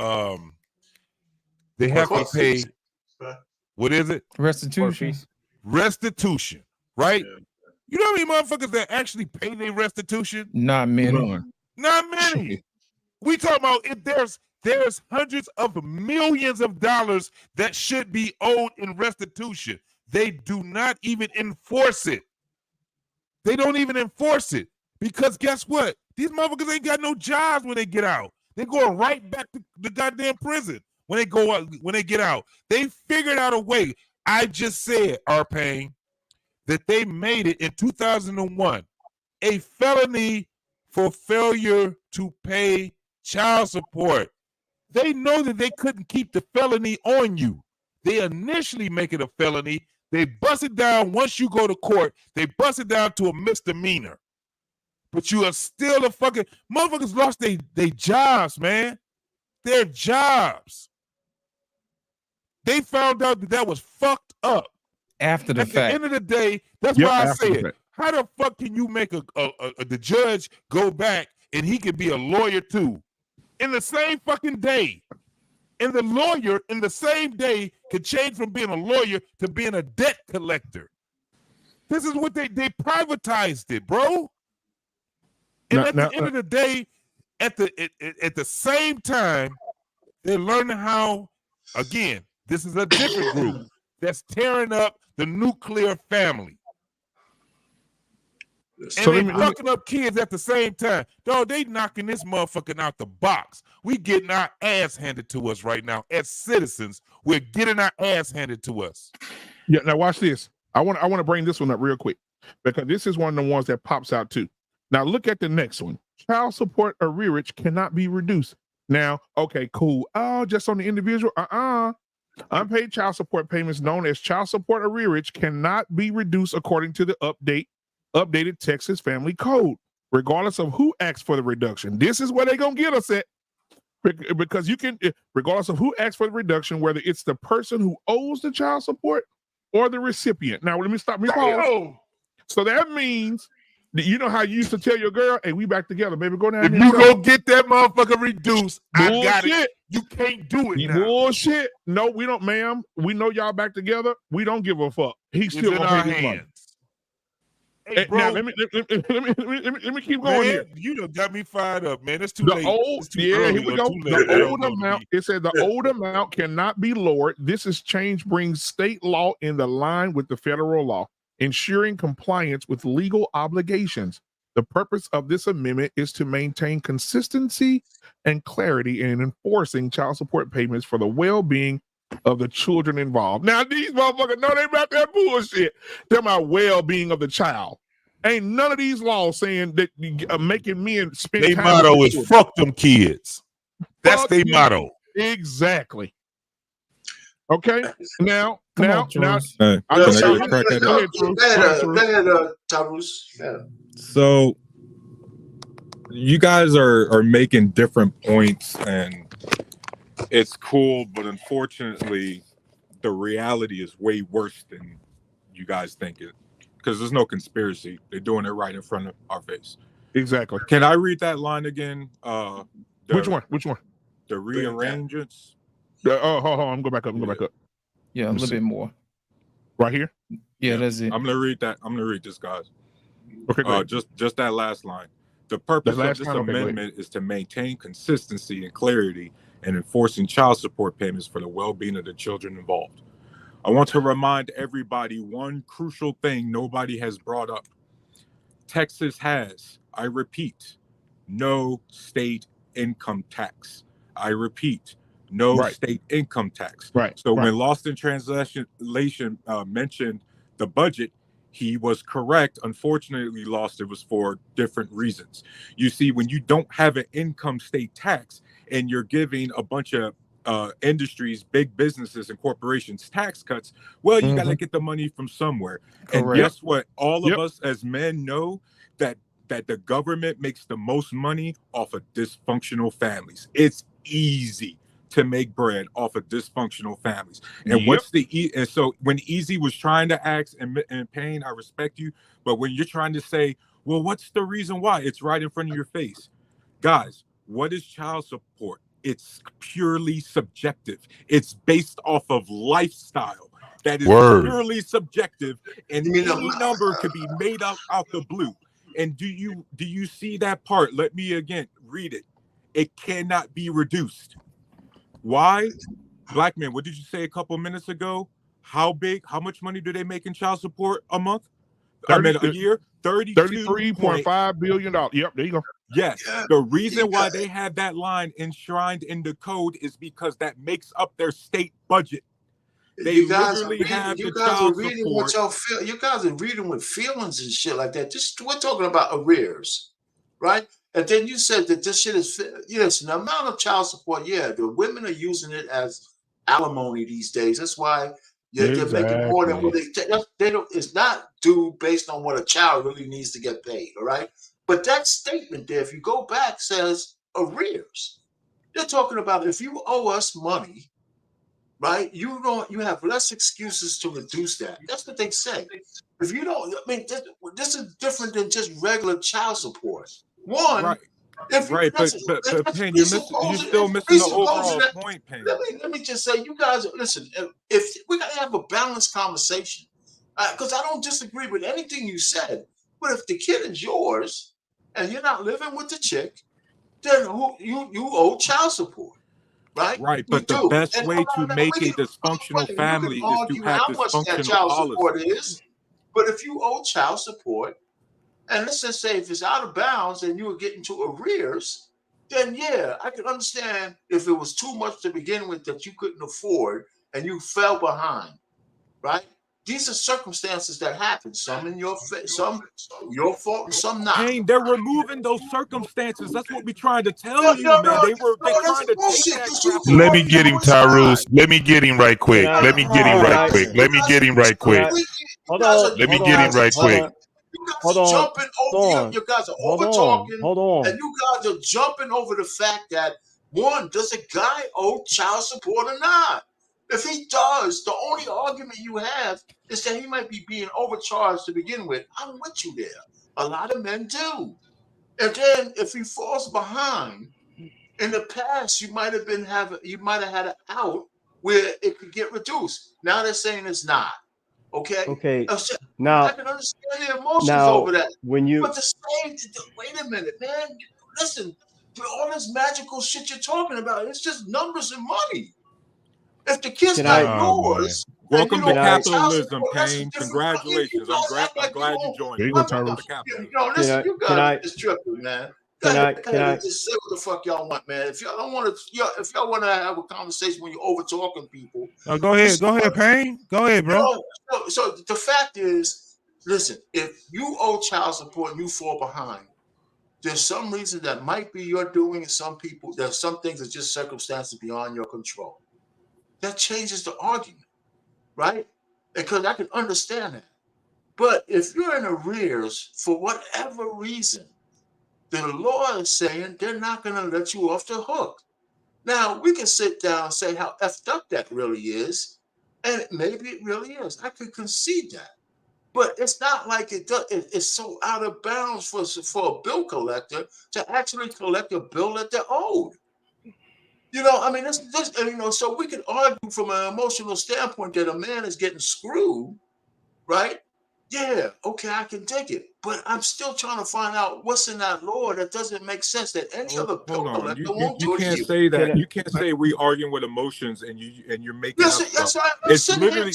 They have to pay. What is it? Restitution. Restitution, right? You know how many motherfuckers that actually pay their restitution? Not many. Not many. We talking about if there's hundreds of millions of dollars that should be owed in restitution. They do not even enforce it. They don't even enforce it because guess what? These motherfuckers ain't got no jobs when they get out. They're going right back to the goddamn prison when they get out. They figured out a way. I just said, Arpain, that they made it in 2001 a felony for failure to pay child support. They know that they couldn't keep the felony on you. They initially make it a felony. They bust it down once you go to court. They bust it down to a misdemeanor. But you are still a fucking motherfuckers lost their jobs, man. Their jobs. They found out that was fucked up. After the fact. At the end of the day, that's Yep, why I after the said, fact. how the fuck can you make the judge go back and he could be a lawyer too? In the same fucking day. And the lawyer in the same day could change from being a lawyer to being a debt collector. This is what they privatized it, bro. And at the end of the day, at the same time, they're learning how, again, this is a different group that's tearing up the nuclear family. So And they're fucking up kids at the same time. Dog, they knocking this motherfucking out the box. We getting our ass handed to us right now. As citizens, we're getting our ass handed to us. Yeah, now watch this. I want to bring this one up real quick because this is one of the ones that pops out too. Now look at the next one. Child support arrearage cannot be reduced. Now, okay, cool. Oh, just on the individual. Unpaid child support payments known as child support arrearage cannot be reduced according to the updated Texas Family Code, regardless of who asks for the reduction. This is where they're gonna get us at. Because you can, regardless of who asks for the reduction, whether it's the person who owes the child support or the recipient. Now, let me stop. So that means, you know how you used to tell your girl, hey, we back together, baby, go down If there. you go get that motherfucker reduced, Bullshit. I got it. You can't do it now. Bullshit. No, we don't, ma'am. We know y'all back together. We don't give a fuck. He's still in gonna our pay his money. hands. Hey, bro, now let me keep going here. You done got me fired up, man. It's too The late. old, It's too yeah, early here we or go. too late. I The don't old know, amount. B. It said the old amount cannot be lowered. This is change brings state law in the line with the federal law, ensuring compliance with legal obligations. The purpose of this amendment is to maintain consistency and clarity in enforcing child support payments for the well-being of the children involved. Now, these motherfuckers know they about that bullshit. They're about well-being of the child. Ain't none of these laws saying that making men spend Their time. motto with is children. fuck them kids. That's their them. motto. Exactly. Okay. Now. Hey, I can know- I get a crack at it? Go ahead, Truth. Go ahead, Truth. Tarus. Yeah. So you guys are making different points, and it's cool, but unfortunately, the reality is way worse than you guys think it. Because there's no conspiracy. They're doing it right in front of our face. Exactly. Can I read that line again? Which one? Which one? The rearrangements. Hold on. I'm going back up. Yeah, a little bit more. Right here? Yeah, that's it. I'm gonna read that. I'm gonna read this, guys. Okay, go ahead. Just that last line. The purpose That of last this line? Okay, go ahead. amendment is to maintain consistency and clarity in enforcing child support payments for the well-being of the children involved. I want to remind everybody one crucial thing nobody has brought up. Texas has, I repeat, no state income tax. I repeat, no state income tax. Right. So when Lost in Translation mentioned the budget, he was correct. Unfortunately, Lost, it was for different reasons. You see, when you don't have an income state tax and you're giving a bunch of industries, big businesses and corporations tax cuts, well, you got to get the money from somewhere. And Correct. guess what? All of us as men know that the government makes the most money off of dysfunctional families. It's easy to make bread off of dysfunctional families. And what's and so when Easy was trying to ask and Payne, I respect you, but when you're trying to say, well, what's the reason why? It's right in front of your face. Guys, what is child support? It's purely subjective. It's based off of lifestyle. that is Word. purely subjective, and any number could be made up out the blue. And do you see that part? Let me again read it. It cannot be reduced. Why? Black men, what did you say a couple minutes ago? How much money do they make in child support a month? A year? $33.5 billion. Yep, there you go. Yes. The reason why they have that line enshrined in the code is because that makes up their state budget. They literally have the child support. You guys are reading with feelings and shit like that. We're talking about arrears, right? And then you said that this shit is, yes, the amount of child support, the women are using it as alimony these days. That's why they're making more than what they don't. It's not due based on what a child really needs to get paid, all right? But that statement there, if you go back, says arrears. They're talking about if you owe us money, right? You have less excuses to reduce that. That's what they say. If you don't, I mean, this is different than just regular child support. One, right. If right, but Payne, you're still missing the overall point, Payne. Let me just say, you guys, listen. If we gotta have a balanced conversation, because I don't disagree with anything you said. But if the kid is yours and you're not living with the chick, then you owe child support. Right. Right. But the best way to make a dysfunctional family is to have dysfunctional policy. But if you owe child support, and let's just say if it's out of bounds and you were getting to arrears, then I can understand if it was too much to begin with that you couldn't afford and you fell behind. Right. These are circumstances that happen. Some in your your fault, and some not. Payne, they're removing those circumstances. That's what we're trying to tell you, man. They're trying to take that crap. Let me get him, Tyrus. Let me get him right quick. Let me get him right quick. Let me get him right quick. Let me get him right quick. You guys are jumping over. You guys are over talking. Hold on. And you guys are jumping over the fact that does a guy owe child support or not? If he does, the only argument you have is that he might be being overcharged to begin with. I'm with you there. A lot of men do. And then if he falls behind, in the past you might have had an out where it could get reduced. Now they're saying it's not. Okay. Now I can understand the emotions over that. But the same. Wait a minute, man. Listen, all this magical shit you're talking about, it's just numbers and money. If the kid's not yours, welcome to capitalism, Payne. Congratulations. I'm glad you joined. Listen, you guys is tripping, man. Can I just say what the fuck y'all want, man? If y'all don't want to, if y'all want to have a conversation when you're over talking people, go ahead, Payne. Go ahead, bro. So the fact is, listen, if you owe child support and you fall behind, there's some reason that might be your doing, and there's some things that just circumstances beyond your control. That changes the argument, right? Because I can understand that. But if you're in arrears for whatever reason, the law is saying they're not going to let you off the hook. Now, we can sit down and say how effed up that really is, and maybe it really is. I could concede that. But it's not like it's so out of bounds for a bill collector to actually collect a bill that they're owed. I mean, so we can argue from an emotional standpoint that a man is getting screwed, right? Yeah, okay, I can take it. But I'm still trying to find out what's in that law that doesn't make sense that any other bill collector won't do it. You can't say that. You can't say we arguing with emotions and you're making up stuff. It's literally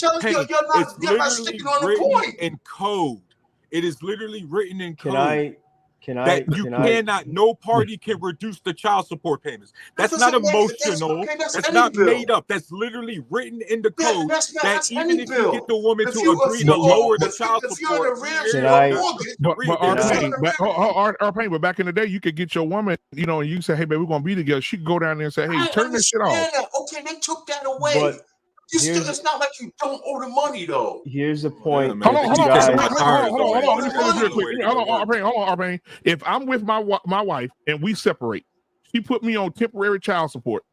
you're not sticking on the point. In code. It is literally written in code. No party can reduce the child support payments. That's not emotional. That's not made up. That's literally written in the code. That even if you get the woman to agree to lower the child support, but back in the day, you could get your woman, and you say, "Hey, baby, we're gonna be together." She could go down there and say, "Hey, turn this shit off." Okay, they took that away. It's not like you don't owe the money, though. Here's the point. Hold on. Let me finish real quick. Hold on, Arpain. If I'm with my wife and we separate, she put me on temporary child support,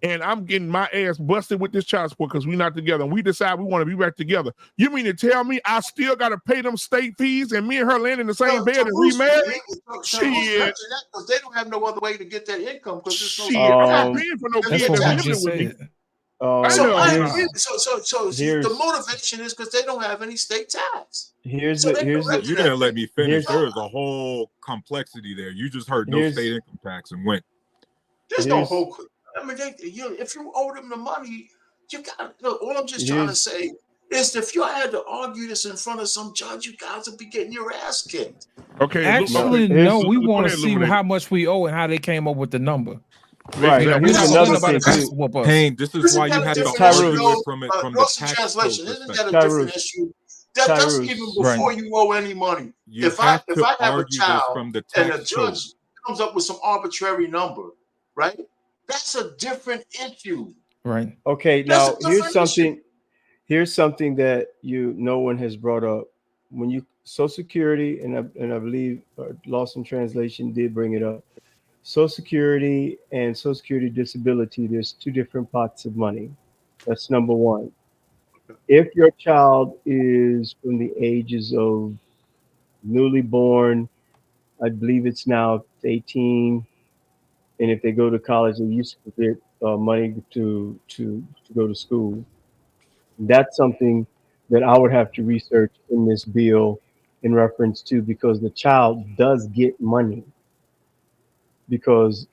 and I'm getting my ass busted with this child support because we're not together, and we decide we want to be back together. You mean to tell me I still got to pay them state fees and me and her land in the same bed and remarry? Shit. Because they don't have no other way to get that income because there's I'm not paying for no kid that's living with me. So I agree. So the motivation is because they don't have any state tax. You didn't let me finish. There is a whole complexity there. You just heard no state income tax and went. There's no whole. I mean, if you owe them the money, you got. Look, all I'm just trying to say is, if you had to argue this in front of some judge, you guys would be getting your ass kicked. Okay. Actually, no. We want to see how much we owe and how they came up with the number. Right. You know, Here's another thing too. Pain, this is why you have to argue it from the tax translation. Isn't that a different issue? That's even before you owe any money. If I have a child and the judge comes up with some arbitrary number, right? That's a different issue. Right. Okay. Now here's something that no one has brought up. When you Social Security and I believe Lost in Translation did bring it up. Social Security and Social Security disability, there's two different pots of money. That's number one. If your child is from the ages of newly born, I believe it's now 18, and if they go to college, they used to get money to go to school. That's something that I would have to research in this bill in reference to, because the child does get money. Because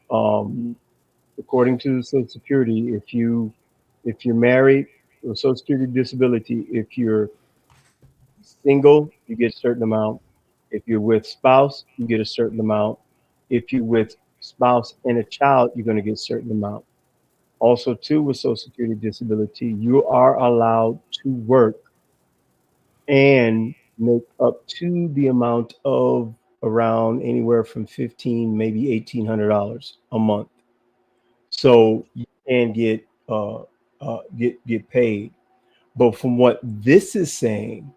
according to Social Security, if you're married, or Social Security disability, if you're single, you get a certain amount. If you're with spouse, you get a certain amount. If you're with spouse and a child, you're going to get a certain amount. Also, too, with Social Security disability, you are allowed to work and make up to the amount of around anywhere from $1,500, maybe $1,800 a month. So you can get paid. But from what this is saying,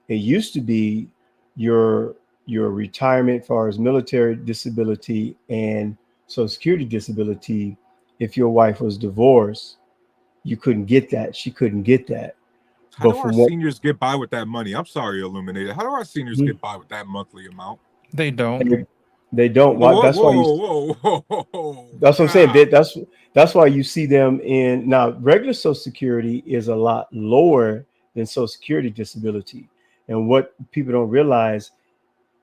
it used to be your retirement as far as military disability and Social Security disability. If your wife was divorced, you couldn't get that. She couldn't get that. How do our seniors get by with that money? I'm sorry, Illuminated. How do our seniors get by with that monthly amount? They don't. They don't. That's what I'm saying. That's why you see them in now. Regular Social Security is a lot lower than Social Security disability. And what people don't realize,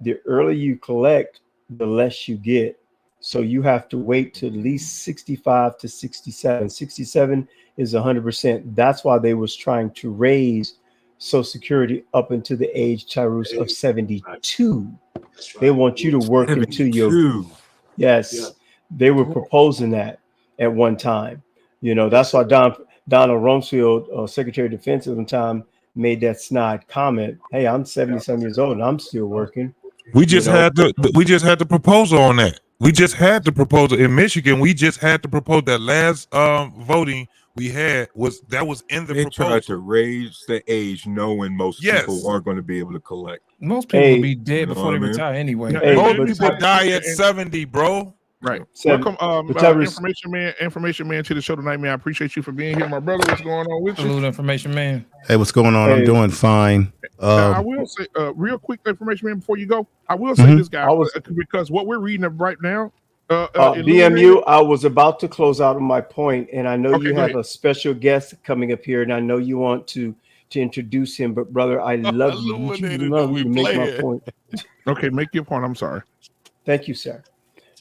the earlier you collect, the less you get. So you have to wait to at least 65 to 67. 67 is 100%. That's why they was trying to raise Social Security up into the age, Tyrus, of 72. They want you to work 72. Until your they were proposing that at one time. That's why Donald Rumsfeld, Secretary of Defense at one time, made that snide comment. Hey, I'm 70-some years old and I'm still working. We just had the proposal on that. We just had the proposal in Michigan. We just had to propose that last voting we had was in the proposal. Tried to raise the age, knowing most people aren't going to be able to collect. Most people will be dead before they retire anyway. Most people die at 70, bro. Right. Welcome, information man, to the show tonight, man. I appreciate you for being here, my brother. What's going on with you? Salute, information man. Hey, what's going on? I'm doing fine. I will say, real quick, information man, before you go, I will say this, guy, because what we're reading right now, BMU, I was about to close out on my point, and I know you have a special guest coming up here, and I know you want to introduce him, but brother, I love you. You love me to make my point. Okay, make your point. I'm sorry. Thank you, sir.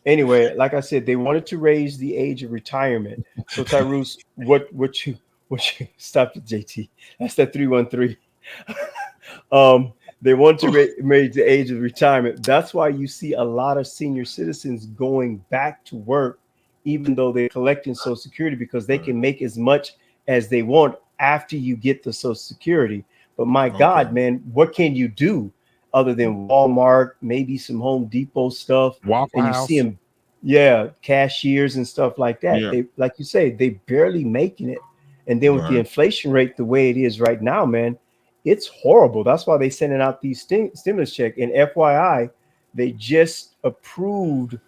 Anyway, like I said, they wanted to raise the age of retirement. So Tyrus, what you stop it, JT? That's that 313. They want to raise the age of retirement. That's why you see a lot of senior citizens going back to work, even though they're collecting Social Security, because they can make as much as they want after you get the Social Security. But my God, man, what can you do other than Walmart, maybe some Home Depot stuff? Waffle and you House. see them, cashiers and stuff like that. They, like you say, they barely making it. And then with the inflation rate the way it is right now, man, it's horrible. That's why they're sending out these stimulus checks. And FYI, they just approved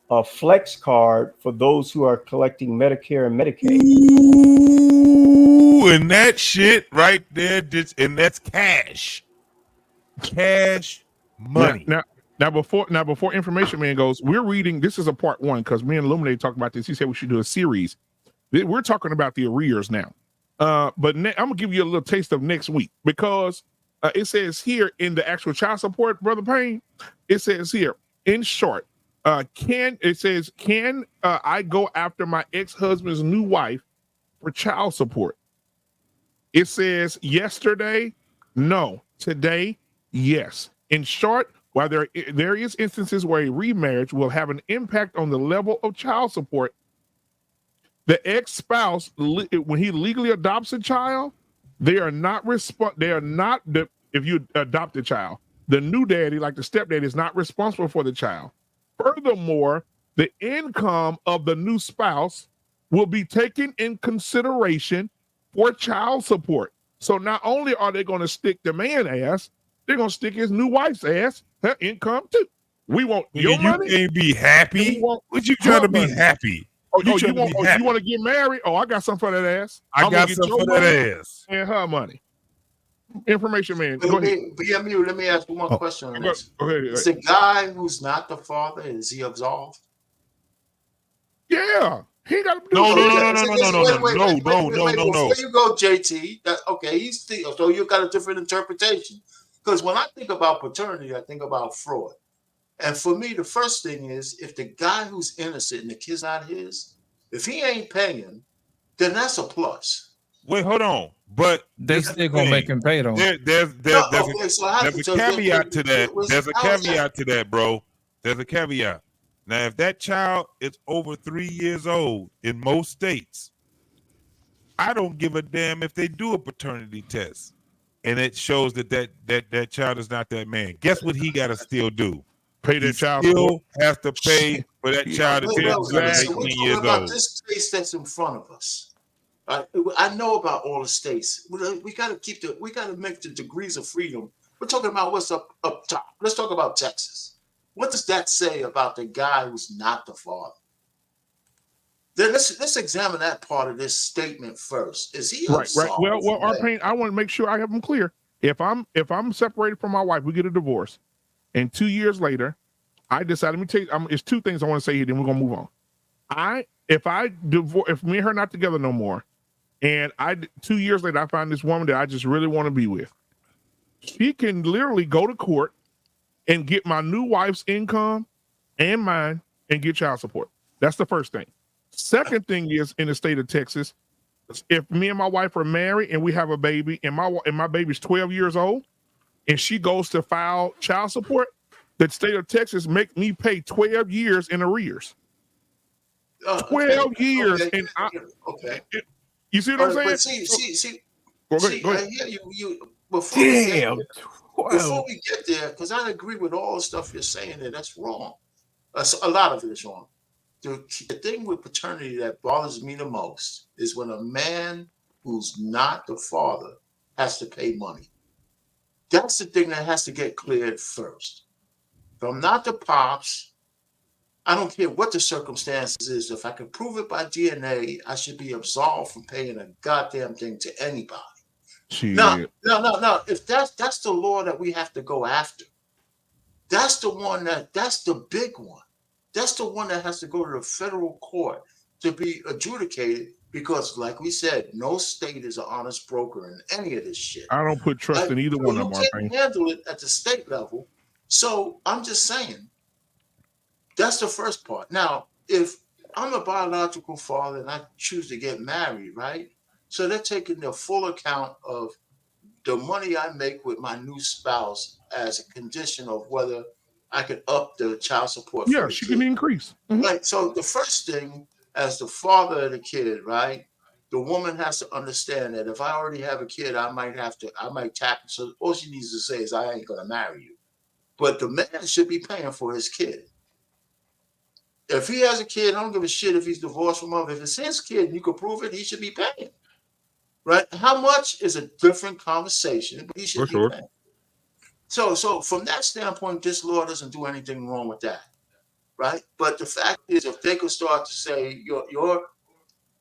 a flex card for those who are collecting Medicare and Medicaid. Ooh, and that shit right there, and that's cash money. Now before information man goes, we're reading. This is a part one because me and Illuminate talked about this. He said we should do a series. We're talking about the arrears now. But I'm gonna give you a little taste of next week, because it says here in the actual child support, Brother Payne, it says here, in short, can I go after my ex-husband's new wife for child support? It says yesterday, no. Today, yes. In short, while there is instances where a remarriage will have an impact on the level of child support, the ex-spouse, when he legally adopts a child, they are not if you adopt a child, the new daddy, like the stepdaddy, is not responsible for the child. Furthermore, the income of the new spouse will be taken in consideration for child support. So not only are they going to stick the man ass, they're going to stick his new wife's ass, her income too. We want your money. You can't be happy. What you trying to be happy? You want to get married? Oh, I got something for that ass. I got something for that ass. And her money. Information man. Go ahead. BMU, let me ask you one question on this. Go ahead. Is the guy who's not the father, is he absolved? Yeah. He ain't got to do No. Before you go, JT, so you got a different interpretation. Because when I think about paternity, I think about fraud. And for me, the first thing is, if the guy who's innocent and the kid's not his, if he ain't paying, then that's a plus. Wait, hold on. But they still gonna make him pay though. There's a caveat to that. There's a caveat to that, bro. There's a caveat. Now, if that child is over 3 years old in most states, I don't give a damn if they do a paternity test and it shows that child is not that man. Guess what he got to still do? Pay that child. Still has to pay for that child to be 18 years old. This case that's in front of us. I know about all the states. We got to make the degrees of freedom. We're talking about what's up top. Let's talk about Texas. What does that say about the guy who's not the father? Then let's examine that part of this statement first. Is he right? Well, Arpane, I want to make sure I have them clear. If I'm separated from my wife, we get a divorce, and 2 years later, I decide. Let me tell you, it's two things I want to say here. Then we're gonna move on. If me and her not together no more, and 2 years later I find this woman that I just really want to be with, she can literally go to court and get my new wife's income and mine and get child support. That's the first thing. Second thing is, in the state of Texas, if me and my wife are married and we have a baby and my baby's 12 years old and she goes to file child support, the state of Texas make me pay 12 years in arrears. 12 years. Okay. And okay. You see what I'm saying? Go ahead. I hear you. Before we get there, because I agree with all the stuff you're saying there, that's wrong. A lot of it is wrong. The thing with paternity that bothers me the most is when a man who's not the father has to pay money. That's the thing that has to get cleared first. If I'm not the pops, I don't care what the circumstances is. If I can prove it by DNA, I should be absolved from paying a goddamn thing to anybody. No. If that's the law that we have to go after. That's the big one. That's the one that has to go to the federal court to be adjudicated, because, like we said, no state is an honest broker in any of this shit. I don't put trust in either one of them. You can't handle it at the state level. So I'm just saying, that's the first part. Now, if I'm a biological father and I choose to get married, right? So they're taking the full account of the money I make with my new spouse as a condition of whether I can up the child support. Yeah, she can increase. Mm-hmm. Right. So the first thing, as the father of the kid, right, the woman has to understand that if I already have a kid, I might tap. So all she needs to say is, I ain't going to marry you. But the man should be paying for his kid. If he has a kid, I don't give a shit if he's divorced from her. If it's his kid and you can prove it, he should be paying. Right? How much is a different conversation, but he should be paying. So from that standpoint, this law doesn't do anything wrong with that, right? But the fact is, if they could start to say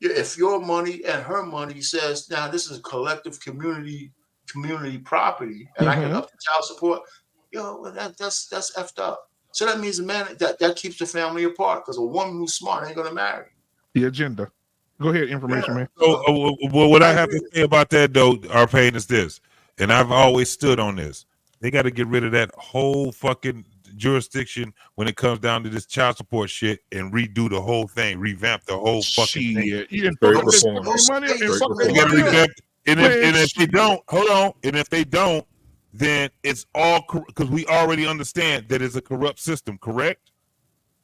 if your money and her money says, now this is a collective community property, and I can up the child support, that's effed up. So that means the man that keeps the family apart, because a woman who's smart ain't gonna marry. The agenda. Go ahead, information man. So, well, what I have to say about that though, Arpain, is this, and I've always stood on this. They got to get rid of that whole fucking jurisdiction when it comes down to this child support shit and redo the whole thing, revamp the whole fucking thing. And if they don't, hold on, and if they don't, then it's all because we already understand that it's a corrupt system, correct?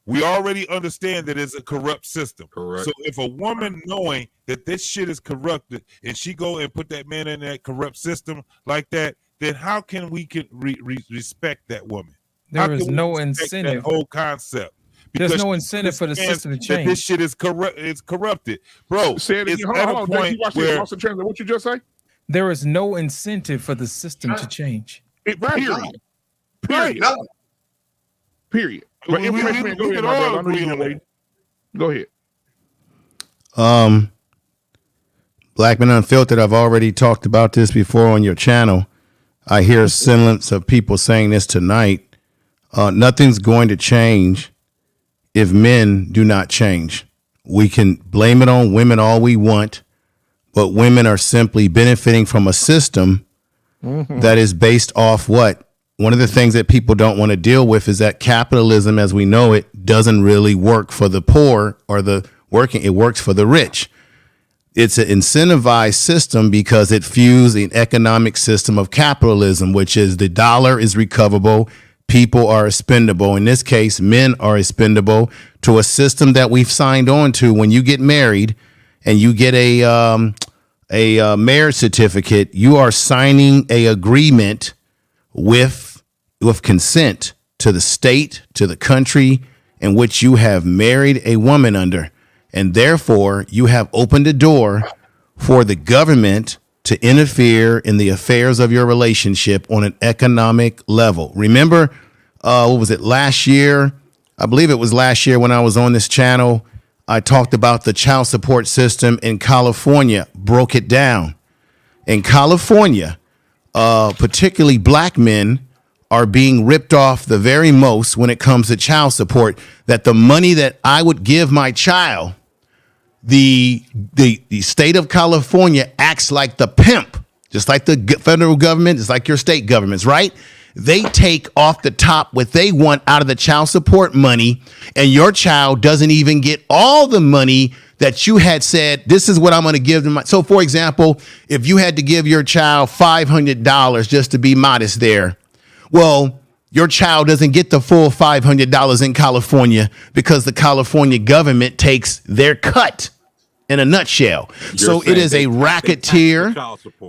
We already understand that it's a corrupt system. Correct. So if a woman knowing that this shit is corrupted and she go and put that man in that corrupt system like that, then how can we respect that woman? There is no incentive. That whole concept. There's no incentive for the system to change. This shit is corrupted, bro. Say it again. It's at a point where what you just say? There is no incentive for the system to change. Period. Period. But information man, go ahead, my brother. I know you waiting. Go ahead. Black Men Unfiltered, I've already talked about this before on your channel. I hear a semblance of people saying this tonight. Nothing's going to change if men do not change. We can blame it on women all we want, but women are simply benefiting from a system that is based off what? One of the things that people don't want to deal with is that capitalism as we know it doesn't really work for the poor or the working. It works for the rich. It's an incentivized system because it fuels an economic system of capitalism, which is the dollar is recoverable. People are expendable. In this case, men are expendable to a system that we've signed on to. When you get married and you get a marriage certificate, you are signing a agreement with consent to the state, to the country in which you have married a woman under. And therefore, you have opened a door for the government to interfere in the affairs of your relationship on an economic level. Remember, what was it, last year? I believe it was last year when I was on this channel. I talked about the child support system in California, broke it down. In California, particularly black men are being ripped off the very most when it comes to child support, that the money that I would give my child, the state of California acts like the pimp, just like the federal government, just like your state governments, right? They take off the top what they want out of the child support money, and your child doesn't even get all the money that you had said, this is what I'm going to give them. So, for example, if you had to give your child $500 just to be modest there, well, your child doesn't get the full $500 in California because the California government takes their cut in a nutshell. So it is a racketeer.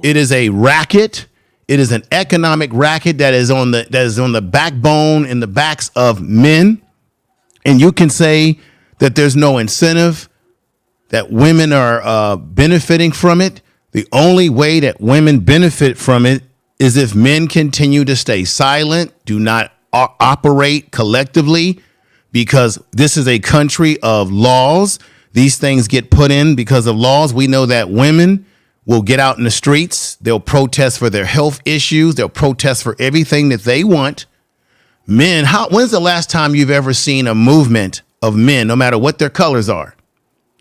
It is a racket. It is an economic racket that is on the backbone and the backs of men. And you can say that there's no incentive, that women are benefiting from it. The only way that women benefit from it is if men continue to stay silent, do not operate collectively, because this is a country of laws. These things get put in because of laws. We know that women will get out in the streets. They'll protest for their health issues. They'll protest for everything that they want. Men, when's the last time you've ever seen a movement of men, no matter what their colors are,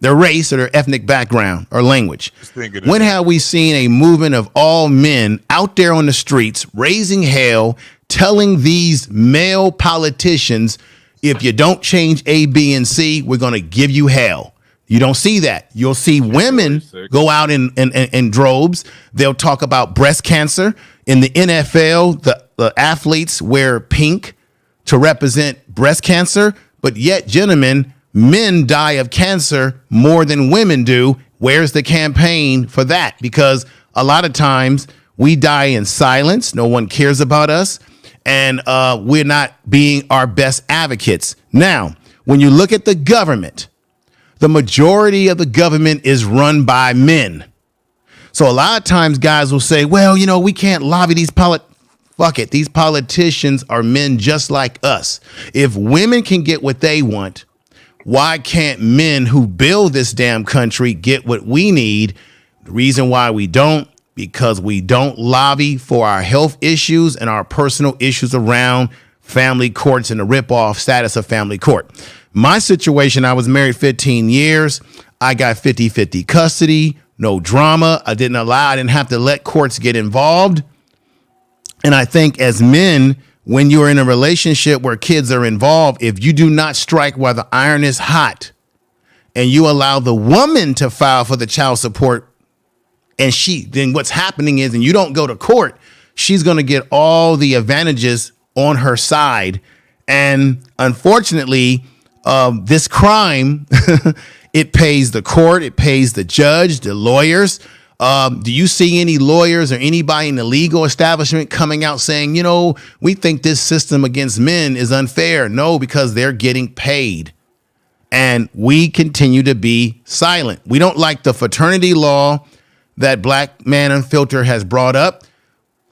their race or their ethnic background or language? When have we seen a movement of all men out there on the streets raising hell, telling these male politicians, if you don't change A, B, and C, we're going to give you hell? You don't see that. You'll see women go out in droves. They'll talk about breast cancer. In the NFL, the athletes wear pink to represent breast cancer. But yet, gentlemen, men die of cancer more than women do. Where's the campaign for that? Because a lot of times we die in silence. No one cares about us. And we're not being our best advocates. Now, when you look at the government, the majority of the government is run by men. So a lot of times guys will say, well, you know, we can't lobby these fuck it. These politicians are men just like us. If women can get what they want, why can't men who build this damn country get what we need? The reason why we don't, because we don't lobby for our health issues and our personal issues around family courts and the rip-off status of family court. My situation, I was married 15 years. I got 50-50 custody, no drama. I didn't have to let courts get involved. And I think as men, when you're in a relationship where kids are involved, if you do not strike while the iron is hot and you allow the woman to file for the child support, and then what's happening is, and you don't go to court, she's going to get all the advantages on her side. And unfortunately, this crime, it pays the court, it pays the judge, the lawyers. Do you see any lawyers or anybody in the legal establishment coming out saying, we think this system against men is unfair? No, because they're getting paid. And we continue to be silent. We don't like the fraternity law that Black Man Unfiltered has brought up.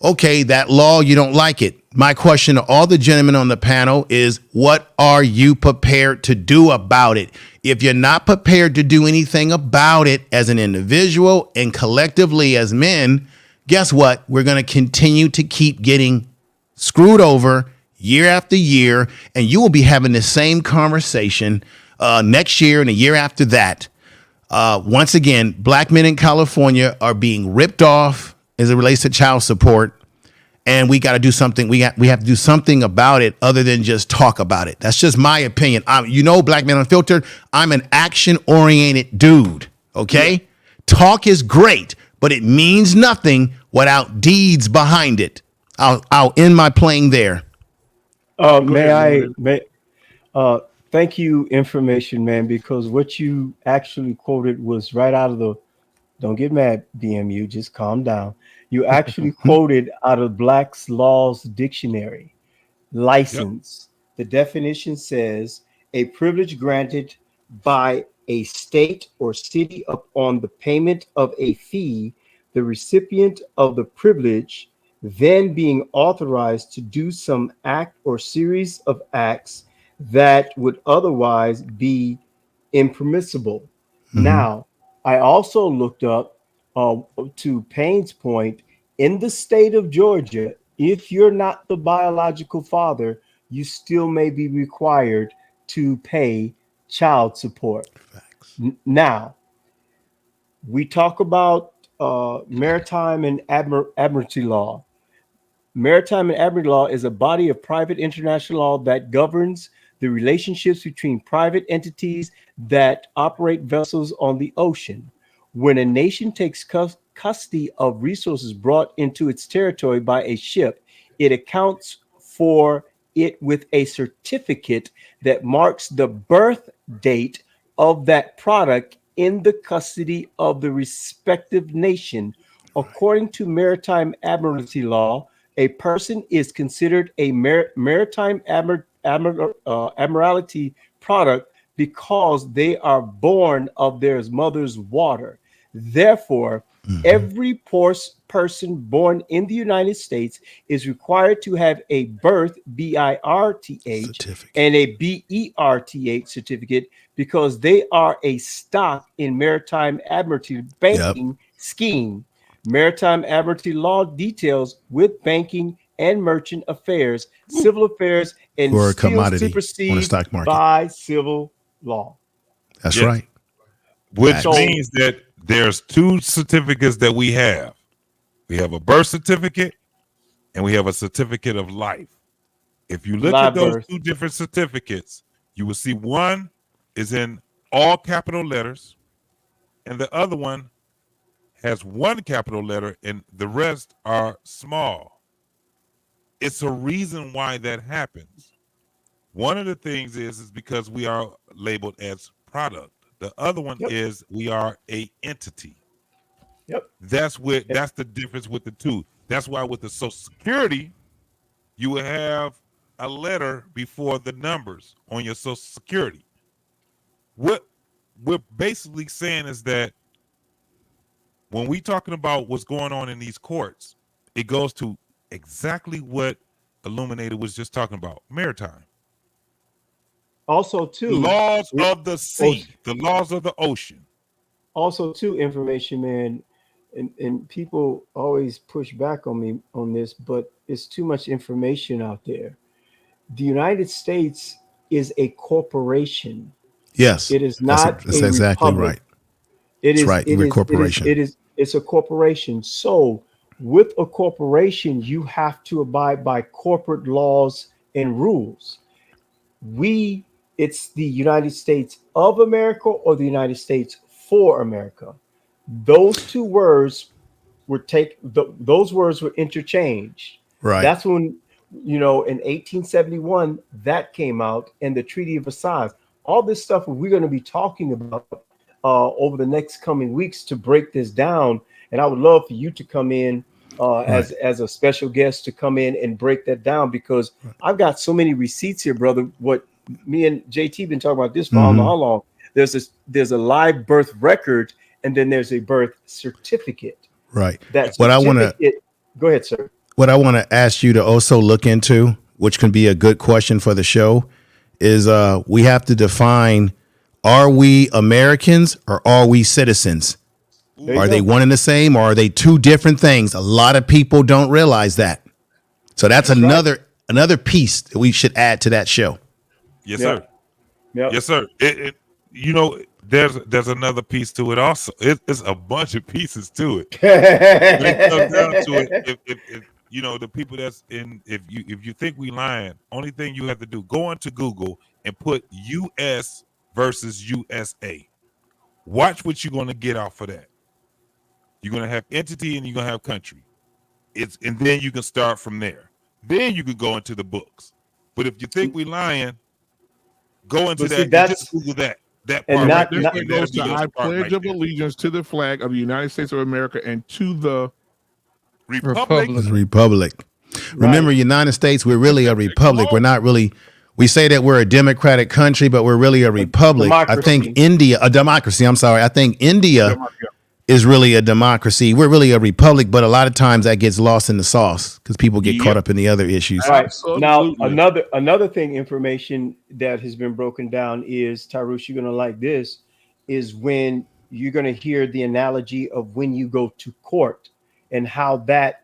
Okay, that law, you don't like it. My question to all the gentlemen on the panel is, what are you prepared to do about it? If you're not prepared to do anything about it as an individual and collectively as men, guess what? We're going to continue to keep getting screwed over year after year, and you will be having the same conversation next year and the year after that. Once again, Black men in California are being ripped off as it relates to child support. And we got to do something. We have to do something about it other than just talk about it. That's just my opinion. Black Man Unfiltered, I'm an action-oriented dude, okay? Yeah. Talk is great, but it means nothing without deeds behind it. I'll end my playing there. Thank you, Information Man, because what you actually quoted was right out of the, don't get mad, BMU, just calm down. You actually quoted out of Black's Laws Dictionary. License. Yep. The definition says a privilege granted by a state or city upon the payment of a fee, the recipient of the privilege then being authorized to do some act or series of acts that would otherwise be impermissible. Mm-hmm. Now, I also looked up to Payne's point, in the state of Georgia, if you're not the biological father, you still may be required to pay child support. Now, we talk about maritime and admiralty law. Maritime and admiralty law is a body of private international law that governs the relationships between private entities that operate vessels on the ocean. When a nation takes custody of resources brought into its territory by a ship, it accounts for it with a certificate that marks the birth date of that product in the custody of the respective nation. According to maritime admiralty law, a person is considered a maritime admiralty product because they are born of their mother's water. Therefore, every person born in the United States is required to have a birth, BIRTH, and a BERTH certificate because they are a stock in maritime admiralty banking scheme. Maritime admiralty law details with banking and merchant affairs, civil affairs, and or a commodity supersede on the stock market by civil law. That's right. Which means that there's two certificates that we have. We have a birth certificate and we have a certificate of life. If you look at those two different certificates, you will see one is in all capital letters and the other one has one capital letter and the rest are small. It's a reason why that happens. One of the things is because we are labeled as product. The other one is we are a entity. That's the difference with the two. That's why with the Social Security, you will have a letter before the numbers on your Social Security. What we're basically saying is that when we're talking about what's going on in these courts, it goes to exactly what Illuminated was just talking about, maritime. Also, too, laws of the sea, the laws of the ocean. Also, too, Information Man, and people always push back on me on this, but it's too much information out there. The United States is a corporation. Yes, it is not. That's exactly right. It is right. We're a corporation. It's a corporation. So with a corporation, you have to abide by corporate laws and rules. It's the United States of America or the United States for America. Those two words those words were interchanged. Right. That's when, in 1871, that came out, and the Treaty of Versailles. All this stuff we're going to be talking about over the next coming weeks to break this down. And I would love for you to come in as a special guest to come in and break that down, because I've got so many receipts here, brother. What me and JT been talking about this for I don't know how long. There's a live birth record, and then there's a birth certificate. Right. That what I want to go ahead, sir. What I want to ask you to also look into, which can be a good question for the show, is we have to define: are we Americans or are we citizens? Are they one and the same, or are they two different things? A lot of people don't realize that. So that's another piece that we should add to that show. Yes, sir. Yes, sir. There's another piece to it also. It's a bunch of pieces to it. It comes down to it. If the people that's in, if you think we lying, only thing you have to do, go onto Google and put U.S. versus USA. Watch what you're going to get off of that. You're going to have entity and you're going to have country. And then you can start from there. Then you can go into the books. But if you think we lying, go into just Google that. That part right there. It goes to I pledge of allegiance to the flag of the United States of America and to the Republic. Remember, United States, we're really a republic. We're not really. We say that we're a democratic country, but we're really a republic. Democracy. I think a democracy. I'm sorry. I think India is really a democracy. We're really a republic, but a lot of times that gets lost in the sauce because people get caught up in the other issues. Right. Now, another thing, information that has been broken down is, Tyrus, you're going to like this, is when you're going to hear the analogy of when you go to court and how that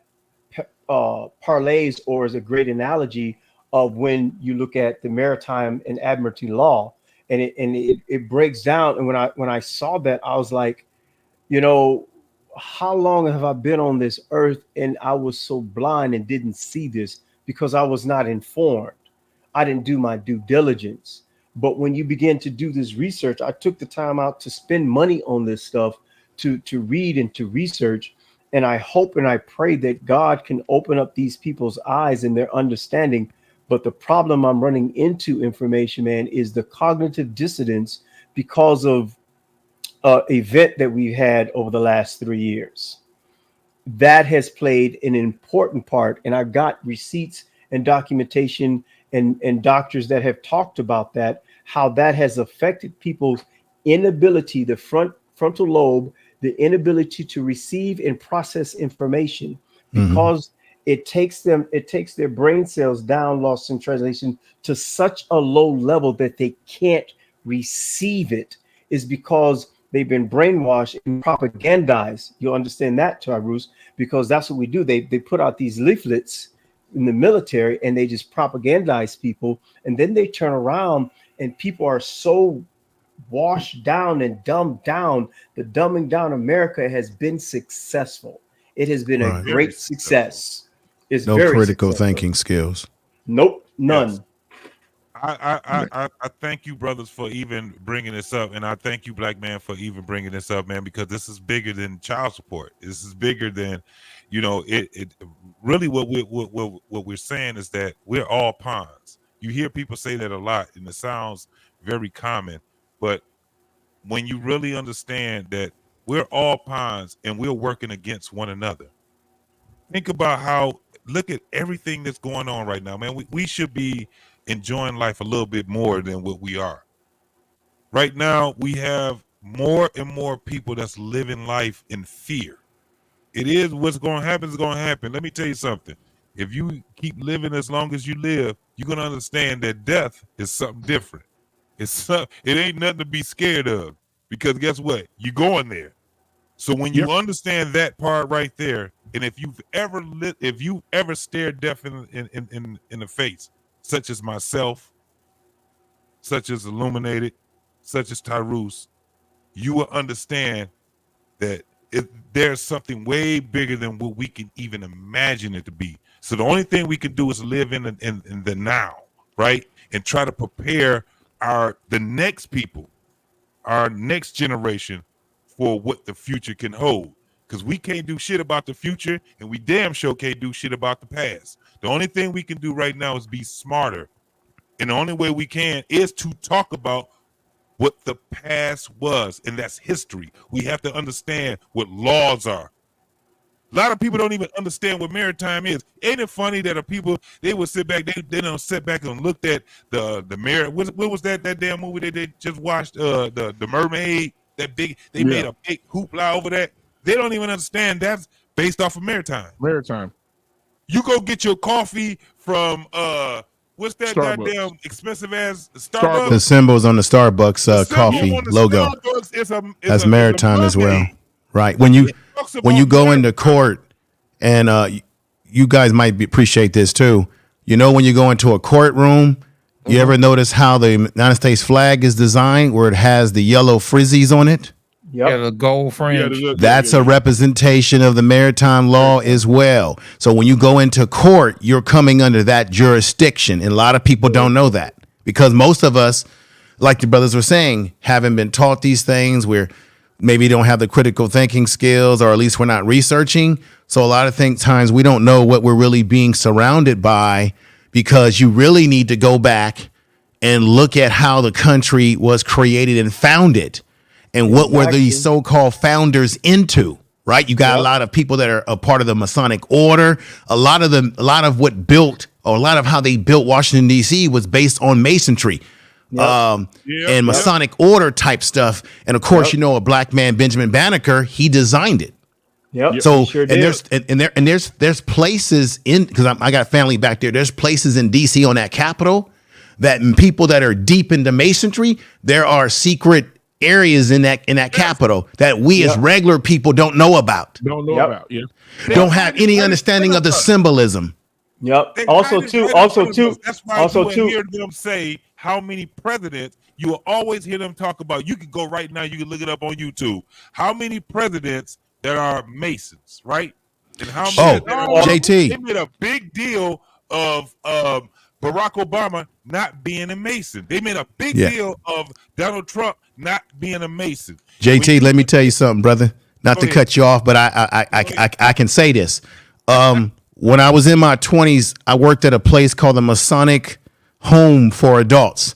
parlays, or is a great analogy of when you look at the maritime and admiralty law, and it breaks down. And when I saw that, I was like, how long have I been on this earth and I was so blind and didn't see this because I was not informed. I didn't do my due diligence. But when you begin to do this research, I took the time out to spend money on this stuff, to read and to research. And I hope and I pray that God can open up these people's eyes and their understanding. But the problem I'm running into, information man, is the cognitive dissonance because of event that we've had over the last 3 years. That has played an important part. And I've got receipts and documentation and doctors that have talked about that, how that has affected people's inability, the frontal lobe, the inability to receive and process information, because it takes their brain cells down, lost in translation, to such a low level that they can't receive it, is because they've been brainwashed and propagandized. You'll understand that, Tyrus, because that's what we do. They put out these leaflets in the military and they just propagandize people. And then they turn around and people are so washed down and dumbed down. The dumbing down America has been successful. It has been a great success. It's no very critical successful. thinking skills. Nope, none. Yes. I thank you, brothers, for even bringing this up, and I thank you, Black Man, for even bringing this up, man, because this is bigger than child support. This is bigger than, it really what we're saying is that we're all pawns. You hear people say that a lot, and it sounds very common, but when you really understand that we're all pawns and we're working against one another, think about look at everything that's going on right now, man. We should be enjoying life a little bit more than what we are. Right now, we have more and more people that's living life in fear. It is what's going to happen is going to happen. Let me tell you something. If you keep living as long as you live, you're going to understand that death is something different. It ain't nothing to be scared of, because guess what? You're going there. So when you understand that part right there, and if you've ever stared death in the face, such as myself, such as Illuminated, such as Tyrus, you will understand that there's something way bigger than what we can even imagine it to be. So the only thing we can do is live in the now, right? And try to prepare the next people, our next generation, for what the future can hold. Because we can't do shit about the future, and we damn sure can't do shit about the past. The only thing we can do right now is be smarter. And the only way we can is to talk about what the past was, and that's history. We have to understand what laws are. A lot of people don't even understand what maritime is. Ain't it funny that they would sit back, they don't sit back and looked at the what was that damn movie that they just watched, the Mermaid, that big, they made a big hoopla over that. They don't even understand that's based off of maritime. Maritime. You go get your coffee from what's that Starbucks. goddamn expensive ass Starbucks? The symbols on the Starbucks coffee logo. That's maritime as well, right? When you go into court, and you guys might appreciate this too. You know, when you go into a courtroom, you ever notice how the United States flag is designed, where it has the yellow frizzies on it? Yeah, the gold fringe. That's a representation of the maritime law as well. So when you go into court, you're coming under that jurisdiction. And a lot of people don't know that, because most of us, like the brothers were saying, haven't been taught these things. We're maybe don't have the critical thinking skills, or at least we're not researching. So a lot of times we don't know what we're really being surrounded by, because you really need to go back and look at how the country was created and founded. And what were these so-called founders into, right? You got a lot of people that are a part of the Masonic order. A lot of how they built Washington, D.C. was based on Masonry and Masonic order type stuff. And of course, you know, a black man, Benjamin Banneker, he designed it. So there's places in, because I got family back there. There's places in D.C. on that Capitol that people that are deep into Masonry, there are secret areas in that Capitol that we as regular people don't know about. Don't Don't have any understanding of the symbolism. Also too. That's why you hear them say how many presidents. You will always hear them talk about. You can go right now. You can look it up on YouTube. How many presidents that are Masons, right? And how many? JT. They made a big deal of Barack Obama not being a Mason. They made a big deal of Donald Trump not being a Mason. JT, let me tell you something, brother. Not to cut you off, but I can say this. When I was in my 20s, I worked at a place called the Masonic Home for Adults.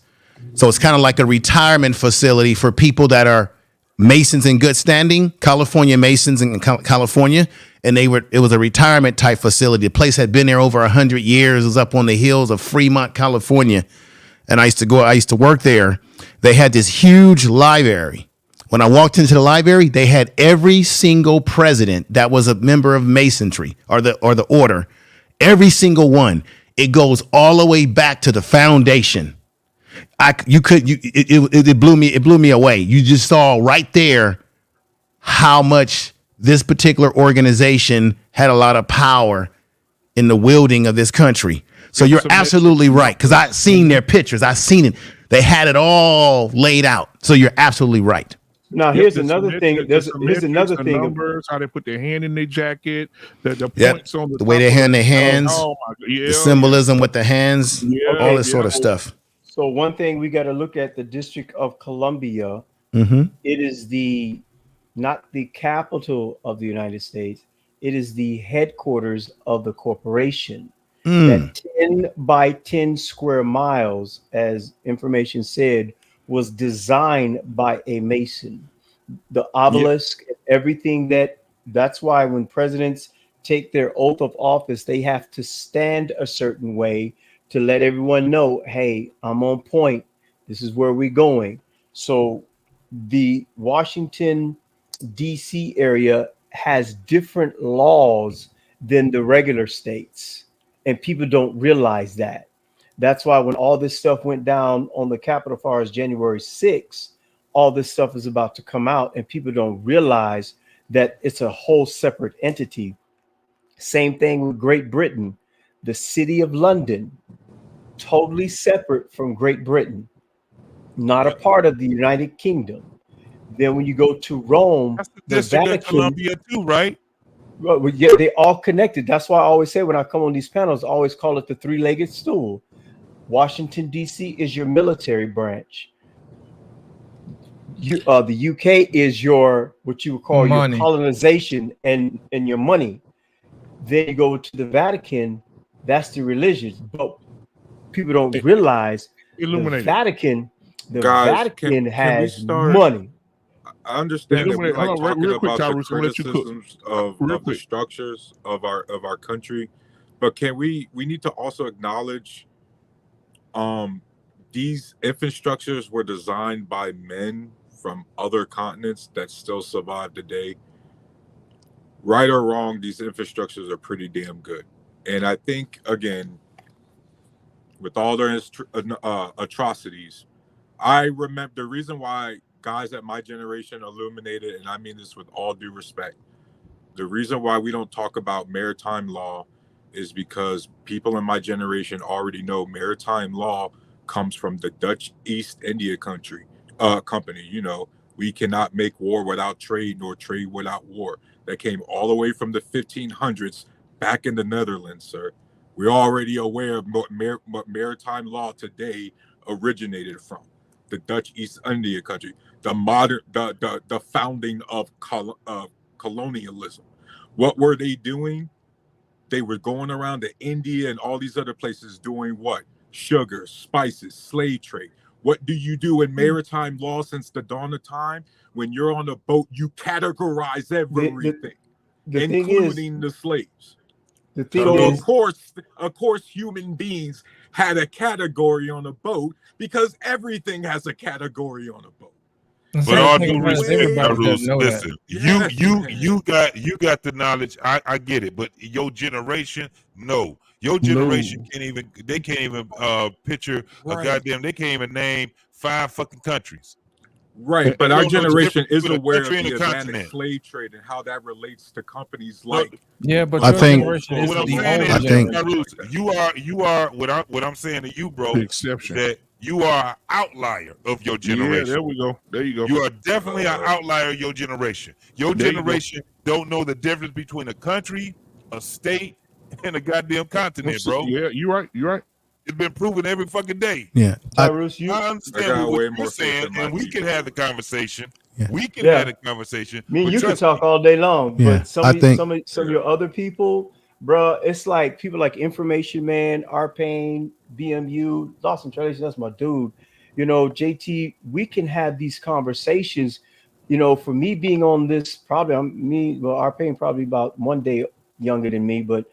So it's kind of like a retirement facility for people that are Masons in good standing, California Masons in California. And it was a retirement type facility. The place had been there over 100 years. It was up on the hills of Fremont, California. And I used to work there. They had this huge library. When I walked into the library, they had every single president that was a member of Masonry or the order. Every single one. It goes all the way back to the foundation. It blew me away. You just saw right there how much this particular organization had a lot of power in the wielding of this country. So you're absolutely right, because I've seen their pictures. I've seen it. They had it all laid out. So you're absolutely right. Now, here's another thing. Here's another thing. Numbers, how they put their hand in their jacket, the points on the way they hand their hands, the symbolism with the hands, all this sort of stuff. So one thing we got to look at, the District of Columbia. Mm-hmm. It is not the capital of the United States. It is the headquarters of the corporation. That 10 by 10 square miles, as information said, was designed by a Mason. The obelisk, everything that's why when presidents take their oath of office, they have to stand a certain way to let everyone know, hey, I'm on point. This is where we're going. So the Washington, D.C. area has different laws than the regular states. And people don't realize that. That's why when all this stuff went down on the Capitol far as January 6th, all this stuff is about to come out, and people don't realize that it's a whole separate entity. Same thing with Great Britain. The city of London, totally separate from Great Britain, not a part of the United Kingdom. Then when you go to Rome, the Vatican, Columbia too, right? Well, yeah, they all connected. That's why I always say when I come on these panels, I always call it the three-legged stool. Washington, D.C. is your military branch. The UK is your what you would call Money. your colonization and your money. Then you go to the Vatican, that's the religions. But people don't realize the Vatican has money. I understand that we like talking about the criticisms of the structures of our country, but we need to also acknowledge these infrastructures were designed by men from other continents that still survive today. Right or wrong, these infrastructures are pretty damn good. And I think, again, with all their atrocities, I remember the reason why guys at my generation illuminated, and I mean this with all due respect, the reason why we don't talk about maritime law is because people in my generation already know maritime law comes from the Dutch East India Company. You know, we cannot make war without trade, nor trade without war. That came all the way from the 1500s back in the Netherlands, sir. We're already aware of what maritime law today originated from the Dutch East India Company, the founding of colonialism. What were they doing? They were going around to India and all these other places doing what? Sugar, spices, slave trade. What do you do in maritime law since the dawn of time? When you're on a boat, you categorize everything, including the slaves. The thing so is, of course, human beings had a category on a boat because everything has a category on a boat. But all due respect, listen, you got the knowledge. I get it, but your generation, no. Your generation can't even picture a goddamn, they can't even name 5 fucking countries. Right, but our generation is aware of the Atlantic slave trade and how that relates to companies like. Yeah, but I think what I'm saying is, you are what I'm saying to you, bro. The exception. That you are an outlier of your generation. Yeah, there we go. There you go. You are definitely an outlier of your generation. Your generation don't know the difference between a country, a state, and a goddamn continent, bro. Yeah, you're right. You're right. It's been proven every fucking day. Yeah. I understand what you're saying, and we can have the conversation. Yeah. We can have the conversation. I mean, you can talk all day long, but some of your other people, bro, it's like people like Information Man, Arpain, BMU, Dawson Translation, that's my dude. You know, JT, we can have these conversations. You know, for me being on this, probably Arpain probably about 1 day younger than me, but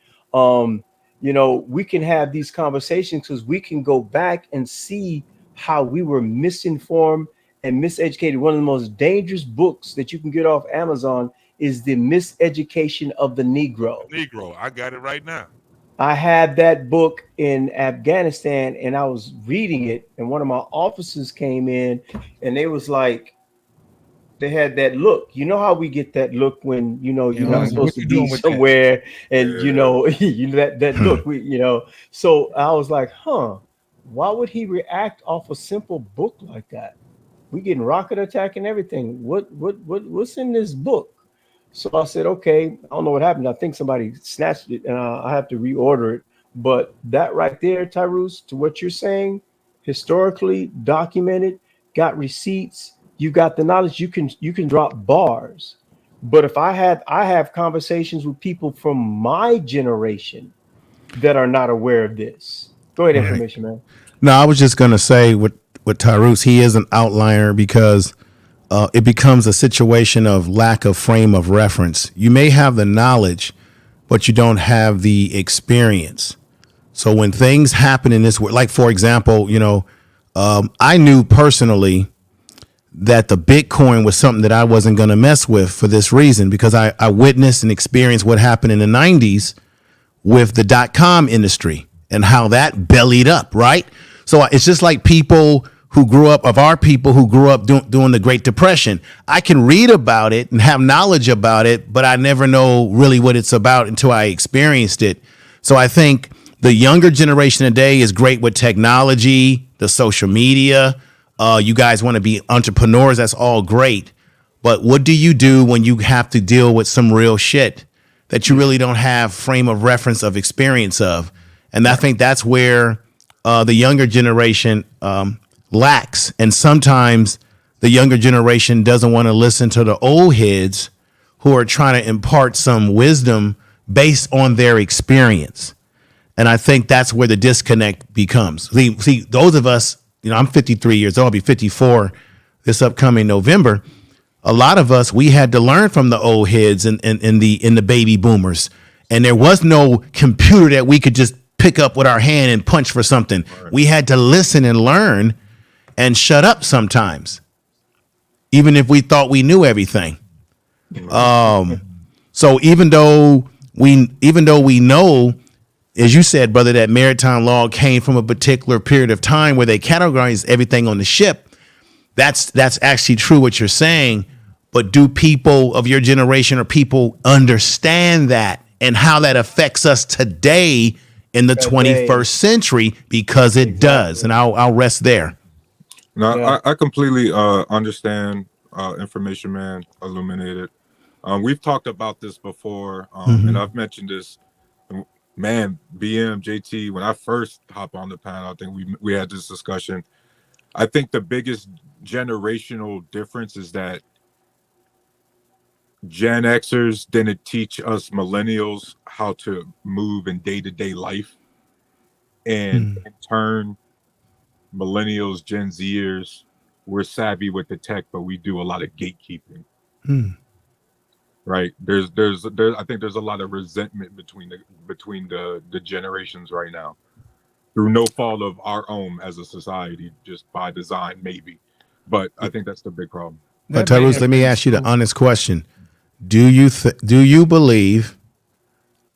you know, we can have these conversations because we can go back and see how we were misinformed and miseducated. One of the most dangerous books that you can get off Amazon is The Miseducation of the Negro. Negro, I got it right now. I had that book in Afghanistan and I was reading it, and one of my officers came in and they was like, they had that look. You know how we get that look when you're not supposed to be somewhere, and you know that look. So I was like, why would he react off a simple book like that? We getting rocket attack and everything. What's in this book? So I said, okay, I don't know what happened. I think somebody snatched it, and I have to reorder it. But that right there, Tyrus, to what you're saying, historically documented, got receipts. You got the knowledge. You can drop bars, but if I have conversations with people from my generation that are not aware of this. Go ahead, Information Man. No, I was just gonna say with Tyrus, he is an outlier because it becomes a situation of lack of frame of reference. You may have the knowledge, but you don't have the experience. So when things happen in this way, like for example, I knew personally that the Bitcoin was something that I wasn't going to mess with for this reason, because I witnessed and experienced what happened in the 90s with the .com industry and how that bellied up, right? So it's just like people who grew up during the Great Depression. I can read about it and have knowledge about it, but I never know really what it's about until I experienced it. So I think the younger generation today is great with technology, the social media. You guys want to be entrepreneurs. That's all great. But what do you do when you have to deal with some real shit that you really don't have frame of reference of experience of? And I think that's where the younger generation lacks. And sometimes the younger generation doesn't want to listen to the old heads who are trying to impart some wisdom based on their experience. And I think that's where the disconnect becomes. See, those of us, I'm 53 years old, I'll be 54 this upcoming November. A lot of us, we had to learn from the old heads and the baby boomers. And there was no computer that we could just pick up with our hand and punch for something. Right. We had to listen and learn and shut up sometimes, even if we thought we knew everything. Right. So even though we know, as you said, brother, that maritime law came from a particular period of time where they categorized everything on the ship, that's actually true what you're saying. But do people of your generation or people understand that and how that affects us today in the 21st century? Because it does. And I'll rest there. No, I completely understand Information Man, Illuminated. We've talked about this before, and I've mentioned this. Man, BM, JT, when I first hopped on the panel, I think we had this discussion. I think the biggest generational difference is that Gen Xers didn't teach us millennials how to move in day-to-day life. And in turn, millennials, Gen Zers, we're savvy with the tech, but we do a lot of gatekeeping. Right? There's I think there's a lot of resentment between the generations right now, through no fault of our own as a society, just by design, maybe. But I think that's the big problem. But Tyrus, let me ask you the honest question. Do you believe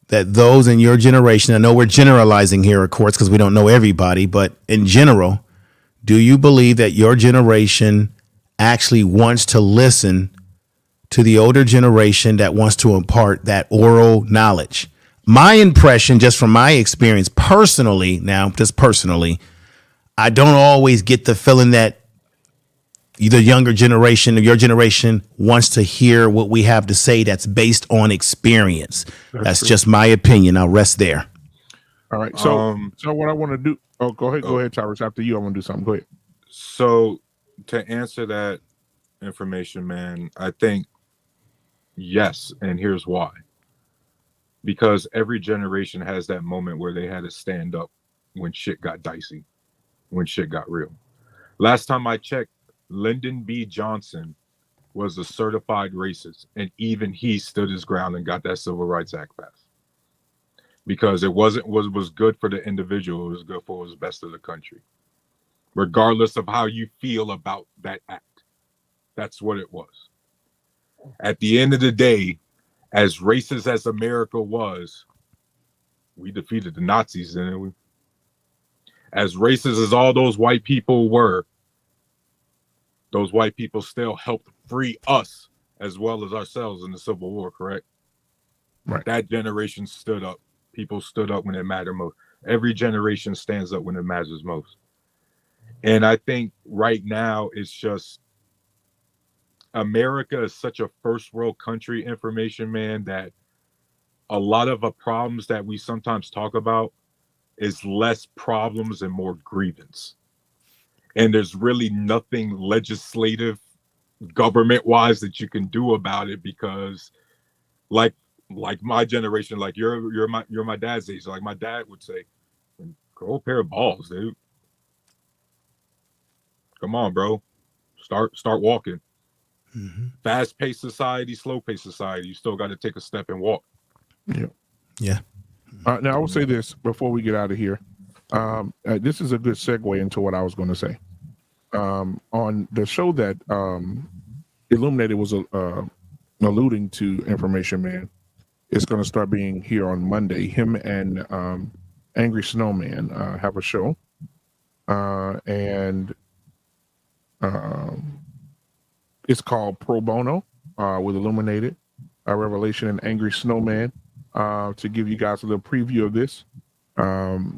that those in your generation, I know we're generalizing here, of course, because we don't know everybody, but in general, do you believe that your generation actually wants to listen to the older generation that wants to impart that oral knowledge? My impression, just from my experience personally, I don't always get the feeling that the younger generation of your generation wants to hear what we have to say that's based on experience. That's just my opinion. I'll rest there. All right. So what I want to do. Oh, go ahead, Tyrus. After you, I want to do something. Go ahead. So to answer that, Information Man, I think yes, and here's why. Because every generation has that moment where they had to stand up when shit got dicey, when shit got real. Last time I checked, Lyndon B. Johnson was a certified racist, and even he stood his ground and got that Civil Rights Act passed. Because it was good for the individual, it was good for what was best of the country. Regardless of how you feel about that act. That's what it was. At the end of the day, as racist as America was, we defeated the Nazis, didn't we? As racist as all those white people were, those white people still helped free us as well as ourselves in the Civil War, correct? Right. That generation stood up. People stood up when it mattered most. Every generation stands up when it matters most. And I think right now it's just America is such a first world country, Information Man, that a lot of the problems that we sometimes talk about is less problems and more grievance. And there's really nothing legislative, government-wise that you can do about it, because like my generation, like you're my dad's age. Like my dad would say, grow a pair of balls, dude. Come on, bro. Start walking. Fast-paced society, slow-paced society. You still got to take a step and walk. Yeah. Now I will say this before we get out of here. This is a good segue into what I was going to say. On the show that Illuminated was alluding to, Information Man, it's going to start being here on Monday. Him and Angry Snowman have a show, and it's called Pro Bono with Illuminated, Revelation, and Angry Snowman. To give you guys a little preview of this,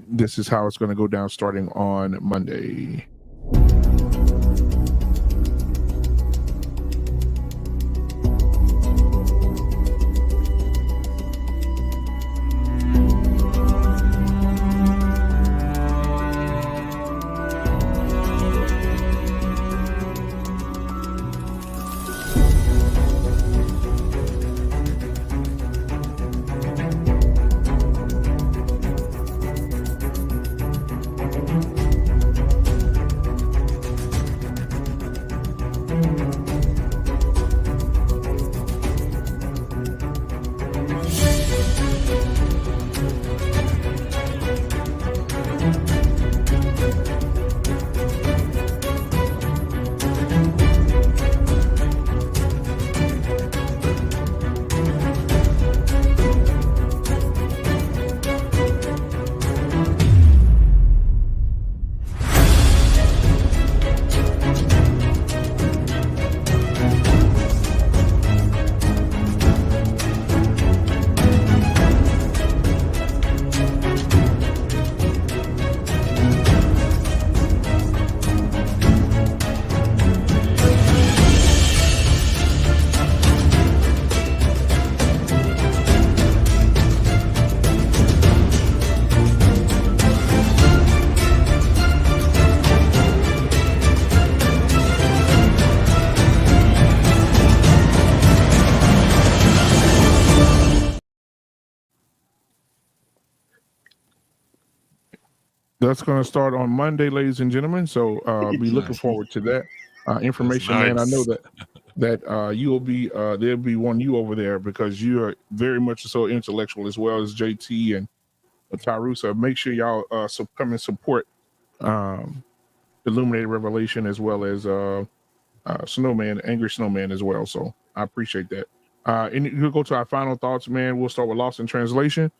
this is how it's going to go down starting on Monday. That's going to start on Monday, ladies and gentlemen. So be looking forward to that information, man. I know that you'll be there'll be one you over there because you are very much so intellectual as well as JT and Tyru. So make sure y'all come and support Illuminated Revelation as well as Snowman, Angry Snowman as well. So I appreciate that. And we'll go to our final thoughts, man. We'll start with Lost in Translation.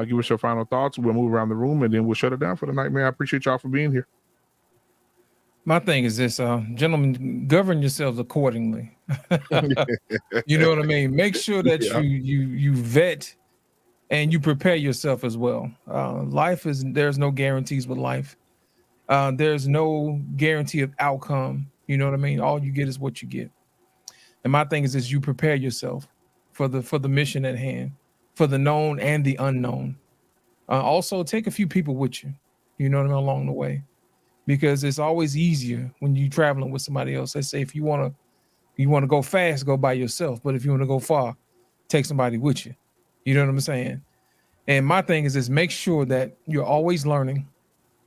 Give us your final thoughts. We'll move around the room and then we'll shut it down for the night, man. I appreciate y'all for being here. My thing is this, gentlemen, govern yourselves accordingly. You know what I mean? Make sure that you vet and you prepare yourself as well. There's no guarantees with life. There's no guarantee of outcome. You know what I mean? All you get is what you get. And my thing is you prepare yourself for the mission at hand, for the known and the unknown. Also, take a few people with you, you know what I mean, along the way, because it's always easier when you're traveling with somebody else. Let's say if you want to go fast, go by yourself. But if you want to go far, take somebody with you. You know what I'm saying? And my thing is make sure that you're always learning.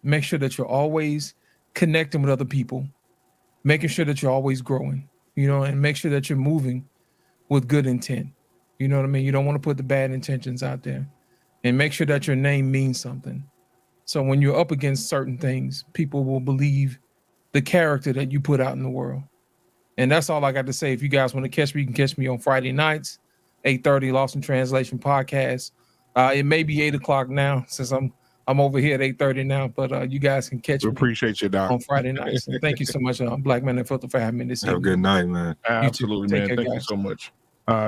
Make sure that you're always connecting with other people, making sure that you're always growing, you know, and make sure that you're moving with good intent. You know what I mean? You don't want to put the bad intentions out there, and make sure that your name means something. So when you're up against certain things, people will believe the character that you put out in the world. And that's all I got to say. If you guys want to catch me, you can catch me on Friday nights, 8:30 Lost in Translation podcast. It may be 8 o'clock now since I'm over here at 8:30 now, but you guys can catch me. Appreciate you, Doc. On Friday nights. And thank you so much, Black Man and Filter, for having me this evening. Have a good night, man. Absolutely, man. Thank you so much.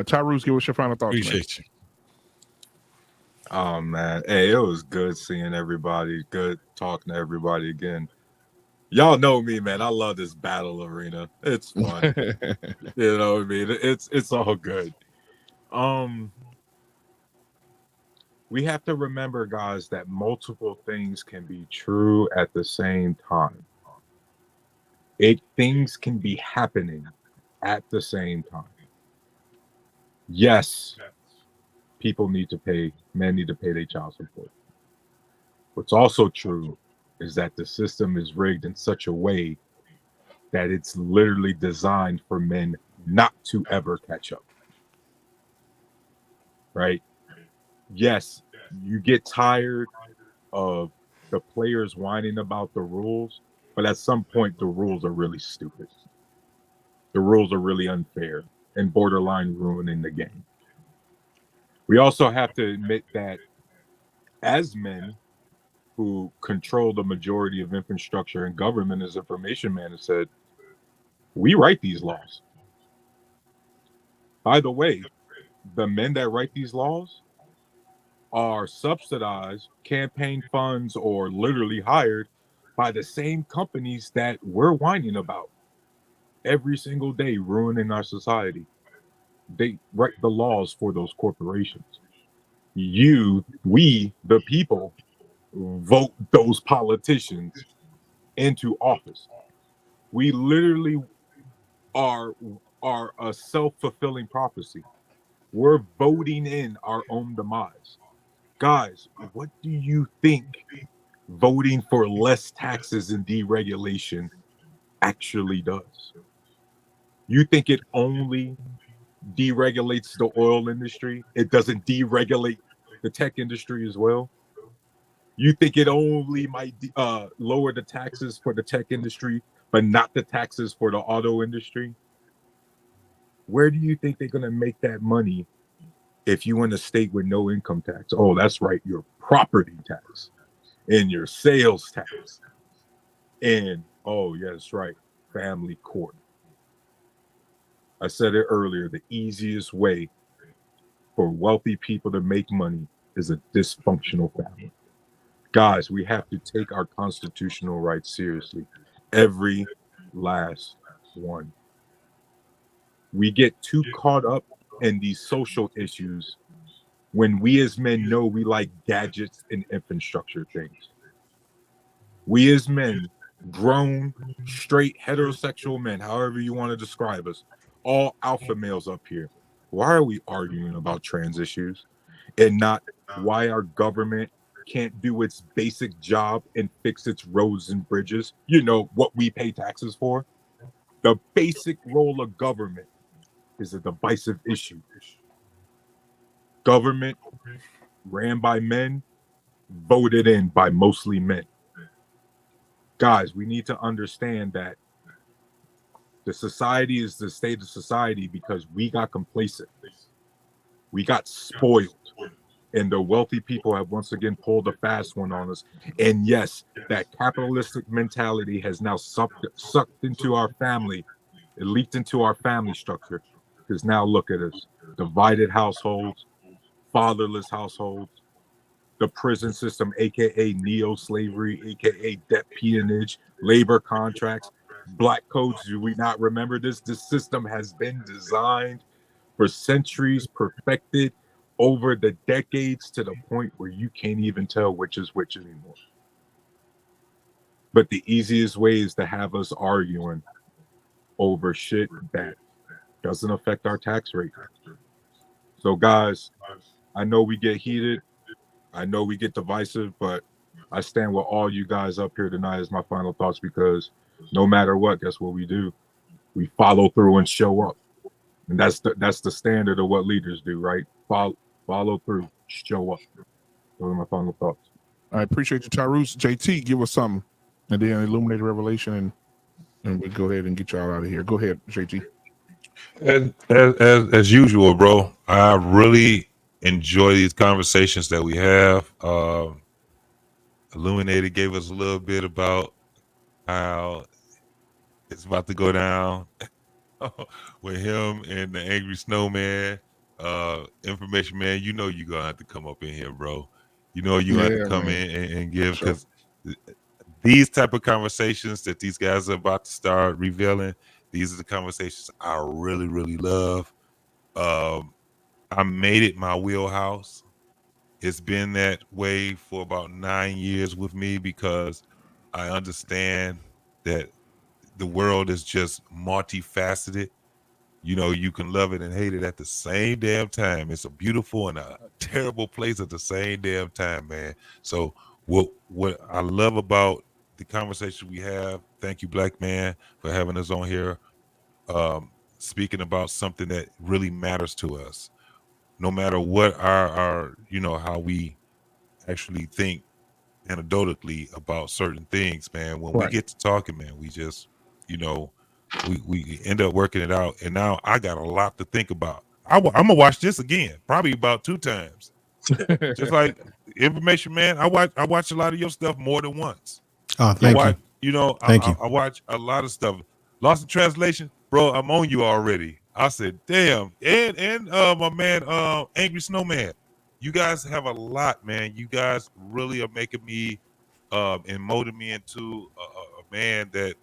Tyrus, give us your final thoughts. Appreciate you. Oh man, hey, it was good seeing everybody. Good talking to everybody again. Y'all know me, man. I love this battle arena. It's fun. You know what I mean? It's all good. We have to remember, guys, that multiple things can be true at the same time. Things can be happening at the same time. Yes, men need to pay their child support. What's also true is that the system is rigged in such a way that it's literally designed for men not to ever catch up. Right? Yes, you get tired of the players whining about the rules, but at some point the rules are really stupid. The rules are really unfair and borderline ruining the game. We also have to admit that as men who control the majority of infrastructure and government, as Information Man has said, we write these laws. By the way, the men that write these laws are subsidized, campaign funds, or literally hired by the same companies that we're whining about every single day, ruining our society. They write the laws for those corporations. We, the people, vote those politicians into office. We literally are a self-fulfilling prophecy. We're voting in our own demise. Guys, what do you think voting for less taxes and deregulation actually does? You think it only deregulates the oil industry? It doesn't deregulate the tech industry as well? You think it only might lower the taxes for the tech industry, but not the taxes for the auto industry? Where do you think they're going to make that money if you in a state with no income tax? Oh, that's right, your property tax and your sales tax. And, oh, yeah, that's right, family court. I said it earlier, the easiest way for wealthy people to make money is a dysfunctional family. Guys, we have to take our constitutional rights seriously. Every last one. We get too caught up in these social issues when we as men know we like gadgets and infrastructure things. We as men, grown, straight, heterosexual men, however you want to describe us, all alpha males up here. Why are we arguing about trans issues and not why our government can't do its basic job and fix its roads and bridges, you know, what we pay taxes for. The basic role of government is a divisive issue. Government ran by men, voted in by mostly men. Guys, we need to understand that the society is the state of society because we got complacent. We got spoiled. And the wealthy people have once again pulled a fast one on us. And yes, that capitalistic mentality has now sucked into our family. It leaked into our family structure. Because now look at us. Divided households, fatherless households, the prison system, aka neo-slavery, aka debt peonage, labor contracts, black codes. Do we not remember this? This system has been designed for centuries, perfected over the decades to the point where you can't even tell which is which anymore. But the easiest way is to have us arguing over shit that doesn't affect our tax rate. So guys, I know we get heated. I know we get divisive, but I stand with all you guys up here tonight as my final thoughts, because no matter what, guess what we do? We follow through and show up. And that's the standard of what leaders do, right? Follow through, show up. Those are my final thoughts. I appreciate you, Tyrus. JT, give us something, and then illuminate revelation, and we go ahead and get y'all out of here. Go ahead, JT. As usual, bro. I really enjoy these conversations that we have. Illuminated gave us a little bit about how it's about to go down with him and the angry snowman. Information, man, you know you're gonna have to come up in here, bro. You know you're gonna have to come in and give, because these type of conversations that these guys are about to start revealing, these are the conversations I really, really love. I made it my wheelhouse. It's been that way for about 9 years with me, because I understand that the world is just multifaceted. You know, you can love it and hate it at the same damn time. It's a beautiful and a terrible place at the same damn time, man. So what I love about the conversation we have, thank you, Black Man, for having us on here, speaking about something that really matters to us. No matter what our you know, how we actually think anecdotally about certain things, man, when we get to talking, man, we just, you know, we end up working it out. And now I got a lot to think about. I'm gonna watch this again, probably about 2 times. Just like Information, man. I watch a lot of your stuff more than once. Oh, thank you. You know, Thank you. I watch a lot of stuff. Lost in Translation, bro. I'm on you already. I said, damn. And my man, Angry Snowman. You guys have a lot, man. You guys really are making me and molding me into a man that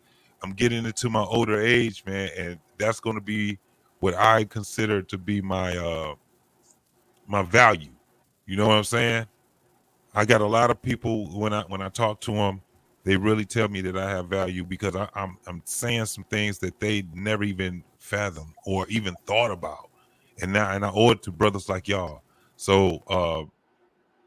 I'm getting into my older age, man, and that's going to be what I consider to be my my value. You know what I'm saying? I got a lot of people when I talk to them, they really tell me that I have value, because I'm saying some things that they never even fathomed or even thought about, and I owe it to brothers like y'all. So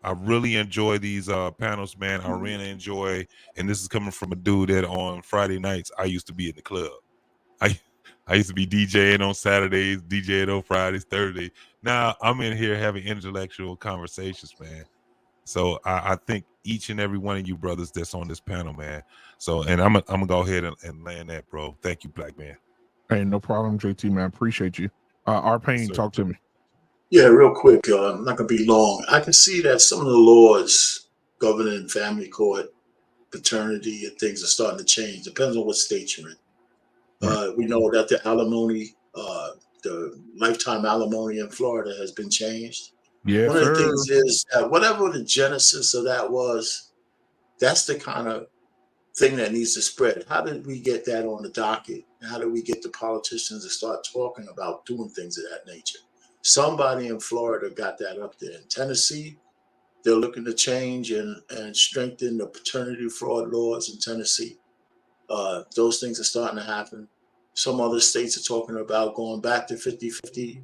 I really enjoy these panels, man. I really enjoy, and this is coming from a dude that on Friday nights I used to be in the club. I used to be DJing on Saturdays, DJing on Fridays, Thursdays. Now I'm in here having intellectual conversations, man. So I think each and every one of you brothers that's on this panel, man. So, and I'm gonna go ahead and land that, bro. Thank you, Black Man. Hey, no problem, JT, man. Appreciate you. R-Pain, talk to me. Yeah, real quick. I'm not going to be long. I can see that some of the laws governing family court, paternity, and things are starting to change. Depends on what state you're in. We know that the alimony, the lifetime alimony in Florida has been changed. Yes, One of the sir. things is that whatever the genesis of that was, that's the kind of thing that needs to spread. How did we get that on the docket? How did we get the politicians to start talking about doing things of that nature? Somebody in Florida got that up there. In Tennessee, they're looking to change and strengthen the paternity fraud laws in Tennessee. Those things are starting to happen. Some other states are talking about going back to 50-50.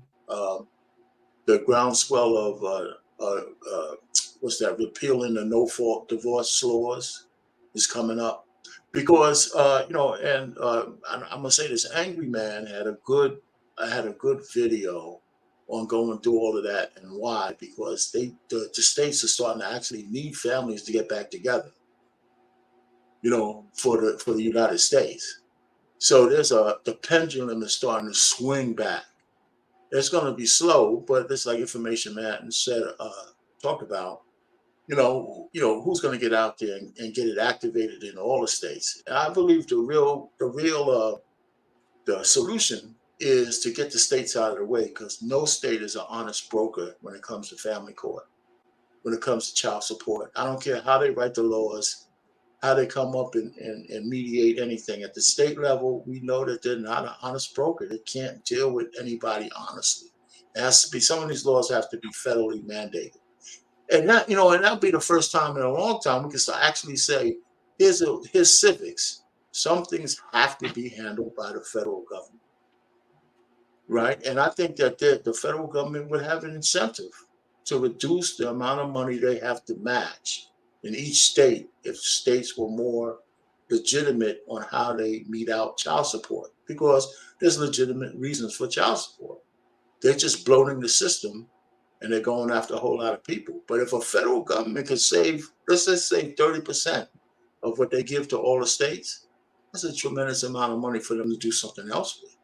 The groundswell of what's that? Repealing the no-fault divorce laws is coming up because and I'm gonna say this: Angry Man had a good video on going through all of that and why, because the states are starting to actually need families to get back together, for the United States. So the pendulum is starting to swing back. It's going to be slow, but it's like Information Man talked about, who's going to get out there and get it activated in all the states. And I believe the solution is to get the states out of the way, because no state is an honest broker when it comes to family court, when it comes to child support. I don't care how they write the laws, how they come up and mediate anything. At the state level, we know that they're not an honest broker. They can't deal with anybody honestly. It has to be, some of these laws have to be federally mandated. And that, and that'll be the first time in a long time we can actually say, here's civics. Some things have to be handled by the federal government. Right? And I think that the federal government would have an incentive to reduce the amount of money they have to match in each state if states were more legitimate on how they mete out child support, because there's legitimate reasons for child support. They're just bloating the system and they're going after a whole lot of people. But if a federal government could save, let's just say 30% of what they give to all the states, that's a tremendous amount of money for them to do something else with.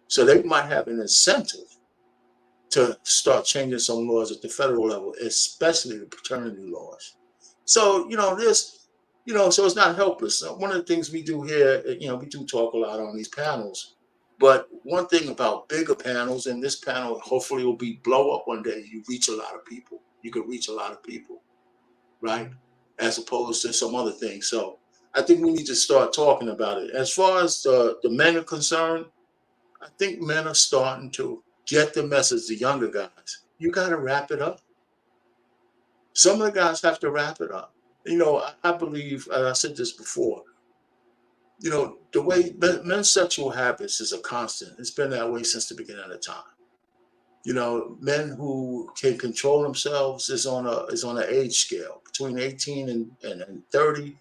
So they might have an incentive to start changing some laws at the federal level, especially the paternity laws. So, so it's not helpless. One of the things we do here, we do talk a lot on these panels, but one thing about bigger panels, and this panel hopefully will be blow up one day, you reach a lot of people. You can reach a lot of people, right? As opposed to some other things. So I think we need to start talking about it. As far as the men are concerned, I think men are starting to get the message, the younger guys. You got to wrap it up. Some of the guys have to wrap it up. I believe, and I said this before, the way men's sexual habits is a constant. It's been that way since the beginning of time. Men who can control themselves is on an age scale. Between 18 and 30,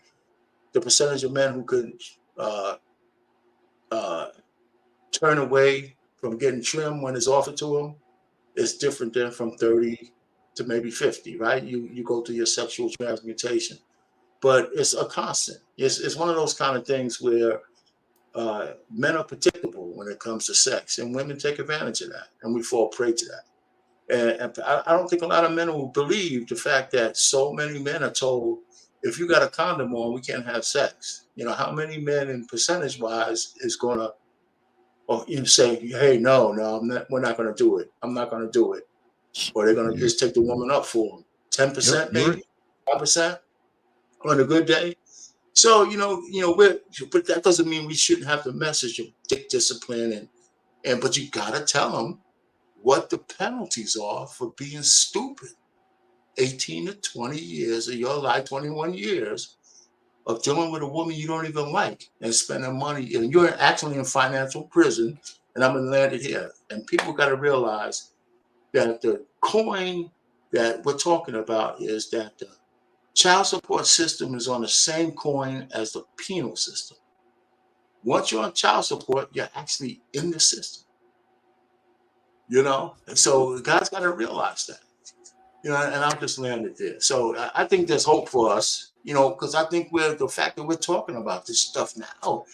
the percentage of men who could turn away from getting trim when it's offered to them is different than from 30 to maybe 50, right? You go through your sexual transmutation, but it's a constant. It's one of those kind of things where men are predictable when it comes to sex, and women take advantage of that, and we fall prey to that. And I don't think a lot of men will believe the fact that so many men are told, if you got a condom on, we can't have sex. How many men, in percentage wise, is gonna, or say, hey, no, we're not gonna do it. I'm not gonna do it. Or they're gonna just take the woman up for them. 10% maybe, 5% on a good day. So but that doesn't mean we shouldn't have the message of dick discipline but you gotta tell them what the penalties are for being stupid. 18 to 20 years of your life, 21 years of dealing with a woman you don't even like and spending money, and you're actually in financial prison, and I'm gonna land it here. And people gotta realize that the coin that we're talking about is that the child support system is on the same coin as the penal system. Once you're on child support, you're actually in the system. And so the guys got to realize that. And I'll just land it there. So I think there's hope for us, because I think the fact that we're talking about this stuff now,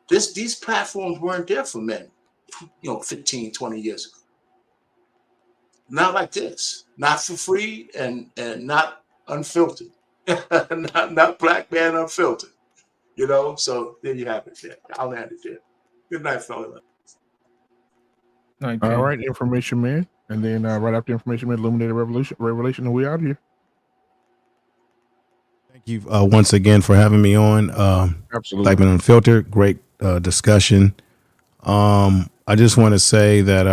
these platforms weren't there for men, 15, 20 years ago. Not like this, not for free and not unfiltered, not Black Man Unfiltered, So there you have it. There, I'll land it there. Good night, fellas. All right, Information Man, and then right after Information Man, Illuminated Revelation, and we out here. Thank you once again for having me on. Absolutely, Black Man Unfiltered, great discussion. I just want to say that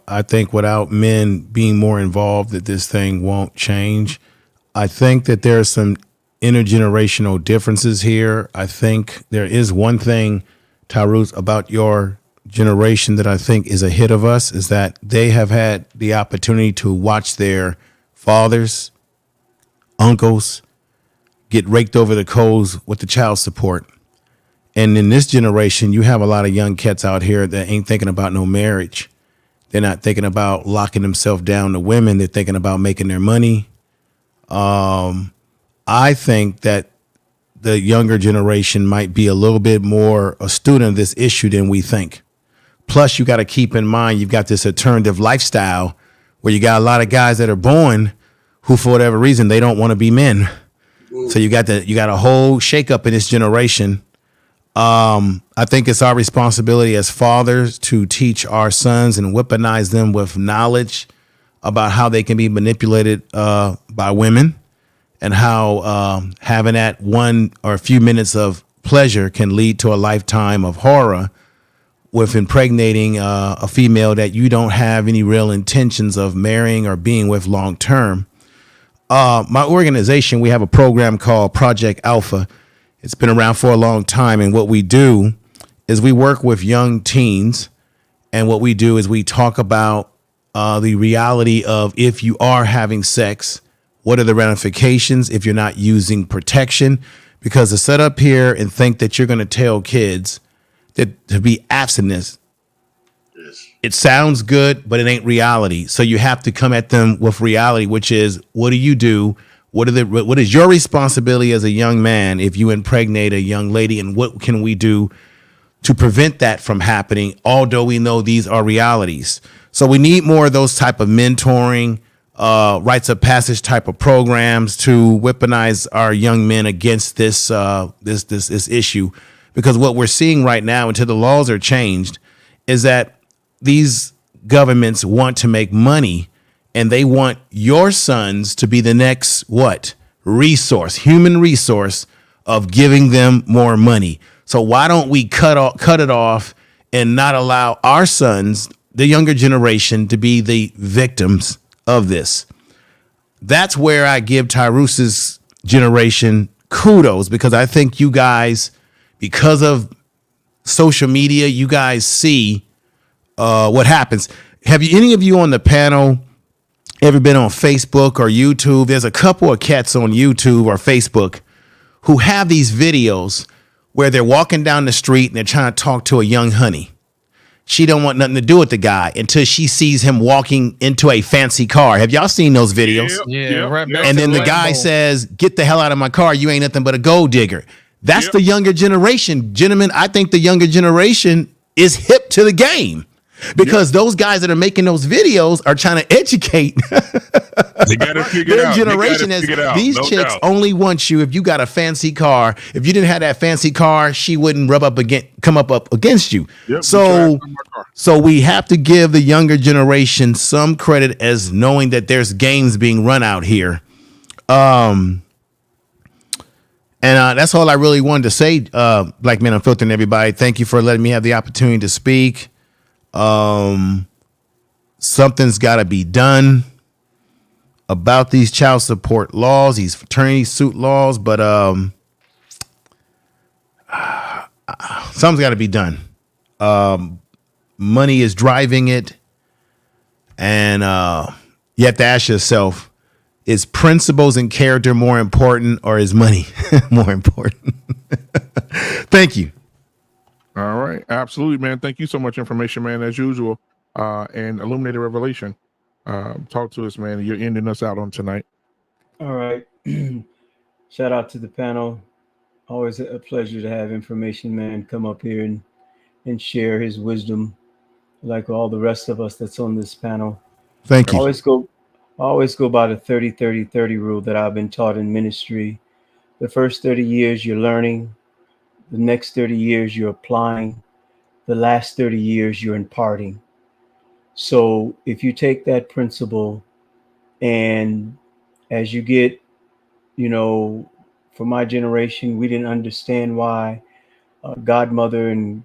I think without men being more involved, that this thing won't change. I think that there are some intergenerational differences here. I think there is one thing, Tyrus, about your generation that I think is ahead of us is that they have had the opportunity to watch their fathers, uncles get raked over the coals with the child support. And in this generation, you have a lot of young cats out here that ain't thinking about no marriage. They're not thinking about locking themselves down to women. They're thinking about making their money. I think that the younger generation might be a little bit more astute in this issue than we think. Plus, you got to keep in mind, you've got this alternative lifestyle where you got a lot of guys that are born who, for whatever reason, they don't want to be men. So you got a whole shakeup in this generation. I think it's our responsibility as fathers to teach our sons and weaponize them with knowledge about how they can be manipulated by women, and how having that one or a few minutes of pleasure can lead to a lifetime of horror with impregnating a female that you don't have any real intentions of marrying or being with long term. My organization, we have a program called Project Alpha. It's been around for a long time. And what we do is we work with young teens. And what we do is we talk about the reality of if you are having sex, what are the ramifications if you're not using protection? Because to sit up here and think that you're going to tell kids that to be abstinent, it sounds good, but it ain't reality. So you have to come at them with reality, which is, what do you do? What is your responsibility as a young man if you impregnate a young lady, and what can we do to prevent that from happening? Although we know these are realities. So we need more of those type of mentoring, rites of passage type of programs to weaponize our young men against this issue. Because what we're seeing right now, until the laws are changed, is that these governments want to make money, and they want your sons to be the next human resource of giving them more money. So why don't we cut it off and not allow our sons, the younger generation, to be the victims of this? That's where I give Tyruse's generation kudos, because I think you guys, because of social media, you guys see what happens. Have any of you on the panel ever been on Facebook or YouTube? There's a couple of cats on YouTube or Facebook who have these videos where they're walking down the street and they're trying to talk to a young honey. She don't want nothing to do with the guy until she sees him walking into a fancy car. Have y'all seen those videos? Yeah. Right. And then the guy says, "Get the hell out of my car. You ain't nothing but a gold digger." That's the younger generation. Gentlemen, I think the younger generation is hip to the game, because those guys that are making those videos are trying to educate They gotta figure their it out. generation. As these chicks only want you if you got a fancy car. If you didn't have that fancy car, she wouldn't come up against you. So we have to give the younger generation some credit as knowing that there's games being run out here. And that's all I really wanted to say. Black Men Unfiltered, and everybody, thank you for letting me have the opportunity to speak. Something's got to be done about these child support laws, these fraternity suit laws, but something's got to be done. Money is driving it, and you have to ask yourself, is principles and character more important, or is money more important? Thank you. All right. Absolutely, man. Thank you so much, information, man, as usual. And Illuminated Revelation. Talk to us, man. You're ending us out on tonight. All right. Shout out to the panel. Always a pleasure to have information, man, come up here and share his wisdom, like all the rest of us that's on this panel. Thank you. I always go by the 30-30-30 rule that I've been taught in ministry. The first 30 years you're learning. The next 30 years you're applying. The last 30 years you're imparting. So if you take that principle, and as you get, for my generation, we didn't understand why godmother, and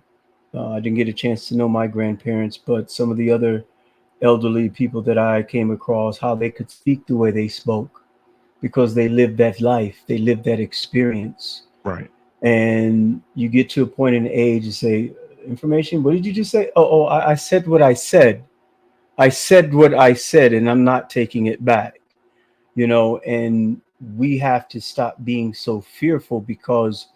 I didn't get a chance to know my grandparents, but some of the other elderly people that I came across, how they could speak the way they spoke, because they lived that life, they lived that experience. Right. And you get to a point in age and say, information. What did you just say? I said what I said. I said what I said, and I'm not taking it back. And we have to stop being so fearful because,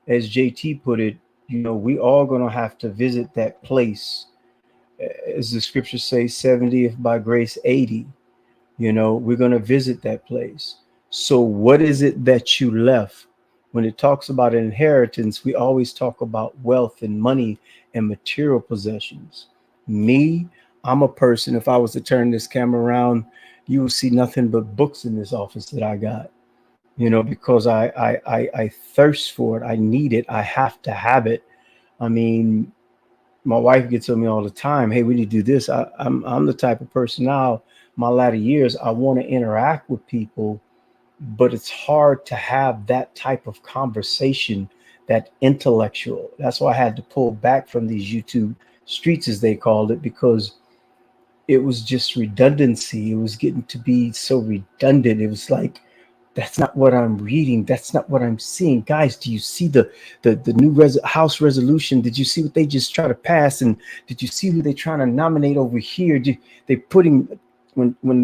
as JT put it, we all going to have to visit that place. As the scriptures say, 70, if by grace 80, we're going to visit that place. So what is it that you left? When it talks about inheritance, we always talk about wealth and money and material possessions. Me, I'm a person, if I was to turn this camera around, you will see nothing but books in this office that I got, because I thirst for it. I need it. I have to have it. I mean, my wife gets on me all the time. Hey, we need to do this. I'm the type of person now, my latter years, I want to interact with people, but it's hard to have that type of conversation, that intellectual. That's why I had to pull back from these YouTube streets, as they called it, because it was just redundancy. It was getting to be so redundant. It was like, that's not what I'm reading. That's not what I'm seeing. Guys, do you see the new House resolution? Did you see what they just try to pass? And did you see who they're trying to nominate over here? They putting when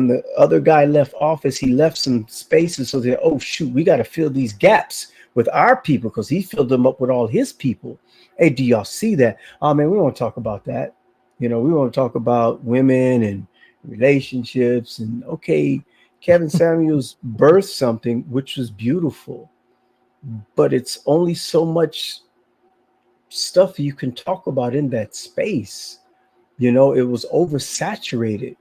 the other guy left office, he left some spaces so that, oh shoot, we got to fill these gaps with our people because he filled them up with all his people. Hey, do y'all see that? Oh man, we want to talk about that. We want to talk about women and relationships. And okay, Kevin Samuels birthed something which was beautiful, but it's only so much stuff you can talk about in that space. It was oversaturated,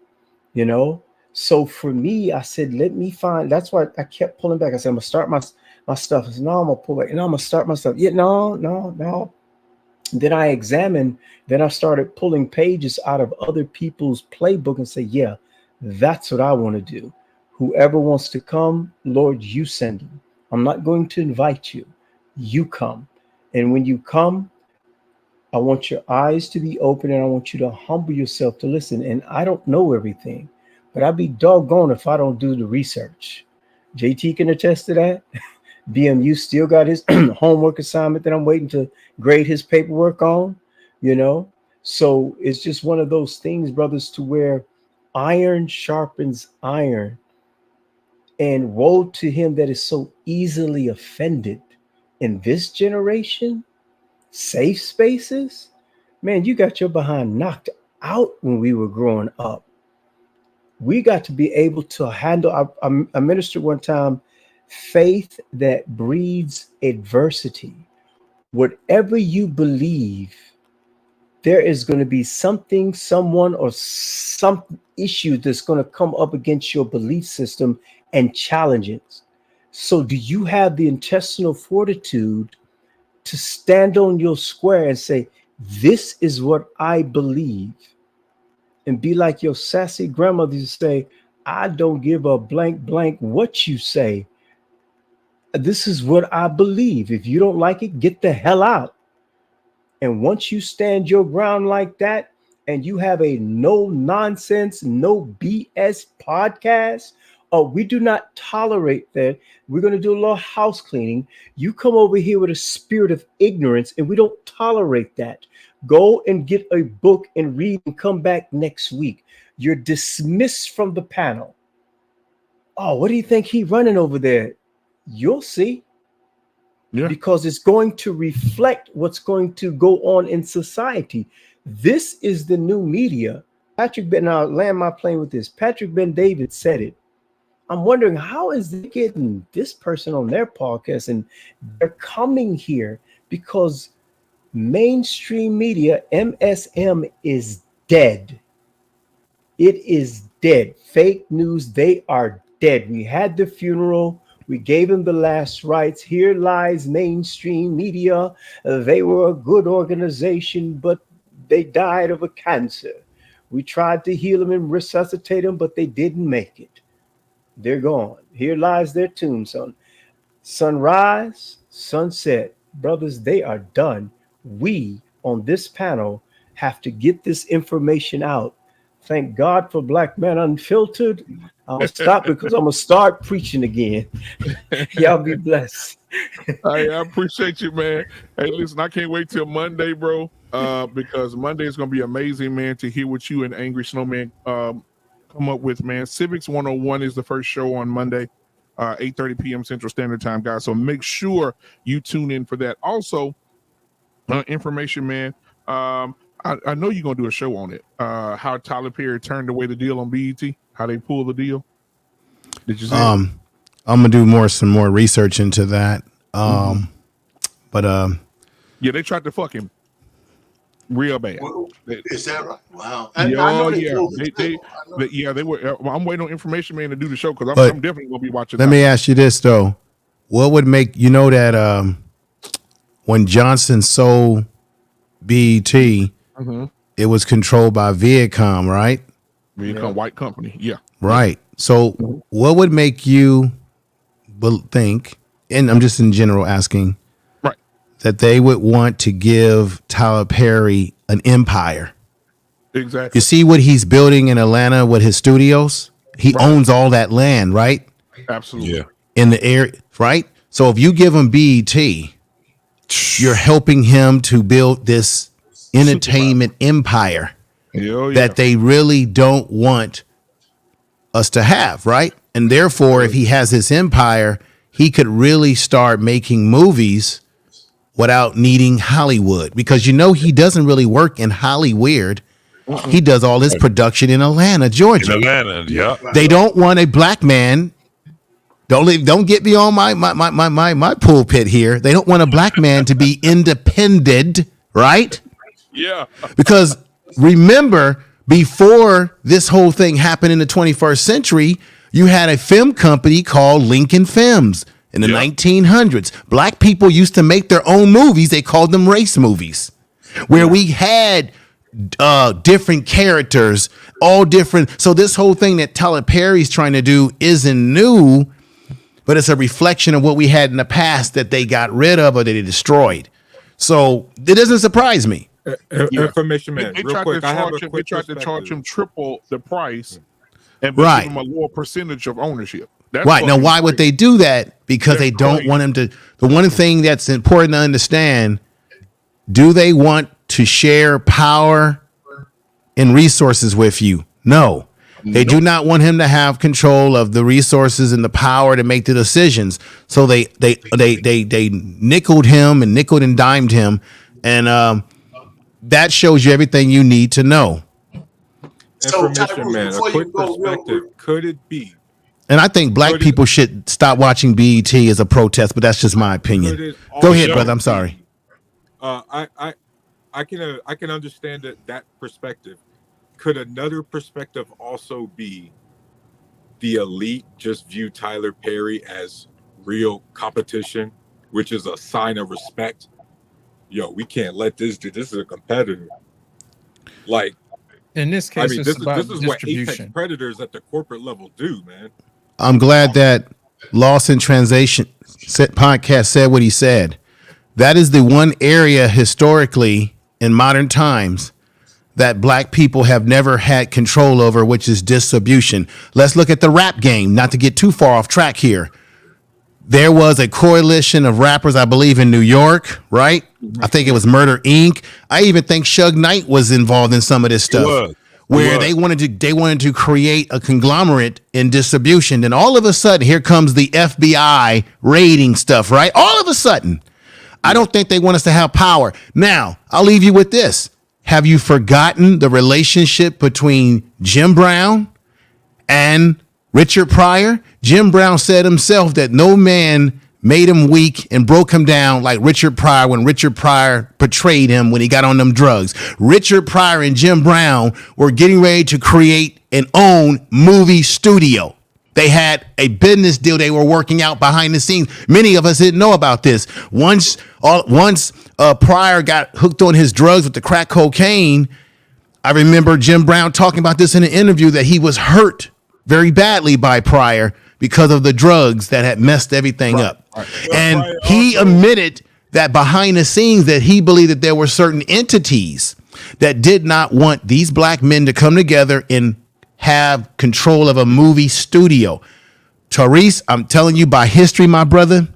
So for me, I said, let me find, that's why I kept pulling back. I said, I'm gonna start my stuff. I said, no, I'm gonna pull back. And I'm gonna start my stuff. Yeah, no. Then I examined, then I started pulling pages out of other people's playbook and say, yeah, that's what I want to do. Whoever wants to come, Lord, you send them. I'm not going to invite you. You come. And when you come, I want your eyes to be open and I want you to humble yourself to listen. And I don't know everything, but I'd be doggone if I don't do the research. JT can attest to that. BMU still got his homework assignment that I'm waiting to grade his paperwork on, So it's just one of those things, brothers, to where iron sharpens iron. And woe to him that is so easily offended. In this generation, safe spaces, man, you got your behind knocked out when we were growing up. We got to be able to handle, I ministered one time, faith that breeds adversity. Whatever you believe, there is going to be something, someone, or some issue that's going to come up against your belief system and challenge it. So do you have the intestinal fortitude to stand on your square and say, this is what I believe? And be like your sassy grandmother to say, I don't give a blank what you say. This is what I believe. If you don't like it, get the hell out. And once you stand your ground like that, and you have a no nonsense, no BS podcast, we do not tolerate that. We're going to do a little house cleaning. You come over here with a spirit of ignorance, and we don't tolerate that. Go and get a book and read and come back next week. You're dismissed from the panel. Oh, what do you think he's running over there? You'll see. Yeah. Because it's going to reflect what's going to go on in society. This is the new media. I'll land my plane with this. Patrick Ben-David said it. I'm wondering, how is they getting this person on their podcast? And they're coming here because mainstream media, MSM, is dead. It is dead. Fake news, they are dead. We had the funeral. We gave them the last rites. Here lies mainstream media. They were a good organization, but they died of a cancer. We tried to heal them and resuscitate them, but they didn't make it. They're gone. Here lies their tombstone. Sunrise, sunset. Brothers, they are done. We on this panel have to get this information out. Thank God for Black Man Unfiltered. I'll stop because I'm going to start preaching again. Y'all be blessed. I appreciate you, man. Hey, listen, I can't wait till Monday, bro. because Monday is going to be amazing, man, to hear what you and Angry Snowman come up with, man. Civics 101 is the first show on Monday, 8:30 p.m. Central Standard Time, guys. So make sure you tune in for that. Also, information, man. I know you're going to do a show on it. How Tyler Perry turned away the deal on BET, how they pulled the deal. Did you see it? I'm going to do some more research into that. But yeah, they tried to fuck him real bad. Is that right? Wow. They were. I'm waiting on information, man, to do the show because I'm definitely gonna be watching. Let me ask you this though: what would make you know that when Johnson sold BET, it was controlled by Viacom, right? Viacom, white company, yeah. Right. So, what would make you think? And I'm just in general asking. That they would want to give Tyler Perry an empire. Exactly. You see what he's building in Atlanta with his studios? He owns all that land, right? Absolutely. Yeah. In the area, right? So if you give him BET, you're helping him to build this entertainment empire that they really don't want us to have, right? And therefore, if he has this empire, he could really start making movies without needing Hollywood, because he doesn't really work in Hollywood. He does all his production in Atlanta, Georgia. In Atlanta, yeah. They don't want a black man. Don't get me on my pulpit here. They don't want a black man to be independent, right? Yeah. Because remember, before this whole thing happened in the 21st century, you had a film company called Lincoln Films. In the 1900s, black people used to make their own movies. They called them race movies, where we had different characters, all different. So this whole thing that Tyler Perry's trying to do isn't new, but it's a reflection of what we had in the past that they got rid of or that they destroyed. So it doesn't surprise me. Information man, they real tried quick. They tried to charge him triple the price and give him a lower percentage of ownership. That's right. Now, why would they do that? Because they don't want him to. The one thing that's important to understand, do they want to share power and resources with you? No. They do not want him to have control of the resources and the power to make the decisions. So they nickeled him and nickeled and dimed him. And that shows you everything you need to know. Information man, a quick perspective. Could it be? And I think black people should stop watching BET as a protest, but that's just my opinion. Go ahead, brother. I'm sorry. I can understand that perspective. Could another perspective also be the elite just view Tyler Perry as real competition, which is a sign of respect? Yo, we can't let this do. This is a competitor. Like in this case, I mean, this is what apex predators at the corporate level do, man. I'm glad that Lost in Translation podcast said what he said. That is the one area historically in modern times that black people have never had control over, which is distribution. Let's look at the rap game, not to get too far off track here. There was a coalition of rappers, I believe, in New York, right? I think it was Murder Inc. I even think Suge Knight was involved in some of this stuff. Where they wanted to create a conglomerate in distribution. And all of a sudden, here comes the FBI raiding stuff, right? All of a sudden, I don't think they want us to have power. Now, I'll leave you with this. Have you forgotten the relationship between Jim Brown and Richard Pryor? Jim Brown said himself that no man made him weak and broke him down like Richard Pryor when Richard Pryor betrayed him when he got on them drugs. Richard Pryor and Jim Brown were getting ready to create and own movie studio. They had a business deal they were working out behind the scenes. Many of us didn't know about this. Once Pryor got hooked on his drugs with the crack cocaine, I remember Jim Brown talking about this in an interview that he was hurt very badly by Pryor because of the drugs that had messed everything up. And he admitted that behind the scenes that he believed that there were certain entities that did not want these black men to come together and have control of a movie studio. Therese, I'm telling you by history, my brother,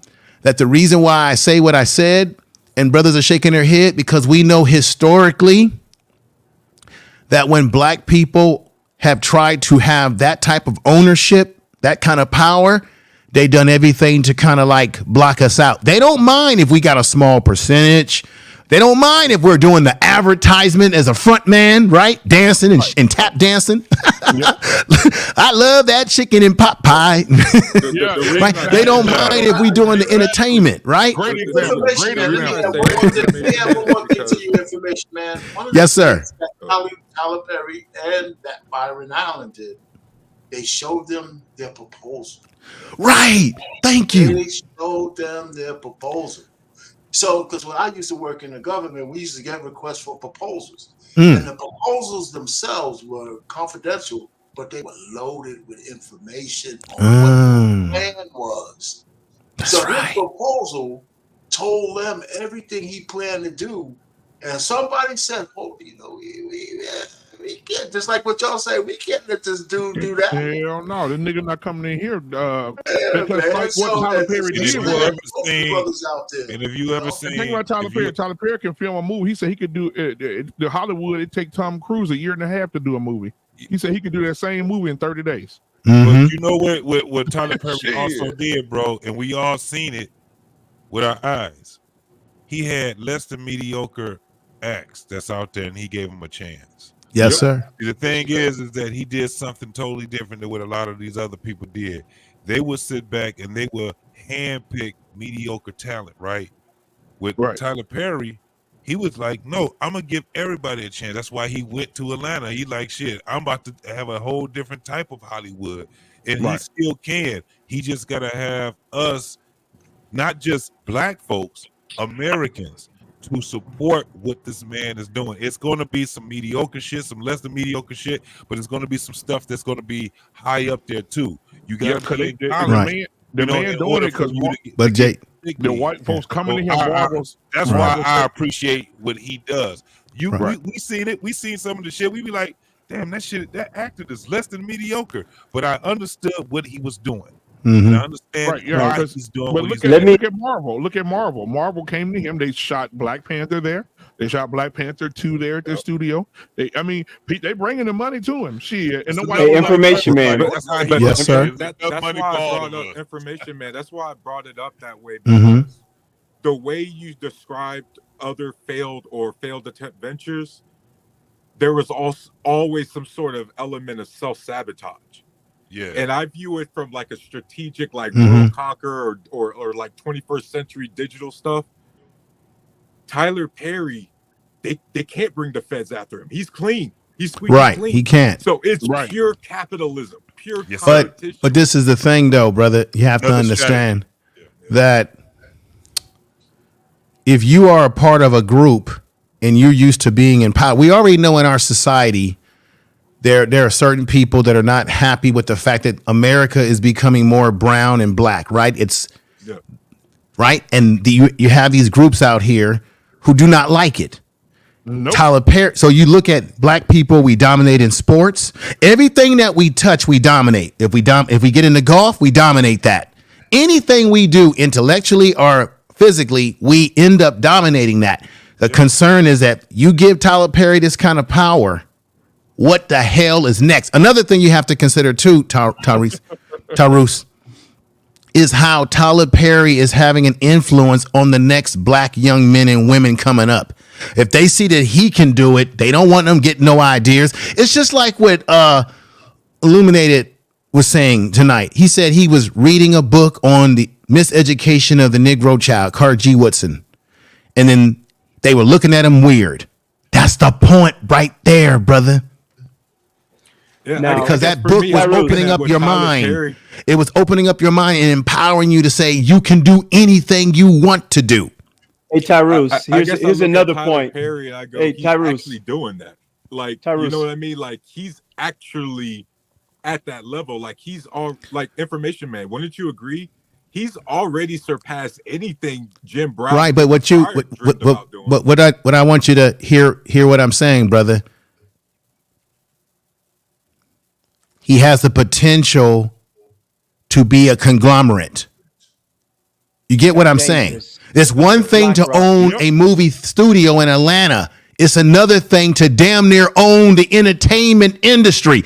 that the reason why I say what I said and brothers are shaking their head because we know historically that when black people have tried to have that type of ownership, that kind of power, they done everything to kind of like block us out. They don't mind if we got a small percentage. They don't mind if we're doing the advertisement as a front man, right? Dancing and tap dancing. I love that chicken and pot pie. Right? They don't mind if we doing the entertainment, right? Great example. Great example. One more thing to you, information, man. Yes, sir. Tyler Perry and that Byron Allen did. They showed them their proposal. Right. Thank you. They showed them their proposal. So, because when I used to work in the government, we used to get requests for proposals. And the proposals themselves were confidential, but they were loaded with information on what the plan was. So his proposal told them everything he planned to do. And somebody said, oh, we can't, just like what y'all say, we can't let this dude do that. Hell no, this nigga not coming in here. Because like what Tyler Perry did was, and if you ever seen, think about Tyler Perry can film a movie. He said he could do the Hollywood. It take Tom Cruise 1.5 years to do a movie. He said he could do that same movie in 30 days. But you know what Tyler Perry also did, bro, and we all seen it with our eyes. He had less than mediocre acts that's out there, and he gave them a chance. Yes, sir. The thing is that he did something totally different than what a lot of these other people did. They would sit back and they would handpick mediocre talent, right? With Tyler Perry, he was like, no, I'm going to give everybody a chance. That's why he went to Atlanta. He like, shit, I'm about to have a whole different type of Hollywood. And he still can. He just got to have us, not just black folks, Americans, to support what this man is doing. It's going to be some mediocre shit, some less than mediocre shit, but it's going to be some stuff that's going to be high up there too. You got to the man doing it because the white folks coming to him. That's why I appreciate what he does. We seen it. We seen some of the shit. We be like, damn, that actor is less than mediocre. But I understood what he was doing. And I understand why he's doing what he's doing. Look at Marvel. Look at Marvel. Marvel came to him. They shot Black Panther there. They shot Black Panther 2 there at the studio. They bringing the money to him. And information man. Yes, sir. That's why I brought up information man. That's why I brought it up that way, because the way you described other failed attempt ventures, there was always some sort of element of self-sabotage. Yeah, and I view it from like a strategic, like world conquer or like 21st century digital stuff. Tyler Perry, they can't bring the feds after him. He's clean. He's clean. He can't. So it's pure capitalism, pure competition. But this is the thing, though, brother. You have to understand that if you are a part of a group and you're used to being in power, we already know in our society. There are certain people that are not happy with the fact that America is becoming more brown and black, right? Right. And you have these groups out here who do not like it. Nope. Tyler Perry. So you look at black people, we dominate in sports. Everything that we touch, we dominate. If we get into golf, we dominate that. Anything we do intellectually or physically, we end up dominating that. The concern is that you give Tyler Perry this kind of power. What the hell is next? Another thing you have to consider too, Tyrus, is how Tyler Perry is having an influence on the next black young men and women coming up. If they see that he can do it, they don't want them getting no ideas. It's just like what Illuminated was saying tonight. He said he was reading a book on the miseducation of the Negro child, Carter G. Woodson. And then they were looking at him weird. That's the point right there, brother. Yeah, because that book was opening up your mind. It was opening up your mind and empowering you to say you can do anything you want to do. Hey, Tyrus, here's another point. Perry, I go, hey, Tyrus, he's actually doing that. Like, Tyrus, you know what I mean? Like, he's actually at that level. Like, he's all like information man. Wouldn't you agree? He's already surpassed anything Jim Brown. Right, but what I want you to hear what I'm saying, brother. He has the potential to be a conglomerate. You get what I'm saying? It's one thing to own a movie studio in Atlanta. It's another thing to damn near own the entertainment industry.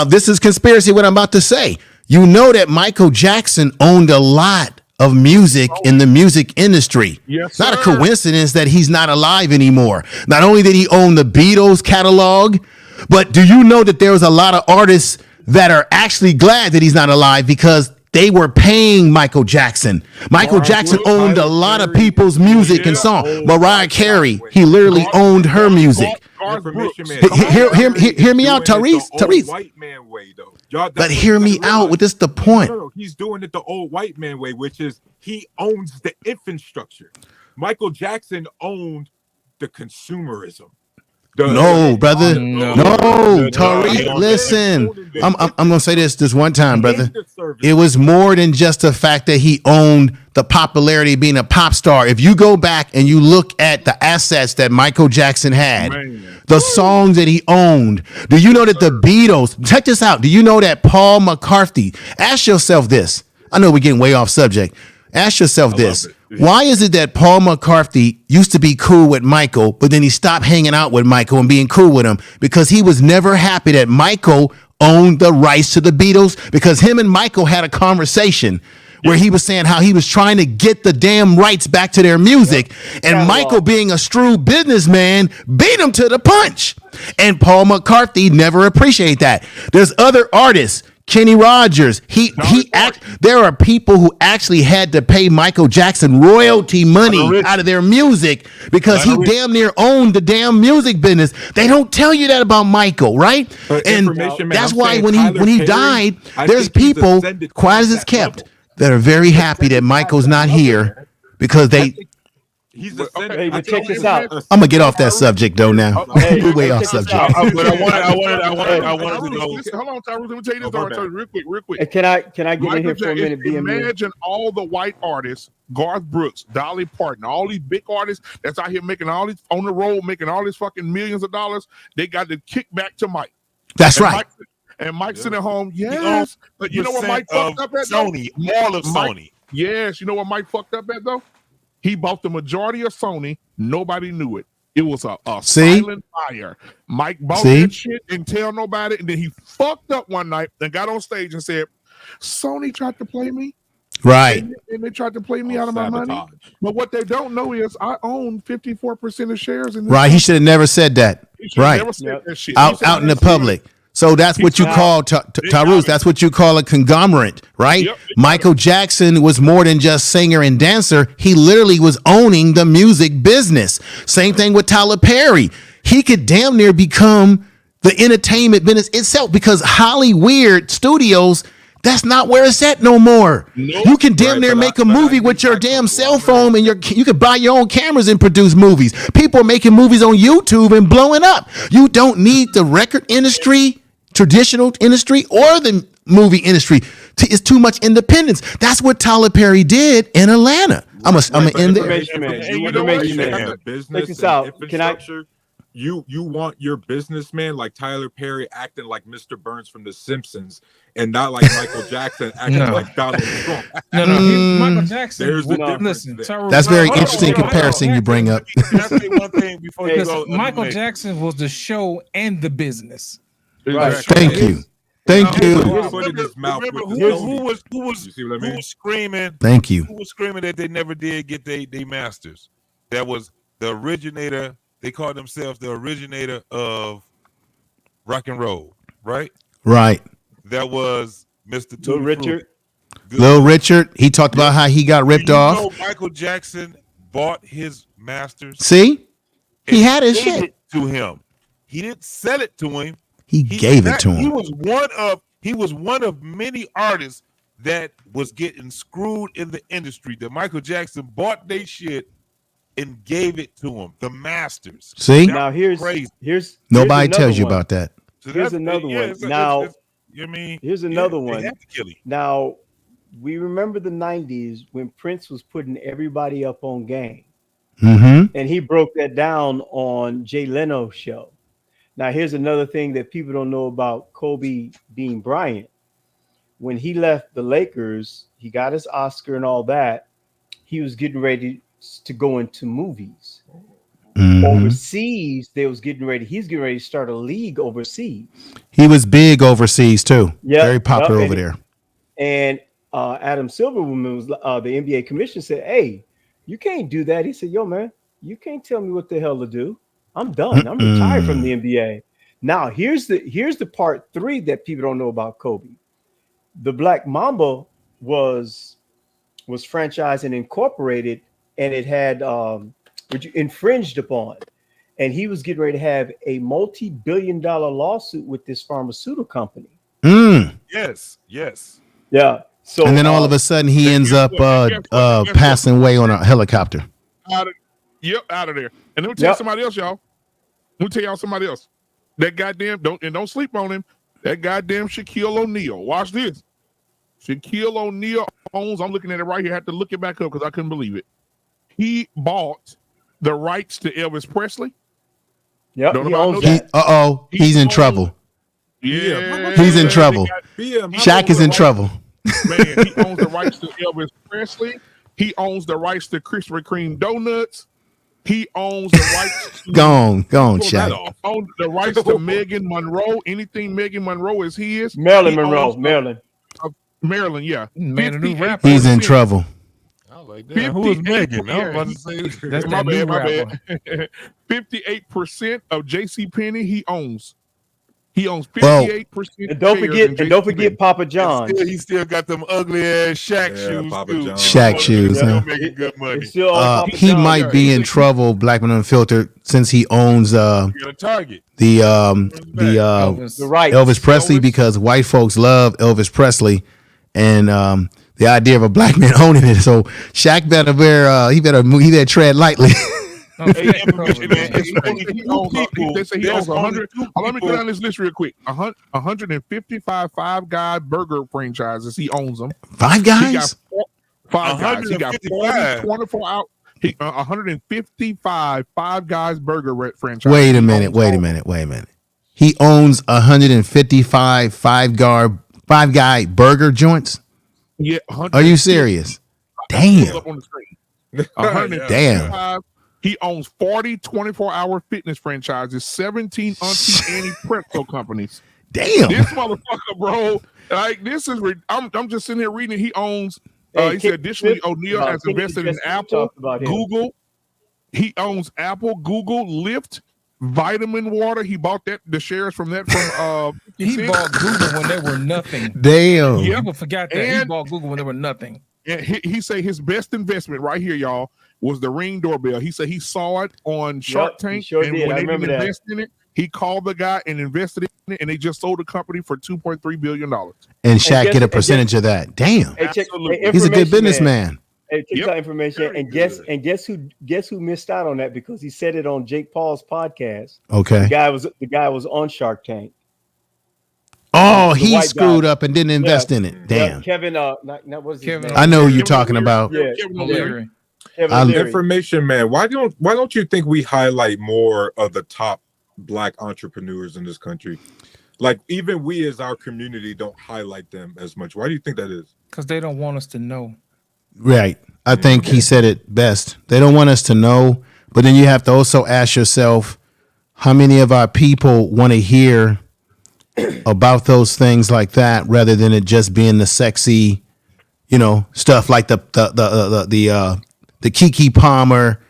This is conspiracy, what I'm about to say. You know that Michael Jackson owned a lot of music in the music industry. Yes, not a coincidence that he's not alive anymore. Not only did he own the Beatles catalog, but do you know that there was a lot of artists that are actually glad that he's not alive because they were paying Michael Jackson. Michael Jackson owned a lot of people's music and song. Mariah Carey, he literally owned her music. Hear me out, Tyrese. White man way, though. But hear me out. With this the point. No, he's doing it the old white man way, which is he owns the infrastructure. Michael Jackson owned the consumerism. No, brother. No, Tariq, listen. I'm gonna say this one time, brother. It was more than just the fact that he owned the popularity of being a pop star. If you go back and you look at the assets that Michael Jackson had, the songs that he owned, do you know that the Beatles, check this out, do you know that Paul McCartney, ask yourself this. I know we're getting way off subject. Ask yourself this. Why is it that Paul McCartney used to be cool with Michael, but then he stopped hanging out with Michael and being cool with him? Because he was never happy that Michael owned the rights to the Beatles, because him and Michael had a conversation where he was saying how he was trying to get the damn rights back to their music. And Michael, being a shrewd businessman, beat him to the punch. And Paul McCartney never appreciated that. There's other artists. Kenny Rogers, there are people who actually had to pay Michael Jackson royalty money out of their music because he damn near owned the damn music business. They don't tell you that about Michael, right? And that's why when he died, there's people, quiet as it's kept, that are very happy that Michael's not here because they. Hey, but check this out. I'm gonna get off that subject though now. We're way off subject. I wanted to know. Hold on, Tyrese. Let me tell you this real quick. Hey, can I get in here for a minute? Imagine all the white artists, Garth Brooks, Dolly Parton, all these big artists that's out here making all these on the road, making all these fucking millions of dollars. They got to kick back to Mike. That's right. And Mike's sitting at home. Yes, but you know what Mike fucked up at? Sony, all of Sony. Yes, you know what Mike fucked up at though? He bought the majority of Sony. Nobody knew it. It was a silent fire. Mike bought that shit and tell nobody. And then he fucked up one night and got on stage and said, Sony tried to play me. Right. And they tried to play me out of my money. But what they don't know is I own 54% of shares in this. Right. He should have never said that. Right. Never said that shit. Out in the public. So that's what you call, Tyrese, that's what you call a conglomerate, right? Yep, Michael Jackson was more than just singer and dancer. He literally was owning the music business. Same thing with Tyler Perry. He could damn near become the entertainment business itself because Hollywood Studios, that's not where it's at no more. Nope. You can damn near make a movie with your damn cell phone and you can buy your own cameras and produce movies. People are making movies on YouTube and blowing up. You don't need the record industry, traditional industry, or the movie industry. It's too much independence. That's what Tyler Perry did in Atlanta. I'm gonna end there. Check this out. Can I? You want your businessman like Tyler Perry acting like Mr. Burns from The Simpsons and not like Michael Jackson acting like Donald Trump. Michael Jackson. There's the difference. Listen, that's very interesting comparison you bring up. Can I say one thing before you go? Michael Jackson was the show and the business. Right. Thank you. Thank you. Who was screaming? Thank you. Who was screaming that they never did get they masters? That was the originator. They called themselves the originator of rock and roll, right? Right. That was Mr. Little Richard. Little Richard. He talked about how he got ripped off. Michael Jackson bought his masters. See? He had his shit to him. He didn't sell it to him. He gave it to him. He was one of many artists that was getting screwed in the industry. That Michael Jackson bought their shit and gave it to him. The masters. See? Now here's nobody tells you about that. So here's another one. Now here's another one. Now we remember the 90s when Prince was putting everybody up on game. Mm-hmm. And he broke that down on Jay Leno's show. Now, here's another thing that people don't know about Kobe Bean Bryant. When he left the Lakers, he got his Oscar and all that. He was getting ready to go into movies. Mm-hmm. Overseas, he's getting ready to start a league overseas. He was big overseas too. Yeah, very popular over there. And Adam Silverman was the NBA commissioner said, "Hey, you can't do that." He said, "Yo, man, you can't tell me what the hell to do. I'm done. I'm retired from the NBA." Now, here's the part 3 that people don't know about Kobe. The Black Mamba was franchised and incorporated, and it had infringed upon, and he was getting ready to have a multi-billion-dollar lawsuit with this pharmaceutical company. Yes. Yeah. So, and then all of a sudden he ends up passing away on a helicopter. Out of there. And let me tell you somebody else, y'all. Let me tell y'all somebody else. That goddamn don't sleep on him. That goddamn Shaquille O'Neal. Watch this. Shaquille O'Neal owns. I'm looking at it right here. I had to look it back up because I couldn't believe it. He bought the rights to Elvis Presley. Yep. He's in trouble. Yeah, he's in trouble. Shaq is in trouble. Man, he owns the rights to Elvis Presley. He owns the rights to Krispy Kreme donuts. He owns the rights to Go on, Shaq. He owns the rights to Marilyn Monroe. Anything Marilyn Monroe is his. Marilyn, yeah. Man, a new rapper. He's in trouble. Who is Megan? I was about to say that's my bad. 58% of JCPenney he owns. He owns 58%. And don't forget Papa John. He still got them ugly ass Shaq shoes. Shaq shoes. Huh? Making good money. He might be in trouble, Blackman Unfiltered, since he owns Target. the Elvis Presley, because white folks love Elvis Presley, and the idea of a black man owning it. So Shaq better he better tread lightly. They say he owns 100. Let me go down this list real quick. 155 Five Guys burger franchises. He owns them. Five Guys? Five Guys. He got 24 hours. 155 Five Guys burger franchises. Wait a minute. He owns 155 Five Guy burger joints? Yeah. Are you serious? Damn. Up on the screen. Damn. He owns 40 24-hour fitness franchises, 17 Auntie Annie pretzel companies. Damn. This motherfucker, bro. Like, this is I'm just sitting here reading it. He owns he said additionally O'Neal has invested in Apple, Google. He owns Apple, Google, Lyft, Vitamin Water. He bought the shares from that from he bought Google when they were nothing. Damn. People forgot that he bought Google when they were nothing. And he say his best investment right here, y'all, was the Ring doorbell. He said he saw it on Shark Tank, and when they didn't invest in it, he called the guy and invested in it, and they just sold the company for $2.3 billion. And Shaq get a percentage of that. Damn, he's a good businessman. Hey, check out information, and guess who missed out on that because he said it on Jake Paul's podcast. Okay, the guy was on Shark Tank. Oh, he screwed up and didn't invest in it. Damn, Kevin. What is Kevin? I know who you're talking about. Yeah, Kevin O'Leary. Information man, why don't you think we highlight more of the top black entrepreneurs in this country? Like, even we as our community don't highlight them as much. Why do you think that is? Because they don't want us to know. Right. I think he said it best. They don't want us to know, but then you have to also ask yourself, how many of our people want to hear about those things like that rather than it just being the sexy, stuff like the Keke Palmer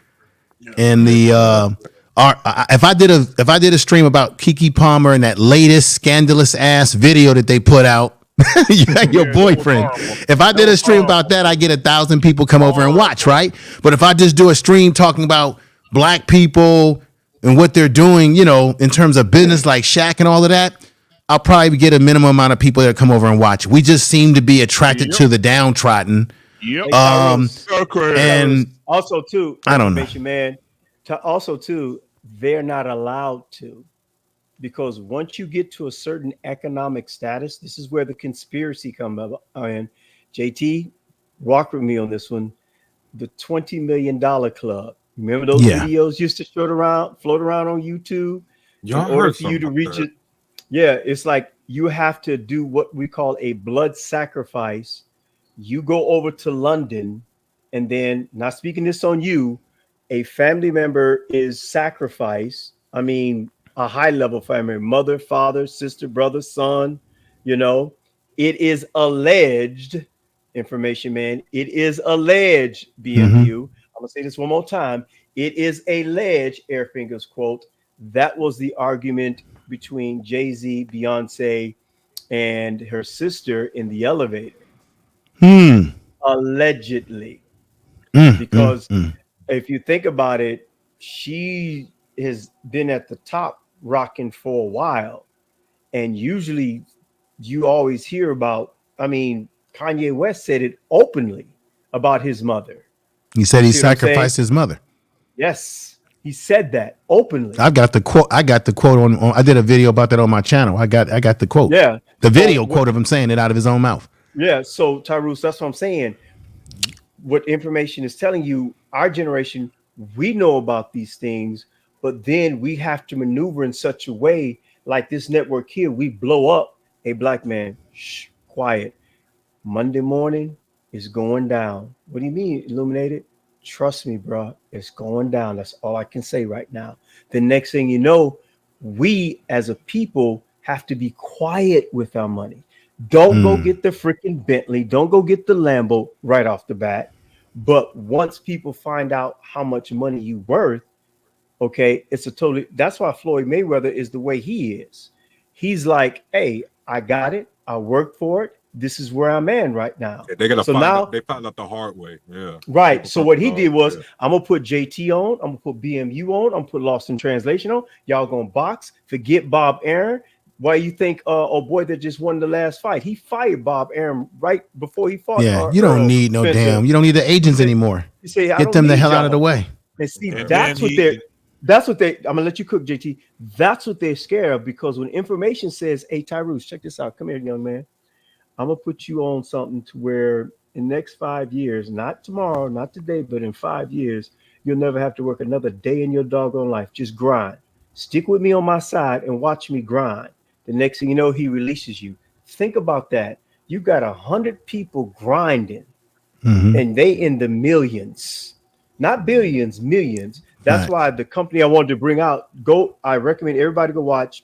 and the if I did a stream about Keke Palmer and that latest scandalous ass video that they put out, your boyfriend. If I did a stream about that, I get 1,000 people come over and watch, right? But if I just do a stream talking about black people and what they're doing, in terms of business like Shaq and all of that, I'll probably get a minimum amount of people that come over and watch. We just seem to be attracted to the downtrodden. Yep. And also too, I don't know, man. Also too, they're not allowed to, because once you get to a certain economic status, this is where the conspiracy comes up. And JT, walk with me on this one. The $20 million club. Remember those videos used to float around on YouTube? In order for you to reach it. Yeah, it's like you have to do what we call a blood sacrifice. You go over to London and then, not speaking this on you, a family member is sacrificed. I mean, a high level family, mother, father, sister, brother, son, you know, it is alleged, information man, it is alleged, BMU. I'm gonna say this one more time. It is alleged, Airfingers quote, that was the argument between Jay-Z, Beyonce, and her sister in the elevator. Allegedly. Because if you think about it, she has been at the top rocking for a while. And usually you always hear about, I mean, Kanye West said it openly about his mother. He said he sacrificed his mother. Yes, he said that openly. I've got the quote. I got the quote on I did a video about that on my channel. I got the quote. Yeah. The video quote of him saying it out of his own mouth. Yeah. So Tyrus, that's what I'm saying. What information is telling you, our generation, we know about these things, but then we have to maneuver in such a way, like this network here, we blow up a black man. Shh, quiet. Monday morning is going down. What do you mean, Illuminated? Trust me, bro, it's going down. That's all I can say right now. The next thing you know, we as a people have to be quiet with our money. Don't go get the freaking Bentley. Don't go get the Lambo right off the bat. But once people find out how much money you worth, okay, it's a totally, that's why Floyd Mayweather is the way he is. He's like, hey, I got it. I worked for it. This is where I'm at right now. They're gonna so find now out, they found out the hard way. Yeah. Right. So what he did was, I'm gonna put JT on, I'm gonna put BMU on, I'm gonna put Lost in Translation on. Y'all gonna box. Forget Bob Aaron. Why you think oh boy that just won the last fight? He fired Bob Aaron right before he fought. Yeah, you don't need no damn. You don't need the agents anymore. You say, get them the hell out of the way. And see, that's what they're. I'm gonna let you cook, JT. That's what they're scared of, because when information says, "Hey, Tyrus, check this out. Come here, young man. I'm gonna put you on something to where in the next 5 years, not tomorrow, not today, but in 5 years, you'll never have to work another day in your doggone life. Just grind. Stick with me on my side and watch me grind." The next thing you know, he releases you. Think about that. You got 100 people grinding, and they in the millions, not billions, millions. That's why the company I wanted to bring out, I recommend everybody go watch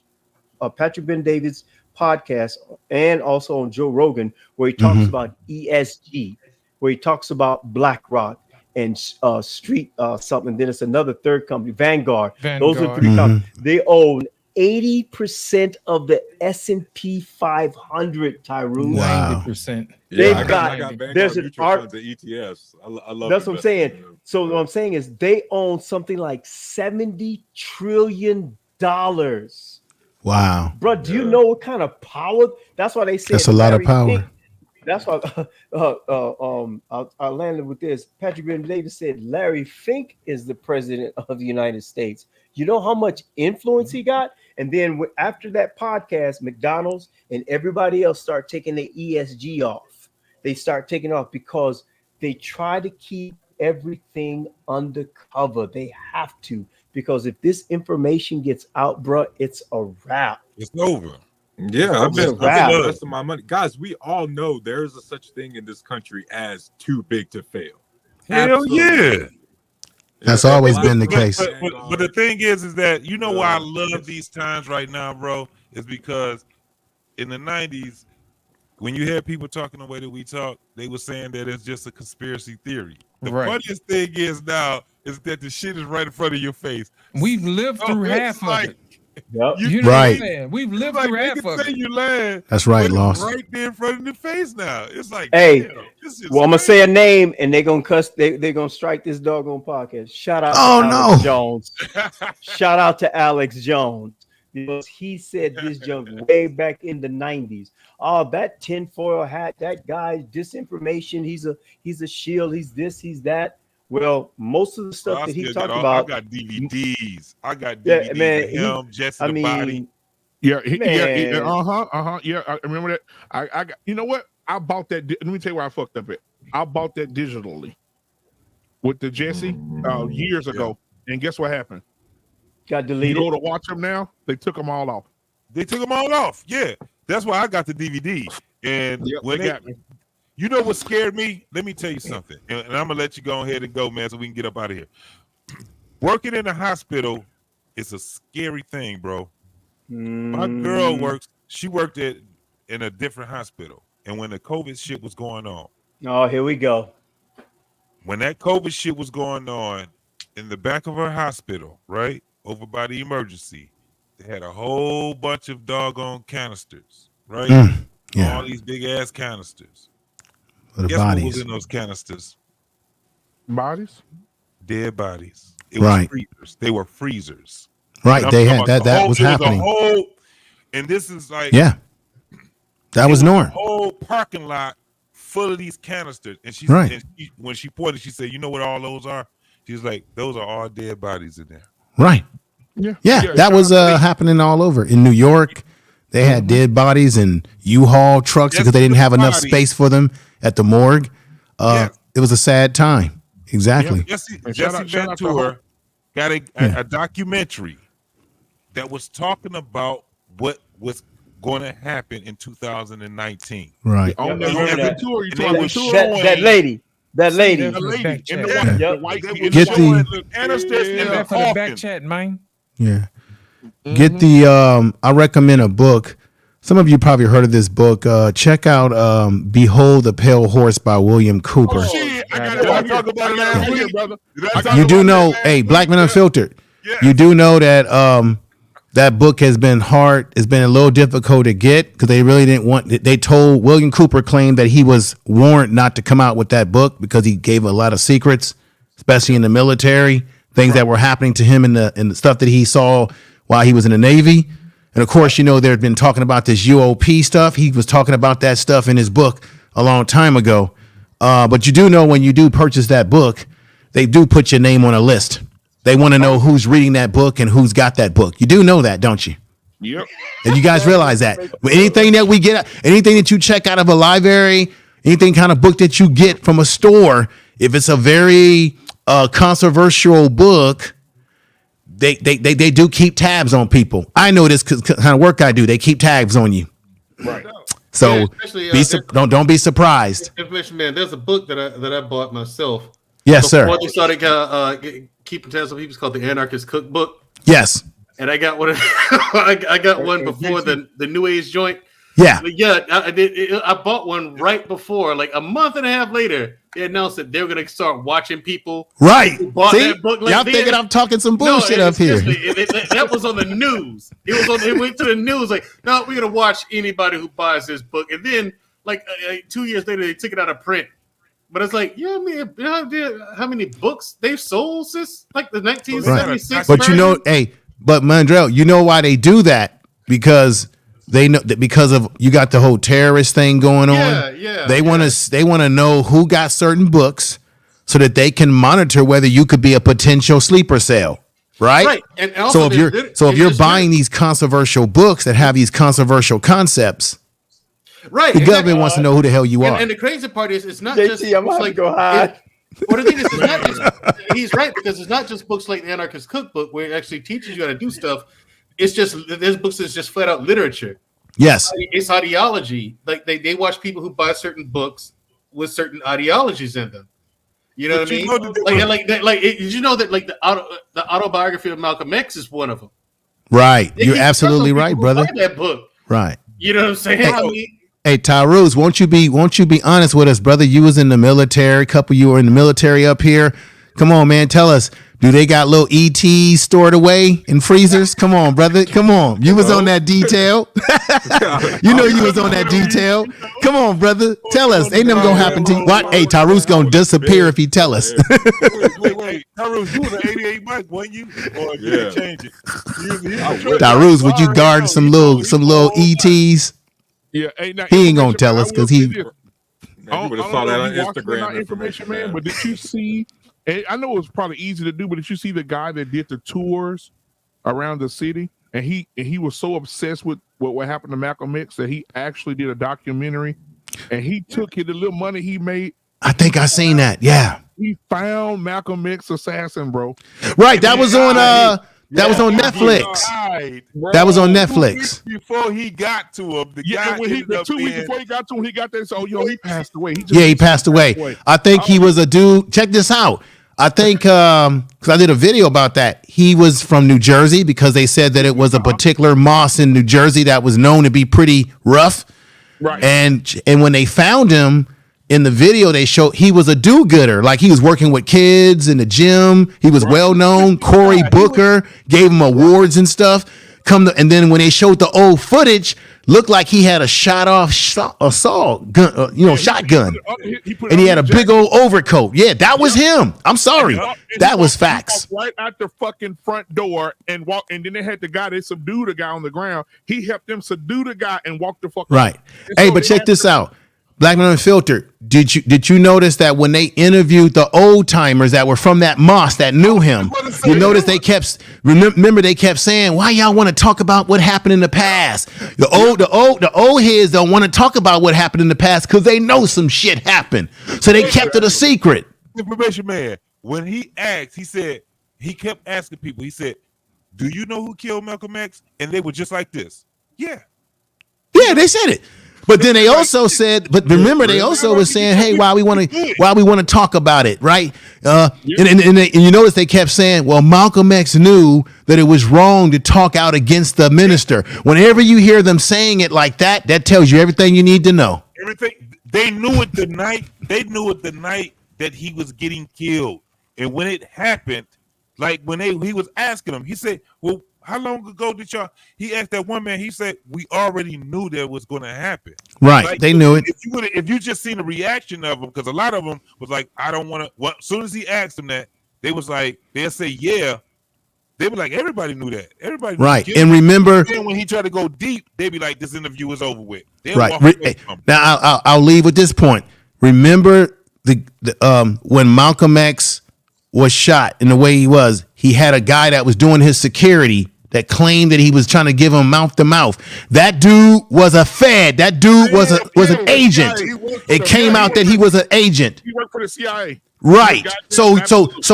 Patrick Ben David's podcast, and also on Joe Rogan, where he talks about ESG, where he talks about BlackRock and Street something. Then it's another third company, Vanguard. Those are 3 companies. They own 80% of the S&P 500, Tyrone. 90%. They've got there's an art. The ETFs. I love. That's what I'm saying. So what I'm saying is they own something like $70 trillion. Wow, bro. Do you know what kind of power? That's why they say that's a lot of power. That's why I landed with this. Patrick Ben David said Larry Fink is the president of the United States. You know how much influence he got? And then after that podcast, McDonald's and everybody else start taking the ESG off. They start taking off because they try to keep everything undercover. They have to, because if this information gets out, bro, it's a wrap. It's over. Yeah, I've been the rest of my money. Guys, we all know there's a such thing in this country as too big to fail. Hell yeah. That's always been the case. But the thing is that, you know why I love these times right now, bro, is because in the 90s, when you had people talking the way that we talk, they were saying that it's just a conspiracy theory. The funniest thing is now is that the shit is right in front of your face. We've lived through half of it. Yep. You know what I'm saying? We've lived through half of it. You lying, that's right, Lost. Right there in front of the face now. It's like, hey, damn, well, I'm gonna say a name and they're gonna cuss. They're gonna strike this doggone podcast. Shout out to Alex Jones. Shout out to Alex Jones, because he said this junk way back in the 90s. Oh, that tinfoil hat, that guy, disinformation. He's a shield. He's this, he's that. Well, most of the stuff that he talked about, I got DVDs. I got DVDs man, of him, Jesse the Body. Yeah, yeah, I remember that. I got, you know what? I bought that. Let me tell you where I fucked up at. I bought that digitally with the Jesse years ago, and guess what happened? Got deleted. You go to watch them now, they took them all off. They took them all off. Yeah, that's why I got the DVD. And You know what scared me? Let me tell you something, and I'm gonna let you go ahead and go, man, so we can get up out of here. Working in a hospital is a scary thing, bro. My girl worked in a different hospital, and when the COVID shit was going on, oh, here we go. When that COVID shit was going on in the back of her hospital, right over by the emergency, they had a whole bunch of doggone canisters, right? Yeah. All these big ass canisters. Guess what was in those canisters? Bodies? Dead bodies. It was freezers. They were freezers. Right. They had that was happening. And this is like that was norm. A whole parking lot full of these canisters. And when she pointed, she said, "You know what all those are?" She was like, "Those are all dead bodies in there." Right. Yeah. That was happening all over in New York. They had dead bodies in U-Haul trucks because they didn't have enough space for them at the morgue. It was a sad time. Exactly. Jesse Ventura got a documentary that was talking about what was going to happen in 2019. Right. That lady. Get the back chat, man. Yeah. Get the I recommend a book. Some of you probably heard of this book. Check out Behold the Pale Horse by William Cooper. Oh, shit. I gotta talk about it last week, brother. You do know, hey, Black Men Unfiltered. You do know that that book has been hard. It's been a little difficult to get because they really didn't want. They told William Cooper claimed that he was warned not to come out with that book because he gave a lot of secrets, especially in the military, things that were happening to him in the stuff that he saw while he was in the Navy. And of course, you know, they've been talking about this UOP stuff. He was talking about that stuff in his book a long time ago. But you do know when you do purchase that book, they do put your name on a list. They want to know who's reading that book and who's got that book. You do know that, don't you? Yep. And you guys realize that anything that we get, anything that you check out of a library, anything kind of book that you get from a store, if it's a very controversial book, they do keep tabs on people. I know this kind of work I do. They keep tabs on you. Right. So don't be surprised. Information man, there's a book that I bought myself. Yes, sir. Before they started keeping tabs on people, it's called the Anarchist Cookbook. Yes. And I got one. I got one before the New Age joint. Yeah. But yeah, I bought one right before, like a month and a half later. They announced that they were going to start watching people. Right. Who bought See? that book. Like, y'all thinking I'm talking some bullshit up here. That was on the news. It went to the news. Like, no, we're going to watch anybody who buys this book. And then, like 2 years later, they took it out of print. But it's like, how many books they've sold since like the 1976? But you know, but Mandrell, you know why they do that? Because they know that because of you got the whole terrorist thing going on. They want to know who got certain books so that they can monitor whether you could be a potential sleeper cell. Right. And also so if you're buying these controversial books that have these controversial concepts, right, the government wants to know who the hell you are. And the crazy part is it's not JT, just I'm gonna like go high. Well, the thing is, it's not just, he's right, because it's not just books like the Anarchist Cookbook where it actually teaches you how to do stuff. It's just there's books that's just flat out literature. Yes, it's ideology. Like they watch people who buy certain books with certain ideologies in them. You know what I mean? Did you know that like the autobiography of Malcolm X is one of them? Right, you're absolutely right, brother. That book, right? You know what I'm saying? Hey, Tyrus, won't you be honest with us, brother? You was in the military. A couple of you were in the military up here. Come on, man. Tell us, do they got little ETs stored away in freezers? Come on, brother. Come on. You was on that detail. You know you was on that detail. Come on, brother. Tell us. Ain't nothing gonna happen to you. What? Hey, Tyrus gonna disappear if he tell us. Wait. Tyrus, you was an 88 Mike, wasn't you? Or did they change it? Tyrus, would you guard some little ETs? Yeah, he ain't gonna tell us because he. I would have saw that on Instagram information, man. But did you see? And I know it was probably easy to do, but did you see the guy that did the tours around the city? And he was so obsessed with what happened to Malcolm X that he actually did a documentary, and he took the little money he made. I think I seen that. Yeah, he found Malcolm X assassin, bro. Right, that was on That was on Netflix. That was on Netflix. Before he got to him, the guy before he got to him, he got there. So he passed away. He passed away. I think he was a dude. Check this out. I think because I did a video about that. He was from New Jersey because they said that it was a particular mosque in New Jersey that was known to be pretty rough. Right. And when they found him in the video, they showed he was a do-gooder. Like he was working with kids in the gym. He was well known. Cory Booker gave him awards and stuff. And then when they showed the old footage, looked like he had a shotgun, shotgun, and he had a big old overcoat. Yeah, that was him. I'm sorry, that was facts. Right at the fucking front door and walk, and then they had the guy that subdued the guy on the ground. He helped them subdue the guy and walk the fuck right. And hey, but check this out. Black Men Unfiltered. Did you notice that when they interviewed the old timers that were from that mosque that knew him, you notice they kept saying, "Why y'all want to talk about what happened in the past?" The old heads don't want to talk about what happened in the past because they know some shit happened, so they kept it a secret. Information man, when he asked, he kept asking people. He said, "Do you know who killed Malcolm X?" And they were just like this. Yeah, they said it. But then they also said, but remember, they also were saying, "Hey, why we want to talk about it, right?" And you notice they kept saying, "Well, Malcolm X knew that it was wrong to talk out against the minister." Whenever you hear them saying it like that, that tells you everything you need to know. Everything they knew it the night. They knew it the night that he was getting killed, and when it happened, like when he was asking him, he said, "Well, how long ago did y'all?" He asked that one man. He said, "We already knew that was going to happen." Right, like, they knew it. If you just seen the reaction of them, because a lot of them was like, "I don't want to." Well, as soon as he asked them that, they was like, they'll say, "Yeah." They were like, everybody knew that. Everybody knew right. And remember, when he tried to go deep, they'd be like, "This interview is over with." Right. Now I'll leave with this point. Remember the when Malcolm X was shot in the way he was, he had a guy that was doing his security that claimed that he was trying to give him mouth to mouth. That dude was a Fed. That dude was an agent. It came out that he was an agent. He worked for the CIA. Right. So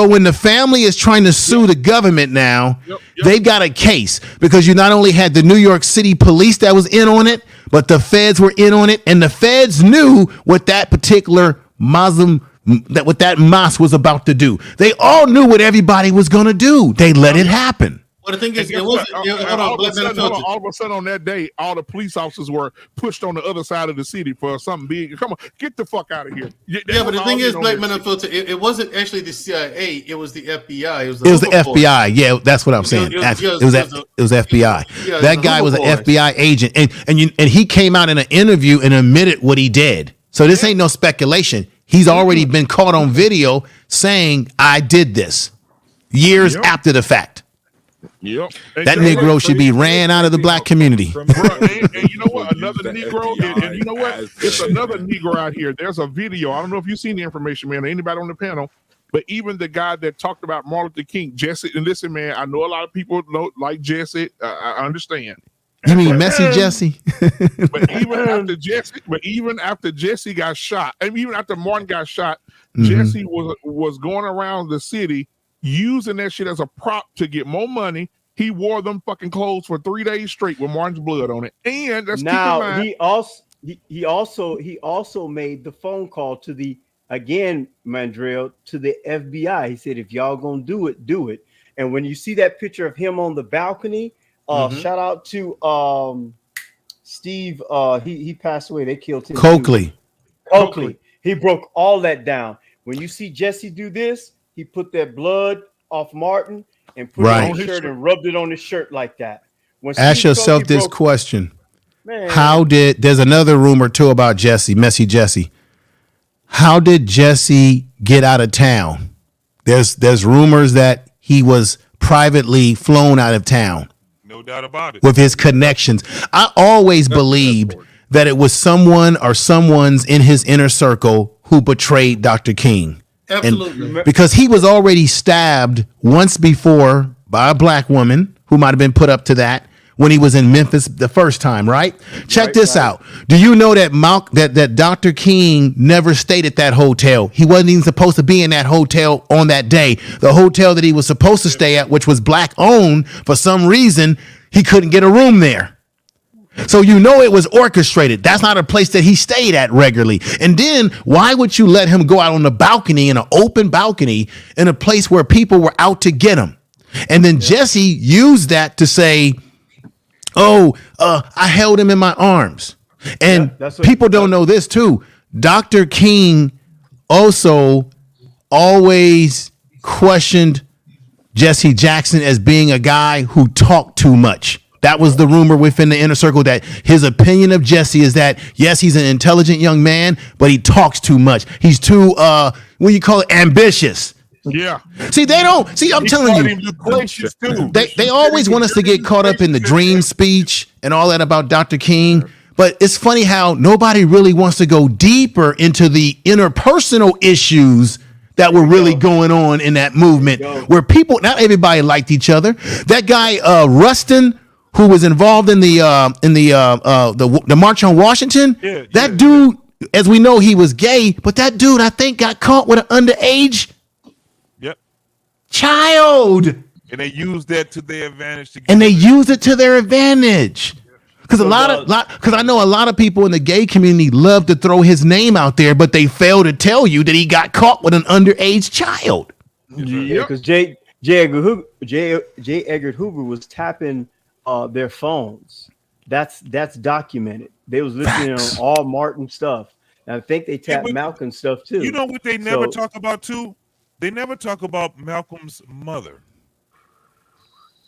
when the family is trying to sue the government now, they've got a case because you not only had the New York City police that was in on it, but the feds were in on it, and the feds knew what that particular what that mosque was about to do. They all knew what everybody was going to do. They let it happen. Well, the thing is, all of a sudden on that day, all the police officers were pushed on the other side of the city for something big. Come on, get the fuck out of here. But the thing is, Black Men Unfiltered, it wasn't actually the CIA. It was the FBI. It was the FBI. Yeah, that's what I'm saying. It was FBI. That guy was an FBI agent, and he came out in an interview and admitted what he did. So this ain't no speculation. He's already been caught on video saying, "I did this," years after the fact. Yep. That Negro should be ran out of the black community. And you know what? Another Negro, and you know what? It's another Negro out here. There's a video. I don't know if you've seen the information, man, or anybody on the panel, but even the guy that talked about Martin Luther King, Jesse, and listen, man, I know a lot of people like Jesse. I understand. You mean Messy Jesse? But even after Jesse got shot, and even after Martin got shot, Jesse was going around the city using that shit as a prop to get more money. He wore them fucking clothes for 3 days straight with Martin's blood on it. And that's now he also made the phone call to the Mandrell, to the FBI. He said, "If y'all gonna do it, do it." And when you see that picture of him on the balcony, shout out to Steve. He passed away. They killed him. Coakley. He broke all that down. When you see Jesse do this, he put that blood off Martin and put it on his shirt and rubbed it on his shirt like that. Ask yourself this question. There's another rumor too about Jesse, Messy Jesse. How did Jesse get out of town? There's rumors that he was privately flown out of town. No doubt about it. With his connections. I always believed that it was someone or someone's in his inner circle who betrayed Dr. King. Absolutely. Because he was already stabbed once before by a black woman who might have been put up to that when he was in Memphis the first time, right? Check this out. Do you know that that Dr. King never stayed at that hotel? He wasn't even supposed to be in that hotel on that day. The hotel that he was supposed to stay at, which was black owned, for some reason, he couldn't get a room there. So you know it was orchestrated. That's not a place that he stayed at regularly. And then why would you let him go out on the balcony, in an open balcony, in a place where people were out to get him? And then Jesse used that to say, I held him in my arms. And people don't know this too. Dr. King also always questioned Jesse Jackson as being a guy who talked too much. That was the rumor within the inner circle, that his opinion of Jesse is that, yes, he's an intelligent young man, but he talks too much. He's too, what do you call it, ambitious. Yeah. See, they don't. See, I'm telling you, they always want us to get caught up in the dream speech and all that about Dr. King. But it's funny how nobody really wants to go deeper into the interpersonal issues that were really going on in that movement, where people, not everybody liked each other. That guy, Rustin, who was involved in the March on Washington, that dude, as we know, he was gay, but that dude, I think, got caught with an underage child. And they used that to their advantage. Because I know a lot of people in the gay community love to throw his name out there, but they fail to tell you that he got caught with an underage child. Yeah, because J. Edgar Hoover was tapping their phones. That's documented. They was listening on all Martin stuff. And I think they tapped Malcolm stuff too. You know what they never talk about too? They never talk about Malcolm's mother.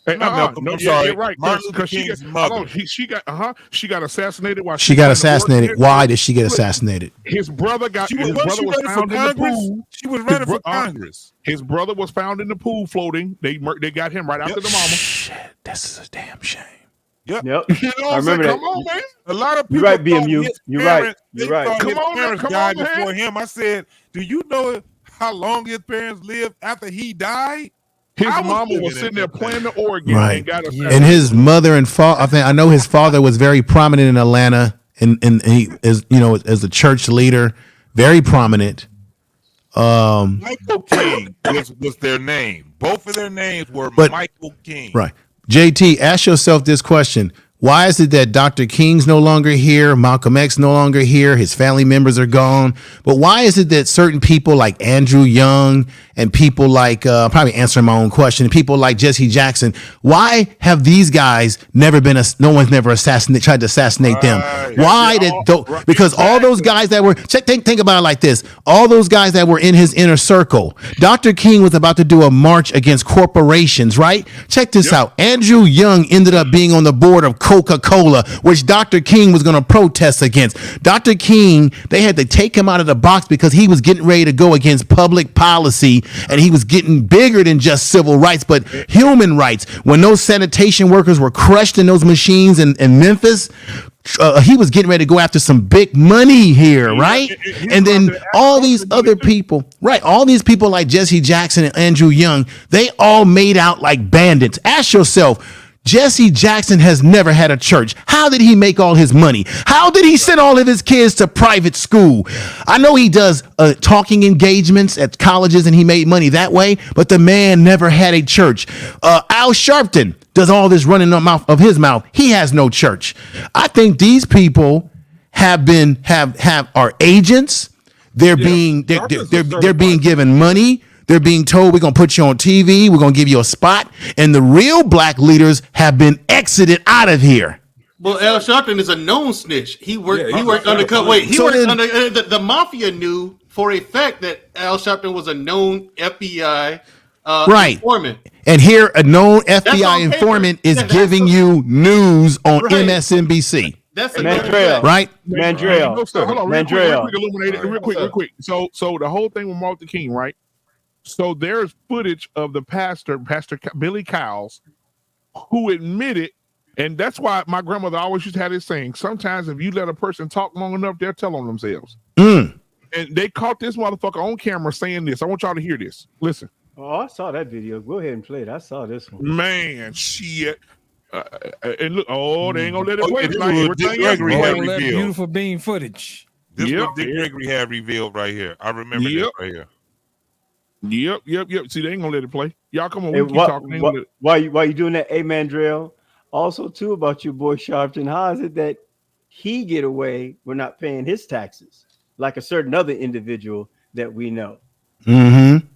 Hey, Not Malcolm. I'm sorry. You're right. Martin Luther King's mother. She got assassinated. While she got assassinated. Why did she get assassinated? His brother got. His brother was found in the pool. She was running for Congress. His brother was found in the pool floating. They got him right after the mama. Shit, this is a damn shame. Yep. You know I remember that. Come on, man. A lot of people. You're right, BMU. You're right. You're right. Come on, parents died before him. I said, do you know how long his parents lived after he died? His mama was sitting there playing the organ, right? And got and his mother and father. I know his father was very prominent in Atlanta, and he is, as a church leader, very prominent. Michael King was their name. Both of their names were Michael King. Right. JT, ask yourself this question. Why is it that Dr. King's no longer here, Malcolm X no longer here, his family members are gone? But why is it that certain people like Andrew Young and people like, probably answering my own question, people like Jesse Jackson, why have these guys never been, no one's never tried to assassinate them? Why because all those guys that were, think about it like this, all those guys that were in his inner circle, Dr. King was about to do a march against corporations, right? Check this out. Andrew Young ended up being on the board of Coca-Cola, which Dr. King was going to protest against. Dr. King, they had to take him out of the box because he was getting ready to go against public policy, and he was getting bigger than just civil rights, but human rights. When those sanitation workers were crushed in those machines in Memphis, he was getting ready to go after some big money here, right? And then all these other people, right? All these people like Jesse Jackson and Andrew Young, they all made out like bandits. Ask yourself, Jesse Jackson has never had a church. How did he make all his money? How did he send all of his kids to private school? I know he does talking engagements at colleges and he made money that way, but the man never had a church. Al Sharpton does all this running of his mouth. He has no church. I think these people are agents. They're being given money. They're being told, we're going to put you on TV. We're going to give you a spot. And the real black leaders have been exited out of here. Well, Al Sharpton is a known snitch. He worked undercover. Wait, the mafia knew for a fact that Al Sharpton was a known FBI informant. And here, a known FBI informant is giving you news on MSNBC. That's Mandrell, right? Mandrell. Hold on, Mandrell. Real quick. So the whole thing with Martin Luther King, right? So there's footage of the Pastor Billy Cowles, who admitted, and that's why my grandmother always used to have this saying, sometimes if you let a person talk long enough, they'll tell on themselves. And they caught this motherfucker on camera saying this. I want y'all to hear this. Listen. Oh, I saw that video. Go ahead and play it. I saw this one. Man, shit. And look, they ain't gonna let it play tonight. Dick Gregory had All that revealed. beautiful bean footage. This what Dick Gregory had revealed right here. I remember this right here. Yep. See, they ain't gonna let it play. Y'all come on, Hey, we keep talking. Why you doing that amen drill? Also, too, about your boy Sharpton, how is it that he get away with not paying his taxes like a certain other individual that we know? Mm-hmm.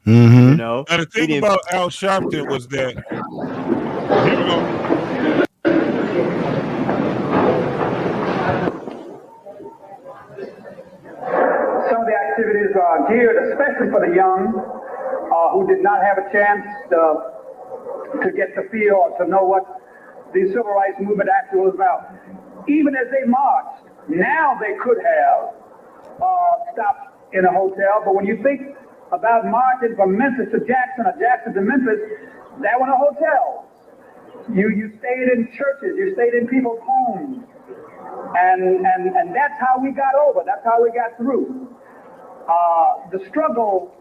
Mm-hmm. You know, and the thing about Al Sharpton was that here we go. Some of the activities are geared especially for the young who did not have a chance to get the feel or to know what the civil rights movement actually was about. Even as they marched, now they could have stopped in a hotel, but when you think about marching from Memphis to Jackson or Jackson to Memphis, there were no hotels. You stayed in churches, you stayed in people's homes. And that's how we got over, that's how we got through. The struggle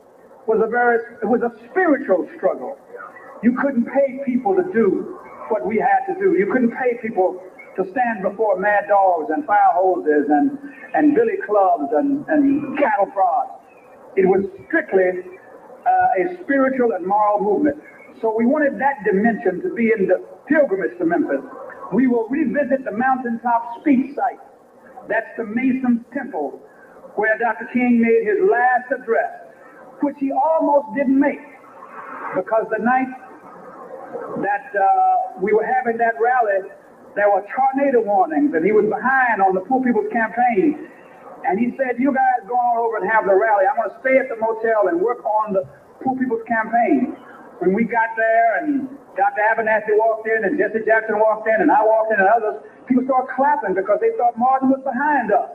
was a spiritual struggle. You couldn't pay people to do what we had to do. You couldn't pay people to stand before mad dogs and fire hoses and billy clubs and cattle prods. It was strictly a spiritual and moral movement. So we wanted that dimension to be in the pilgrimage to Memphis. We will revisit the mountaintop speech site. That's the Mason's Temple, where Dr. King made his last address, which he almost didn't make, because the night that we were having that rally, there were tornado warnings, and he was behind on the Poor People's Campaign. And he said, you guys go on over and have the rally. I'm going to stay at the motel and work on the Poor People's Campaign. When we got there and Dr. Abernathy walked in and Jesse Jackson walked in and I walked in and others, people started clapping because they thought Martin was behind us.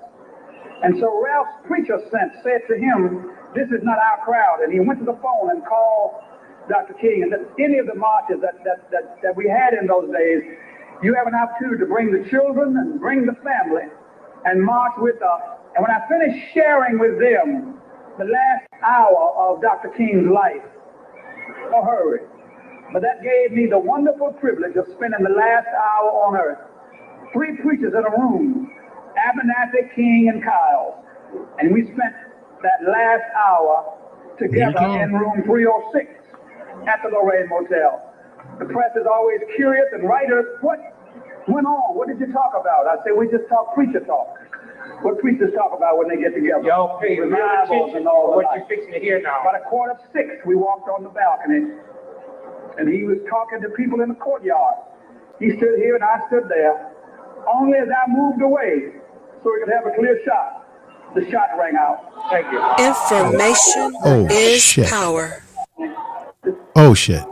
And so Ralph's preacher said to him, this is not our crowd. And he went to the phone and called Dr. King and said, any of the marches that we had in those days, you have an opportunity to bring the children and bring the family and march with us. And when I finished sharing with them the last hour of Dr. King's life, I hurried. But that gave me the wonderful privilege of spending the last hour on earth. 3 preachers in a room, Abernathy, King, and Kyle. And we spent that last hour together in room 306 at the Lorraine Motel. The press is always curious, and writers, what went on? What did you talk about? I say, we just talk preacher talk. What preachers talk about when they get together. Y'all pay real attention to what you're fixing to hear now. About 5:45, we walked on the balcony, and he was talking to people in the courtyard. He stood here and I stood there. Only as I moved away, so we could have a clear shot, the shot rang out. Thank you. Information is power. Oh shit.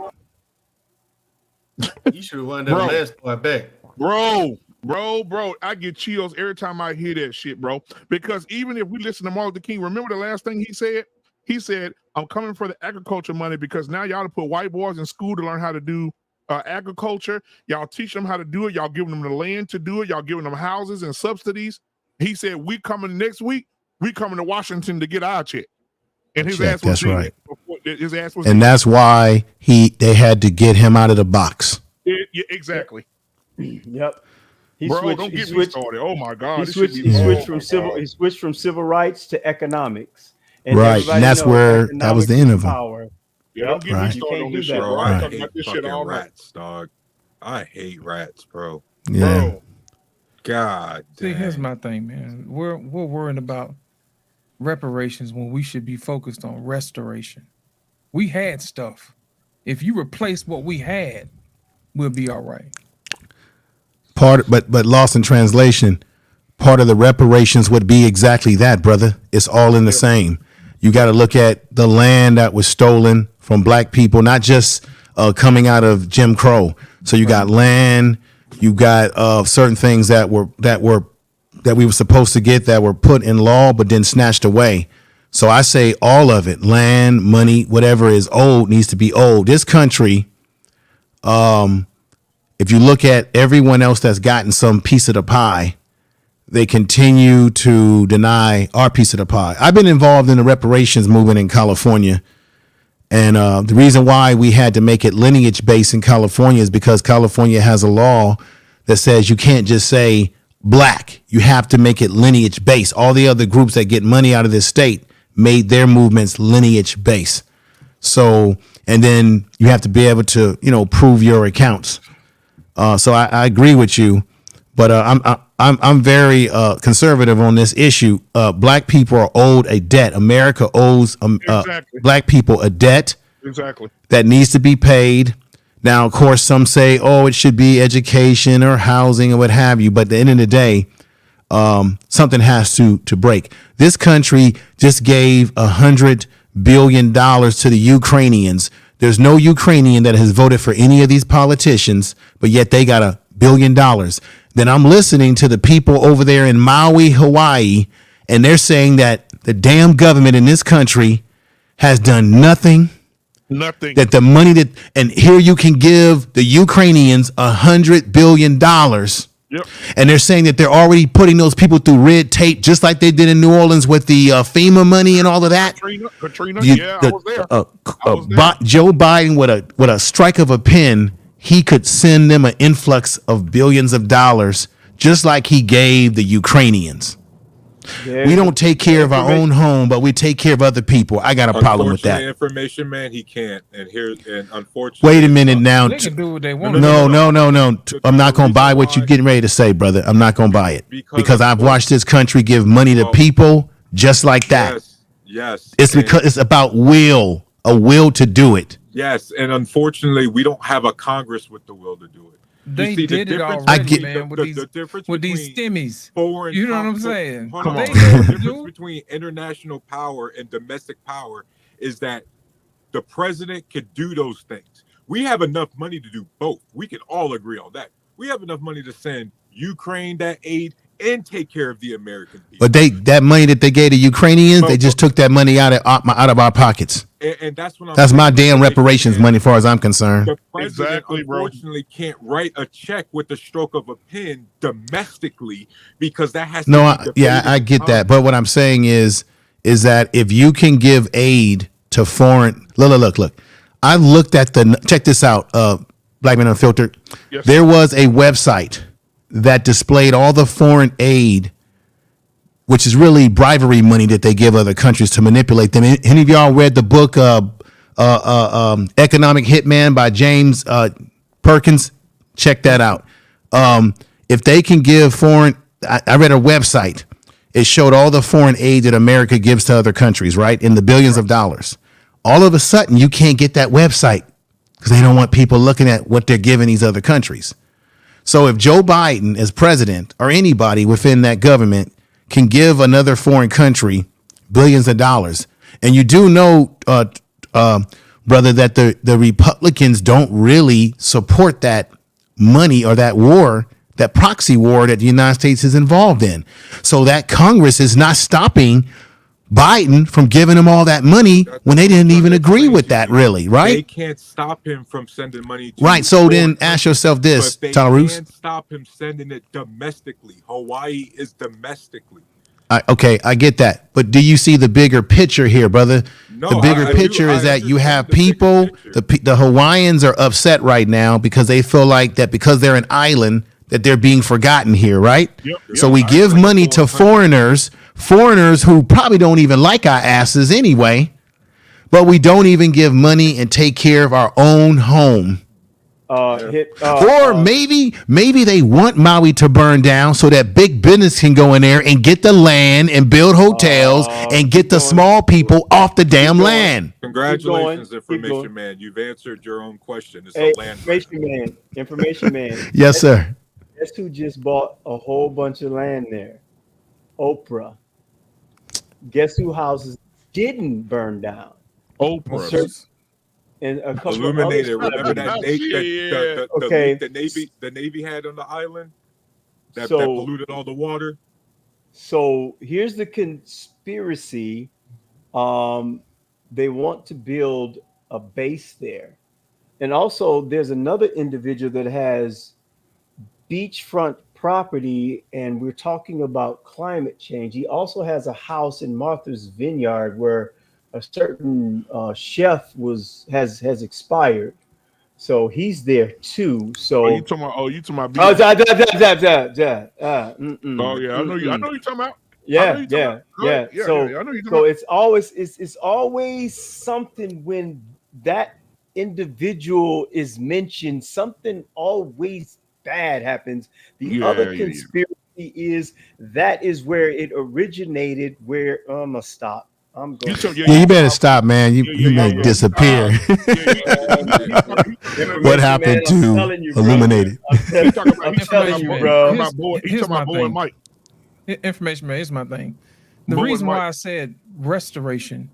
You should have won that last part back. Bro, I get chills every time I hear that shit, bro. Because even if we listen to Martin Luther King, remember the last thing he said? He said, I'm coming for the agriculture money because now y'all to put white boys in school to learn how to do agriculture. Y'all teach them how to do it. Y'all giving them the land to do it. Y'all giving them houses and subsidies. He said, we coming next week. We coming to Washington to get our check. And his ass was right. His ass was and that's why they had to get him out of the box. Yeah, exactly. Yep. He switched. Started. Oh my God! He switched from civil rights to economics. And right, and that's where that was the end of him. Power. Yeah, don't get me started on this shit, bro. I hate fucking rats, dog. I hate rats, bro. Yeah. Bro. God. See, here's my thing, man. We're worrying about reparations when we should be focused on restoration. We had stuff. If you replace what we had, we'll be all right. But lost in translation, part of the reparations would be exactly that, brother. It's all in the same. You got to look at the land that was stolen from black people, not just coming out of Jim Crow. So you got land, you got certain things that we were supposed to get that were put in law but then snatched away. So I say all of it, land, money, whatever is old needs to be old. This country, if you look at everyone else that's gotten some piece of the pie, they continue to deny our piece of the pie. I've been involved in the reparations movement in California, And the reason why we had to make it lineage based in California is because California has a law that says you can't just say black. You have to make it lineage based. All the other groups that get money out of this state made their movements lineage based. So, and then you have to be able to, prove your accounts. So I agree with you, but I'm very conservative on this issue. Black people are owed a debt. America owes Exactly. black people a debt Exactly. that needs to be paid. Now, of course, some say, oh, it should be education or housing or what have you. But at the end of the day, something has to break. This country just gave $100 billion to the Ukrainians. There's no Ukrainian that has voted for any of these politicians, but yet they got $1 billion. Then I'm listening to the people over there in Maui, Hawaii, and they're saying that the damn government in this country has done nothing. Nothing. That the money and here you can give the Ukrainians $100 billion. Yep. And they're saying that they're already putting those people through red tape, just like they did in New Orleans with the FEMA money and all of that. Katrina, I was there. Joe Biden, with a strike of a pen, he could send them an influx of billions of dollars, just like he gave the Ukrainians. We don't take care of our own home, but we take care of other people. I got a problem with that. Information, man, he can't. And unfortunately, wait a minute now. They can do what they want. No. I'm not going to buy what you're getting ready to say, brother. I'm not going to buy it because I've watched this country give money to people just like that. Yes. It's because it's about a will to do it. Yes, and unfortunately, we don't have a Congress with the will to do it. They did it already, man, with these stimmies. Foreign, you know what I'm saying? Come on. The difference between international power and domestic power is that the president can do those things. We have enough money to do both. We can all agree on that. We have enough money to send Ukraine that aid and take care of the American people. But that money that they gave to Ukrainians, they just took that money out of our pockets. And that's what that's my damn reparations money, as far as I'm concerned. The president unfortunately can't write a check with the stroke of a pen domestically because that has to be I get that. But what I'm saying is that if you can give aid to foreign, look. I looked at check this out, Black Men Unfiltered. Yes. There was a website that displayed all the foreign aid, which is really bribery money that they give other countries to manipulate them. Any of y'all read the book Economic Hitman by James Perkins? Check that out. If they can give foreign, I read a website. It showed all the foreign aid that America gives to other countries, right? In the billions of dollars. All of a sudden, you can't get that website because they don't want people looking at what they're giving these other countries. So if Joe Biden as president or anybody within that government can give another foreign country billions of dollars, and you do know, brother, that the Republicans don't really support that money or that war, that proxy war that the United States is involved in. So that Congress is not stopping Biden from giving them all that money when they didn't even agree with that, really, right? They can't stop him from sending money to right. So then ask yourself this, Taurus. They can't stop him sending it domestically. Hawaii is domestically. Okay, I get that. But do you see the bigger picture here, brother? No, the bigger picture is that you have people, the Hawaiians are upset right now because they feel like that because they're an island that they're being forgotten here, right? Yep. So we give money to foreigners who probably don't even like our asses anyway, but we don't even give money and take care of our own home. Or maybe they want Maui to burn down so that big business can go in there and get the land and build hotels and get the small people off the damn land. Congratulations, information man. You've answered your own question. It's a land information man. Yes, sir. Guess who just bought a whole bunch of land there? Oprah. Guess who houses didn't burn down? Oprah. And a couple Illuminated. Of remember that the Navy had on the island that polluted all the water. So here's the conspiracy. They want to build a base there, and also there's another individual that has beachfront property, and we're talking about climate change. He also has a house in Martha's Vineyard where a certain chef has expired, so he's there too. So you talking about? Oh, yeah, I know you. I know you talking about. Yeah. So I know you. So it's always something when that individual is mentioned. Something always bad happens. The other conspiracy is that is where it originated. Where I'm gonna stop. I'm going. You better stop, man. You may disappear. What happened to Illuminated? I'm telling you, bro. Here's my thing. Information, man. Here's my thing. The reason why I said restoration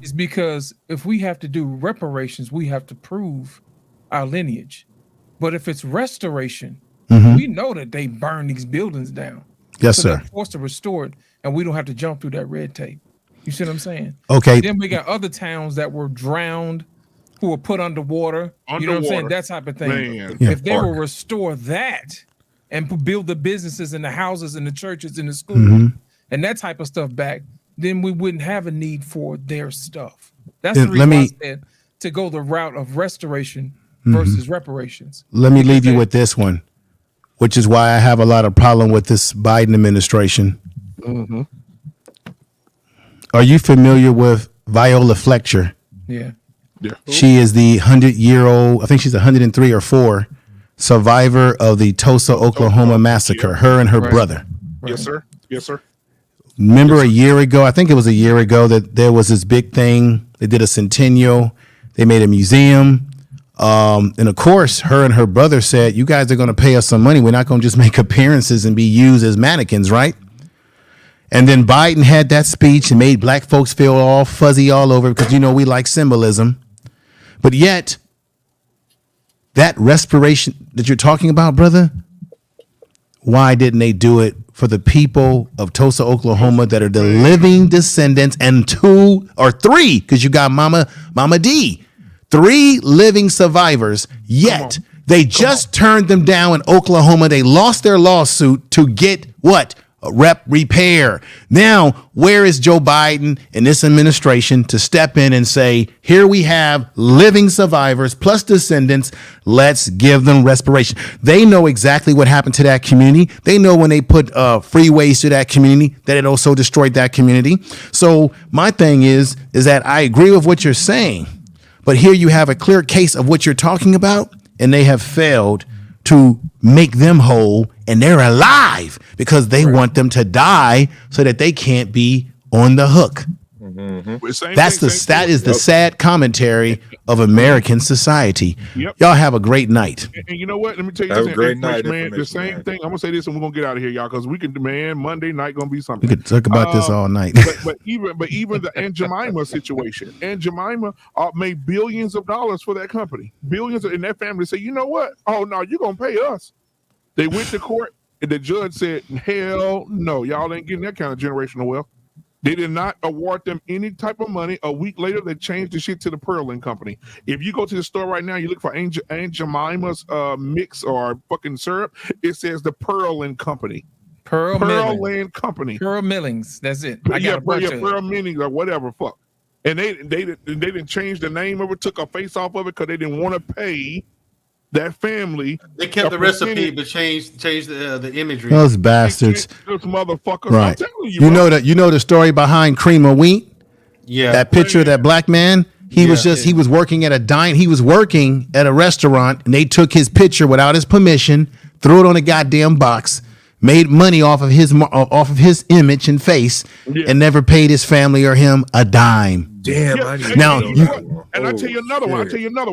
is because if we have to do reparations, we have to prove our lineage. But if it's restoration, we know that they burn these buildings down. Yes, so sir. They're forced to restore it, and we don't have to jump through that red tape. You see what I'm saying? Okay. Then we got other towns that were drowned, who were put underwater. You know what I'm saying? That type of thing. Man. If they will restore that and build the businesses and the houses and the churches and the schools and that type of stuff back, then we wouldn't have a need for their stuff. That's the reason why I said to go the route of restoration versus reparations. Let me leave you with this one, which is why I have a lot of problem with this Biden administration. Are you familiar with Viola Fletcher? Yeah. She is the 100-year-old, I think she's 103 or 4, survivor of the Tulsa, Oklahoma massacre, her and her brother. Yes, sir. Yes, sir. Remember a year ago, I think it was a year ago, that there was this big thing. They did a centennial. They made a museum. And of course, her and her brother said, you guys are going to pay us some money. We're not going to just make appearances and be used as mannequins, right? And then Biden had that speech and made black folks feel all fuzzy all over because, we like symbolism. But yet, that respiration that you're talking about, brother, why didn't they do it for the people of Tulsa, Oklahoma that are the living descendants, and 2 or 3, because you got Mama D, 3 living survivors, yet they just turned them down in Oklahoma. They lost their lawsuit to get what? Rep repair. Now, where is Joe Biden and this administration to step in and say, here we have living survivors plus descendants. Let's give them respiration. They know exactly what happened to that community. They know when they put freeways to that community that it also destroyed that community. So my thing is that I agree with what you're saying, but here you have a clear case of what you're talking about, and they have failed to make them whole, and they're alive because they want them to die so that they can't be on the hook. That is the sad commentary of American society. Y'all have a great night. And you know what? Let me tell you Have a great night, man. The same thing. I'm gonna say this, and we're gonna get out of here, y'all, because we can. Man, Monday night gonna be something. We could talk about this all night. but even the Aunt Jemima situation. Aunt Jemima made billions of dollars for that company. Billions, and that family say, you know what? Oh no, you're gonna pay us. They went to court, and the judge said, hell no, y'all ain't getting that kind of generational wealth. They did not award them any type of money. A week later, they changed the shit to the Pearland Company. If you go to the store right now, you look for Aunt Jemima's mix or fucking syrup, it says the Pearland Company. Pearland Company. Pearl Millings. That's it. Pearl Millings or whatever. Fuck. And they didn't change the name of it, took a face off of it because they didn't want to pay that family. They kept the recipe, but changed the imagery. Those bastards. Those motherfuckers. Right. I'm telling you, you know the story behind Cream of Wheat? Yeah. That picture of that black man? He was working at he was working at a restaurant, and they took his picture without his permission, threw it on a goddamn box, made money off of his image and face, and never paid his family or him a dime. Damn. And I tell you another one.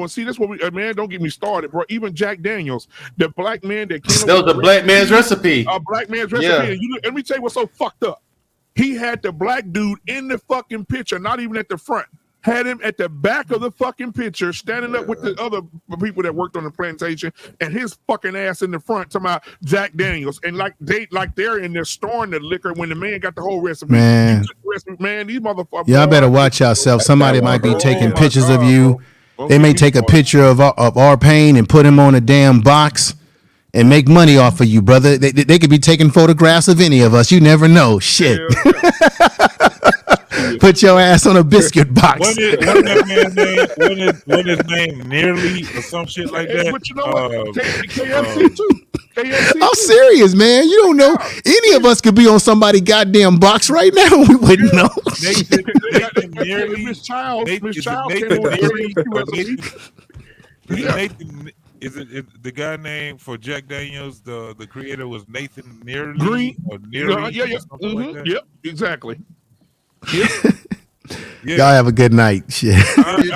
See, this is what we, man, don't get me started, bro. Even Jack Daniels, the black man that came that was the black man's recipe. A black man's recipe. Yeah. And let me tell you what's so fucked up. He had the black dude in the fucking picture, not even at the front. Had him at the back of the fucking picture, standing up with the other people that worked on the plantation, and his fucking ass in the front, talking about Jack Daniels, and they're in there storing the liquor when the man got the whole recipe. Man, these motherfuckers. Y'all better watch yourself. Somebody might be taking pictures of you. They may take a picture of our pain and put him on a damn box and make money off of you, brother. They could be taking photographs of any of us. You never know. Shit. Put your ass on a biscuit box. Wasn't his name Nearly or some shit like that? But you know what? KFC too. KFC I'm serious, man. You don't know. Any of us could be on somebody's goddamn box right now. We wouldn't know. Nathan Nearly. Miss Childs. Miss Childs came Nathan with Nearly. Yeah. Nathan, is it the guy named for Jack Daniels? The creator was Nathan Nearly Green. or Nearly? Yeah. Like that? Yep. Exactly. Yeah. Y'all have a good night. Shit. We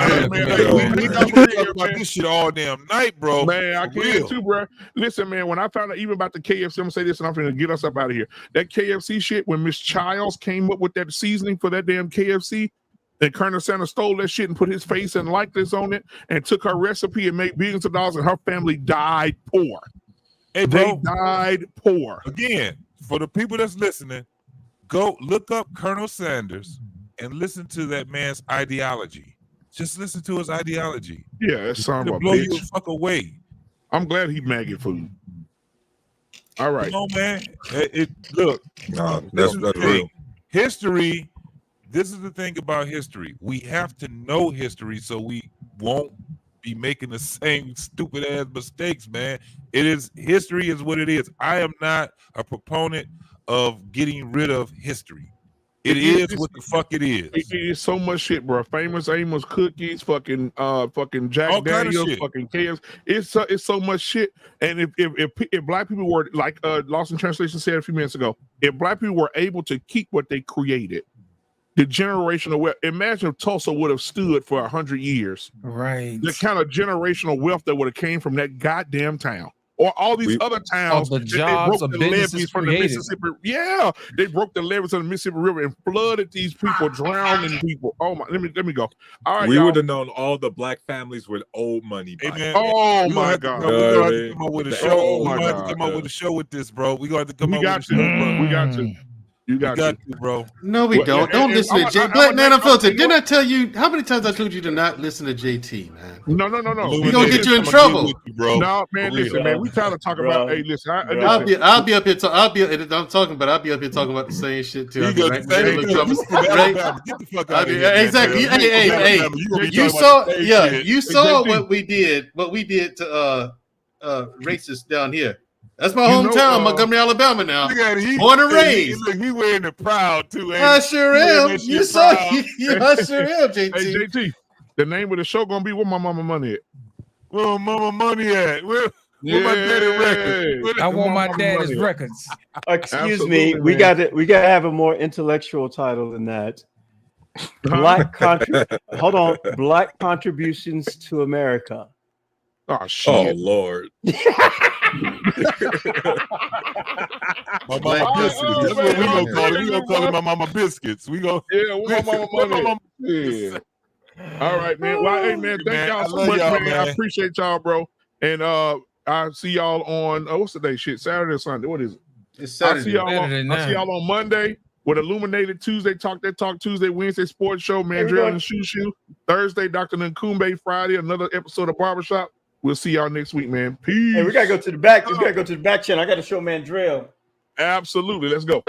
talk about this shit all damn night, bro. Man, I can too, bro. Listen, man, when I found out even about the KFC, I'm gonna say this and I'm gonna get us up out of here. That KFC shit, when Miss Childs came up with that seasoning for that damn KFC, and Colonel Sanders stole that shit and put his face and likeness on it and took her recipe and made billions of dollars, and her family died poor. Hey, bro, they died poor. Again, for the people that's listening, go look up Colonel Sanders and listen to that man's ideology. Just listen to his ideology. Yeah, that's son of a blow you the bitch. fuck away. I'm glad he maggot food. All right. Come on, man. Look, that's real. History. This is the thing about history. We have to know history so we won't be making the same stupid ass mistakes, man. History is what it is. I am not a proponent of getting rid of history. It is what the fuck it is. It is so much shit, bro. Famous Amos cookies, fucking Jack All kind of Daniels, shit. fucking KFC. It's so much shit. And if black people were, like Lost in Translation said a few minutes ago, if black people were able to keep what they created, the generational wealth. Imagine if Tulsa would have stood for 100 years. Right. The kind of generational wealth that would have came from that goddamn town. Or all these other towns, the jobs of businesses from the created. Mississippi. Yeah, they broke the levees of the Mississippi River and flooded these people, drowning people. Oh my! Let me go. All right, we y'all. would have known all the black families with old money. Hey, man, Oh we my gonna have God! to We're gonna have to come up with a show. Oh We're my gonna have to God. come up with a show with this, bro. We gonna have to come We up got with a show, bro. We got to. You got to, bro. No, we don't. Don't listen to J. Black Man Unfiltered. Didn't I tell you how many times I told you to not listen to JT, man? No. We gonna get you in trouble, bro. No, man. Listen, man. We trying to talk about. Hey, listen. I'll be up here. I'm talking, but I'll be up here talking about the same shit too. Get the fuck out of here. Exactly. Hey. You saw what we did. What we did to racists down here. That's my hometown, Montgomery, Alabama. Now, born and raised. He wearing it proud too. I sure am. You saw. I sure am, JT. Hey, JT. The name of the show gonna be "Where My Mama Money At." Where my mama money at? Where my daddy records? I want my daddy's records. Excuse me. We got to have a more intellectual title than that. Black contributions to America. Oh shit! Oh Lord! My mama biscuits. That's what we gonna call it. We gonna call it my mama biscuits. We go. Yeah, where my mama money? Yeah. All right, man. Well, hey, man. Thank y'all so much, man. I appreciate y'all, bro. And I see y'all on what's the day? Shit, Saturday or Sunday? What is it? It's Saturday. I see y'all on Monday with Illuminated Tuesday, Talk That Talk Tuesday, Wednesday Sports Show, Mandrill and Shushu. Thursday, Dr. Nkumbe. Friday, another episode of Barbershop. We'll see y'all next week, man. Peace. Hey, we gotta go to the back. We gotta go to the back channel. I gotta show Mandrill. Absolutely. Let's go.